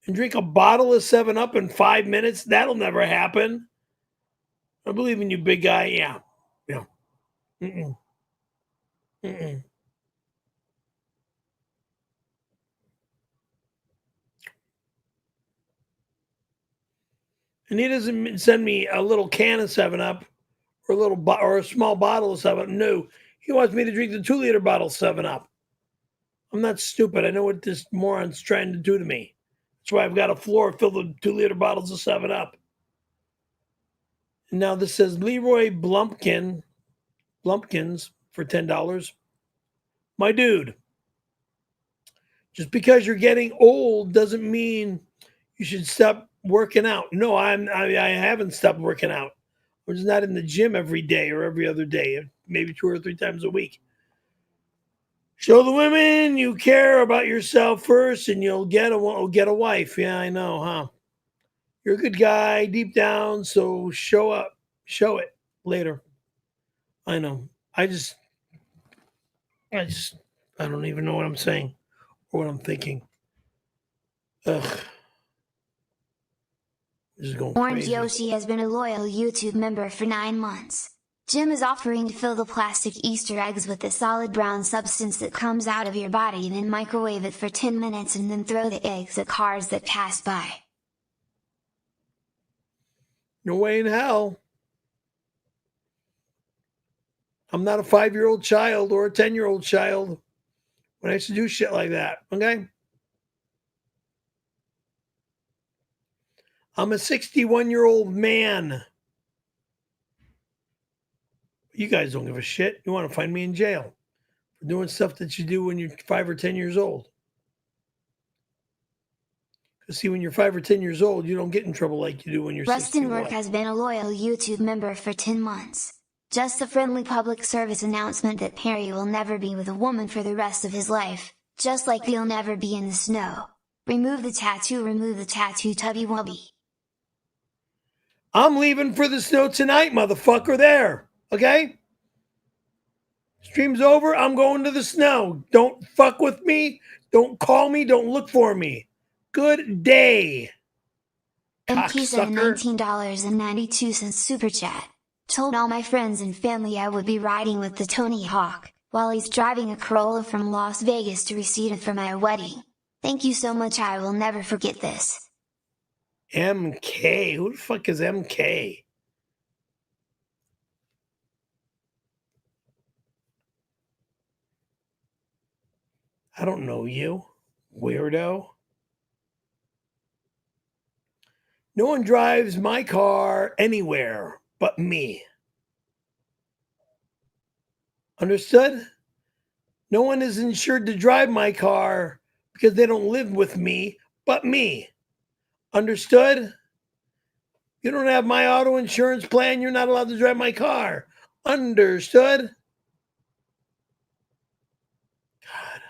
And drink a bottle of 7-Up in 5 minutes? That'll never happen. I believe in you, big guy. Yeah. Mm-mm. Mm-mm. And he doesn't send me a little can of 7-Up or a small bottle of 7-Up. No, he wants me to drink the 2-liter bottle of 7-Up. I'm not stupid. I know what this moron's trying to do to me. That's why I've got a floor filled with 2-liter bottles of 7-Up. And now this says Leroy Blumpkins for $10. My dude, just because you're getting old doesn't mean you should stop working out. No, I haven't stopped working out. I'm just not in the gym every day or every other day, maybe 2 or 3 times a week. Show the women you care about yourself first, and you'll get a wife. Yeah, I know, huh? You're a good guy deep down, so show up, show it later. I know. I don't even know what I'm saying or what I'm thinking. Ugh. This is going Orange crazy. Yoshi has been a loyal YouTube member for 9 months. Jim is offering to fill the plastic Easter eggs with the solid brown substance that comes out of your body and then microwave it for 10 minutes and then throw the eggs at cars that pass by. No way in hell. I'm not a 5-year-old child or a 10-year-old child when I used to do shit like that, okay? I'm a 61-year-old man. You guys don't give a shit. You want to find me in jail for doing stuff that you do when you're 5 or 10 years old. Because see, when you're 5 or 10 years old, you don't get in trouble like you do when you're 61. Rustin Work has been a loyal YouTube member for 10 months. Just a friendly public service announcement that Perry will never be with a woman for the rest of his life, just like he'll never be in the snow. Remove the tattoo, tubby wubby. I'm leaving for the snow tonight, motherfucker, there. Okay? Stream's over. I'm going to the snow. Don't fuck with me. Don't call me. Don't look for me. Good day. MP sent a Cocksucker. $19.92 super chat. Told all my friends and family I would be riding with the Tony Hawk, while he's driving a Corolla from Las Vegas to Reseda for my wedding. Thank you so much, I will never forget this. MK. Who the fuck is MK? I don't know you, weirdo. No one drives my car anywhere but me. Understood? No one is insured to drive my car because they don't live with me but me. Understood? You don't have my auto insurance plan, you're not allowed to drive my car. Understood? God.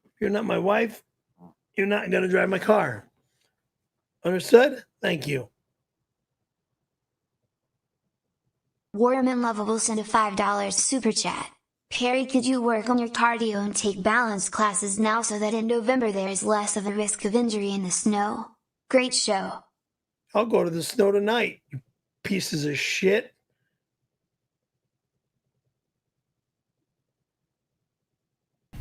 If you're not my wife, you're not going to drive my car. Understood? Thank you. Warman Lovable sent a $5 super chat. Perry, could you work on your cardio and take balance classes now so that in November there is less of a risk of injury in the snow? Great show. I'll go to the snow tonight, you pieces of shit.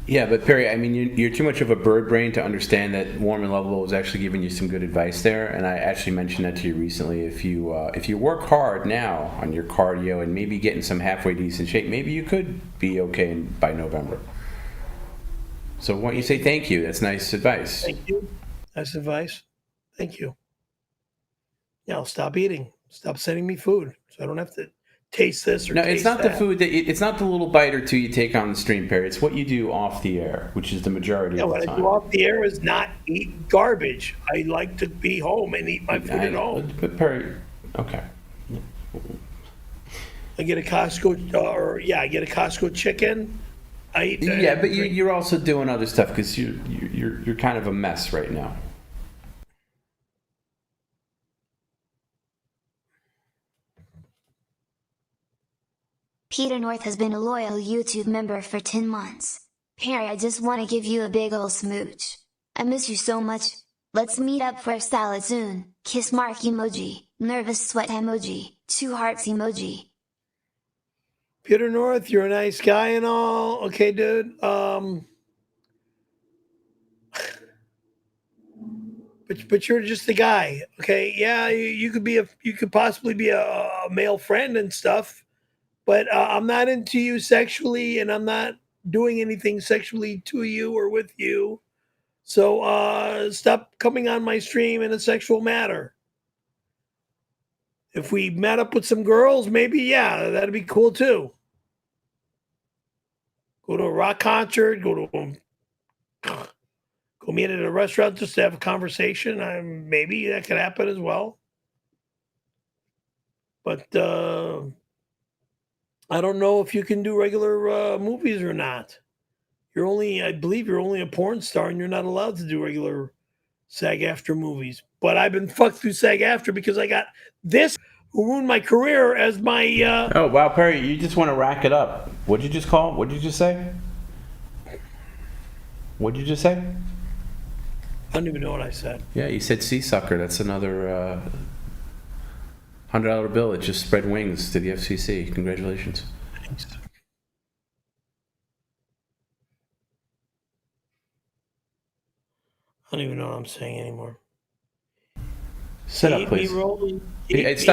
Yeah, but Perry, I mean, you're too much of a bird brain to understand that Warm and Lovable was actually giving you some good advice there, and I actually mentioned that to you recently. If you work hard now on your cardio and maybe get in some halfway decent shape, maybe you could be okay by November. So why don't you say thank you? That's nice advice. Thank you. Nice advice. Thank you. Yeah, I'll stop eating. Stop sending me food so I don't have to taste this or No, taste it's not that. the food it's not the little bite or two you take on the stream, Perry. It's what you do off the air, which is the majority of the What I time. do off the air is not eat garbage. I like to be home and eat my food at home. But Perry, okay. I get a Costco, I get a Costco chicken. I eat. Yeah, but you're also doing other stuff because you're kind of a mess right now. Peter North has been a loyal YouTube member for 10 months. Perry, I just want to give you a big ol' smooch. I miss you so much. Let's meet up for a salad soon. Kiss mark emoji, nervous sweat emoji, 2 hearts emoji. Peter North, you're a nice guy and all. Okay, dude. But you're just a guy. Okay, yeah, you could possibly be a male friend and stuff. But I'm not into you sexually, and I'm not doing anything sexually to you or with you. So stop coming on my stream in a sexual matter. If we met up with some girls, maybe, yeah, that'd be cool too. Go to a rock concert, go meet at a restaurant just to have a conversation. Maybe that could happen as well. But I don't know if you can do regular movies or not. I believe you're only a porn star and you're not allowed to do regular SAG-AFTRA movies. But I've been fucked through SAG-AFTRA because I got this who ruined my career as my... Oh, wow, Perry, you just want to rack it up. What'd you just call? What'd you just say? What'd you just say? I don't even know what I said. Yeah, you said sea sucker. That's another $100 bill that just spread wings to the FCC. Congratulations. Thanks. I don't even know what I'm saying anymore. Sit up, please. Just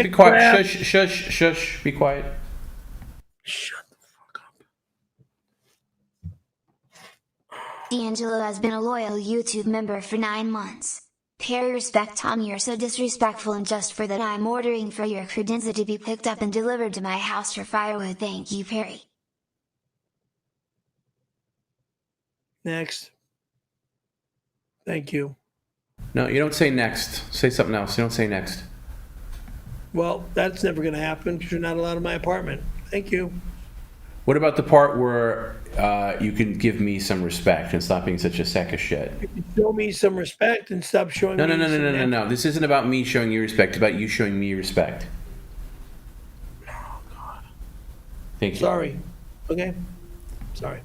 be quiet. Crap. Shush. Be quiet. Shut the fuck up. D'Angelo has been a loyal YouTube member for 9 months. Perry, respect Tom, you're so disrespectful, and just for that I'm ordering for your credenza to be picked up and delivered to my house for firewood. Thank you, Perry. Next. Thank you. No, you don't say next. Say something else. You don't say next. Well, that's never going to happen because you're not allowed in my apartment. Thank you. What about the part where you can give me some respect and stop being such a sack of shit? You can show me some respect and stop showing me No. This isn't about me showing you respect. It's about you showing me respect. Oh, God. Thank you. Sorry. Okay. Sorry.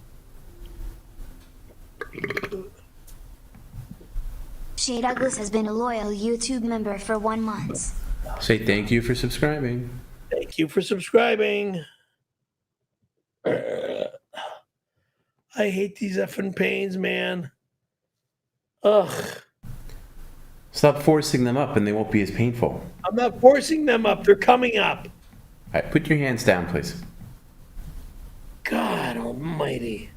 Shea Douglas has been a loyal YouTube member for 1 month. Say thank you for subscribing. Thank you for subscribing. I hate these effing pains, man. Ugh. Stop forcing them up and they won't be as painful. I'm not forcing them up. They're coming up. All right, put your hands down, please. God almighty.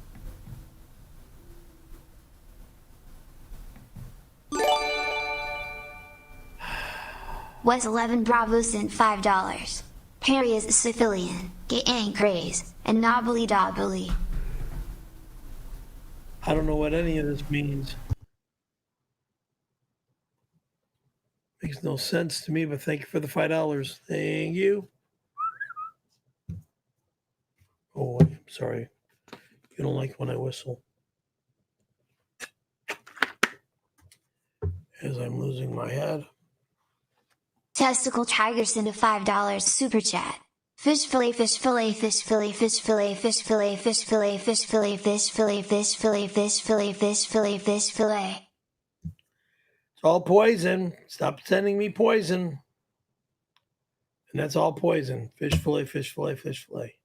Wes 11 Bravo sent $5. Perry is a civilian, gang craze, and knobbly dobbly. I don't know what any of this means. Makes no sense to me, but thank you for the $5. Thank you. Oh, I'm sorry. You don't like when I whistle. As I'm losing my head. Testicle Tiger sent a $5 super chat. Fish fillet, fish fillet, fish fillet, fish fillet, fish fillet, fish fillet, fish fillet, fish fillet, fish fillet, fish fillet, fish fillet, fish fillet. It's all poison. Stop sending me poison. And that's all poison. Fish fillet, fish fillet, fish fillet.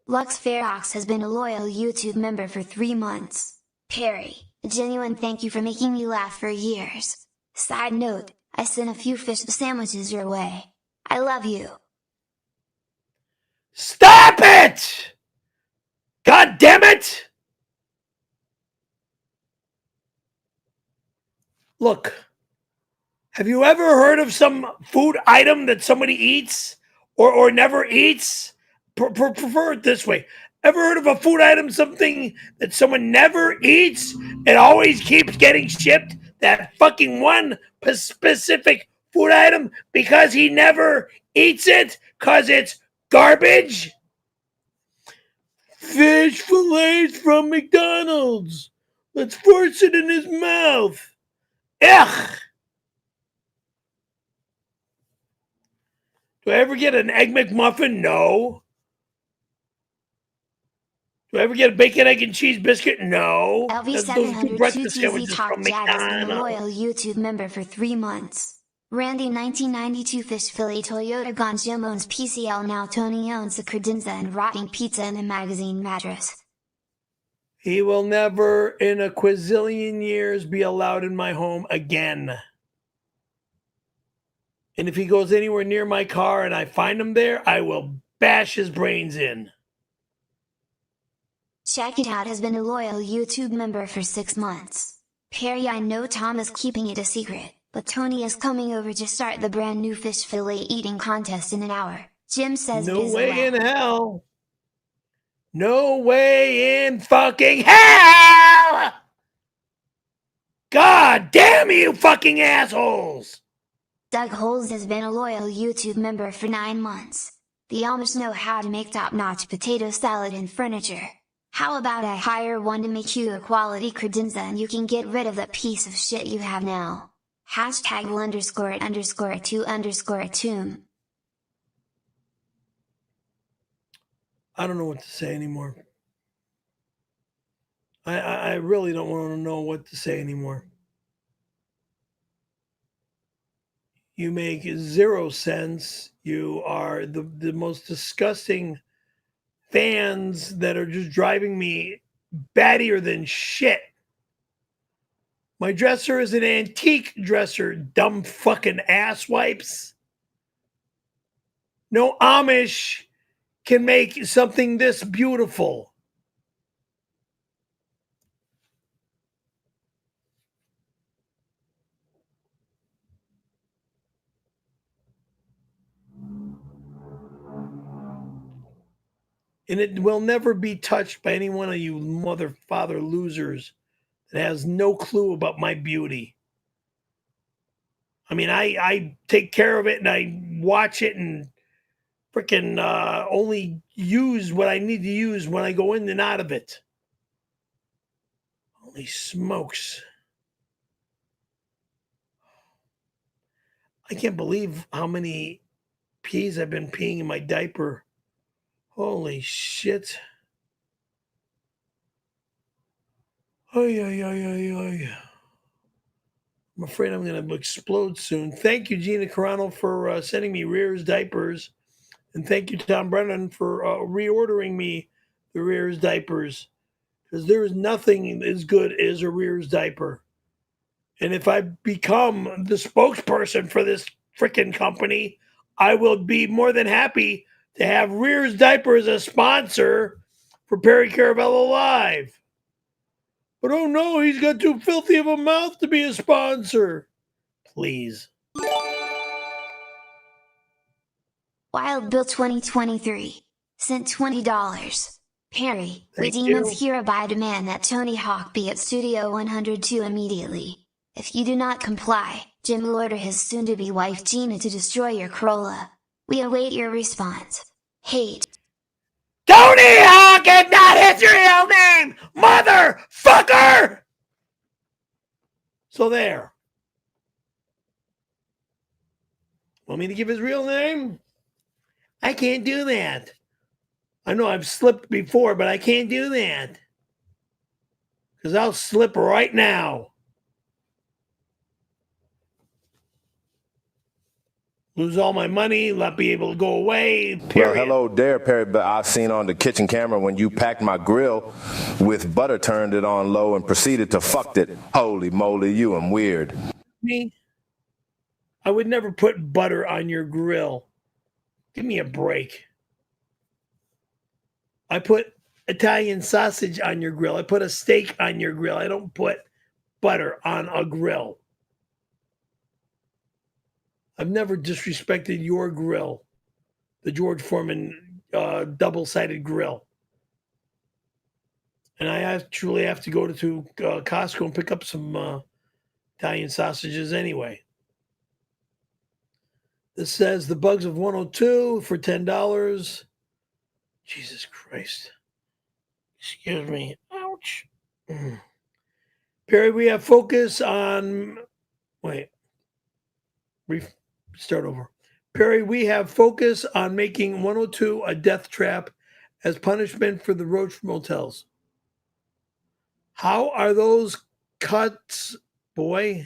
Lux Farox has been a loyal YouTube member for 3 months. Perry, a genuine thank you for making me laugh for years. Side note, I sent a few fish sandwiches your way. I love you. Stop it! God damn it! Look, have you ever heard of some food item that somebody eats or never eats? Prefer it this way. Ever heard of a food item, something that someone never eats and always keeps getting shipped? That fucking one specific food item because he never eats it because it's garbage? Fish fillets from McDonald's. Let's force it in his mouth. Ugh! Do I ever get an Egg McMuffin? No. Do I ever get a bacon, egg, and cheese biscuit? No. LV702TZ Talk Jack has been a loyal YouTube member for 3 months. Randy 1992 Fish Fillet Toyota gone. Jim owns PCL now. Tony owns the credenza and rotting pizza in a magazine mattress. He will never in a quazillion years be allowed in my home again. And if he goes anywhere near my car and I find him there, I will bash his brains in. Check It Out has been a loyal YouTube member for 6 months. Perry, I know Tom is keeping it a secret, but Tony is coming over to start the brand new fish fillet eating contest in an hour. Jim says no it is way allowed. in hell. No way in fucking hell! God damn you fucking assholes! Doug Holes has been a loyal YouTube member for 9 months. The Amish know how to make top-notch potato salad and furniture. How about I hire one to make you a quality credenza and you can get rid of that piece of shit you have now. #__2_2. I don't know what to say anymore. I really don't want to know what to say anymore. You make 0 sense. You are the most disgusting fans that are just driving me battier than shit. My dresser is an antique dresser, dumb fucking asswipes. No Amish can make something this beautiful. And it will never be touched by any one of you mother father losers that has no clue about my beauty. I mean, I take care of it and I watch it and freaking only use what I need to use when I go in and out of it. Holy smokes. I can't believe how many pees I've been peeing in my diaper. Holy shit. I'm afraid I'm going to explode soon. Thank you, Gina Carano, for sending me Rear's diapers. And thank you, Tom Brennan, for reordering me the Rear's diapers. Because there is nothing as good as a Rear's diaper. And if I become the spokesperson for this freaking company, I will be more than happy to have Rear's diapers as a sponsor for Perry Caravello Live. But oh no, he's got too filthy of a mouth to be a sponsor. Please. Wild Bill 2023 sent $20. Perry, we Thank demons you. hereby demand that Tony Hawk be at Studio 102 immediately. If you do not comply, Jim will order his soon-to-be wife Gina to destroy your Corolla. We await your response. Hate. Tony Hawk is not his real name, motherfucker! So there. Want me to give his real name? I can't do that. I know I've slipped before, but I can't do that. Because I'll slip right now. Lose all my money, not be able to go away. Well, hello there, Perry. But I seen on the kitchen camera when you packed my grill with butter, turned it on low, and proceeded to fuck it. Holy moly, you am weird. Me? I would never put butter on your grill. Give me a break. I put Italian sausage on your grill. I put a steak on your grill. I don't put butter on a grill. I've never disrespected your grill, the George Foreman double-sided grill. And I actually have to go to Costco and pick up some Italian sausages anyway. This says the Bugs of 102 for $10. Jesus Christ. Excuse me. Ouch. Perry, we have focus on... Wait. Start over. Perry, we have focus on making 102 a death trap as punishment for the roach motels. How are those cuts, boy?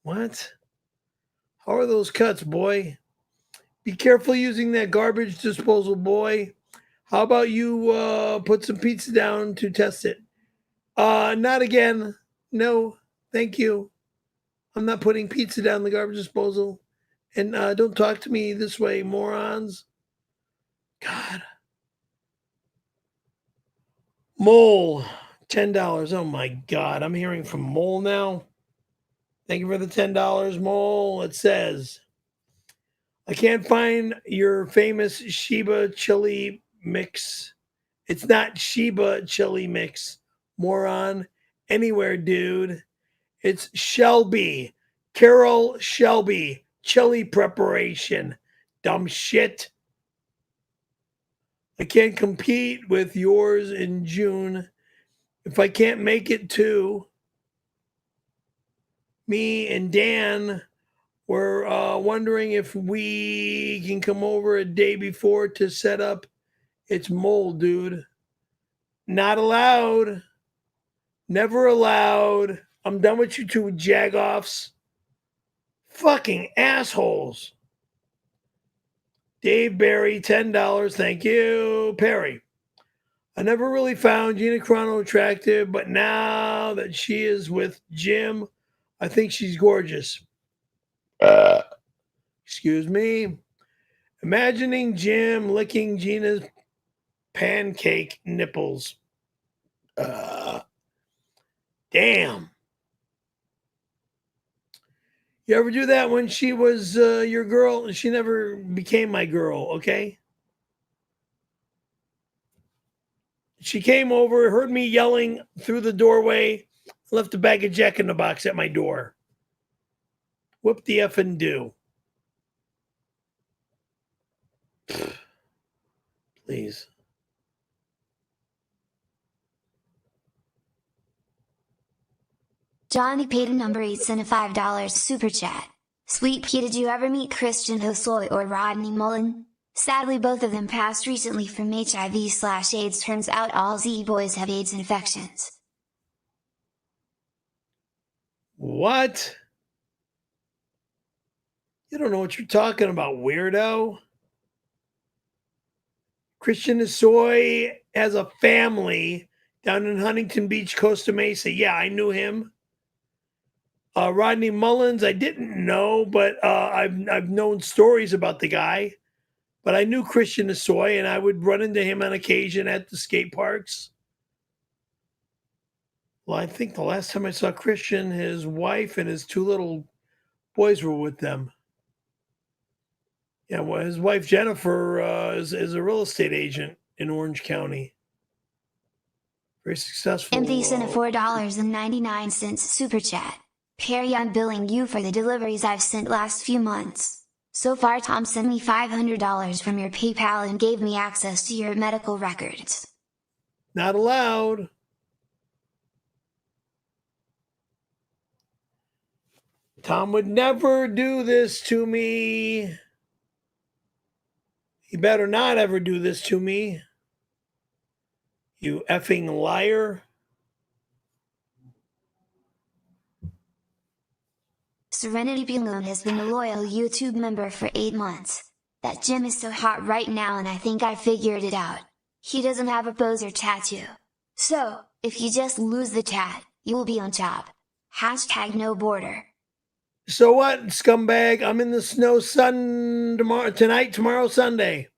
What? How are those cuts, boy? Be careful using that garbage disposal, boy. How about you put some pizza down to test it? Not again. No, thank you. I'm not putting pizza down the garbage disposal. And don't talk to me this way, morons. God. Mole, $10. Oh, my God. I'm hearing from Mole now. Thank you for the $10, Mole. It says, I can't find your famous Sheba chili mix. It's not Sheba chili mix, moron. Anywhere, dude. It's Shelby. Carol Shelby. Chili preparation. Dumb shit. I can't compete with yours in June. If I can't make it to, me and Dan were wondering if we can come over a day before to set up. It's Mole, dude. Not allowed. Never allowed. I'm done with you two jagoffs. Fucking assholes. Dave Barry, $10. Thank you. Perry. I never really found Gina Carano attractive, but now that she is with Jim, I think she's gorgeous. Excuse me. Imagining Jim licking Gina's pancake nipples. Damn. You ever do that when she was your girl? She never became my girl, okay? She came over, heard me yelling through the doorway, left a bag of Jack in the Box at my door. Whoop the effing do. Please. Johnny paid a number 8 cent a $5 super chat. Sweet Pea, did you ever meet Christian Hosoi or Rodney Mullen? Sadly, both of them passed recently from HIV/AIDS. Turns out all Z boys have AIDS infections. What? You don't know what you're talking about, weirdo. Christian Hosoi has a family down in Huntington Beach, Costa Mesa. Yeah, I knew him. Rodney Mullins, I didn't know, but I've known stories about the guy. But I knew Christian Hosoi, and I would run into him on occasion at the skate parks. Well, I think the last time I saw Christian, his wife and his 2 little boys were with them. Yeah, well, his wife Jennifer is a real estate agent in Orange County. Very successful. MV sent a $4.99 super chat. Perry, I'm billing you for the deliveries I've sent last few months. So far, Tom sent me $500 from your PayPal and gave me access to your medical records. Not allowed. Tom would never do this to me. He better not ever do this to me. You effing liar. Serenity Balloon has been a loyal YouTube member for 8 months. That Jim is so hot right now, and I think I figured it out. He doesn't have a poser tattoo. So, if you just lose the tat, you will be on top. Hashtag no border. So what, scumbag? I'm in the snow sun tomorrow, Sunday.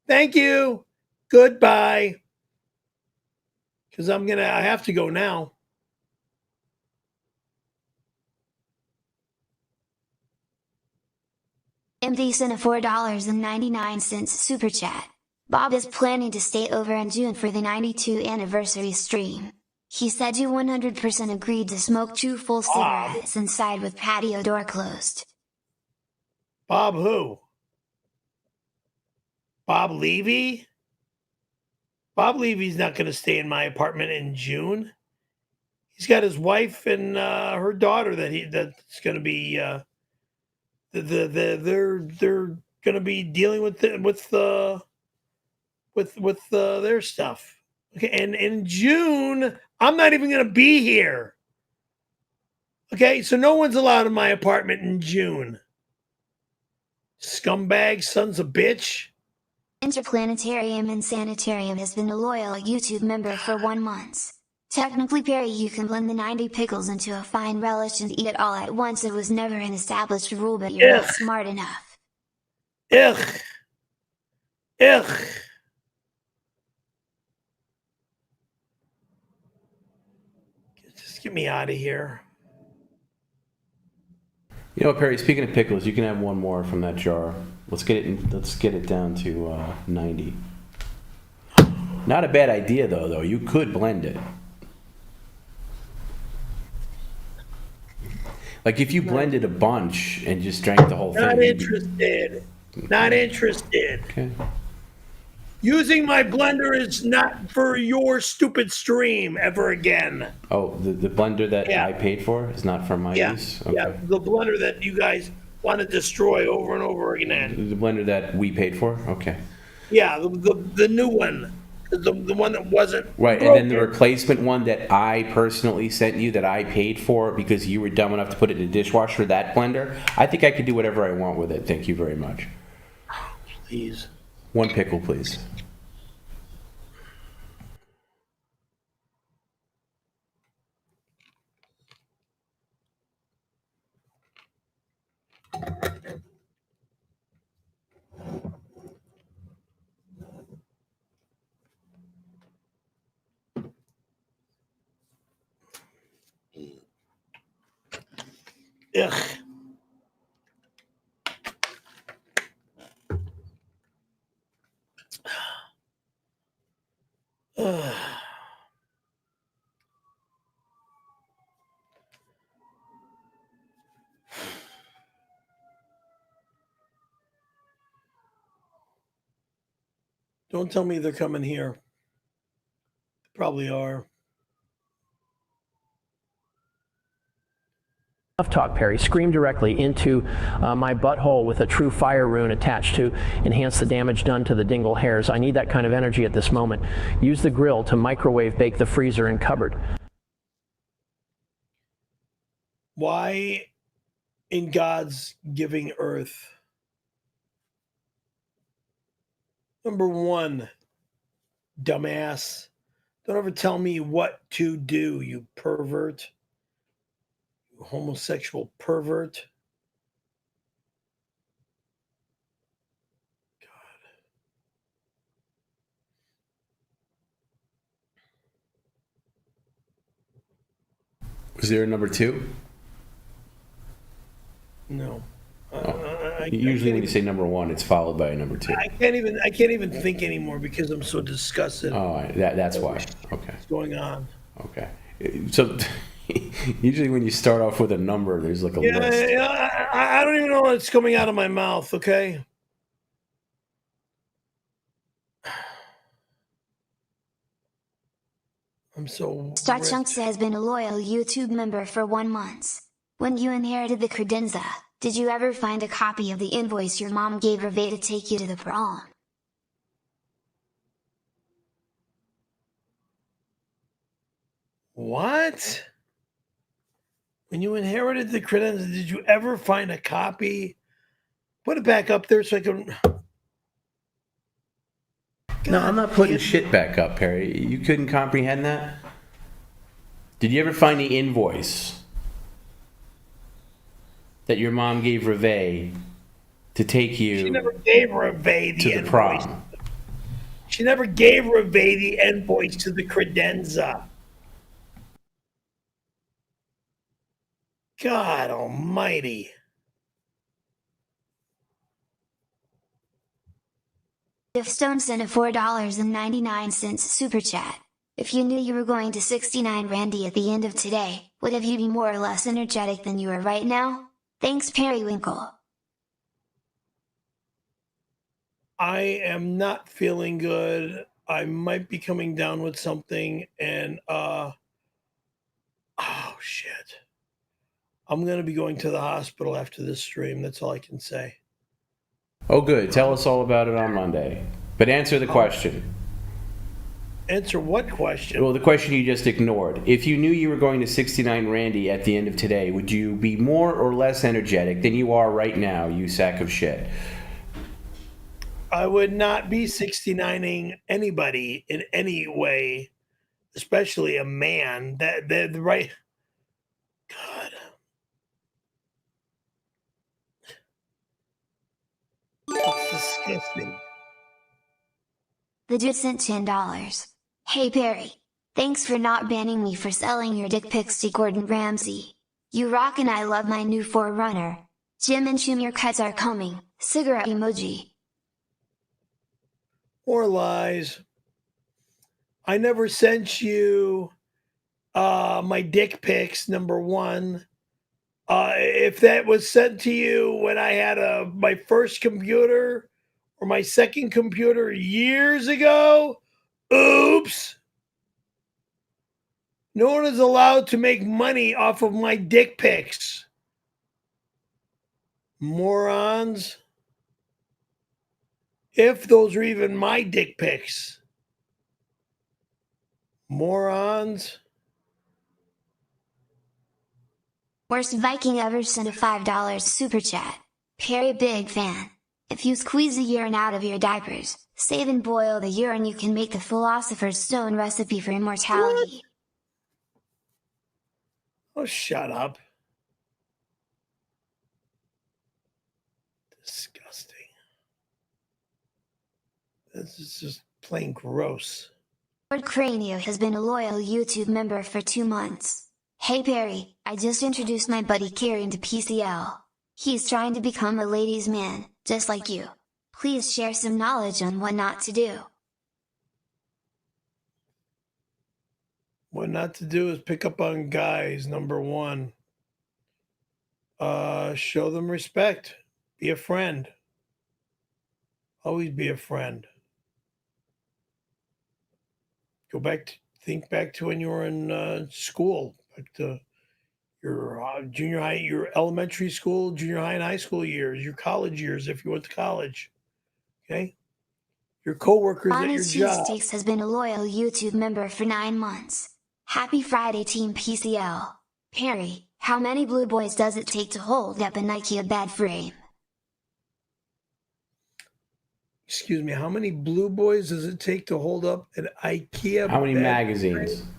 Thank you. Goodbye. Because I have to go now. MD sent a $4.99 super chat. Bob is planning to stay over in June for the 92 anniversary stream. He said you 100% agreed to smoke 2 full cigarettes inside with patio door closed. Bob who? Bob Levy? Bob Levy's not going to stay in my apartment in June. He's got his wife and her daughter that's going to be they're going to be dealing with their stuff. Okay, and in June I'm not even going to be here. Okay, so no one's allowed in my apartment in June. Scumbag sons of bitch. Interplanetarium and Sanitarium has been a loyal YouTube member for 1 month. Technically, Perry, you can blend the 90 pickles into a fine relish and eat it all at once. It was never an established rule, but you're not smart enough. Ugh. Just get me out of here. You know, Perry, speaking of pickles, you can have one more from that jar. Let's get it down to 90. Not a bad idea, though. You could blend it. Like if you blended a bunch and just drank the whole thing. Not interested. Okay. Using my blender is not for your stupid stream ever again. Oh, the blender that I paid for is not for my use? Okay. Yeah, the blender that you guys want to destroy over and over again. The blender that we paid for? Okay. Yeah, the new one. The one that wasn't right, broken. And then the replacement one that I personally sent you that I paid for because you were dumb enough to put it in the dishwasher, that blender, I think I could do whatever I want with it. Thank you very much. Please. 1 pickle, please. Ugh. Don't tell me they're coming here. They probably are. Enough talk, Perry. Scream directly into my butthole with a true fire rune attached to enhance the damage done to the dingle hairs. I need that kind of energy at this moment. Use the grill to microwave bake the freezer and cupboard. Why in God's giving earth? Number 1, dumbass. Don't ever tell me what to do, you pervert. You homosexual pervert. Was there a number 2? No. Usually when you say number 1, it's followed by a number 2. I can't even think anymore because I'm so disgusted. Oh, that's why. Okay. What's going on? Okay. So usually when you start off with a number, there's like a list. Yeah, I don't even know what's coming out of my mouth, okay? I'm so... Starchunks has been a loyal YouTube member for 1 month. When you inherited the credenza, did you ever find a copy of the invoice your mom gave Reve to take you to the prom? What? When you inherited the credenza, did you ever find a copy? Put it back up there so I can... No, I'm not putting shit back up, Perry. You couldn't comprehend that? Did you ever find the invoice that your mom gave Reve to take you She never gave Reve the to the invoice. prom? She never gave Reve the invoice to the credenza. God almighty. If Stone sent a $4.99 super chat. If you knew you were going to 69 Randy at the end of today, would have you be more or less energetic than you are right now? Thanks, Periwinkle. I am not feeling good. I might be coming down with something, and oh shit. I'm gonna be going to the hospital after this stream. That's all I can say. Oh, good. Tell us all about it on Monday. But answer the question. Answer what question? Well, the question you just ignored. If you knew you were going to 69 Randy at the end of today, would you be more or less energetic than you are right now, you sack of shit? I would not be 69ing anybody in any way, especially a man. The right. God. It's disgusting. The dude sent $10. Hey Perry. Thanks for not banning me for selling your dick pics to Gordon Ramsay. You rock and I love my new Forerunner. Jim and Jim, your cuts are coming. Cigarette emoji. More lies. I never sent you my dick pics, number one. If that was sent to you when I had my first computer or my second computer years ago, oops. No one is allowed to make money off of my dick pics. Morons. If those are even my dick pics. Morons. Worst Viking ever sent a $5 super chat. Perry, big fan. If you squeeze the urine out of your diapers, save and boil the urine, you can make the Philosopher's Stone recipe for immortality. What? Oh, shut up. Disgusting. This is just plain gross. Lord Cranio has been a loyal YouTube member for 2 months. Hey Perry, I just introduced my buddy Kieran to PCL. He's trying to become a ladies' man, just like you. Please share some knowledge on what not to do. What not to do is pick up on guys, number one. Show them respect. Be a friend. Always be a friend. Think back to when you were in school. Back to your junior high, your elementary school, junior high and high school years, your college years if you went to college. Okay? Your coworkers at your job. Cheesesteaks has been a loyal YouTube member for 9 months. Happy Friday, Team PCL. Perry, how many blue boys does it take to hold up an IKEA bed frame? Excuse me, how many blue boys does it take to hold up an IKEA How many bed magazines? frame?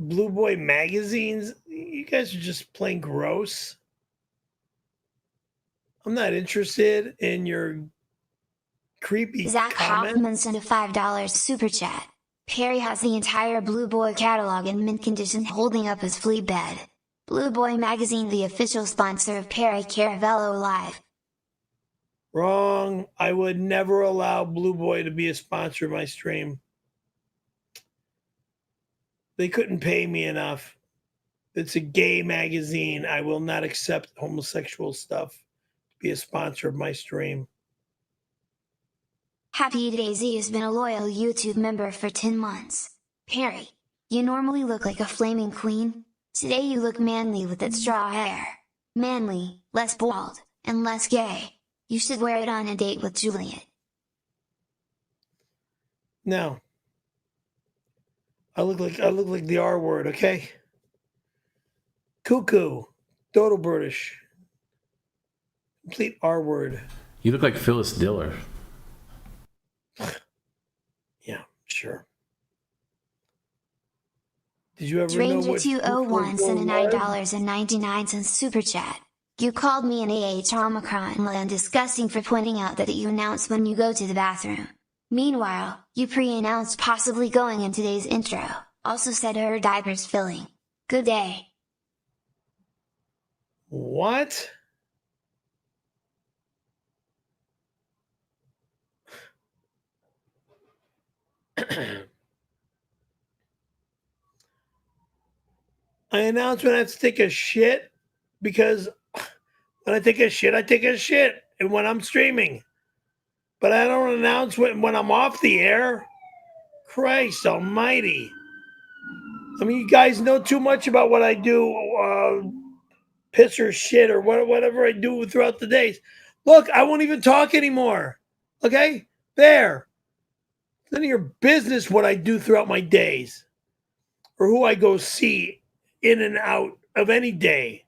Blue Boy magazines? You guys are just plain gross. I'm not interested in your creepy Zach comment. Hoffman sent a $5 super chat. Perry has the entire Blue Boy catalog in mint condition holding up his flea bed. Blue Boy magazine, the official sponsor of Perry Caravello Live. Wrong. I would never allow Blue Boy to be a sponsor of my stream. They couldn't pay me enough. It's a gay magazine. I will not accept homosexual stuff to be a sponsor of my stream. Happy Daisy has been a loyal YouTube member for 10 months. Perry, you normally look like a flaming queen. Today you look manly with that straw hair. Manly, less bald, and less gay. You should wear it on a date with Juliet. No. I look like the R word, okay? Cuckoo, dodo birdish, complete R word. You look like Phyllis Diller. Yeah, sure. Did you ever Stranger know what 201 sent a was? $9.99 super chat. You called me an 𝙎𝙃𝙊𝙾 and disgusting for pointing out that you announce when you go to the bathroom. Meanwhile, you pre-announced possibly going in today's intro. Also said her diaper's filling. Good day. What? I announce when I have to take a shit because when I take a shit, I take a shit, and when I'm streaming. But I don't announce when I'm off the air. Christ almighty. I mean, you guys know too much about what I do, piss or shit or whatever I do throughout the days. Look, I won't even talk anymore. Okay? There. It's none of your business what I do throughout my days or who I go see in and out of any day.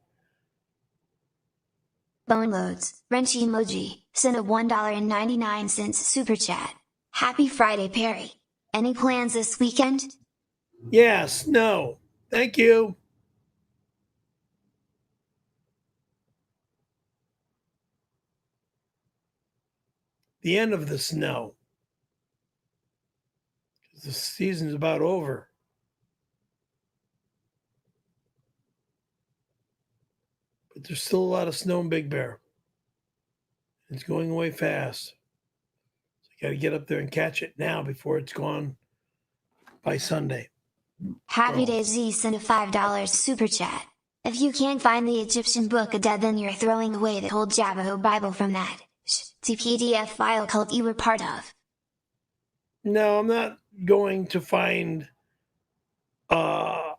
Bone Loads, wrench emoji, send a $1.99 super chat. Happy Friday, Perry. Any plans this weekend? Yes, no. Thank you. The end of the snow. The season's about over. But there's still a lot of snow in Big Bear. It's going away fast. So you got to get up there and catch it now before it's gone by Sunday. Happy Day Z sent a $5 super chat. If you can't find the Egyptian Book of Dead, then you're throwing away the whole 𝙎𝙃 Bible from that PDF file cult you were part of. No, I'm not going to find a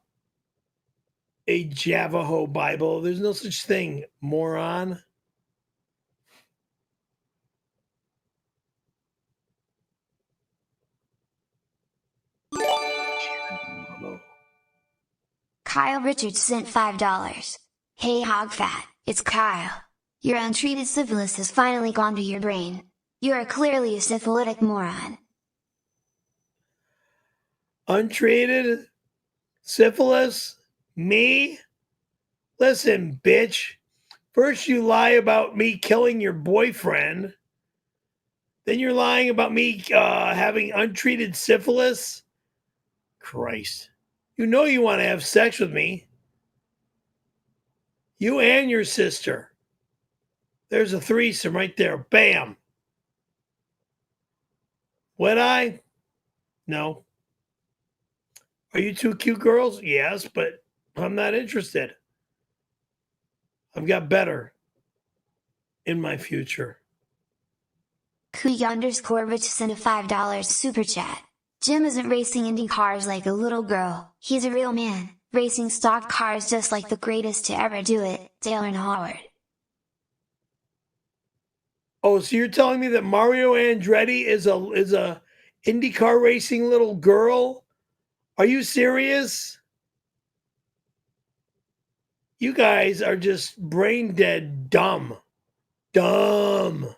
𝙎𝙃 Bible. There's no such thing, moron. Kyle Richards sent $5. Hey Hogfat, it's Kyle. Your untreated syphilis has finally gone to your brain. You are clearly a syphilitic moron. Untreated syphilis? Me? Listen, bitch. First you lie about me killing your boyfriend. Then you're lying about me having untreated syphilis. Christ. You know you want to have sex with me. You and your sister. There's a threesome right there. Bam. Would I? No. Are you two cute girls? Yes, but I'm not interested. I've got better in my future. Kuya_Rich sent a $5 super chat. Jim isn't racing Indy cars like a little girl. He's a real man, racing stock cars just like the greatest to ever do it, Dale Earnhardt. Oh, so you're telling me that Mario Andretti is a IndyCar racing little girl? Are you serious? You guys are just brain dead dumb. Dumb.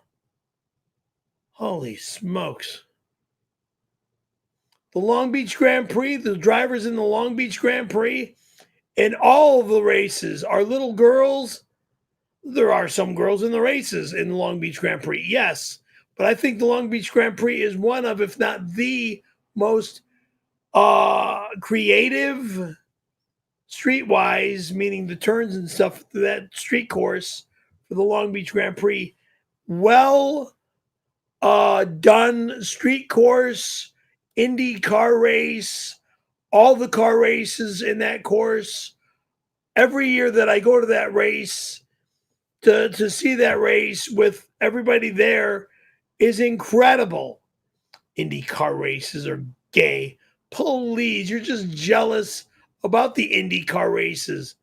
Holy smokes. The Long Beach Grand Prix, the drivers in the Long Beach Grand Prix, and all of the races are little girls. There are some girls in the races in the Long Beach Grand Prix, yes. But I think the Long Beach Grand Prix is one of, if not the most creative, streetwise, meaning the turns and stuff, that street course for the Long Beach Grand Prix. Well done street course, Indy car race, all the car races in that course. Every year that I go to that race, to see that race with everybody there is incredible. Indy car races are gay. Please, you're just jealous about the Indy car races.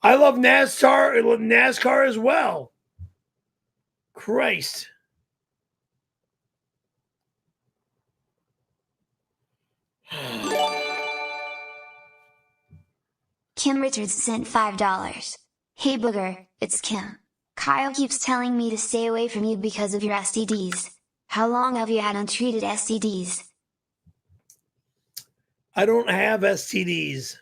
I love NASCAR as well. Christ. Kim Richards sent $5. Hey Booger, it's Kim. Kyle keeps telling me to stay away from you because of your STDs. How long have you had untreated STDs? I don't have STDs.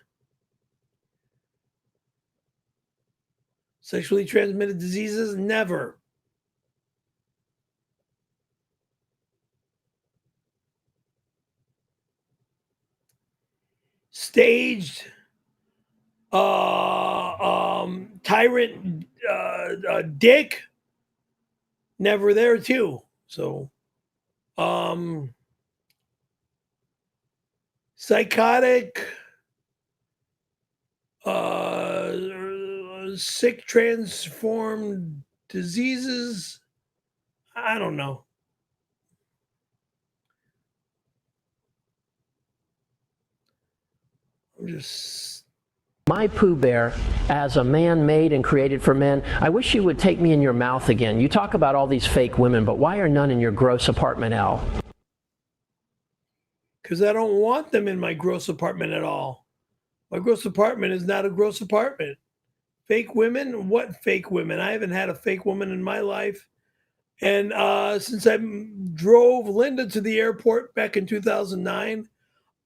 Sexually transmitted diseases? Never. Staged tyrant dick? Never there too. So psychotic, sick, transformed diseases. I don't know. I'm just... My Pooh Bear, as a man made and created for men, I wish you would take me in your mouth again. You talk about all these fake women, but why are none in your gross apartment, Al? Because I don't want them in my gross apartment at all. My gross apartment is not a gross apartment. Fake women? What fake women? I haven't had a fake woman in my life. And since I drove Linda to the airport back in 2009,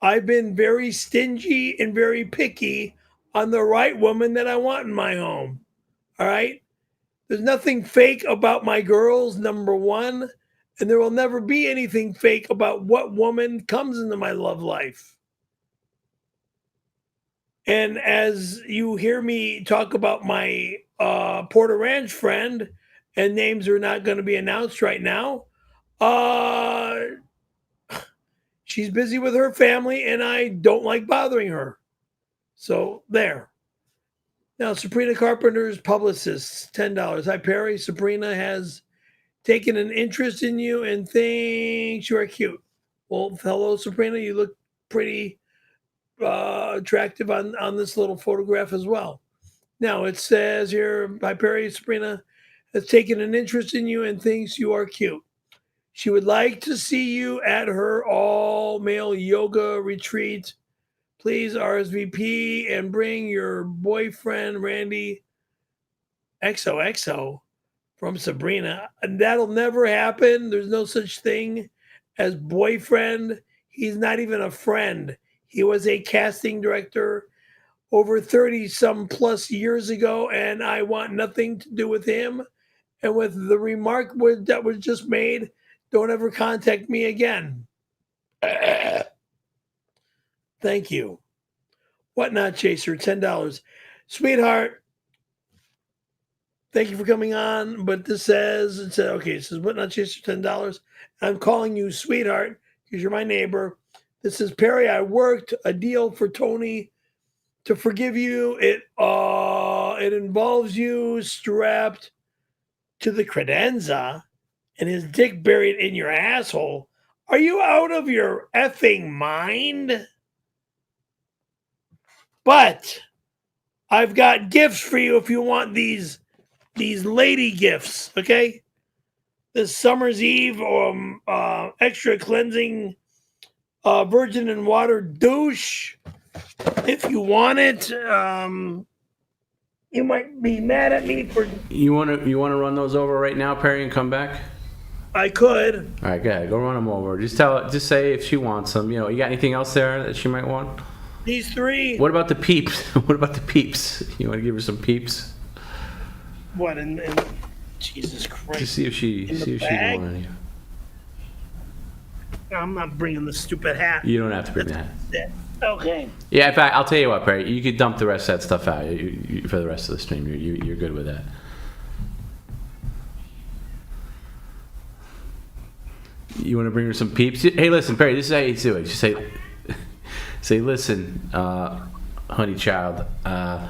I've been very stingy and very picky on the right woman that I want in my home. All right? There's nothing fake about my girls, number one. And there will never be anything fake about what woman comes into my love life. And as you hear me talk about my Porter Ranch friend, and names are not going to be announced right now, she's busy with her family, and I don't like bothering her. So there. Now, Sabrina Carpenter's publicist, $10. Hi, Perry. Sabrina has taken an interest in you and thinks you are cute. Well, hello, Sabrina. You look pretty attractive on this little photograph as well. Now, it says here, hi, Perry. Sabrina has taken an interest in you and thinks you are cute. She would like to see you at her all-male yoga retreat. Please RSVP and bring your boyfriend, Randy XOXO, from Sabrina. And that'll never happen. There's no such thing as boyfriend. He's not even a friend. He was a casting director over 30-some plus years ago, and I want nothing to do with him. And with the remark that was just made, don't ever contact me again. Thank you. Whatnot Chaser, $10. Sweetheart, thank you for coming on. But this says, it says Whatnot Chaser, $10. I'm calling you sweetheart because you're my neighbor. This is Perry. I worked a deal for Tony to forgive you. It involves you strapped to the credenza and his dick buried in your asshole. Are you out of your effing mind? But I've got gifts for you if you want these lady gifts, okay? This Summer's Eve extra cleansing virgin and water douche. If you want it, you might be mad at me for... You want to run those over right now, Perry, and come back? I could. All right, go ahead. Go run them over. Just say if she wants them. You got anything else there that she might want? These three. What about the peeps? What about the peeps? You want to give her some peeps? What in Jesus Christ? Just see if she want any. I'm not bringing the stupid hat. You don't have to bring the hat. Okay. Yeah, in fact, I'll tell you what, Perry. You could dump the rest of that stuff out for the rest of the stream. You're good with that. You want to bring her some peeps? Hey, listen, Perry. This is how you do it. Just say, listen, honey child. I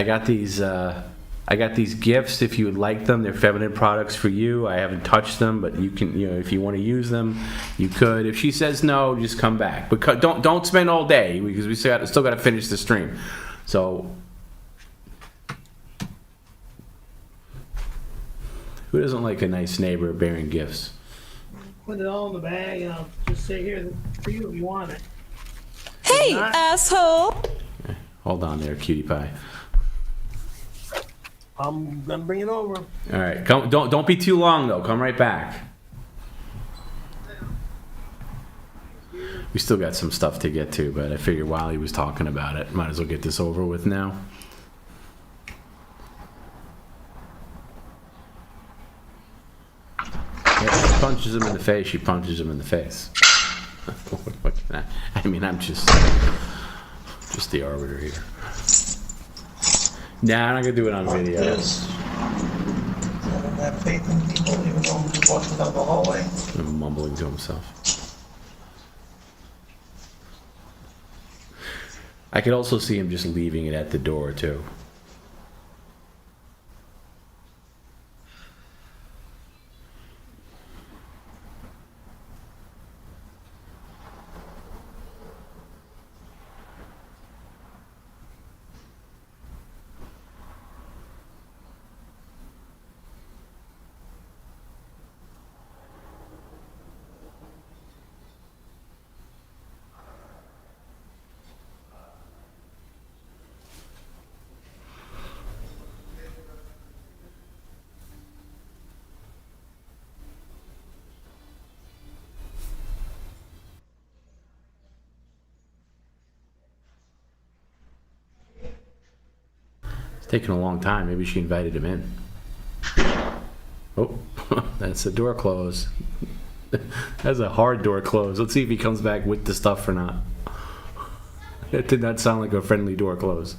got these gifts. If you would like them, they're feminine products for you. I haven't touched them, but you can, if you want to use them, you could. If she says no, just come back. But don't spend all day because we still got to finish the stream. So, who doesn't like a nice neighbor bearing gifts? Put it all in the bag, and I'll just say here for you if you want it. Hey, asshole! Hold on there, cutie pie. I'm gonna bring it over. All right, don't be too long though. Come right back. We still got some stuff to get to, but I figured while he was talking about it, might as well get this over with now. If she punches him in the face, she punches him in the face. I mean, I'm just the arbiter here. Nah, I'm not gonna do it on video. I don't have faith in people, even though I'm just walking down the hallway. I'm mumbling to himself. I could also see him just leaving it at the door, too. Taking a long time. Maybe she invited him in. Oh, that's the door close. That's a hard door close. Let's see if he comes back with the stuff or not. It did not sound like a friendly door close.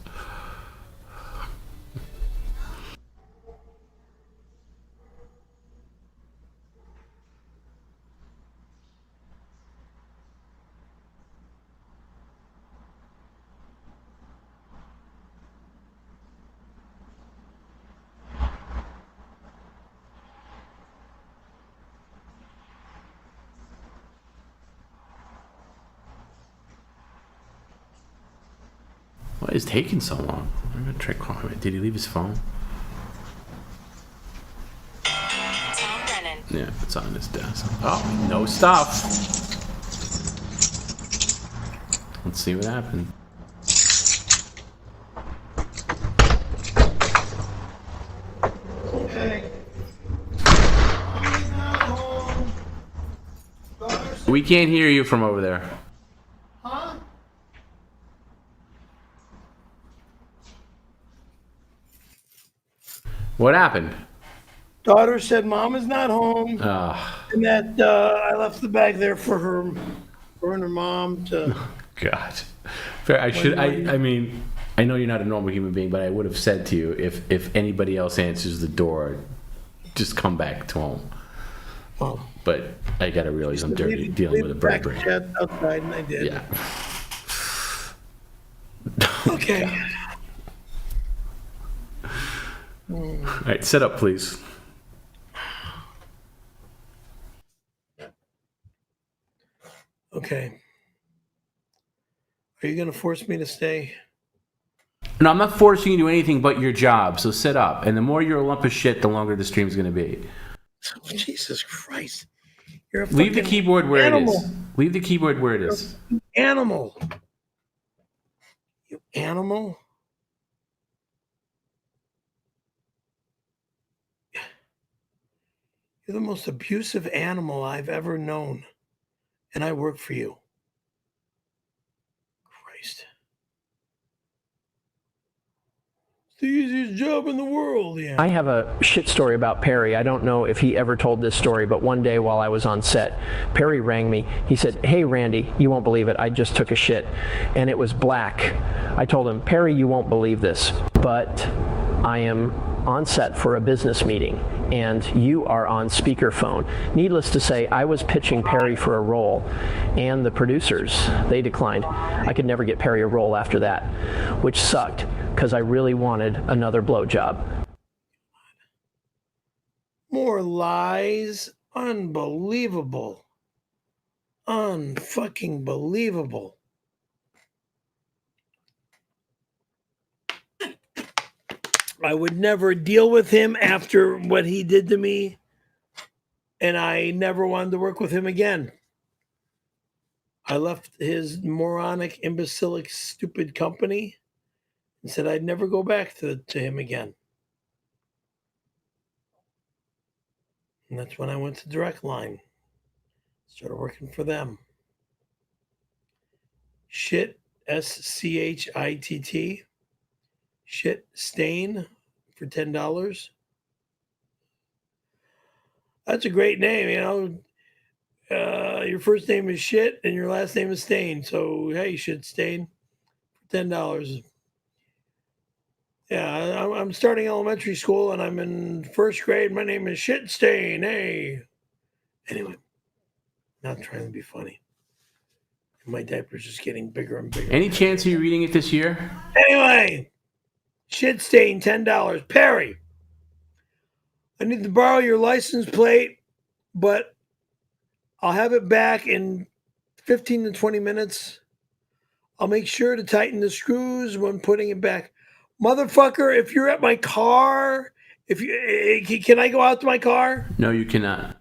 Why is it taking so long? I'm gonna try calling him. Did he leave his phone? Tom Brennan. Yeah, it's on his desk. Oh, no stuff. Let's see what happened. Okay. We can't hear you from over there. Huh? What happened? Daughter said mom is not home, Oh, and that I left the bag there for her and her mom to. God. Fair, I mean, I know you're not a normal human being, but I would have said to you, if anybody else answers the door, just come back to home. Oh. But I gotta realize I'm dealing with a bird brain. Outside, and I did. Yeah. Okay. All right, set up, please. Okay. Are you going to force me to stay? No, I'm not forcing you to do anything but your job, so set up. And the more you're a lump of shit, the longer the stream's going to be. Oh, Jesus Christ. You're a Leave the keyboard where animal. it is. Leave the keyboard where it is. Animal. You animal? You're the most abusive animal I've ever known. And I work for you. Christ. It's the easiest job in the world, yeah. I have a shit story about Perry. I don't know if he ever told this story, but one day while I was on set, Perry rang me. He said, "Hey, Randy, you won't believe it. I just took a shit, and it was black." I told him, "Perry, you won't believe this, but I am on set for a business meeting, and you are on speakerphone." Needless to say, I was pitching Perry for a role, and the producers, they declined. I could never get Perry a role after that, which sucked, because I really wanted another blowjob. More lies. Unbelievable. Unfucking believable. I would never deal with him after what he did to me, and I never wanted to work with him again. I left his moronic, imbecilic, stupid company and said I'd never go back to him again. And that's when I went to Direct Line. Started working for them. Shit, SCHITT. Shit Stain for $10. That's a great name, you know. Your first name is Shit and your last name is Stain. So, hey, Shit Stain for $10. Yeah, I'm starting elementary school and I'm in first grade. My name is Shit Stain. Hey. Anyway, not trying to be funny. My diaper's just getting bigger and bigger. Any chance of you reading it this year? Anyway, shit stain, $10. Perry, I need to borrow your license plate, but I'll have it back in 15 to 20 minutes. I'll make sure to tighten the screws when putting it back. Motherfucker, if you're at my car, can I go out to my car? No, you cannot.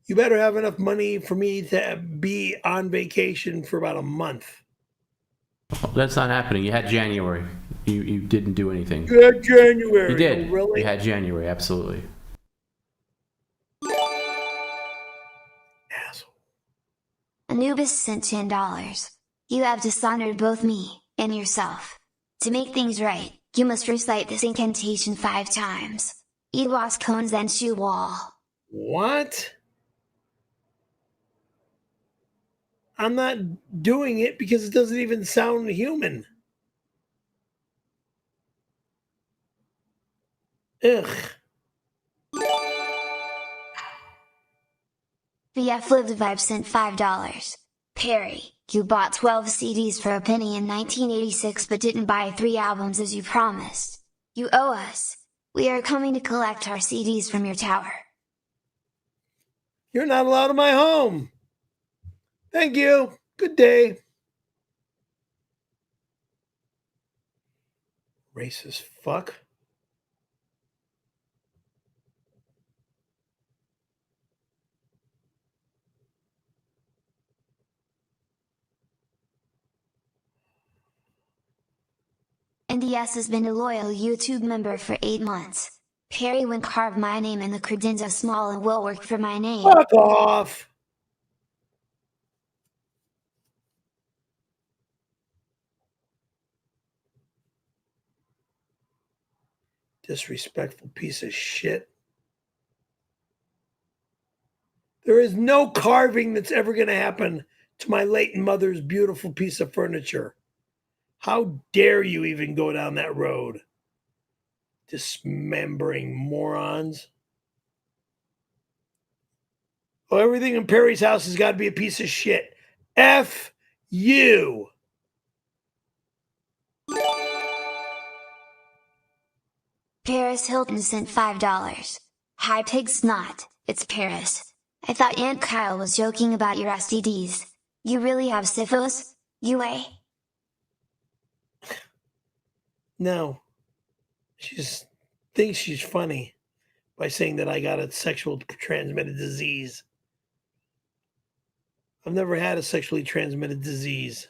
You better have enough money for me to be on vacation for about a month. That's not happening. You had January. You didn't do anything. You had January. You did. Oh, really? You had January, absolutely. Asshole. Anubis sent $10. You have dishonored both me and yourself. To make things right, you must recite this incantation 5 times. 𝙈𝙀𝙗𝙇𝙼𝙖. What? I'm not doing it because it doesn't even sound human. Ugh. 𝙎𝙘𝙊𝙉𝙁 sent $5. Perry, you bought 12 CDs for a penny in 1986 but didn't buy 3 albums as you promised. You owe us. We are coming to collect our CDs from your tower. You're not allowed in my home. Thank you. Good day. Racist fuck. NDS has been a loyal YouTube member for 8 months. Perry won't carve my name in the credenza small and will work for my name. Fuck off. Disrespectful piece of shit. There is no carving that's ever going to happen to my late mother's beautiful piece of furniture. How dare you even go down that road? Dismembering morons. Oh, everything in Perry's house has got to be a piece of shit. F you. Paris Hilton sent $5. Hi pig snot, it's Paris. I thought Aunt Kyle was joking about your STDs. You really have syphilis? You No. She just thinks she's funny by saying that I got a sexual transmitted disease. I've never had a sexually transmitted disease.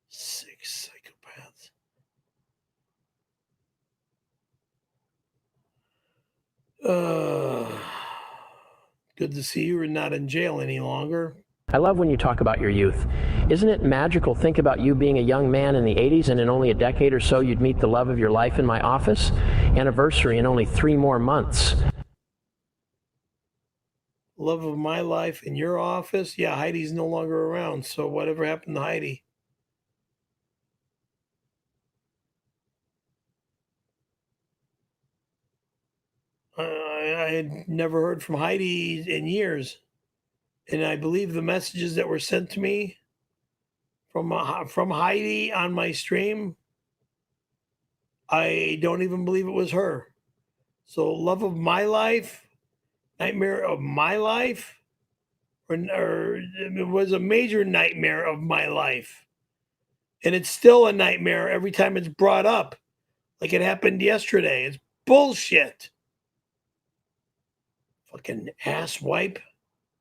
Sick psychopaths. Good to see you are not in jail any longer. I love when you talk about your youth. Isn't it magical? Think about you being a young man in the 80s and in only a decade or so you'd meet the love of your life in my office. Anniversary in only 3 more months. Love of my life in your office? Yeah, Heidi's no longer around, so whatever happened to Heidi? I had never heard from Heidi in years. And I believe the messages that were sent to me from Heidi on my stream, I don't even believe it was her. So love of my life, nightmare of my life, or it was a major nightmare of my life. And it's still a nightmare every time it's brought up, like it happened yesterday. It's bullshit. Fucking ass wipe.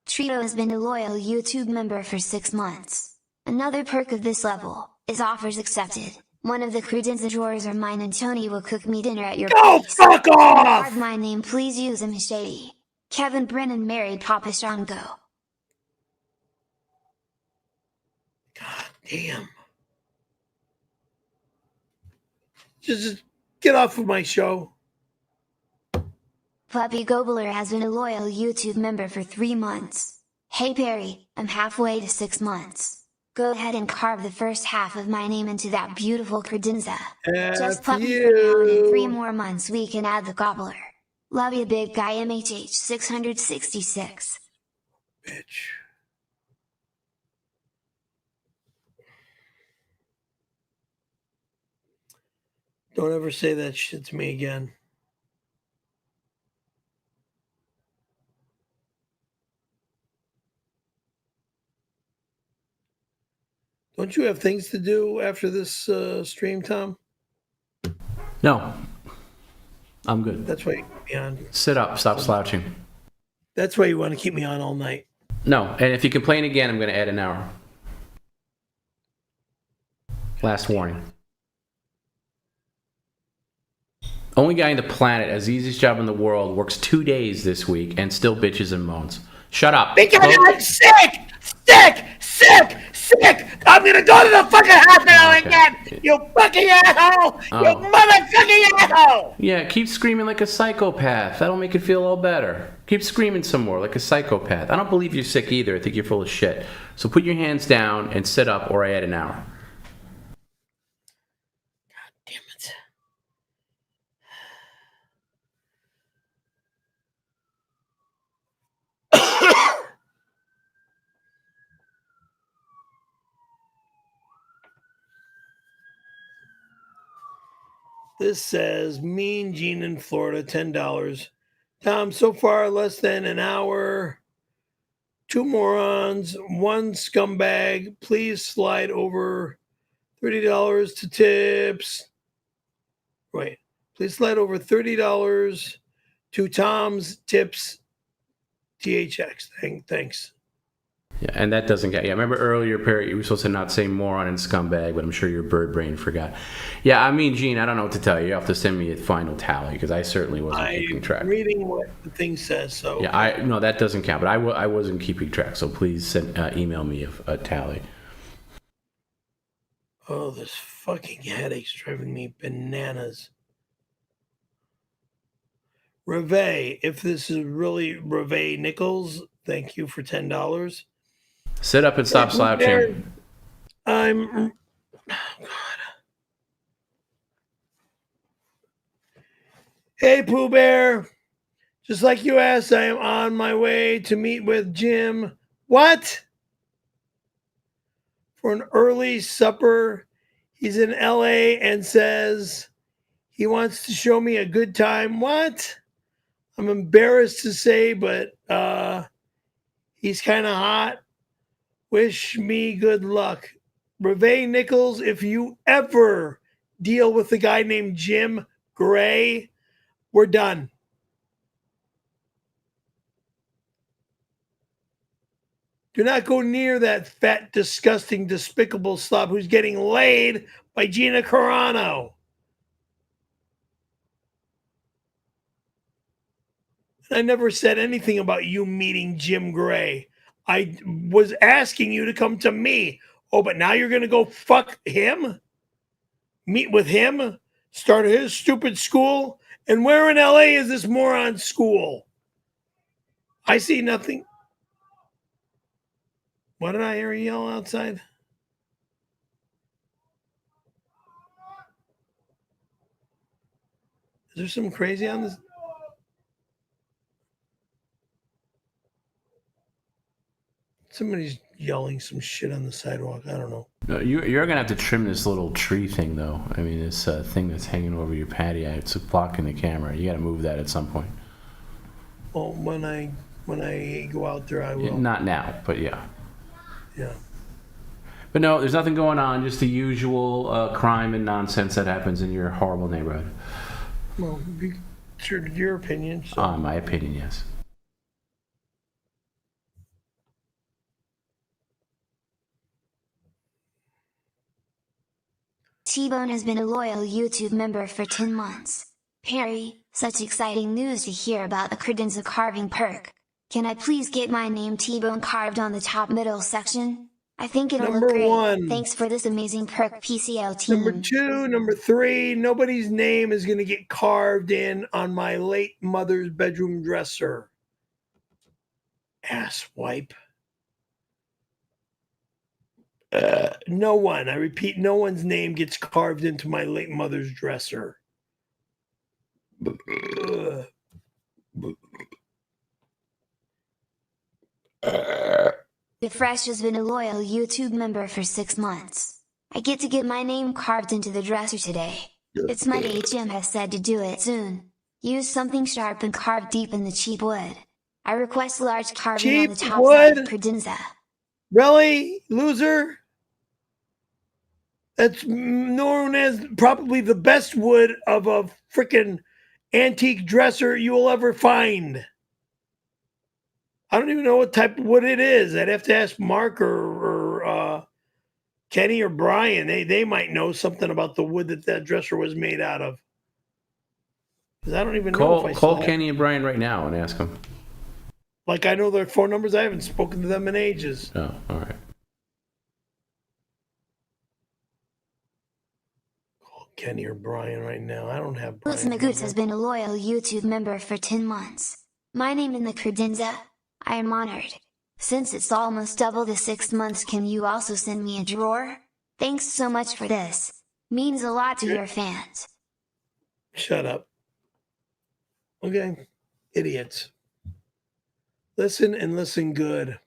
Trito has been a loyal YouTube member for 6 months. Another perk of this level is offers accepted. One of the credenza drawers are mine and Tony will cook me dinner at your place. Fuck off! Carve my name, please use him shady. Kevin Brennan married Papa Shango. God damn. Just get off of my show. Puppy Gobbler has been a loyal YouTube member for 3 months. Hey Perry, I'm halfway to 6 months. Go ahead and carve the first half of my name into that beautiful credenza. Just put me you. for now, and in 3 more months we can add the gobbler. Love you, big guy, 𝘖𝙃666. Bitch. Don't ever say that shit to me again. Don't you have things to do after this stream, Tom? No. I'm good. That's why you keep me on. Sit up. Stop slouching. That's why you want to keep me on all night. No. And if you complain again, I'm going to add an hour. Last warning. Only guy on the planet has the easiest job in the world, works 2 days this week, and still bitches and moans. Shut up. Because I'm sick! I'm gonna go to the fucking hospital again! You fucking asshole! You motherfucking asshole! Yeah, keep screaming like a psychopath. That'll make it feel all better. Keep screaming some more like a psychopath. I don't believe you're sick either. I think you're full of shit. So put your hands down and sit up, or I add an hour. God damn it. This says, Mean Gene in Florida, $10. Tom, so far less than an hour. 2 morons, 1 scumbag. Please slide over $30 to tips. Wait, please slide over $30 to Tom's tips. THX. Thanks. Yeah, and that doesn't get. Yeah, remember earlier, Perry, you were supposed to not say moron and scumbag, but I'm sure your bird brain forgot. Yeah, I mean, Gene, I don't know what to tell you. You have to send me a final tally because I certainly wasn't keeping track. I'm reading what the thing says. So yeah, no, that doesn't count. But I wasn't keeping track. So please email me a tally. Oh, this fucking headache's driving me bananas. Reve, if this is really Reve Nichols, thank you for $10. Sit up and stop slouching. Oh, God. Hey, Pooh Bear. Just like you asked, I am on my way to meet with Jim. What? For an early supper. He's in LA and says he wants to show me a good time. What? I'm embarrassed to say, but he's kind of hot. Wish me good luck. Reve Nichols, if you ever deal with a guy named Jim Gray, we're done. Do not go near that fat, disgusting, despicable slob who's getting laid by Gina Carano. I never said anything about you meeting Jim Gray. I was asking you to come to me. Oh, but now you're going to go fuck him? Meet with him? Start his stupid school? And where in LA is this moron school? I see nothing. What did I hear you yell outside? Is there something crazy on this? Somebody's yelling some shit on the sidewalk. I don't know. No, you're gonna have to trim this little tree thing, though. I mean, this thing that's hanging over your patio, it's blocking the camera. You got to move that at some point. Well, when I go out there, I will. Yeah, not now, but yeah. Yeah. But no, there's nothing going on. Just the usual crime and nonsense that happens in your horrible neighborhood. Well, it's your opinion. So. My opinion, yes. T-Bone has been a loyal YouTube member for 10 months. Perry, such exciting news to hear about the credenza carving perk. Can I please get my name T-Bone carved on the top middle section? I think it'll look great. 1. Thanks for this amazing perk, PCL team. Number 2, number 3, nobody's name is going to get carved in on my late mother's bedroom dresser. Ass wipe. No one, I repeat, no one's name gets carved into my late mother's dresser. The Fresh has been a loyal YouTube member for 6 months. I get to get my name carved into the dresser today. It's my HM has said to do it soon. Use something sharp and carve deep in the cheap wood. I request large carving on the top side of credenza. Really, loser? That's known as probably the best wood of a freaking antique dresser you will ever find. I don't even know what type of wood it is. I'd have to ask Mark or Kenny or Brian. They might know something about the wood that dresser was made out of. Because I don't even know if I call Kenny and Brian right now and ask them. Like, I know their phone numbers. I haven't spoken to them in ages. Oh, all right. Call Kenny or Brian right now. I don't have Brian. Louis has been a loyal YouTube member for 10 months. My name in the credenza. I am honored. Since it's almost double the 6 months, can you also send me a drawer? Thanks so much for this. Means a lot to your fans. Shut up. Okay. Idiots. Listen and listen good.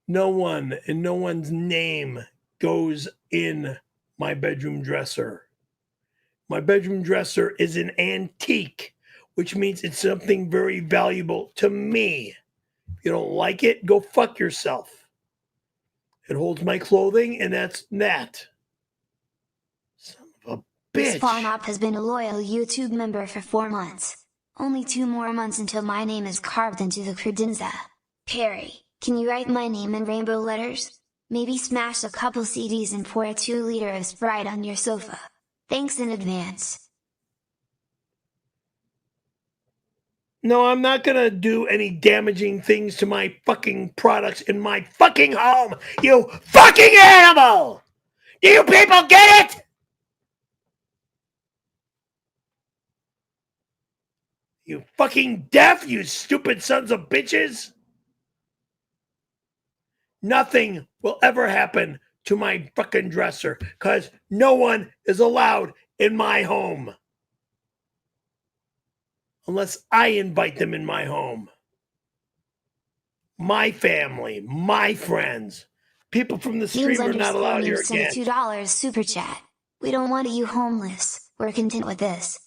No one and no one's name goes in my bedroom dresser. My bedroom dresser is an antique, which means it's something very valuable to me. If you don't like it, go fuck yourself. It holds my clothing, and that's that. Son of a bitch. Spawn Up has been a loyal YouTube member for 4 months. Only 2 more months until my name is carved into the credenza. Perry, can you write my name in rainbow letters? Maybe smash a couple CDs and pour a 2-liter of Sprite on your sofa. Thanks in advance. No, I'm not going to do any damaging things to my fucking products in my fucking home, you fucking animal! Do you people get it? You fucking deaf, you stupid sons of bitches? Nothing will ever happen to my fucking dresser, because no one is allowed in my home. Unless I invite them in my home. My family, my friends. People from the stream are not allowed here again. $2 super chat. We don't want you homeless. We're content with this.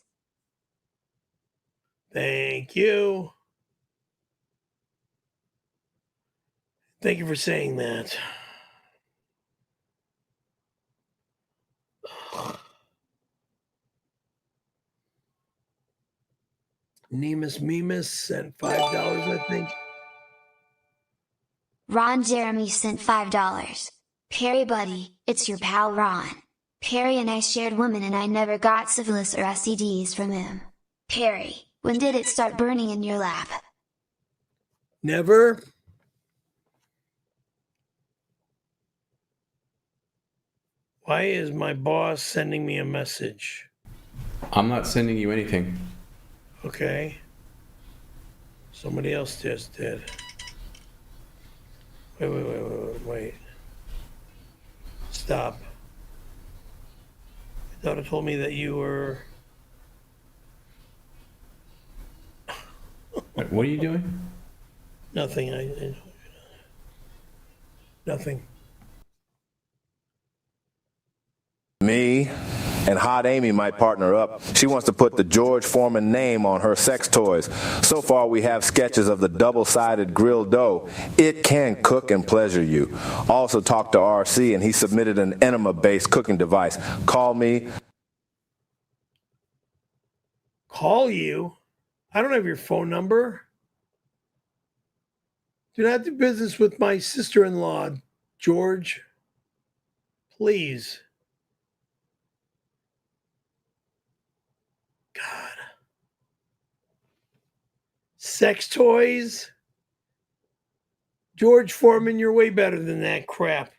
Thank you. Thank you for saying that. Nemus Memus sent $5, I think. Ron Jeremy sent $5. Perry buddy, it's your pal Ron. Perry and I shared women and I never got syphilis or STDs from him. Perry, when did it start burning in your lap? Never. Why is my boss sending me a message? I'm not sending you anything. Okay. Somebody else just did. Wait. Stop. I thought it told me that you were... Wait, what are you doing? Nothing. Nothing. Me and Hot Amy might partner up. She wants to put the George Foreman name on her sex toys. So far, we have sketches of the double-sided grilled dough. It can cook and pleasure you. Also talked to RC, and he submitted an enema-based cooking device. Call me. Call you? I don't have your phone number. Do not do business with my sister-in-law, George. Please. God. Sex toys? George Foreman, you're way better than that crap.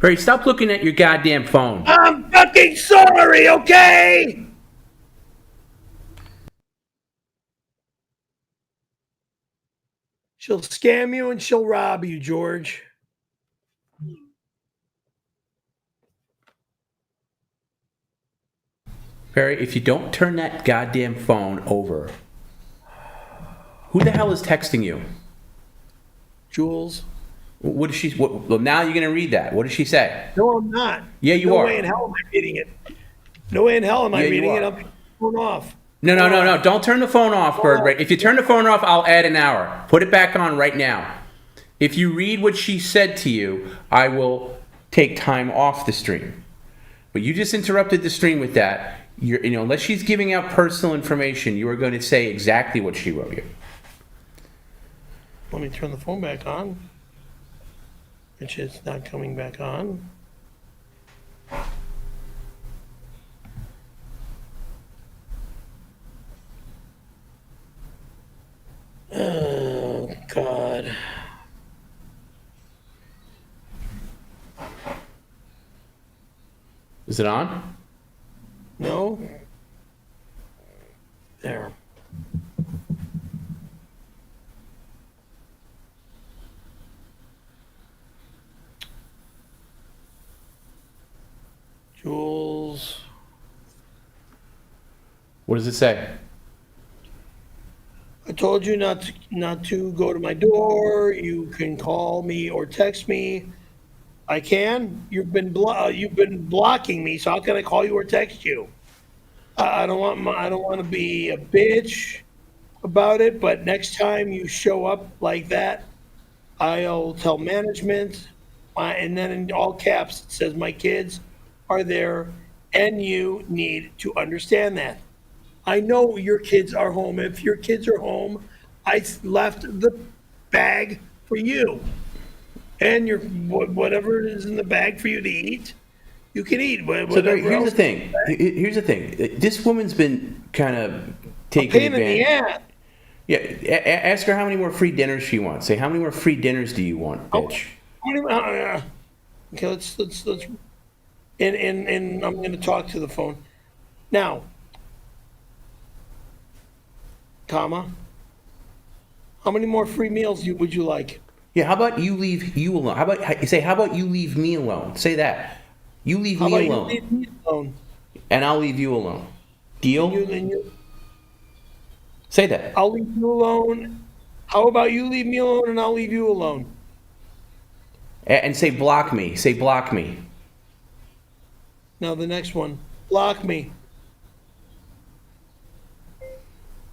Perry, stop looking at your goddamn phone. I'm fucking sorry, okay? She'll scam you and she'll rob you, George. Perry, if you don't turn that goddamn phone over, who the hell is texting you? Jules. What is she? Well, now you're gonna read that. What does she say? No, I'm not. Yeah, you are. No way in hell am I reading it. No way in hell am I Yeah, you reading it. are. I'm turning the phone off. No. Don't turn the phone off, Bird. If you turn the phone off, I'll add an hour. Put it back on right now. If you read what she said to you, I will take time off the stream. But you just interrupted the stream with that. Unless she's giving out personal information, you are going to say exactly what she wrote you. Let me turn the phone back on. Which is not coming back on. Oh, God. Is it on? No. There. Jules. What does it say? I told you not to go to my door. You can call me or text me. I can. You've been blocking me. So how can I call you or text you? I don't want to be a bitch about it. But next time you show up like that, I'll tell management. And then in all caps it says my kids are there, and you need to understand that. I know your kids are home. If your kids are home, I left the bag for you. And your whatever is in the bag for you to eat, you can eat. So here's the thing. Here's the thing. This woman's been kind of taking advantage. Pain in the ass. Yeah. Ask her how many more free dinners she wants. Say, how many more free dinners do you want, bitch? Okay, let's. And I'm going to talk to the phone now. Comma. How many more free meals would you like? Yeah, how about you leave you alone? How about you leave me alone? Say that. You leave me alone. You leave me alone? And I'll leave you alone. Deal? Say that. I'll leave you alone. How about you leave me alone and I'll leave you alone? And say block me. Say block me. Now the next one. Block me.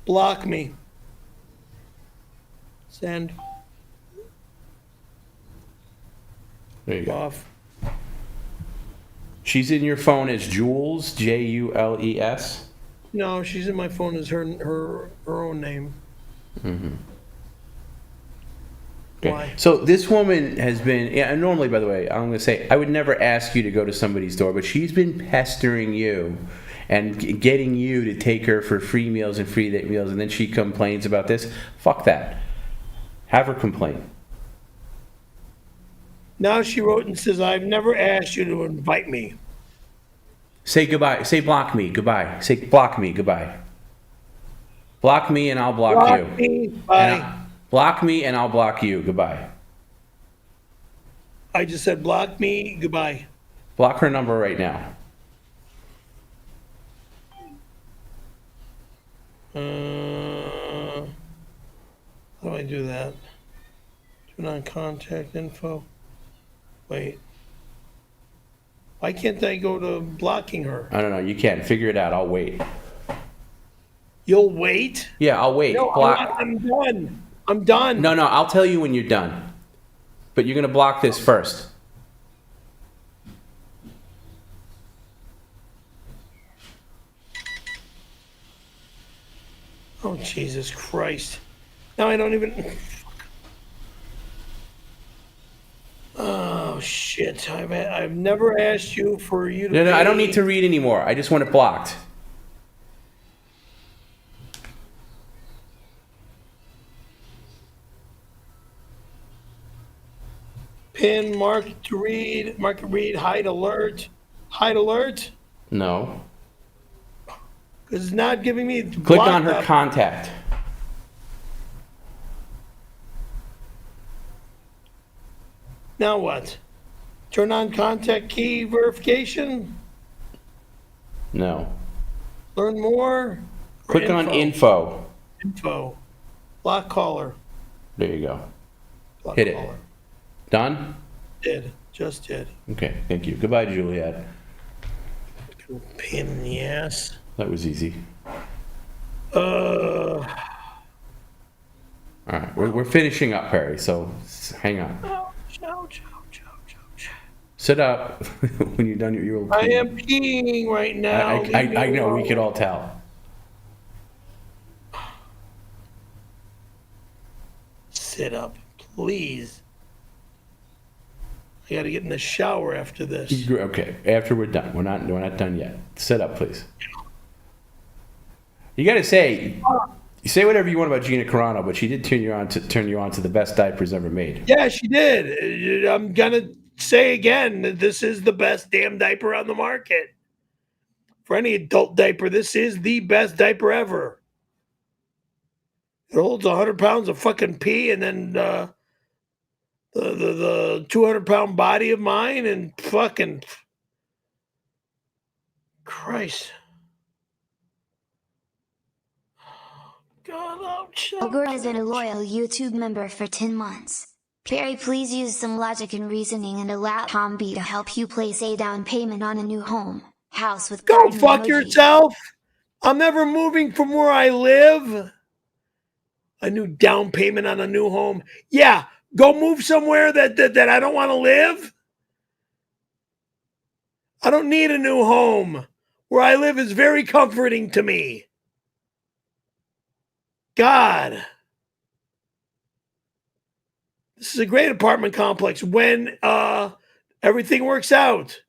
Block me. Send. There you go. Off. She's in your phone as Jules, Jules. No, she's in my phone as her own name. Mm-hmm. Okay. Why? So this woman has been, and normally, by the way, I'm going to say, I would never ask you to go to somebody's door, but she's been pestering you and getting you to take her for free meals and free meals, and then she complains about this. Fuck that. Have her complain. Now she wrote and says, I've never asked you to invite me. Say goodbye. Say block me. Goodbye. Say block me. Goodbye. Block me and I'll block you. Me. Bye. Block me and I'll block you. Goodbye. I just said block me. Goodbye. Block her number right now. How do I do that? Turn on contact info. Wait. Why can't I go to blocking her? I don't know. You can. Figure it out. I'll wait. You'll wait? Yeah, I'll wait. No, I'm done. I'm done. No, I'll tell you when you're done. But you're going to block this first. Oh, Jesus Christ. Now I don't even... Oh, shit. I've never asked you for you to No, I don't need to read anymore. I just want it blocked. Pin, market to read, hide alert. Hide alert? No. Because it's not giving me... Click on her contact. Now what? Turn on contact key verification? No. Learn more? Click on info. Info. Block caller. There you go. Block Hit it. caller. Done? Did. Just did. Okay, thank you. Goodbye, Juliet. Pain in the ass. That was easy. Uh... All right, we're finishing up, Perry, so hang on. Ouch, ouch, ouch, ouch, ouch. Sit up when you're done your old I am peeing right now. I know, we could all tell. Sit up, please. I gotta get in the shower after this. Okay, after we're done. We're not done yet. Sit up, please. You gotta say whatever you want about Gina Carano, but she did turn you on to the best diapers ever made. Yeah, she did. I'm gonna say again that this is the best damn diaper on the market. For any adult diaper, this is the best diaper ever. It holds 100 pounds of fucking pee, and then the 200-pound body of mine, and fucking Christ. God, ouch. Ogre has been a loyal YouTube member for 10 months. Perry, please use some logic and reasoning and allow Tom B to help you place a down payment on a new home. House with Go garden fuck emoji. yourself. I'm never moving from where I live. A new down payment on a new home. Yeah, go move somewhere that I don't want to live. I don't need a new home. Where I live is very comforting to me. God. This is a great apartment complex when everything works out.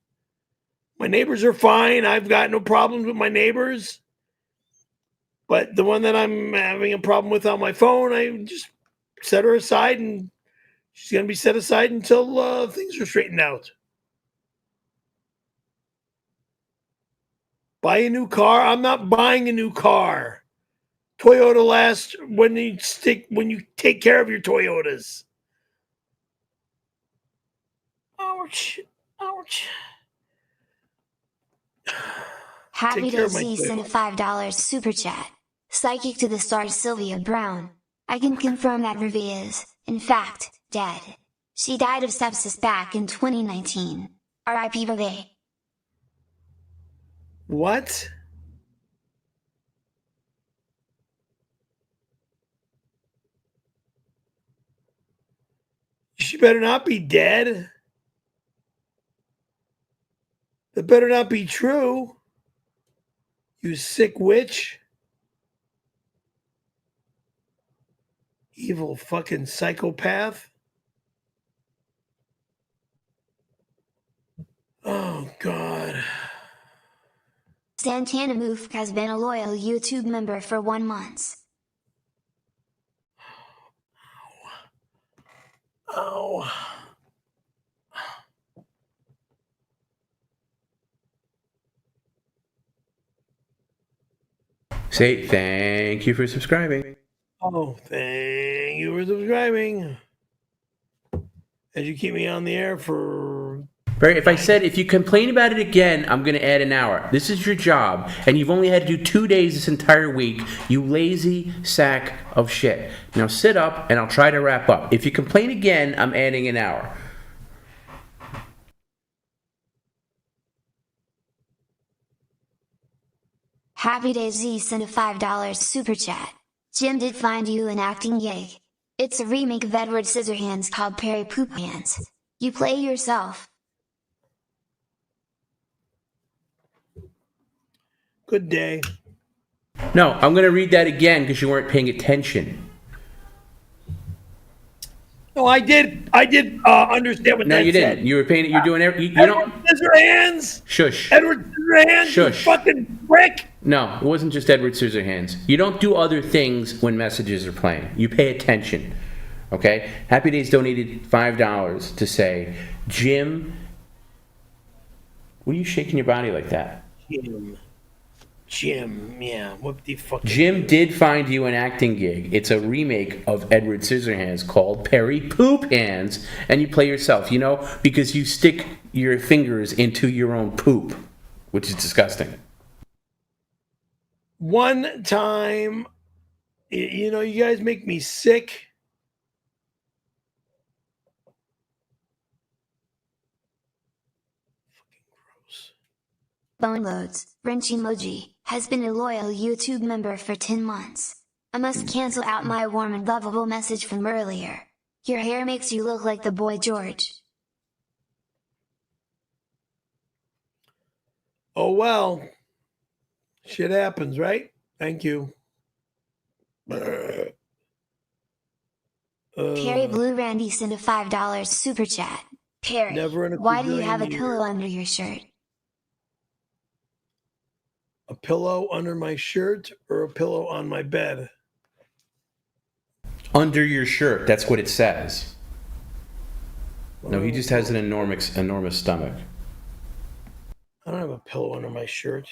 My neighbors are fine. I've got no problems with my neighbors. But the one that I'm having a problem with on my phone, I just set her aside, and she's going to be set aside until things are straightened out. Buy a new car? I'm not buying a new car. Toyota lasts when you take care of your Toyotas. Ouch. Ouch. Happy to see sent a $5 super chat. Psychic to the stars Sylvia Brown. I can confirm that Ruby is, in fact, dead. She died of sepsis back in 2019. R.I.P. Ruby. What? She better not be dead. That better not be true. You sick witch. Evil fucking psychopath. Oh, God. Santana Moof has been a loyal YouTube member for 1 month. Ow. Say thank you for subscribing. Oh, thank you for subscribing. As you keep me on the air for... Barry, if I said, if you complain about it again, I'm going to add an hour. This is your job, and you've only had to do 2 days this entire week, you lazy sack of shit. Now sit up, and I'll try to wrap up. If you complain again, I'm adding an hour. Happy Day Z sent a $5 super chat. Jim did find you in acting yay. It's a remake of Edward Scissorhands called Perry Poop Hands. You play yourself. Good day. No, I'm going to read that again because you weren't paying attention. No, I did understand what No, that you didn't. said. You were paying. You're doing every. You Edward don't. Scissorhands. Shush. Edward Scissorhands. Shush. You fucking prick. No, it wasn't just Edward Scissorhands. You don't do other things when messages are playing. You pay attention. Okay? Happy Days donated $5 to say, Jim, what are you shaking your body like that? Jim, yeah, what the fuck? Jim did find you an acting gig. It's a remake of Edward Scissorhands called Perry Poop Hands, and you play yourself, you know, because you stick your fingers into your own poop, which is disgusting. One time, you know, you guys make me sick. Boneloads, Wrench emoji, has been a loyal YouTube member for 10 months. I must cancel out my warm and lovable message from earlier. Your hair makes you look like the boy George. Oh well. Shit happens, right? Thank you. Perry Blue Randy sent a $5 super chat. Perry, why do you have a pillow under your shirt? A pillow under my shirt or a pillow on my bed? Under your shirt, that's what it says. No, he just has an enormous stomach. I don't have a pillow under my shirt.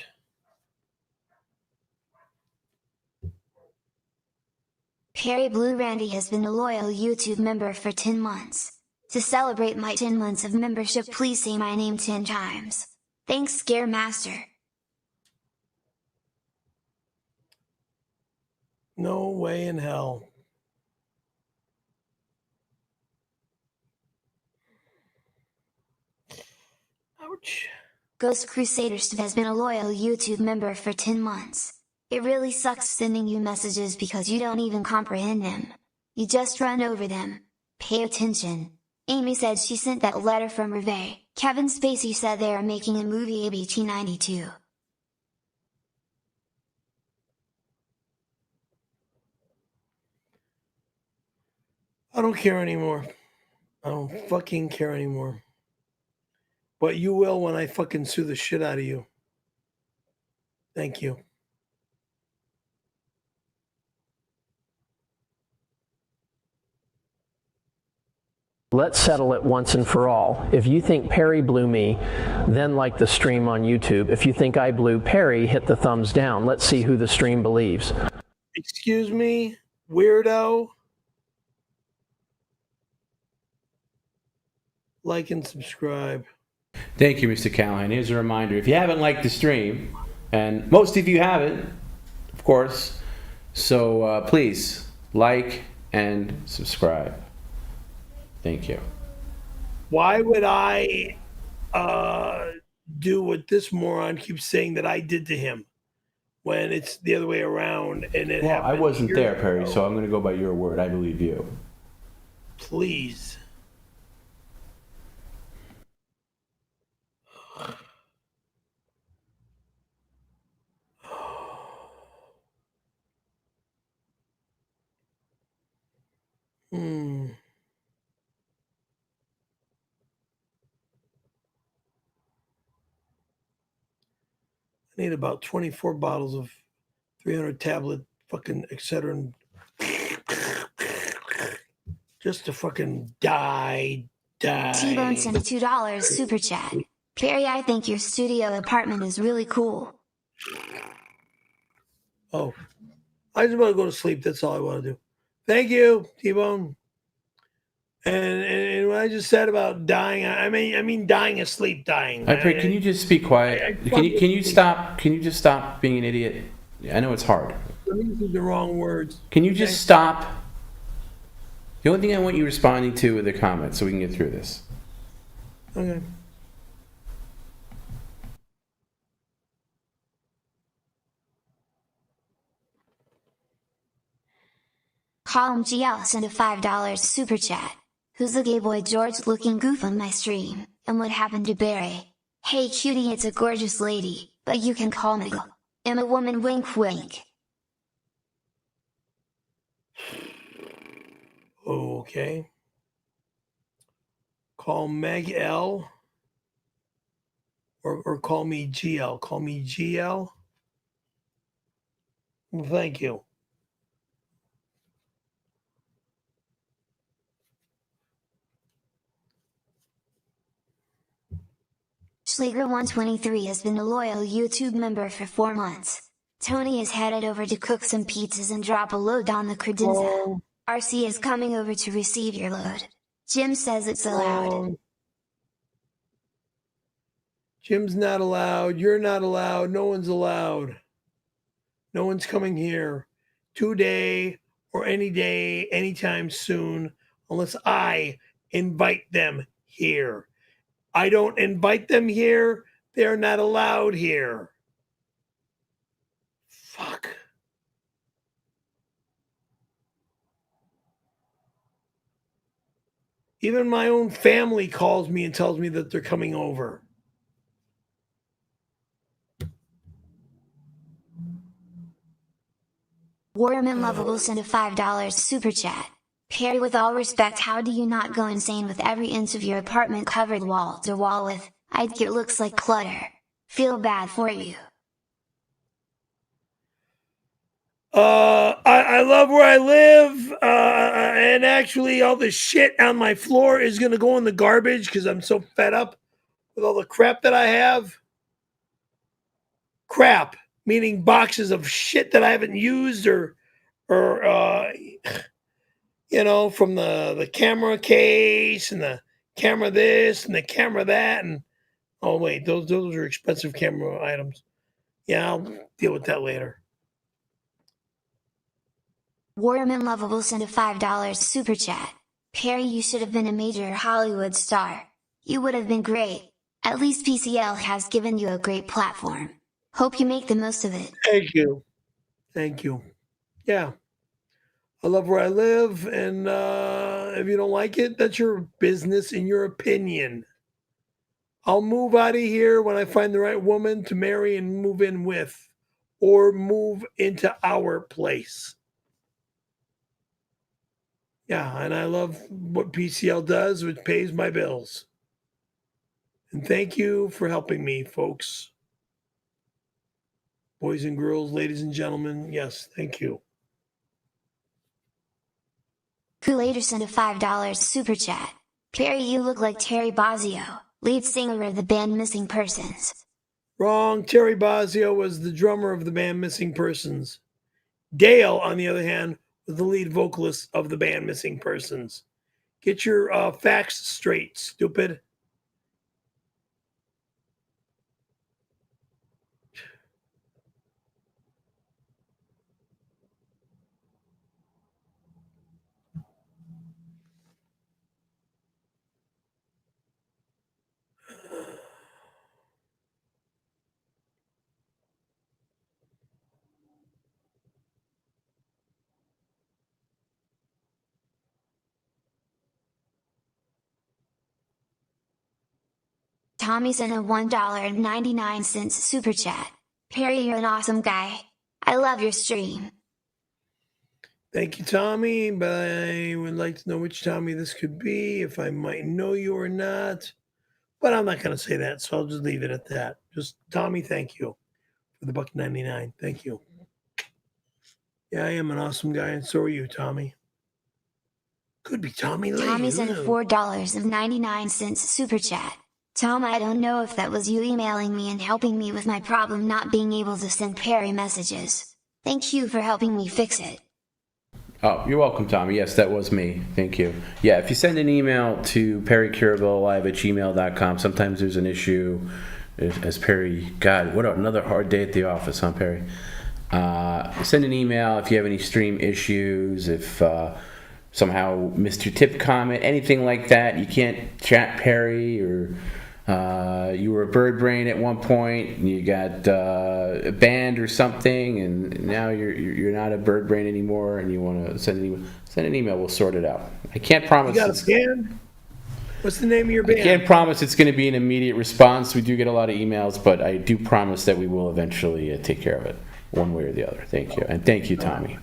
Perry Blue Randy has been a loyal YouTube member for 10 months. To celebrate my 10 months of membership, please say my name 10 times. Thanks, Scare Master. No way in hell. Ouch. Ghost Crusaders has been a loyal YouTube member for 10 months. It really sucks sending you messages because you don't even comprehend them. You just run over them. Pay attention. Amy said she sent that letter from Reve. Kevin Spacey said they are making a movie ABT92. I don't care anymore. I don't fucking care anymore. But you will when I fucking sue the shit out of you. Thank you. Let's settle it once and for all. If you think Perry blew me, then like the stream on YouTube. If you think I blew Perry, hit the thumbs down. Let's see who the stream believes. Excuse me, weirdo. Like and subscribe. Thank you, Mr. Callahan. Here's a reminder. If you haven't liked the stream, and most of you haven't, of course, so please like and subscribe. Thank you. Why would I do what this moron keeps saying that I did to him when it's the other way around? And it Well, I happened wasn't years there, Perry, ago? so I'm going to go by your word. I believe you. Please. I need about 24 bottles of 300 tablet fucking etc. Just to fucking die. T-Bone sent a $2 super chat. Perry, I think your studio apartment is really cool. Oh, I just want to go to sleep. That's all I want to do. Thank you, T-Bone. And what I just said about dying, I mean dying asleep, dying. Perry, can you just be quiet? Can you stop? Can you just stop being an idiot? I know it's hard. I'm using the wrong words. Can you just stop? The only thing I want you responding to are the comments so we can get through this. Okay. Column GL sent a $5 super chat. Who's the gay boy George looking goof on my stream, and what happened to Barry? Hey cutie, it's a gorgeous lady, but you can call me I'm a woman, wink wink. Okay. Call Meg L. Or call me GL. Call me GL. Well, thank you. _Schleger123 has been a loyal YouTube member for 4 months. Tony is headed over to cook some pizzas and drop a load on the credenza. RC is coming over to receive your load. Jim says it's allowed. Jim's not allowed. You're not allowed. No one's allowed. No one's coming here today or any day, anytime soon, unless I invite them here. I don't invite them here. They're not allowed here. Fuck. Even my own family calls me and tells me that they're coming over. Warman Lovable sent a $5 super chat. Perry, with all respect, how do you not go insane with every inch of your apartment covered wall to wall with 𝙬𝙃𝙊𝙃 clutter? Feel bad for you. I love where I live, and actually all the shit on my floor is going to go in the garbage because I'm so fed up with all the crap that I have. Crap, meaning boxes of shit that I haven't used or you know, from the camera case and the camera this and the camera that, and oh wait, those are expensive camera items. Yeah, I'll deal with that later. Warman Lovable sent a $5 super chat. Perry, you should have been a major Hollywood star. You would have been great. At least PCL has given you a great platform. Hope you make the most of it. Thank you. Thank you. Yeah. I love where I live, and if you don't like it, that's your business and your opinion. I'll move out of here when I find the right woman to marry and move in with, or move into our place. Yeah, and I love what PCL does, which pays my bills. And thank you for helping me, folks. Boys and girls, ladies and gentlemen, yes, thank you. Q-Later sent a $5 super chat. Perry, you look like Terry Bozzio, lead singer of the band Missing Persons. Wrong. Terry Bozzio was the drummer of the band Missing Persons. Dale, on the other hand, was the lead vocalist of the band Missing Persons. Get your facts straight, stupid. Tommy sent a $1.99 super chat. Perry, you're an awesome guy. I love your stream. Thank you, Tommy, but I would like to know which Tommy this could be, if I might know you or not. But I'm not going to say that, so I'll just leave it at that. Just, Tommy, thank you for the $1.99. Thank you. Yeah, I am an awesome guy, and so are you, Tommy. Could be Tommy Lee. Tommy sent a $4.99 super chat. Tom, I don't know if that was you emailing me and helping me with my problem not being able to send Perry messages. Thank you for helping me fix it. Oh, you're welcome, Tommy. Yes, that was me. Thank you. Yeah, if you send an email to perrycaravellolive@gmail.com, sometimes there's an issue. As Perry, God, what another hard day at the office, huh, Perry? Send an email if you have any stream issues, if somehow missed your tip comment, anything like that. You can't chat Perry, or you were a bird brain at one point and you got banned or something, and now you're not a bird brain anymore, and you want to send an email. We'll sort it out. I can't promise. You got a band? What's the name of your band? I can't promise it's going to be an immediate response. We do get a lot of emails, but I do promise that we will eventually take care of it one way or the other. Thank you. And thank you, Tommy.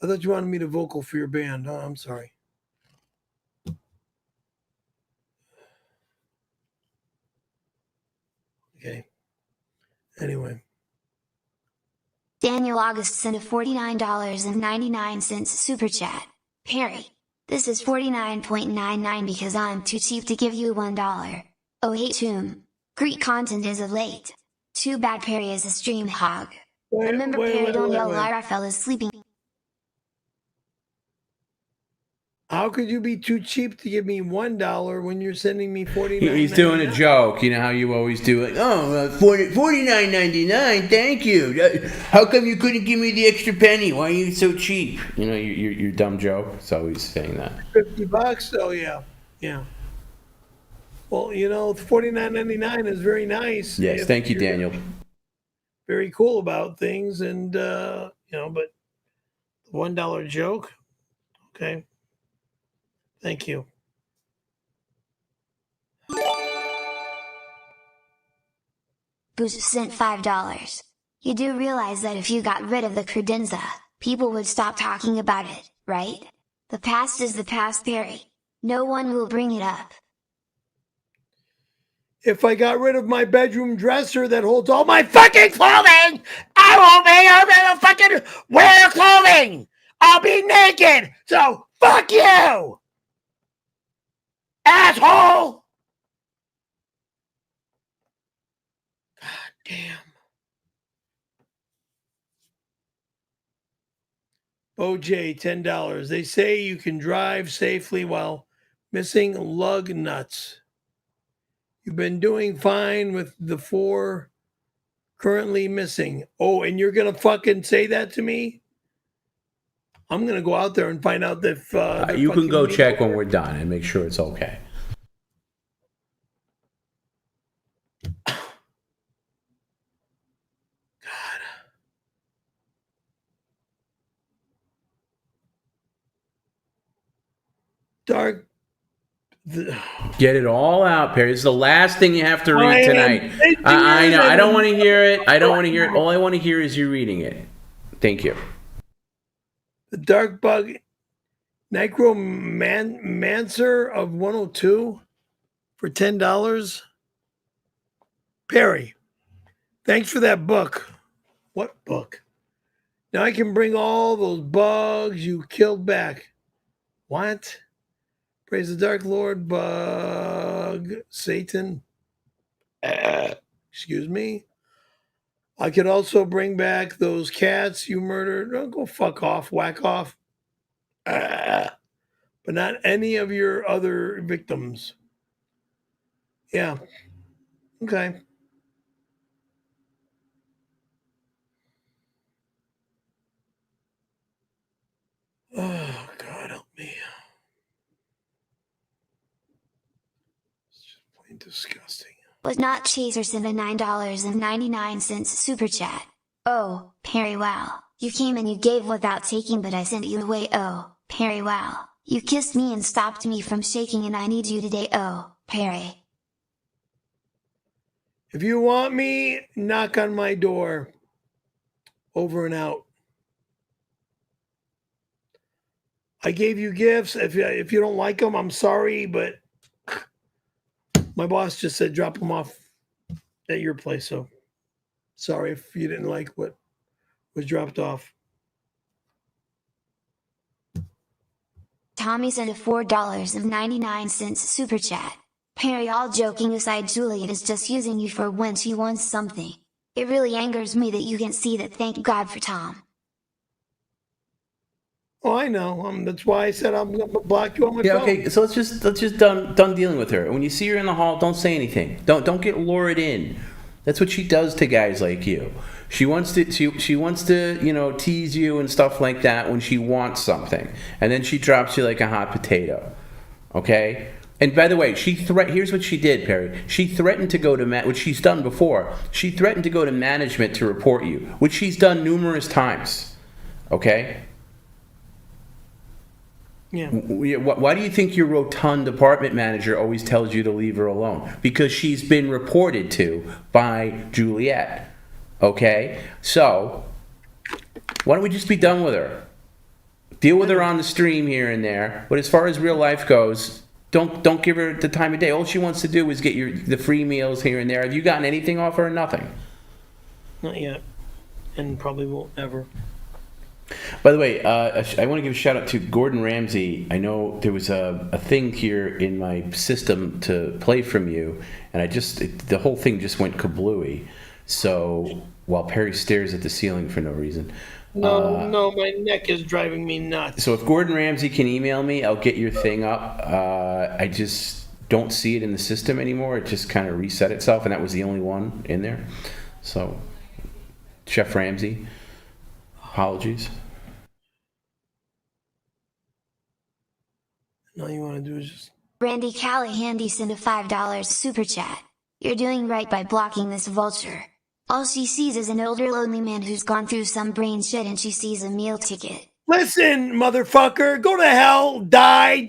I thought you wanted me to vocal for your band. Oh, I'm sorry. Okay. Anyway. Daniel August sent a $49.99 super chat. Perry, this is 49.99 because I'm too cheap to give you $1. 𝙁𝙃𝙊𝙃 Greek content is of late. Too bad Perry is a stream hog. Remember wait, Perry, wait, don't wait, yell wait. Laravel is sleeping. How could you be too cheap to give me $1 when you're sending me $49? He's doing a joke. You know how you always do it. Oh, $49.99. Thank you. How come you couldn't give me the extra penny? Why are you so cheap? You know your dumb joke. So he's saying that. $50? Oh yeah, yeah. Well, you know, $49.99 is very nice. Yes, thank you, Daniel. Very cool about things, and you know, but $1 joke. Okay. Thank you. Goose sent $5. You do realize that if you got rid of the credenza, people would stop talking about it, right? The past is the past, Perry. No one will bring it up. If I got rid of my bedroom dresser that holds all my fucking clothing, I won't be able to fucking wear clothing. I'll be naked. So fuck you, asshole. God damn. OJ, $10. They say you can drive safely while missing lug nuts. You've been doing fine with the 4 currently missing. Oh, and you're going to fucking say that to me? I'm going to go out there and find out if... you can go check when we're done and make sure it's okay. Dark... Get it all out, Perry. This is the last thing you have to read tonight. I know. I don't want to hear it. I don't want to hear it. All I want to hear is you reading it. Thank you. The Dark Bug Necromancer of 102 for $10. Perry, thanks for that book. What book? Now I can bring all those bugs you killed back. What? Praise the Dark Lord, Bug, Satan. Excuse me. I could also bring back those cats you murdered. Oh, go fuck off, whack off. But not any of your other victims. Yeah. Okay. Oh, God help me. Disgusting. Was not Chaser sent a $9.99 super chat. Oh, Perry, wow. You came and you gave without taking, but I sent you away. Oh, Perry, wow. You kissed me and stopped me from shaking, and I need you today. Oh, Perry. If you want me, knock on my door. Over and out. I gave you gifts. If you don't like them, I'm sorry, but my boss just said drop them off at your place, so sorry if you didn't like what was dropped off. Tommy sent a $4.99 super chat. Perry, all joking aside, Juliet is just using you for when she wants something. It really angers me that you can see that. Thank God for Tom. Oh, I know. That's why I said I'm going to block you on my phone. Okay. So let's just done dealing with her. When you see her in the hall, don't say anything. Don't get lured in. That's what she does to guys like you. She wants to tease you and stuff like that when she wants something, and then she drops you like a hot potato. Okay. And by the way, here's what she did, Perry. She threatened to go to which she's done before. She threatened to go to management to report you, which she's done numerous times. Okay. Yeah. Why do you think your rotund department manager always tells you to leave her alone? Because she's been reported to by Juliet. Okay? So, why don't we just be done with her? Deal with her on the stream here and there. But as far as real life goes, don't give her the time of day. All she wants to do is get the free meals here and there. Have you gotten anything off her? Nothing. Not yet. And probably won't ever. By the way, I want to give a shout out to Gordon Ramsay. I know there was a thing here in my system to play from you, and the whole thing just went kablooey. So while Perry stares at the ceiling for no reason. No, my neck is driving me nuts. So if Gordon Ramsay can email me, I'll get your thing up. I just don't see it in the system anymore. It just kind of reset itself, and that was the only one in there. So, Chef Ramsay, apologies. All you want to do is just... Randy Callahan sent a $5 super chat. You're doing right by blocking this vulture. All she sees is an older lonely man who's gone through some brain shit, and she sees a meal ticket. Listen, motherfucker, go to hell, die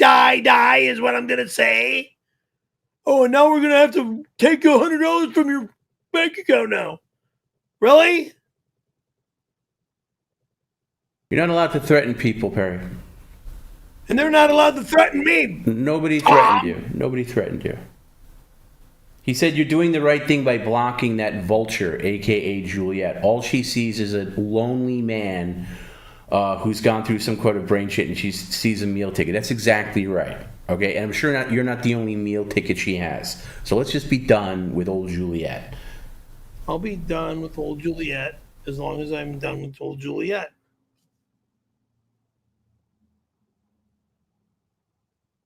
is what I'm gonna say. Oh, and now we're gonna have to take $100 from your bank account now. Really? You're not allowed to threaten people, Perry. And they're not allowed to threaten me. Nobody threatened you. Nobody threatened you. He said you're doing the right thing by blocking that vulture, a.k.a. Juliet. All she sees is a lonely man who's gone through some kind of brain shit, and she sees a meal ticket. That's exactly right. Okay, and I'm sure you're not the only meal ticket she has. So let's just be done with old Juliet. I'll be done with old Juliet as long as I'm done with old Juliet.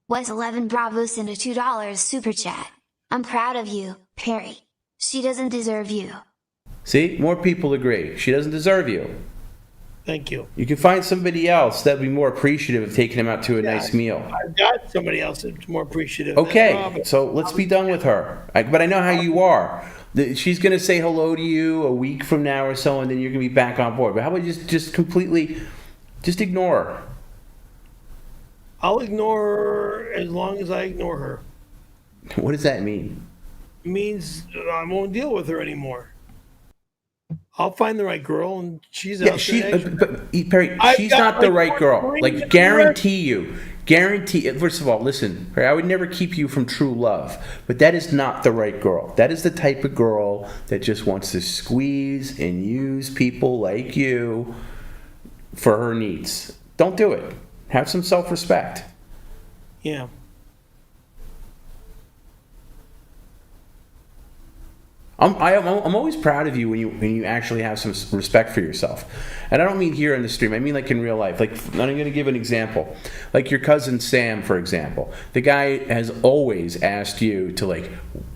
Was 11 Bravo sent a $2 super chat. I'm proud of you, Perry. She doesn't deserve you. See, more people agree. She doesn't deserve you. Thank you. You can find somebody else that'd be more appreciative of taking him out to a nice meal. I've got somebody else that's more appreciative. Okay, so let's be done with her. But I know how you are. She's going to say hello to you a week from now or so, and then you're going to be back on board. But how about just completely, just ignore her? I'll ignore her as long as I ignore her. What does that mean? It means I won't deal with her anymore. I'll find the right girl, and she's out there. But Perry, she's not the right girl. Like, guarantee you. First of all, listen, Perry, I would never keep you from true love, but that is not the right girl. That is the type of girl that just wants to squeeze and use people like you for her needs. Don't do it. Have some self-respect. Yeah. I'm always proud of you when you actually have some respect for yourself, and I don't mean here in the stream. I mean like in real life. Like, I'm going to give an example. Like your cousin Sam, for example. The guy has always asked you to like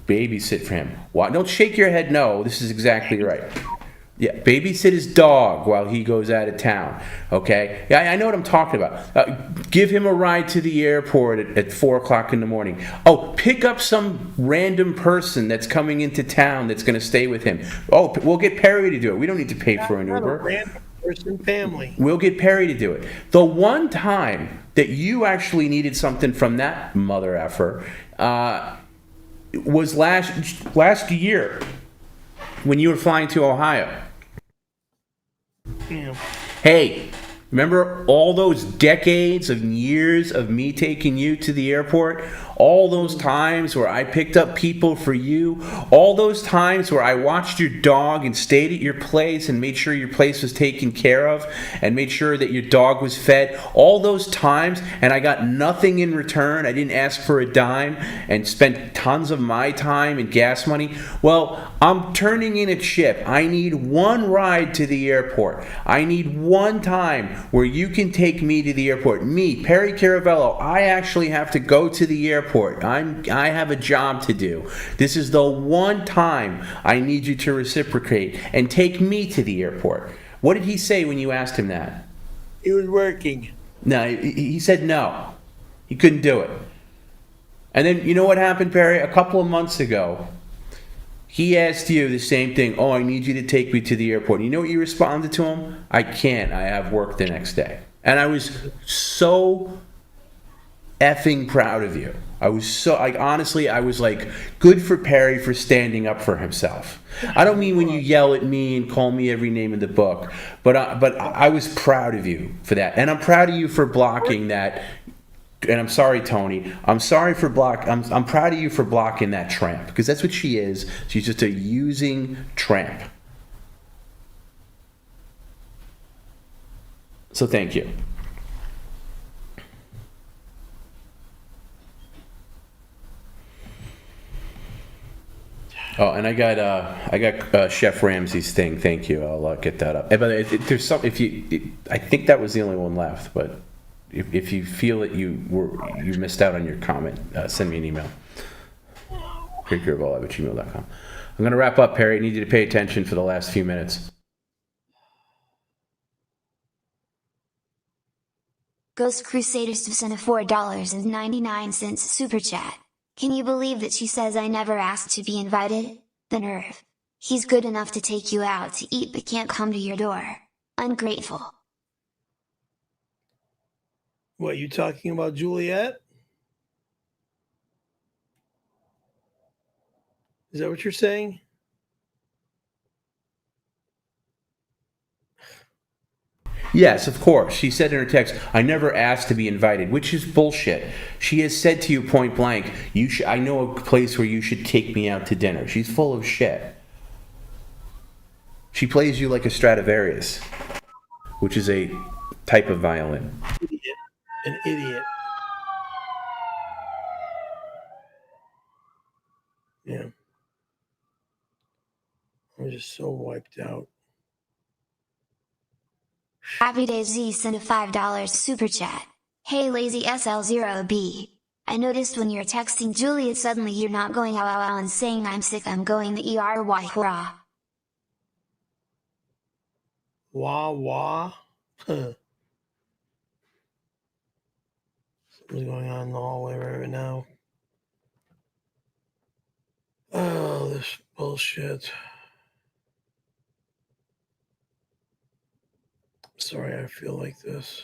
babysit for him. Why? Don't shake your head. No, this is exactly right. Yeah, babysit his dog while he goes out of town, okay? Yeah, I know what I'm talking about. Give him a ride to the airport at 4 o'clock in the morning. Oh, pick up some random person that's coming into town that's going to stay with him. Oh, we'll get Perry to do it. We don't need to pay for an Uber. A random person, family. We'll get Perry to do it. The one time that you actually needed something from that mother effer was last year when you were flying to Ohio. Yeah. Hey, remember all those decades of years of me taking you to the airport? All those times where I picked up people for you? All those times where I watched your dog and stayed at your place and made sure your place was taken care of and made sure that your dog was fed? All those times, and I got nothing in return. I didn't ask for a dime and spent tons of my time and gas money. Well, I'm turning in a chip. I need one ride to the airport. I need one time where you can take me to the airport. Me, Perry Caravello, I actually have to go to the airport. I have a job to do. This is the one time I need you to reciprocate and take me to the airport. What did he say when you asked him that? He was working. No, he said no. He couldn't do it. And then, you know what happened, Perry? A couple of months ago, he asked you the same thing. Oh, I need you to take me to the airport. And you know what you responded to him? I can't. I have work the next day. And I was so effing proud of you. I was so, like, honestly, I was like, good for Perry for standing up for himself. I don't mean when you yell at me and call me every name in the book, but I was proud of you for that. And I'm proud of you for blocking that. And I'm sorry, Tony. I'm sorry for I'm proud of you for blocking that tramp, because that's what she is. She's just a using tramp. So thank you. Oh, and I got Chef Ramsay's thing. Thank you. I'll get that up. But there's some. I think that was the only one left. But if you feel that you missed out on your comment, send me an email. perrycaravellolive@gmail.com. I'm going to wrap up, Perry. I need you to pay attention for the last few minutes. Ghost Crusaders to send a $4.99 super chat. Can you believe that she says I never asked to be invited? The nerve. He's good enough to take you out to eat but can't come to your door. Ungrateful. What, you talking about Juliet? Is that what you're saying? Yes, of course. She said in her text, I never asked to be invited, which is bullshit. She has said to you point blank, I know a place where you should take me out to dinner. She's full of shit. She plays you like a Stradivarius, which is a type of violin. An idiot. Yeah. I'm just so wiped out. Happy Day Z sent a $5 super chat. Hey lazy SL0B. I noticed when you're texting Juliet suddenly you're not going out and saying I'm sick, I'm going the 𝙈𝙁𝙁𝙁. Wah wah. Something's going on in the hallway right now. Oh, this bullshit. Sorry, I feel like this.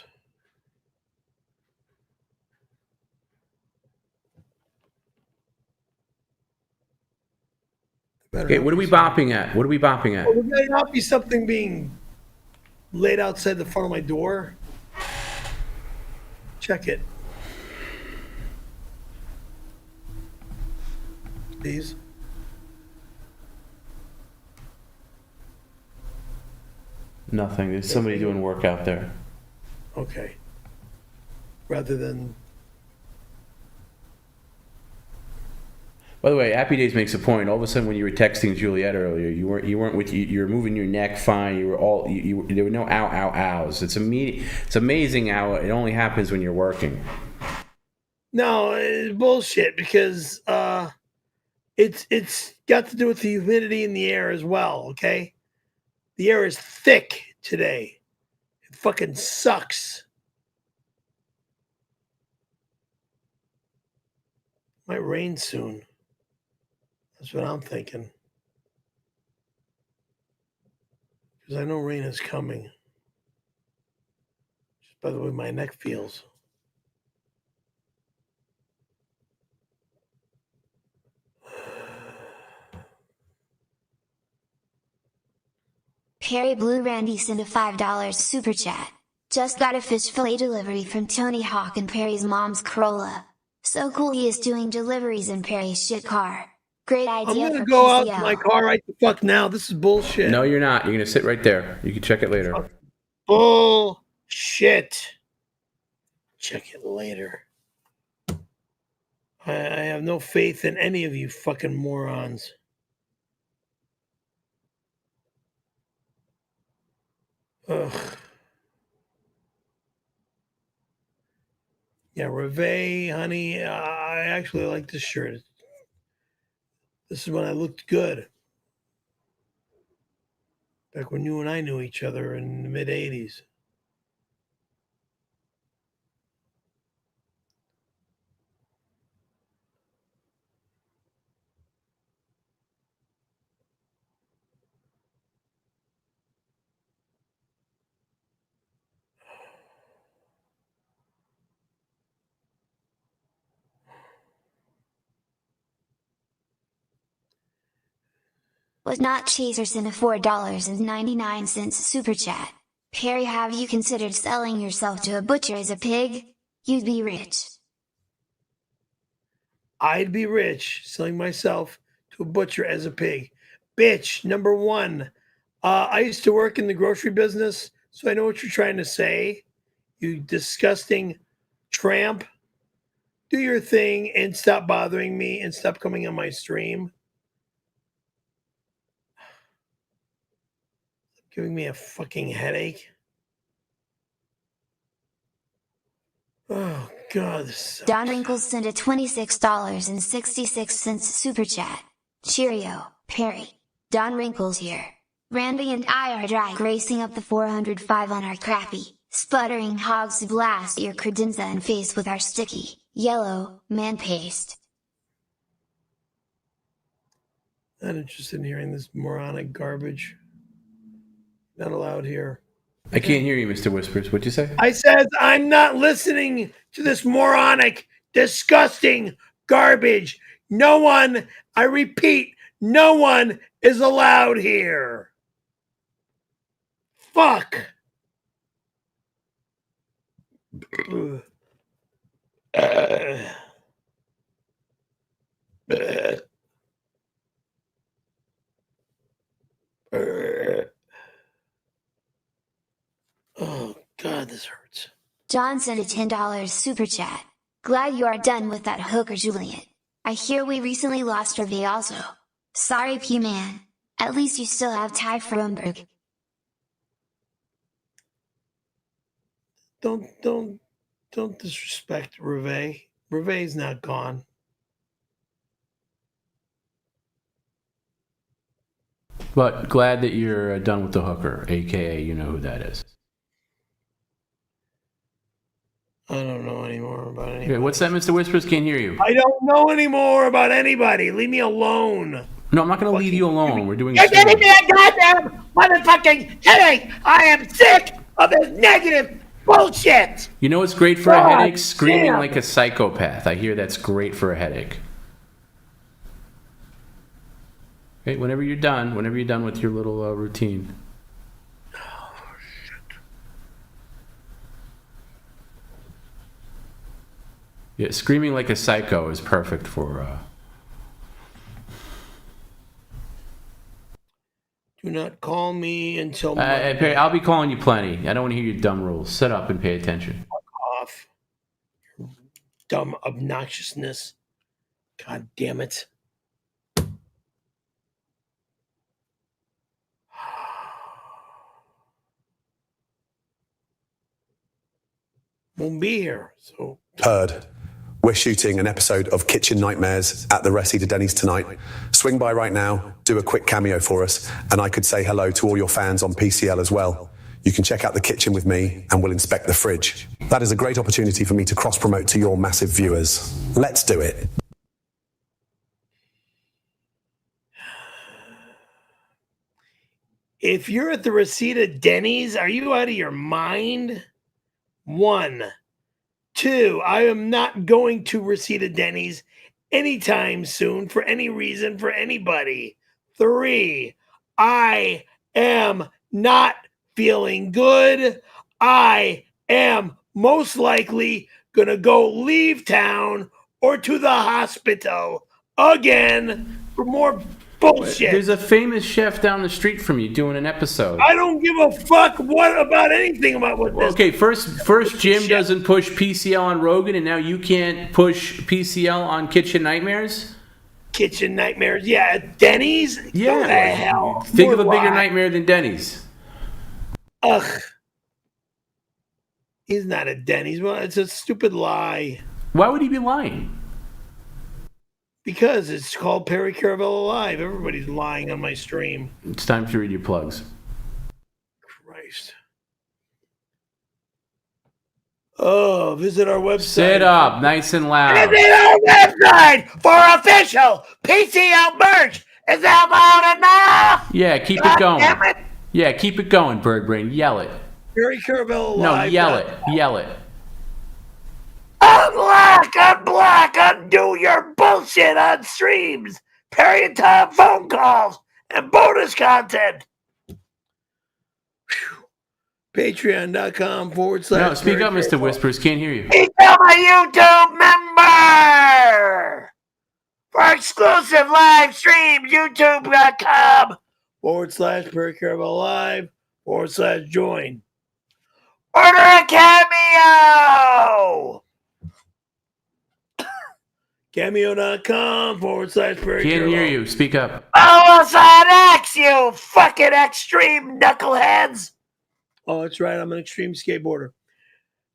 Okay, what are we bopping at? What are we bopping at? Well, there might not be something being laid outside the front of my door. Check it. Please. Nothing. There's somebody doing work out there. Okay. Rather than... By the way, Happy Days makes a point. All of a sudden, when you were texting Juliet earlier, you weren't with you were moving your neck fine. You were all there were no ow ow ows. It's amazing how it only happens when you're working. No, it's bullshit because it's got to do with the humidity in the air as well. Okay, the air is thick today. It fucking sucks. Might rain soon. That's what I'm thinking. Because I know rain is coming. Just by the way my neck feels. Perry Blue Randy sent a $5 super chat. Just got a fish fillet delivery from Tony Hawk and Perry's mom's Corolla. So cool he is doing deliveries in Perry's shit car. Great idea. I'm gonna for go PCL. out to my car right the fuck now. This is bullshit. No, you're not. You're gonna sit right there. You can check it later. Bullshit. Check it later. I have no faith in any of you fucking morons. Ugh. Yeah, Reve, honey, I actually like this shirt. This is when I looked good. Back when you and I knew each other in the mid-'80s. Was not Chaser sent a $4.99 super chat. Perry, have you considered selling yourself to a butcher as a pig? You'd be rich. I'd be rich selling myself to a butcher as a pig. Bitch, number one. I used to work in the grocery business, So I know what you're trying to say. You disgusting tramp. Do your thing and stop bothering me and stop coming on my stream. Giving me a fucking headache. Oh, God. Don Wrinkles sent a $26.66 super chat. Cheerio, Perry. Don Wrinkles here. Randy and I are drag racing up the 405 on our crappy, sputtering hogs to blast your credenza and face with our sticky, yellow, man paste. Not interested in hearing this moronic garbage. Not allowed here. I can't hear you, Mr. Whispers. What'd you say? I said I'm not listening to this moronic, disgusting garbage. No one, I repeat, no one is allowed here. Fuck. Oh, God, this hurts. John sent a $10 super chat. Glad you are done with that hooker Juliet. I hear we recently lost her also. Sorry, P-Man. At least you still have Ty Fromberg. Don't disrespect Reveille. Reveille's not gone. But glad that you're done with the hooker, a.k.a. you know who that is. I don't know anymore about anybody. Okay, what's that, Mr. Whispers? Can't hear you. I don't know anymore about anybody. Leave me alone. No, I'm not going to leave you alone. We're doing You're getting me a goddamn motherfucking headache. I am sick of this negative bullshit. You know what's great for a headache? Screaming like a psychopath. I hear that's great for a headache. Okay, whenever you're done with your little routine. Oh, shit. Yeah, screaming like a psycho is perfect for... Do not call me until Perry, I'll be calling you plenty. I don't want to hear your dumb rules. Shut up and pay attention. Fuck off. Your dumb obnoxiousness. God damn it. Won't be here, so... Heard. We're shooting an episode of Kitchen Nightmares at the Reseda Denny's tonight. Swing by right now, do a quick cameo for us, and I could say hello to all your fans on PCL as well. You can check out the kitchen with me, and we'll inspect the fridge. That is a great opportunity for me to cross-promote to your massive viewers. Let's do it. If you're at the Reseda Denny's, are you out of your mind? 1. 2, I am not going to Reseda Denny's anytime soon for any reason for anybody. 3, I am not feeling good. I am most likely going to go leave town or to the hospital again for more bullshit. There's a famous chef down the street from you doing an episode. I don't give a fuck about anything about what this. Okay, first Jim doesn't push PCL on Rogan, and now you can't push PCL on Kitchen Nightmares? Kitchen Nightmares, yeah, at Denny's? Yeah. What the hell? Think of a bigger nightmare than Denny's. Ugh. He's not at Denny's. Well, it's a stupid lie. Why would he be lying? Because it's called Perry Caravello Live. Everybody's lying on my stream. It's time to read your plugs. Christ. Oh, visit our website. Sit up, nice and loud. Visit our website for official PCL merch. Is that loud enough? Yeah, keep it going. Yeah, keep it going, Birdbrain. Yell it. Perry Caravello No, Live. yell it. Yell it. Unblock, undo your bullshit on streams. Perry and Tom phone calls and bonus content. Patreon.com / No, speak up, Mr. Whispers. Can't hear you. Become a YouTube member for exclusive live streams. YouTube.com / Perry Caravello Live / join. Order a Cameo! Cameo.com/Perry Can't Caravello. hear you. Speak up. Follow us on X, you fucking extreme knuckleheads! Oh, that's right. I'm an extreme skateboarder.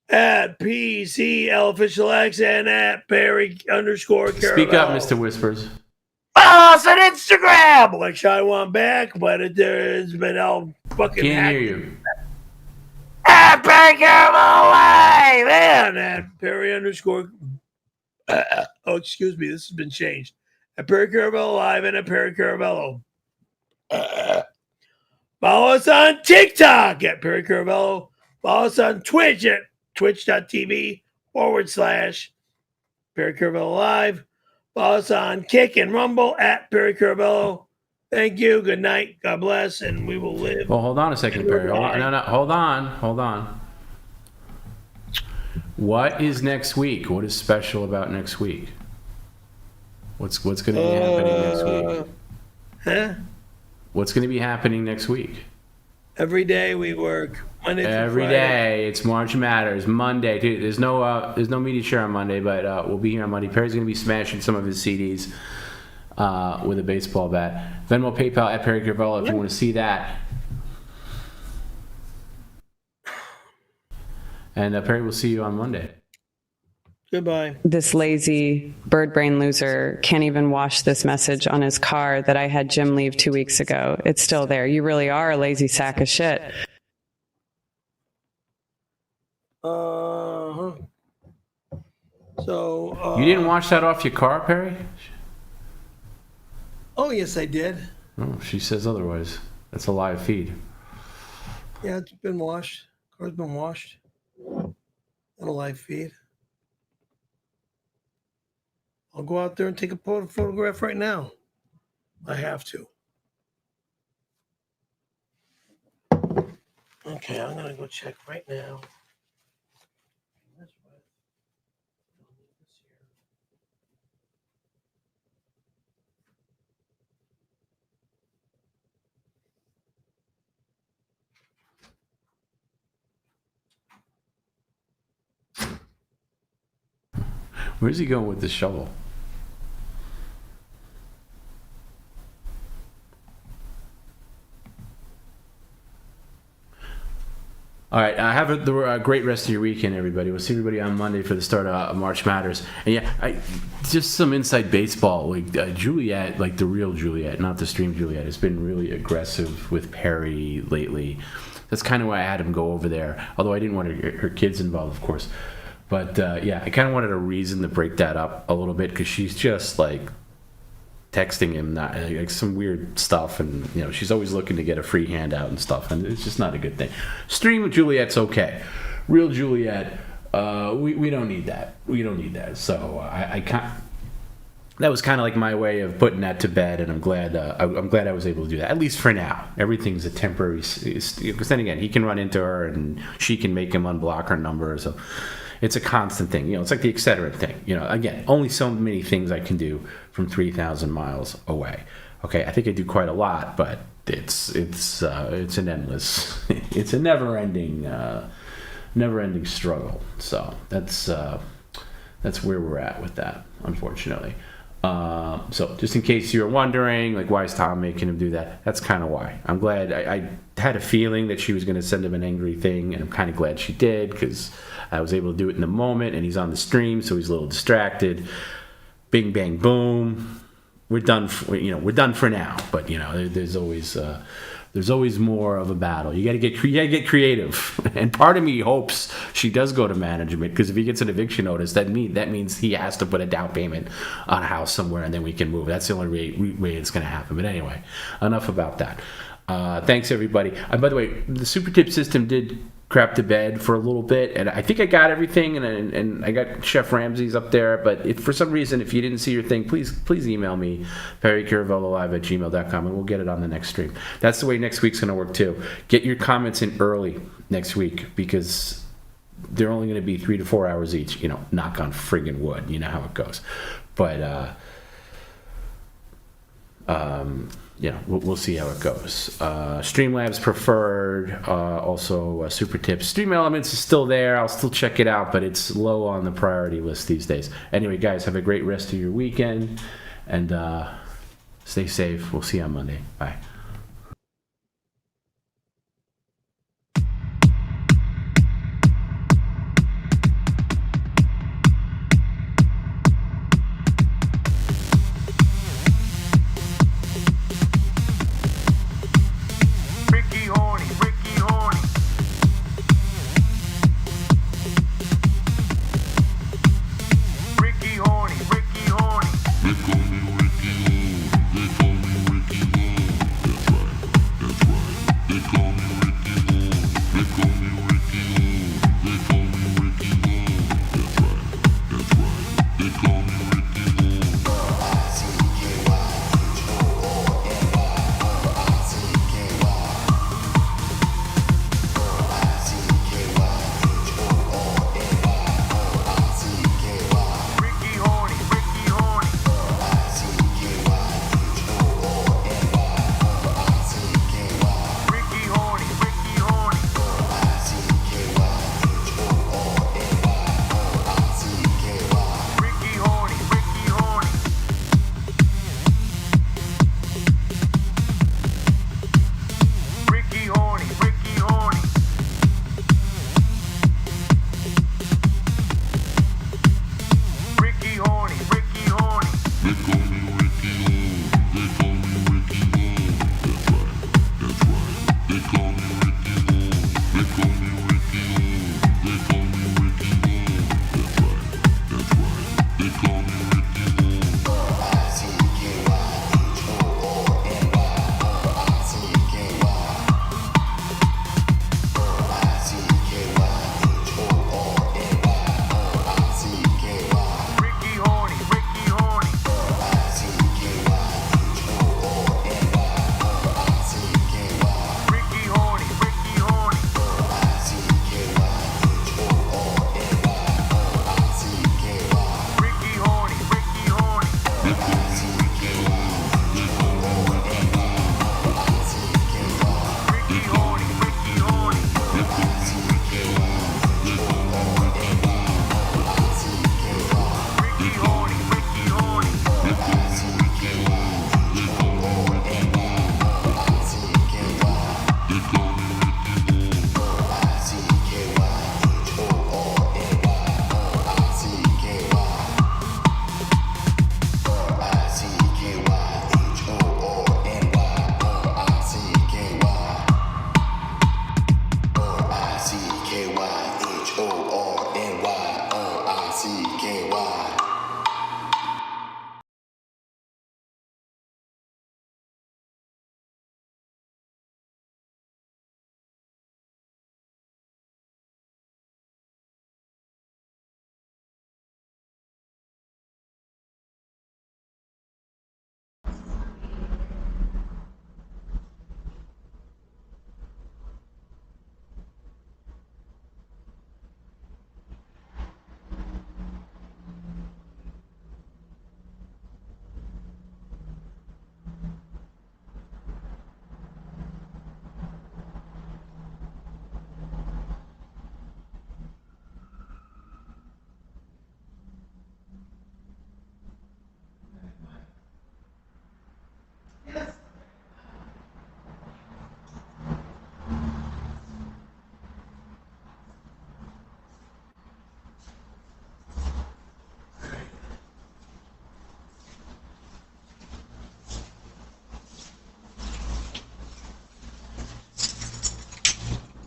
At PCL official X and at Perry_Caravello. Speak up, Mr. Whispers. Follow us on Instagram, which I want back, but there's been all fucking Can't hacked. hear you. At PerryCaravellolive and at Perry_ oh, excuse me, this has been changed. At PerryCaravellolive and at Perry follow us on TikTok at PerryCaravello. Follow us on Twitch at twitch.tv/PerryCaravellolive. Follow us on Kick and Rumble at Perry_Caravello. Thank you. Good night. God bless. And we will live. Well, hold on a second, Perry. Hold on. No, hold on. What is next week? What is special about next week? What's going to be happening next week? Huh? What's going to be happening next week? Every day we work. Monday through Every Friday. day. It's March Matters. Monday. Dude, there's no media share on Monday, but we'll be here on Monday. Perry's going to be smashing some of his CDs with a baseball bat. Venmo, PayPal at Perry Caravello if you want to see that. And Perry, we'll see you on Monday. Goodbye. This lazy bird brain loser can't even wash this message on his car that I had Jim leave 2 weeks ago. It's still there. You really are a lazy sack of shit. So, You didn't wash that off your car, Perry? oh, yes, I did. Oh, she says otherwise. That's a live feed. Yeah, it's been washed. Car's been washed. On a live feed. I'll go out there and take a photograph right now. I have to. Okay, I'm going to go check right now. Where's he going with the shovel? All right, have a great rest of your weekend, everybody. We'll see everybody on Monday for the start of March Matters. And yeah, just some inside baseball. Like Juliet, like the real Juliet, not the stream Juliet, has been really aggressive with Perry lately. That's kind of why I had him go over there. Although I didn't want her kids involved, of course. But yeah, I kind of wanted a reason to break that up a little bit because she's just like texting him like some weird stuff, and you know she's always looking to get a free handout and stuff, and it's just not a good thing. Stream with Juliet's okay. Real Juliet, we don't need that. We don't need that. So I can't. That was kind of like my way of putting that to bed, and I'm glad I was able to do that, at least for now. Everything's a temporary, because then again, he can run into her, and she can make him unblock her number, so it's a constant thing. You know, it's like the Excedrin thing. You know, again, only so many things I can do from 3,000 miles away. Okay, I think I do quite a lot, but it's an endless, it's a never-ending struggle. So that's where we're at with that, unfortunately. So just in case you're wondering, like, why is Tom making him do that? That's kind of why. I'm glad. I had a feeling that she was going to send him an angry thing, and I'm kind of glad she did, because I was able to do it in the moment, and he's on the stream, so he's a little distracted. Bing, bang, boom. We're done. We're done for now. But there's always more of a battle. You got to get creative. And part of me hopes she does go to management, because if he gets an eviction notice, that means he has to put a down payment on a house somewhere, and then we can move. That's the only way it's going to happen. But anyway, enough about that. Thanks, everybody. By the way, the super tip system did crap to bed for a little bit, and I think I got everything, and I got Chef Ramsay's up there. But if for some reason, if you didn't see your thing, please email me, perrycaravellolive@gmail.com, and we'll get it on the next stream. That's the way next week's going to work too. Get your comments in early next week, because they're only going to be 3 to 4 hours each. Knock on friggin' wood. You know how it goes. But we'll see how it goes. Streamlabs preferred, also Super Tips. Stream Elements is still there. I'll still check it out, but it's low on the priority list these days. Anyway, guys, have a great rest of your weekend, and stay safe. We'll see you on Monday. Bye.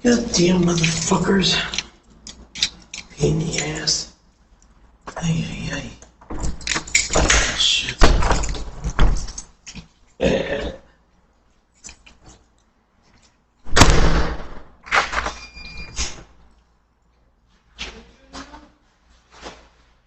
Goddamn motherfuckers. Pain in the ass. Ay, ay, ay. Shit. Yeah.